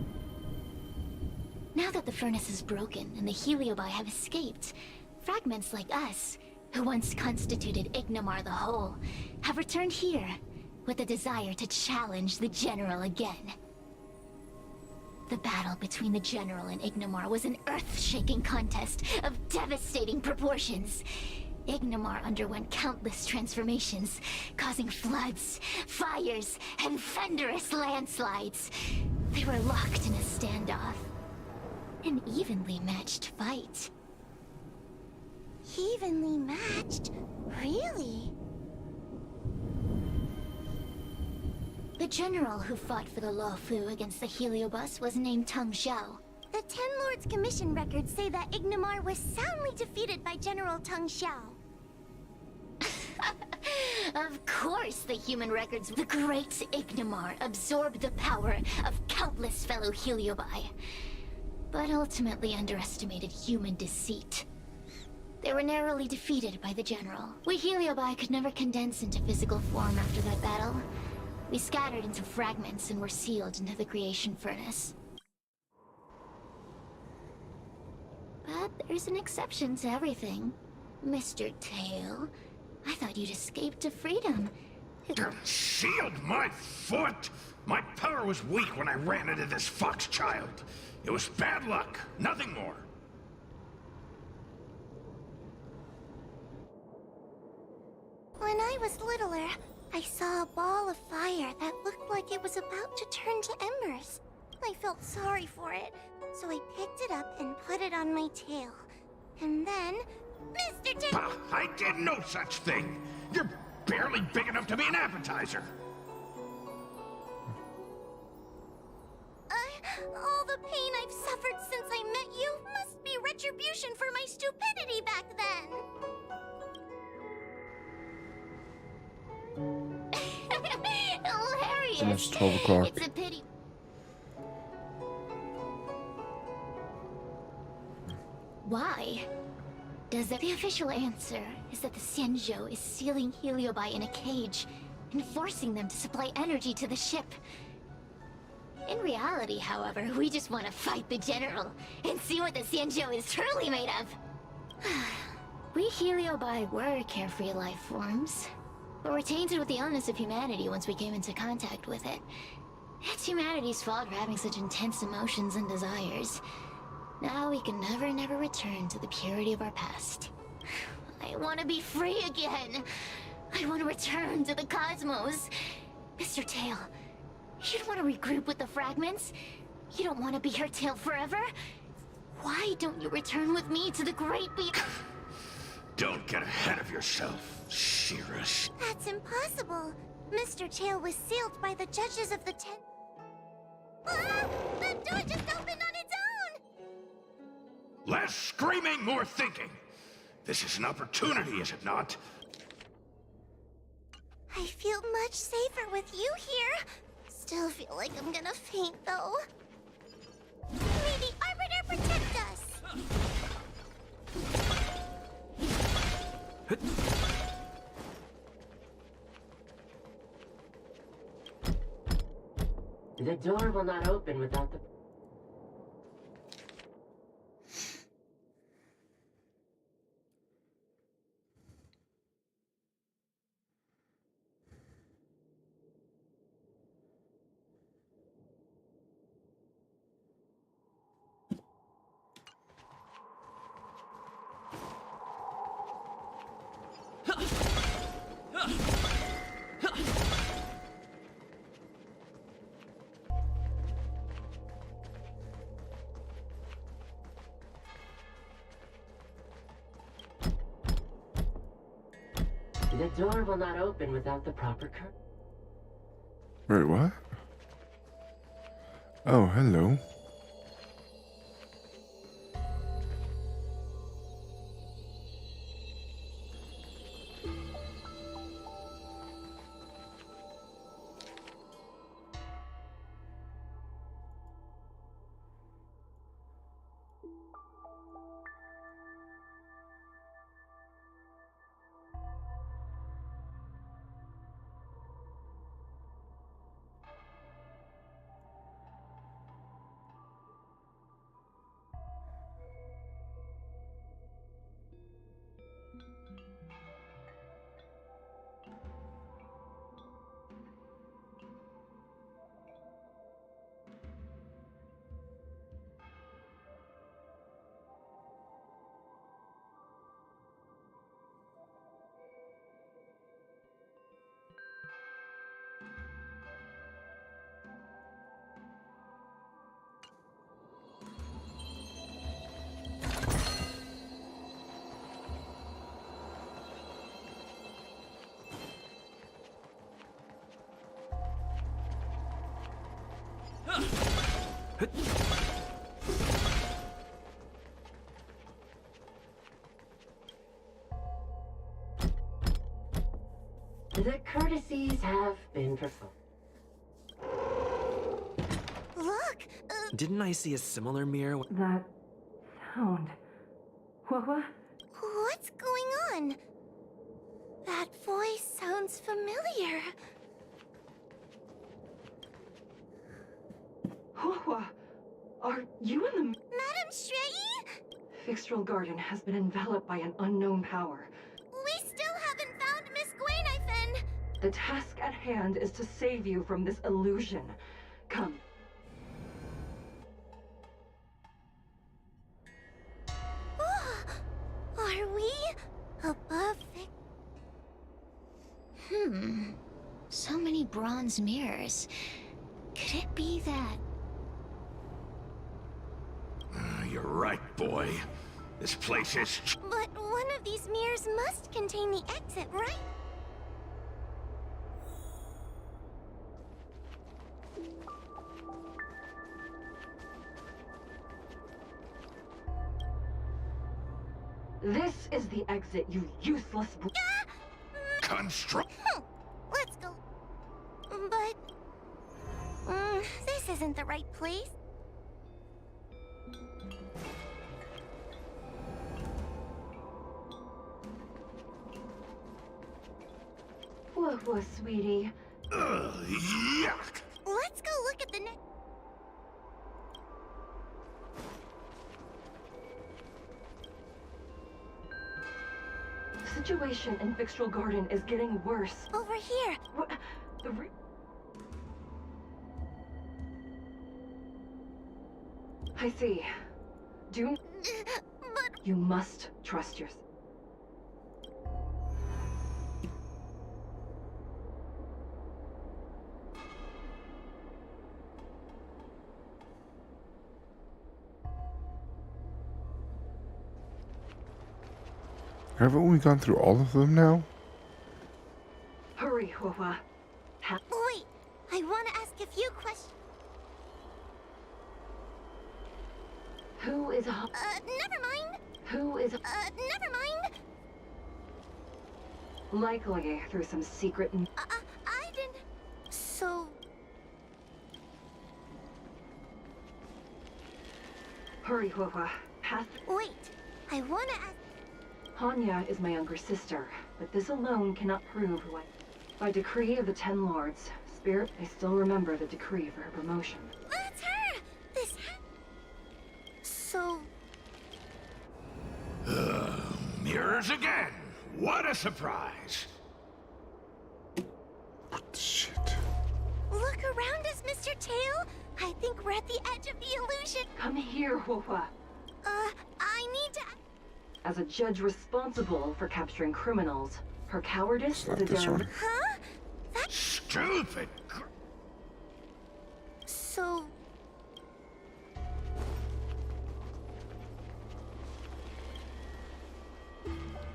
Now that the furnace is broken and the Heliobi have escaped, fragments like us, who once constituted Ignimar the Whole, have returned here with a desire to challenge the general again. The battle between the general and Ignimar was an earth-shaking contest of devastating proportions. Ignimar underwent countless transformations, causing floods, fires, and thunderous landslides. They were locked in a standoff. An evenly matched fight. Evenly matched? Really? The general who fought for the Lunae against the Heliobus was named Tang Xiao. The Ten Lords' commission records say that Ignimar was soundly defeated by General Tang Xiao. Of course, the human records. The great Ignimar absorbed the power of countless fellow Heliobi, but ultimately underestimated human deceit. They were narrowly defeated by the general. We Heliobi could never condense into physical form after that battle. We scattered into fragments and were sealed into the creation furnace. But there's an exception to everything. Mr. Tail, I thought you'd escaped to freedom. Sealed my foot? My power was weak when I ran into this fox child. It was bad luck, nothing more. When I was littler, I saw a ball of fire that looked like it was about to turn to embers. I felt sorry for it, so I picked it up and put it on my tail. And then, Mr. Tail— I did no such thing. You're barely big enough to be an appetizer. All the pain I've suffered since I met you must be retribution for my stupidity back then. Hilarious! And it's 12 o'clock. It's a pity. Why? The official answer is that the Xianzhou is sealing Heliobi in a cage and forcing them to supply energy to the ship. In reality, however, we just want to fight the general and see what the Xianzhou is truly made of. We Heliobi were carefree life forms, but were tainted with the illness of humanity once we came into contact with it. It's humanity's fault for having such intense emotions and desires. Now we can never return to the purity of our past. I want to be free again. I want to return to the cosmos. Mr. Tail, you don't want to regroup with the fragments? You don't want to be her tail forever? Why don't you return with me to the great Don't get ahead of yourself, Cirrus. That's impossible. Mr. Tail was sealed by the judges of the Ten— Ah! That door just opened on its own! Less screaming, more thinking. This is an opportunity, is it not? I feel much safer with you here. Still feel like I'm gonna faint, though. May the Arbiter protect us! The door will not open without the... The door will not open without the proper curtain. Wait, what? Oh, hello. The courtesies have been performed. Look! Didn't I see a similar mirror? That sound. What? What's going on? That voice sounds familiar. Hua, are you in the... Madam Shrei? Fixtral Garden has been enveloped by an unknown power. We still haven't found Miss Gwainifin. The task at hand is to save you from this illusion. Come. Are we above it? So many bronze mirrors. Could it be that? You're right, boy. This place is... But one of these mirrors must contain the exit, right? This is the exit, you useless... Construct... Let's go. But... this isn't the right place. Whoa, sweetie. Yuck! Let's go look at the next... The situation in Fixtral Garden is getting worse. Over here. What? I see. But... You must trust yourself. Haven't we gone through all of them now? Hurry, Hua. Wait, I want to ask a few questions. Who is a... never mind. Who is a... never mind. Likely through some secret... I didn't... So... Hurry, Hua. Wait, I want to ask... Hanya is my younger sister, but this alone cannot prove who I... By decree of the Ten Lords, Spirit, I still remember the decree for her promotion. That's her! This... So... Mirrors again! What a surprise! Shit. Look around us, Mr. Tail! I think we're at the edge of the illusion. Come here, Hua. I need to... As a judge responsible for capturing criminals, her cowardice is a one. Huh? That's... Stupid! So...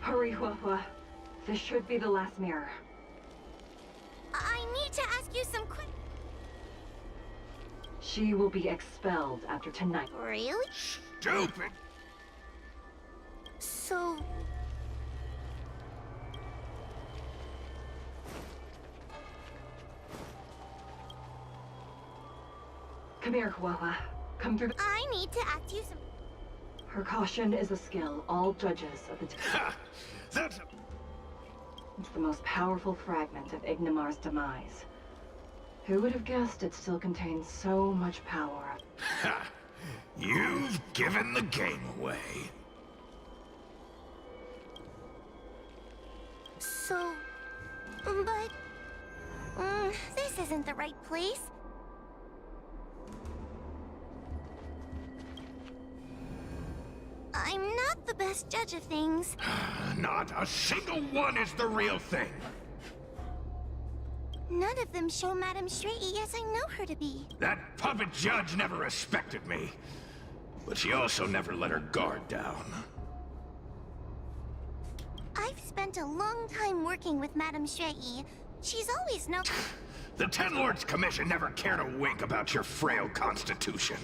Hurry, Hua. This should be the last mirror. I need to ask you some quick... She will be expelled after tonight. Really? Stupid! So... Come here, Hua. Come through the... I need to ask you some... Her caution is a skill all judges of the... Ha! That's... It's the most powerful fragment of Ignimar's demise. Who would have guessed it still contains so much power? Ha! You've given the game away. So... But... this isn't the right place. I'm not the best judge of things. Not a single one is the real thing. None of them show Madame Shrei as I know her to be. That puppet judge never respected me. But she also never let her guard down. I've spent a long time working with Madame Shrei. She's always known... The Ten Lords Commission never cared a wink about your frail constitution.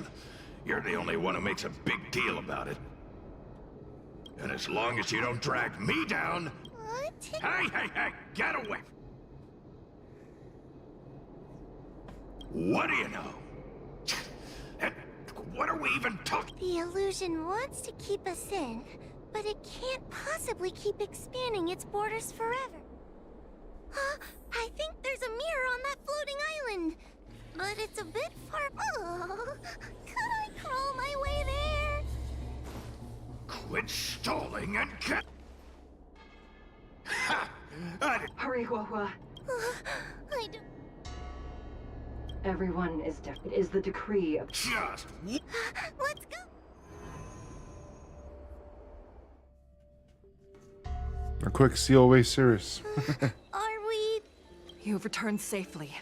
You're the only one who makes a big deal about it. And as long as you don't drag me down... Hey, get away! What do you know? And what are we even talking? The illusion wants to keep us in, but it can't possibly keep expanding its borders forever. Huh? I think there's a mirror on that floating island, but it's a bit far. Oh, could I crawl my way there? Quit stalling and get... Ha! Hurry, Huahua. I do. Everyone is deaf. It is the decree of... Just... Let's go. A quick seal away Cirrus. Are we... You have returned safely.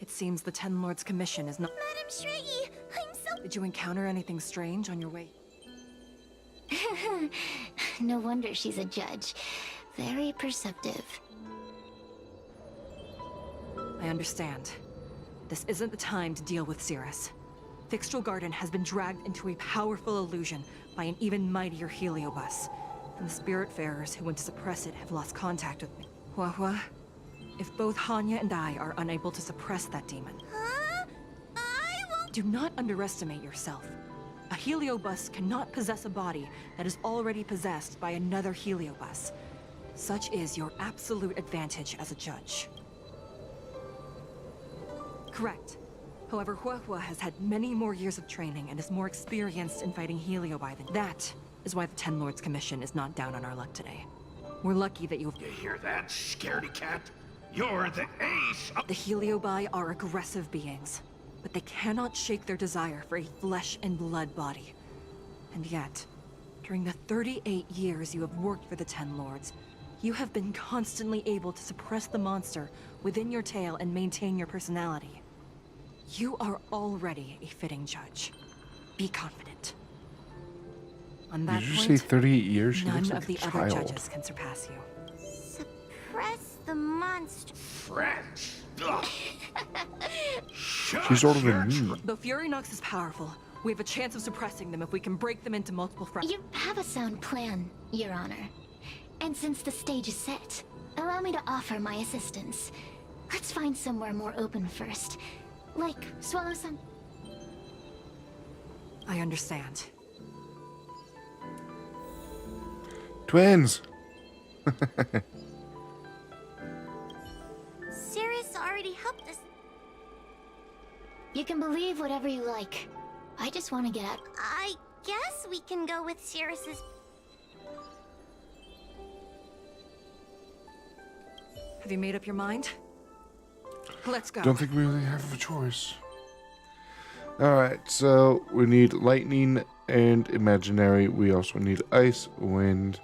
It seems the Ten Lords Commission is not... Madam Shrey, I'm so... Did you encounter anything strange on your way? No wonder she's a judge. Very perceptive. I understand. This isn't the time to deal with Cirrus. Fixtral Garden has been dragged into a powerful illusion by an even mightier heliobus, and the Spiritfarers who went to suppress it have lost contact with me. Huahua, if both Hanya and I are unable to suppress that demon... Huh? I won't... Do not underestimate yourself. A heliobus cannot possess a body that is already possessed by another heliobus. Such is your absolute advantage as a judge. Correct. However, Huahua has had many more years of training and is more experienced in fighting heliobi than... That is why the Ten Lords Commission is not down on our luck today. We're lucky that you have... You hear that, scaredy cat? You're the ace of... The heliobi are aggressive beings, but they cannot shake their desire for a flesh and blood body. And yet, during the 38 years you have worked for the Ten Lords, you have been constantly able to suppress the monster within your tail and maintain your personality. You are already a fitting judge. Be confident. On that Did you point, say 38 years? She none looks like of the a other child. judges can surpass you. Suppress the monster. Friends. She's older than me. Though Fury Nox is powerful, we have a chance of suppressing them if we can break them into multiple fragments. You have a sound plan, Your Honor. And since the stage is set, allow me to offer my assistance. Let's find somewhere more open first. Like, swallow some... I understand. Twins! Cirrus already helped us. You can believe whatever you like. I just want to get out. I guess we can go with Cirrus's... Have you made up your mind? Let's go. Don't think we really have a choice. Alright, so we need lightning and imaginary. We also need ice, wind.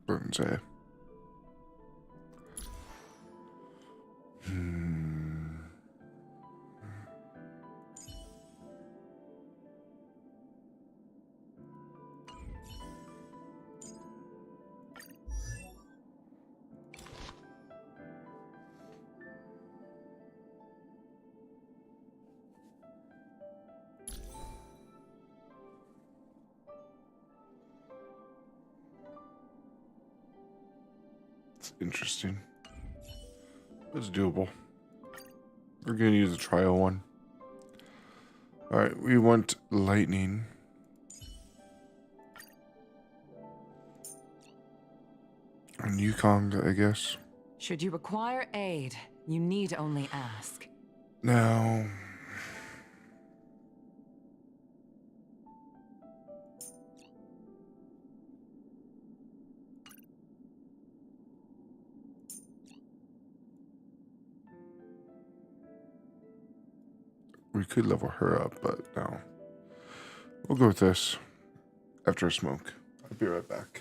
Buttons there. Interesting. It's doable. We're gonna use a trial one. Alright, we want lightning. And Yukong, I guess. Should you require aid, you need only ask. Now... We could level her up, but no. We'll go with this after a smoke. I'll be right back.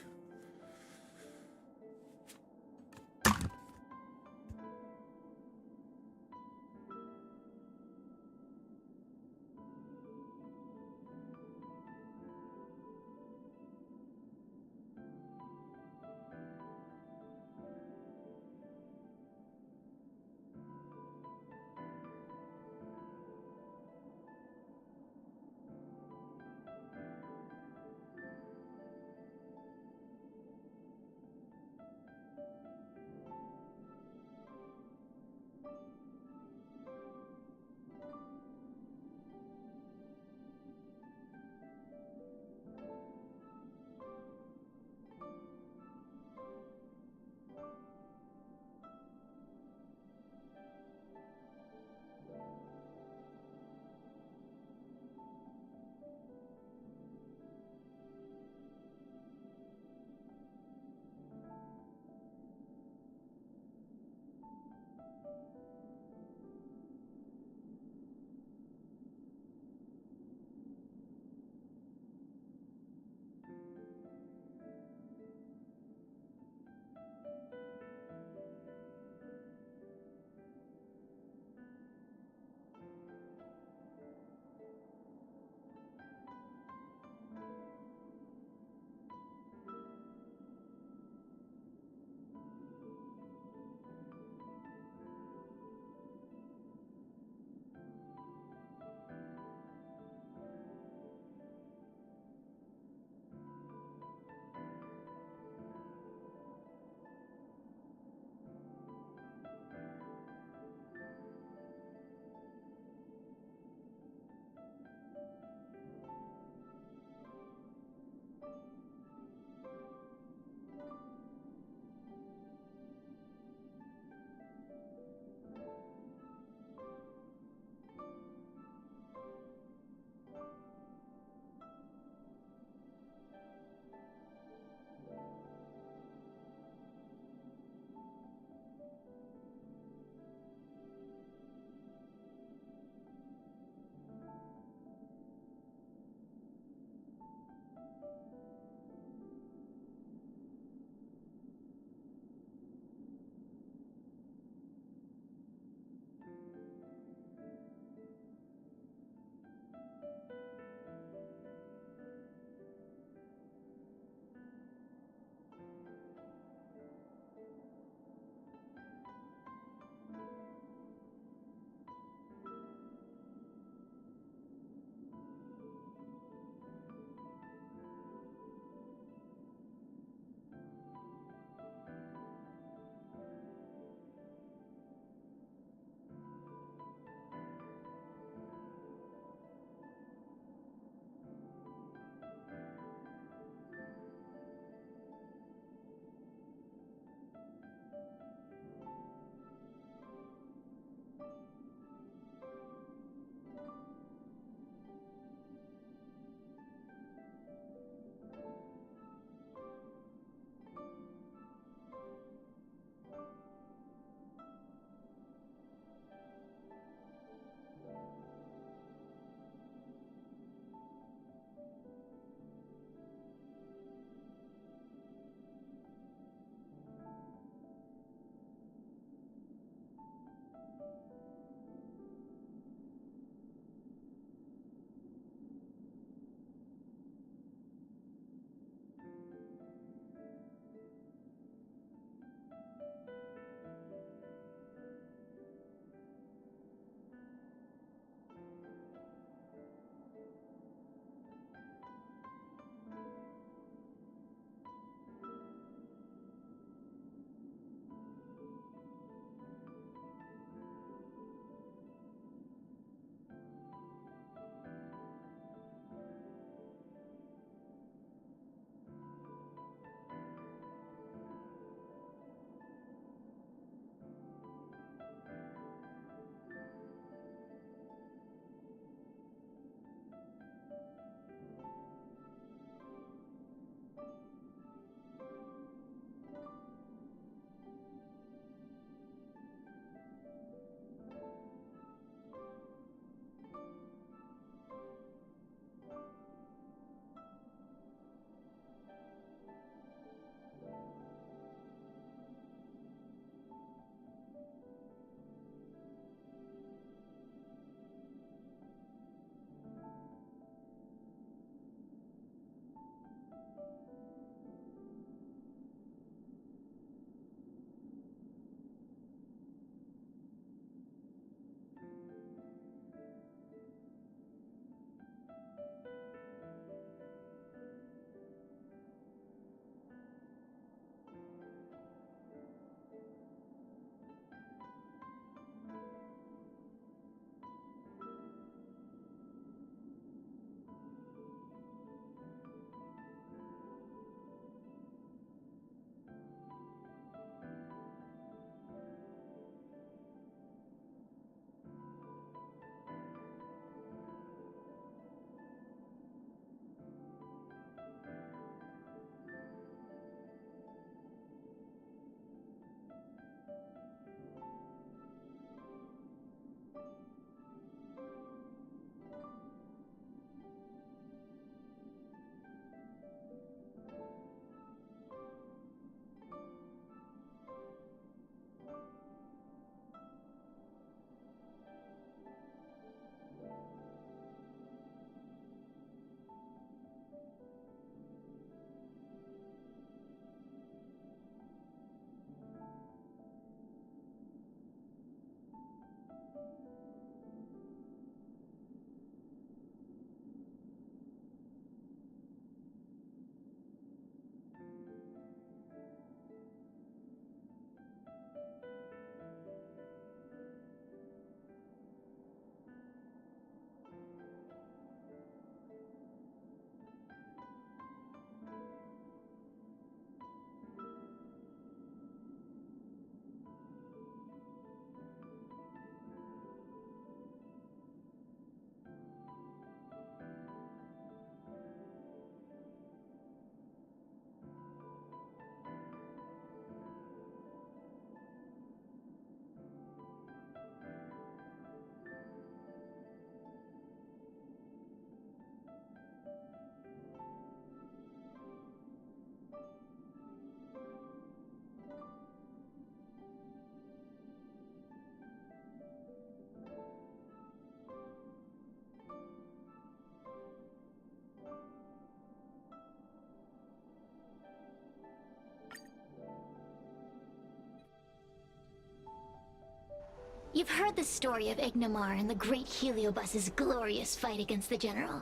You've heard the story of Ignomar and the great Heliobus's glorious fight against the General.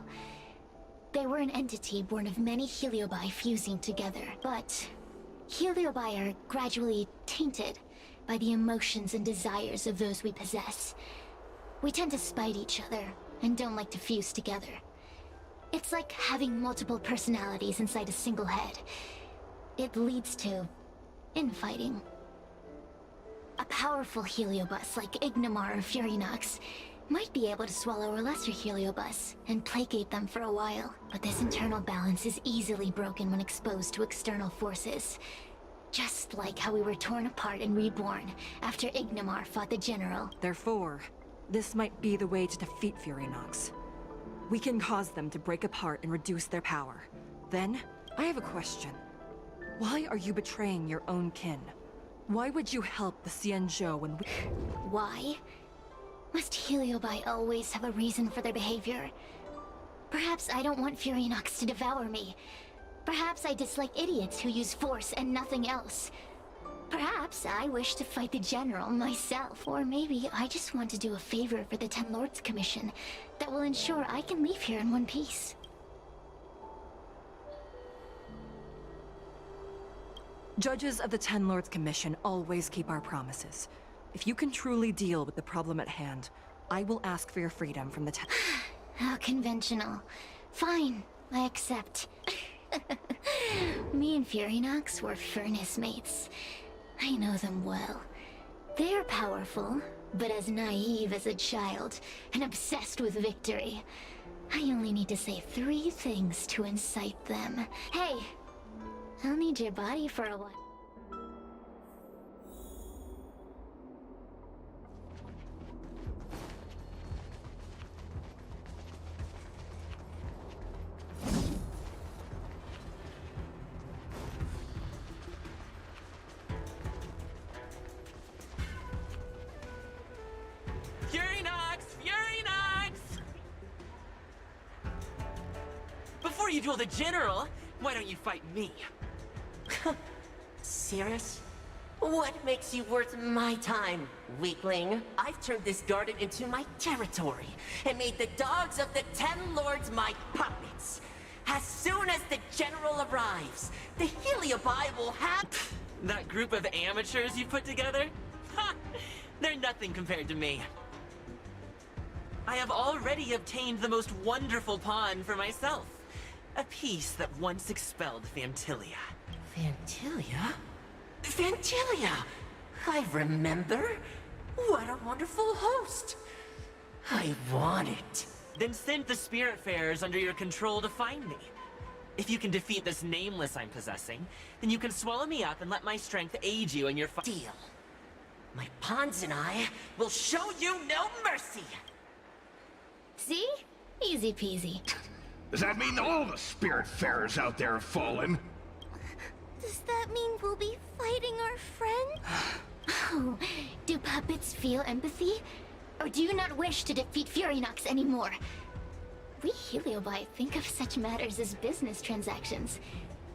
They were an entity born of many Heliobi fusing together, but Heliobi are gradually tainted by the emotions and desires of those we possess. We tend to spite each other and don't like to fuse together. It's like having multiple personalities inside a single head. It leads to infighting. A powerful Heliobus like Ignomar or Furinox might be able to swallow a lesser Heliobus and placate them for a while, but this internal balance is easily broken when exposed to external forces. Just like how we were torn apart and reborn after Ignomar fought the General. Therefore, this might be the way to defeat Furinox. We can cause them to break apart and reduce their power. Then, I have a question. Why are you betraying your own kin? Why would you help the Xianzhou when we— Why? Must Heliobi always have a reason for their behavior? Perhaps I don't want Furinox to devour me. Perhaps I dislike idiots who use force and nothing else. Perhaps I wish to fight the General myself. Or maybe I just want to do a favor for the Ten Lords Commission that will ensure I can leave here in one piece. Judges of the Ten Lords Commission always keep our promises. If you can truly deal with the problem at hand, I will ask for your freedom from the Ten— How conventional. Fine, I accept. Me and Furinox were furnace mates. I know them well. They're powerful, but as naive as a child, and obsessed with victory. I only need to say 3 things to incite them. Hey, I'll need your body for a while. Before you duel the General, why don't you fight me? Serious? What makes you worth my time, weakling? I've turned this garden into my territory and made the dogs of the Ten Lords my puppets. As soon as the General arrives, the Heliobi will have— That group of amateurs you put together? Ha! They're nothing compared to me. I have already obtained the most wonderful pawn for myself. A piece that once expelled Fantilia. Fantilia? Fantilia! I remember. What a wonderful host. I want it. Then send the Spiritfarers under your control to find me. If you can defeat this nameless I'm possessing, then you can swallow me up and let my strength aid you in your fight. Deal. My pawns and I will show you no mercy. See? Easy peasy. Does that mean all the Spiritfarers out there have fallen? Does that mean we'll be fighting our friend? Oh, do puppets feel empathy? Or do you not wish to defeat Furinox anymore? We Heliobi think of such matters as business transactions.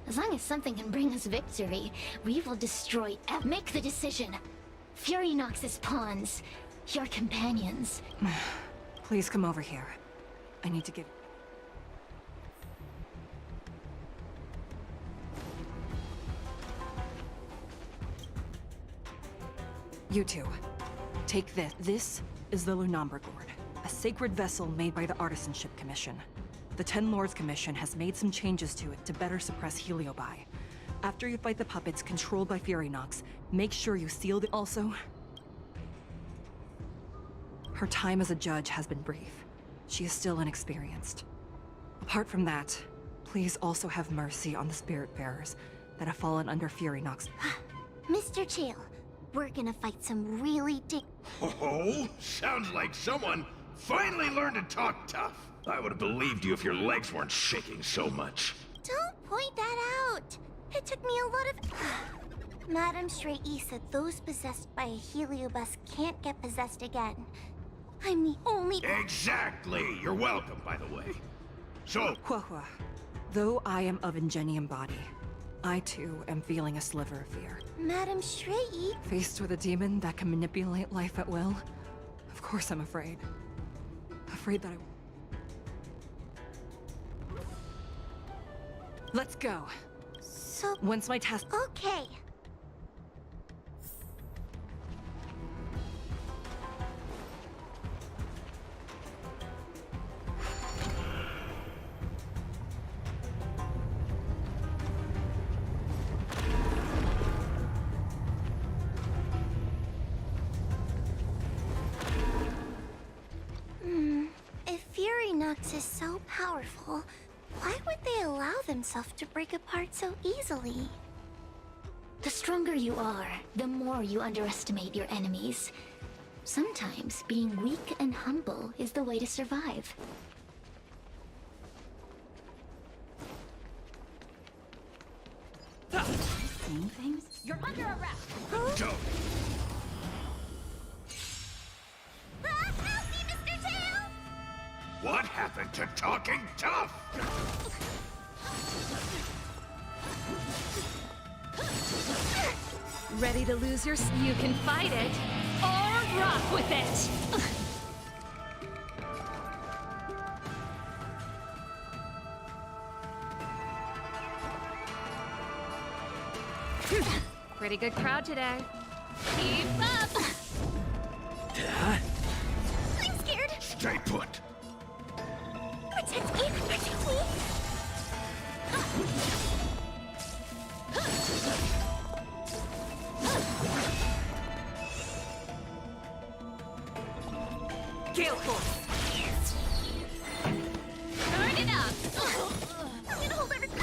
As long as something can bring us victory, we will destroy and make the decision. Furinox's pawns, your companions. Please come over here. I need to give— You two, take this. This is the Lunae Gourd, a sacred vessel made by the Artisanship Commission. The Ten Lords Commission has made some changes to it to better suppress Heliobi. After you fight the puppets controlled by Furinox, make sure you seal the— Also, her time as a judge has been brief. She is still inexperienced. Apart from that, please also have mercy on the Spiritfarers that have fallen under Furinox. Mr. Chill, we're gonna fight some really Oh, sounds like someone finally learned to talk tough. I would have believed you if your legs weren't shaking so much. Don't point that out! It took me a lot of— Madame Straight-E said those possessed by a Heliobus can't get possessed again. I'm the only— Exactly! You're welcome, by the way. So— Huahua, though I am of Ingenium body, I too am feeling a sliver of fear. Madame Straight-E? Faced with a demon that can manipulate life at will, Of course I'm afraid. Afraid that I... Let's go. So... Once my task... Okay. If Fury Nox is so powerful, why would they allow themselves to break apart so easily? The stronger you are, the more you underestimate your enemies. Sometimes being weak and humble is the way to survive. Saying things? You're under arrest! Go! Help me, Mr. Tails! What happened to talking tough? Ready to lose your... You can fight it, or rock with it! Pretty good crowd today. Keep up! I'm scared! Stay put! Protect me! Protect me! Gale Force! Turn it up! I'm gonna hold everything.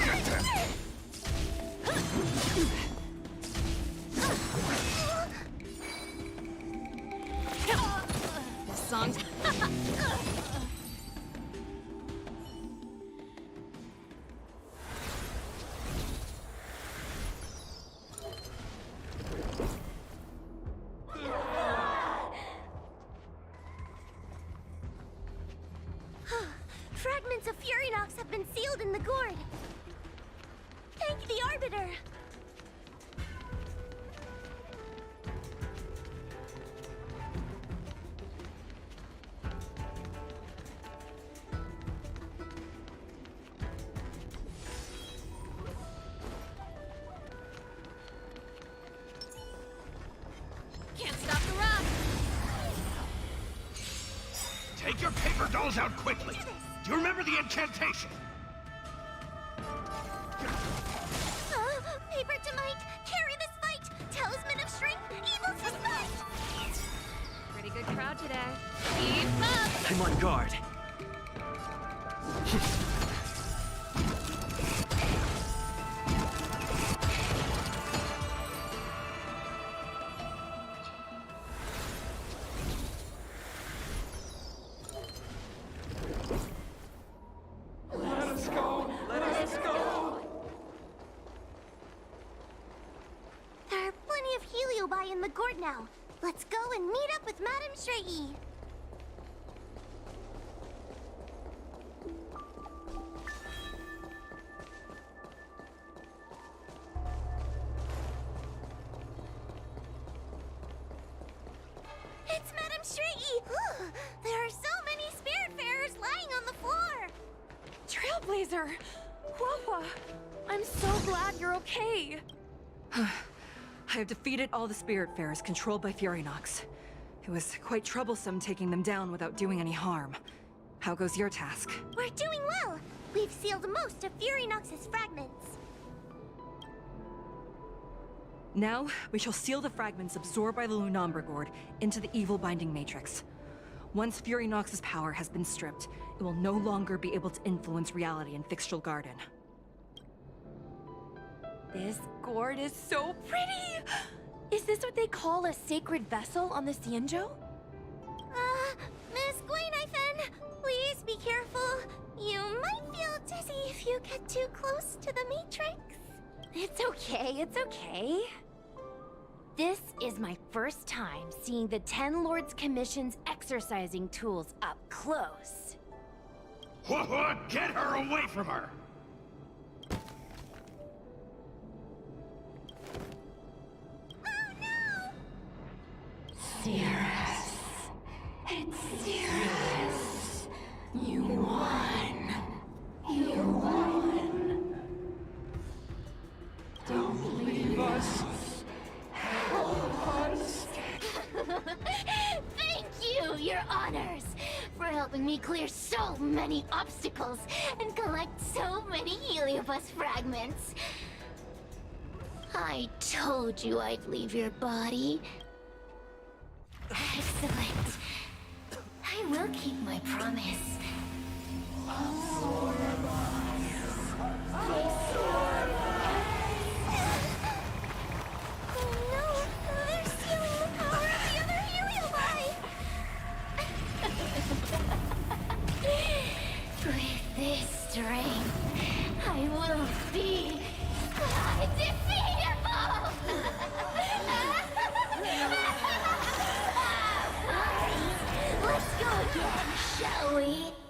This song's... Fragments of Fury Nox have been sealed in the gourd. Thank the Arbiter. Can't stop the rock! Take your paper dolls out quickly! Do you remember the incantation? Paper to might, carry this fight. Talisman of strength, evil suspect. Pretty good crowd today. Keep up! I'm on guard. There are plenty of heliobi in the gourd now. Let's go and meet up with Madame Shrey. It's Madame Shrey! There are so many Spiritfarers lying on the floor! Trailblazer! Whoa! I'm so glad you're okay! I have defeated all the Spiritfarers controlled by Fury Nox. It was quite troublesome taking them down without doing any harm. How goes your task? We're doing well! We've sealed most of Fury Nox's fragments. Now, we shall seal the fragments absorbed by the Lunae gourd into the evil binding matrix. Once Fury Nox's power has been stripped, it will no longer be able to influence reality in Fixtral Garden. This gourd is so pretty! Is this what they call a sacred vessel on the Xianzhou? Miss Guinevere, please be careful. You might feel dizzy if you get too close to the Matrix. It's okay, it's okay. This is my first time seeing the Ten Lords Commission's exercising tools up close. Get her away from her! Oh no! Cirrus. clear so many obstacles and collect so many heliobus fragments. I told you I'd leave your body. Excellent. I will keep my promise. With this strength, I will be undefeatable! Let's go again, shall we?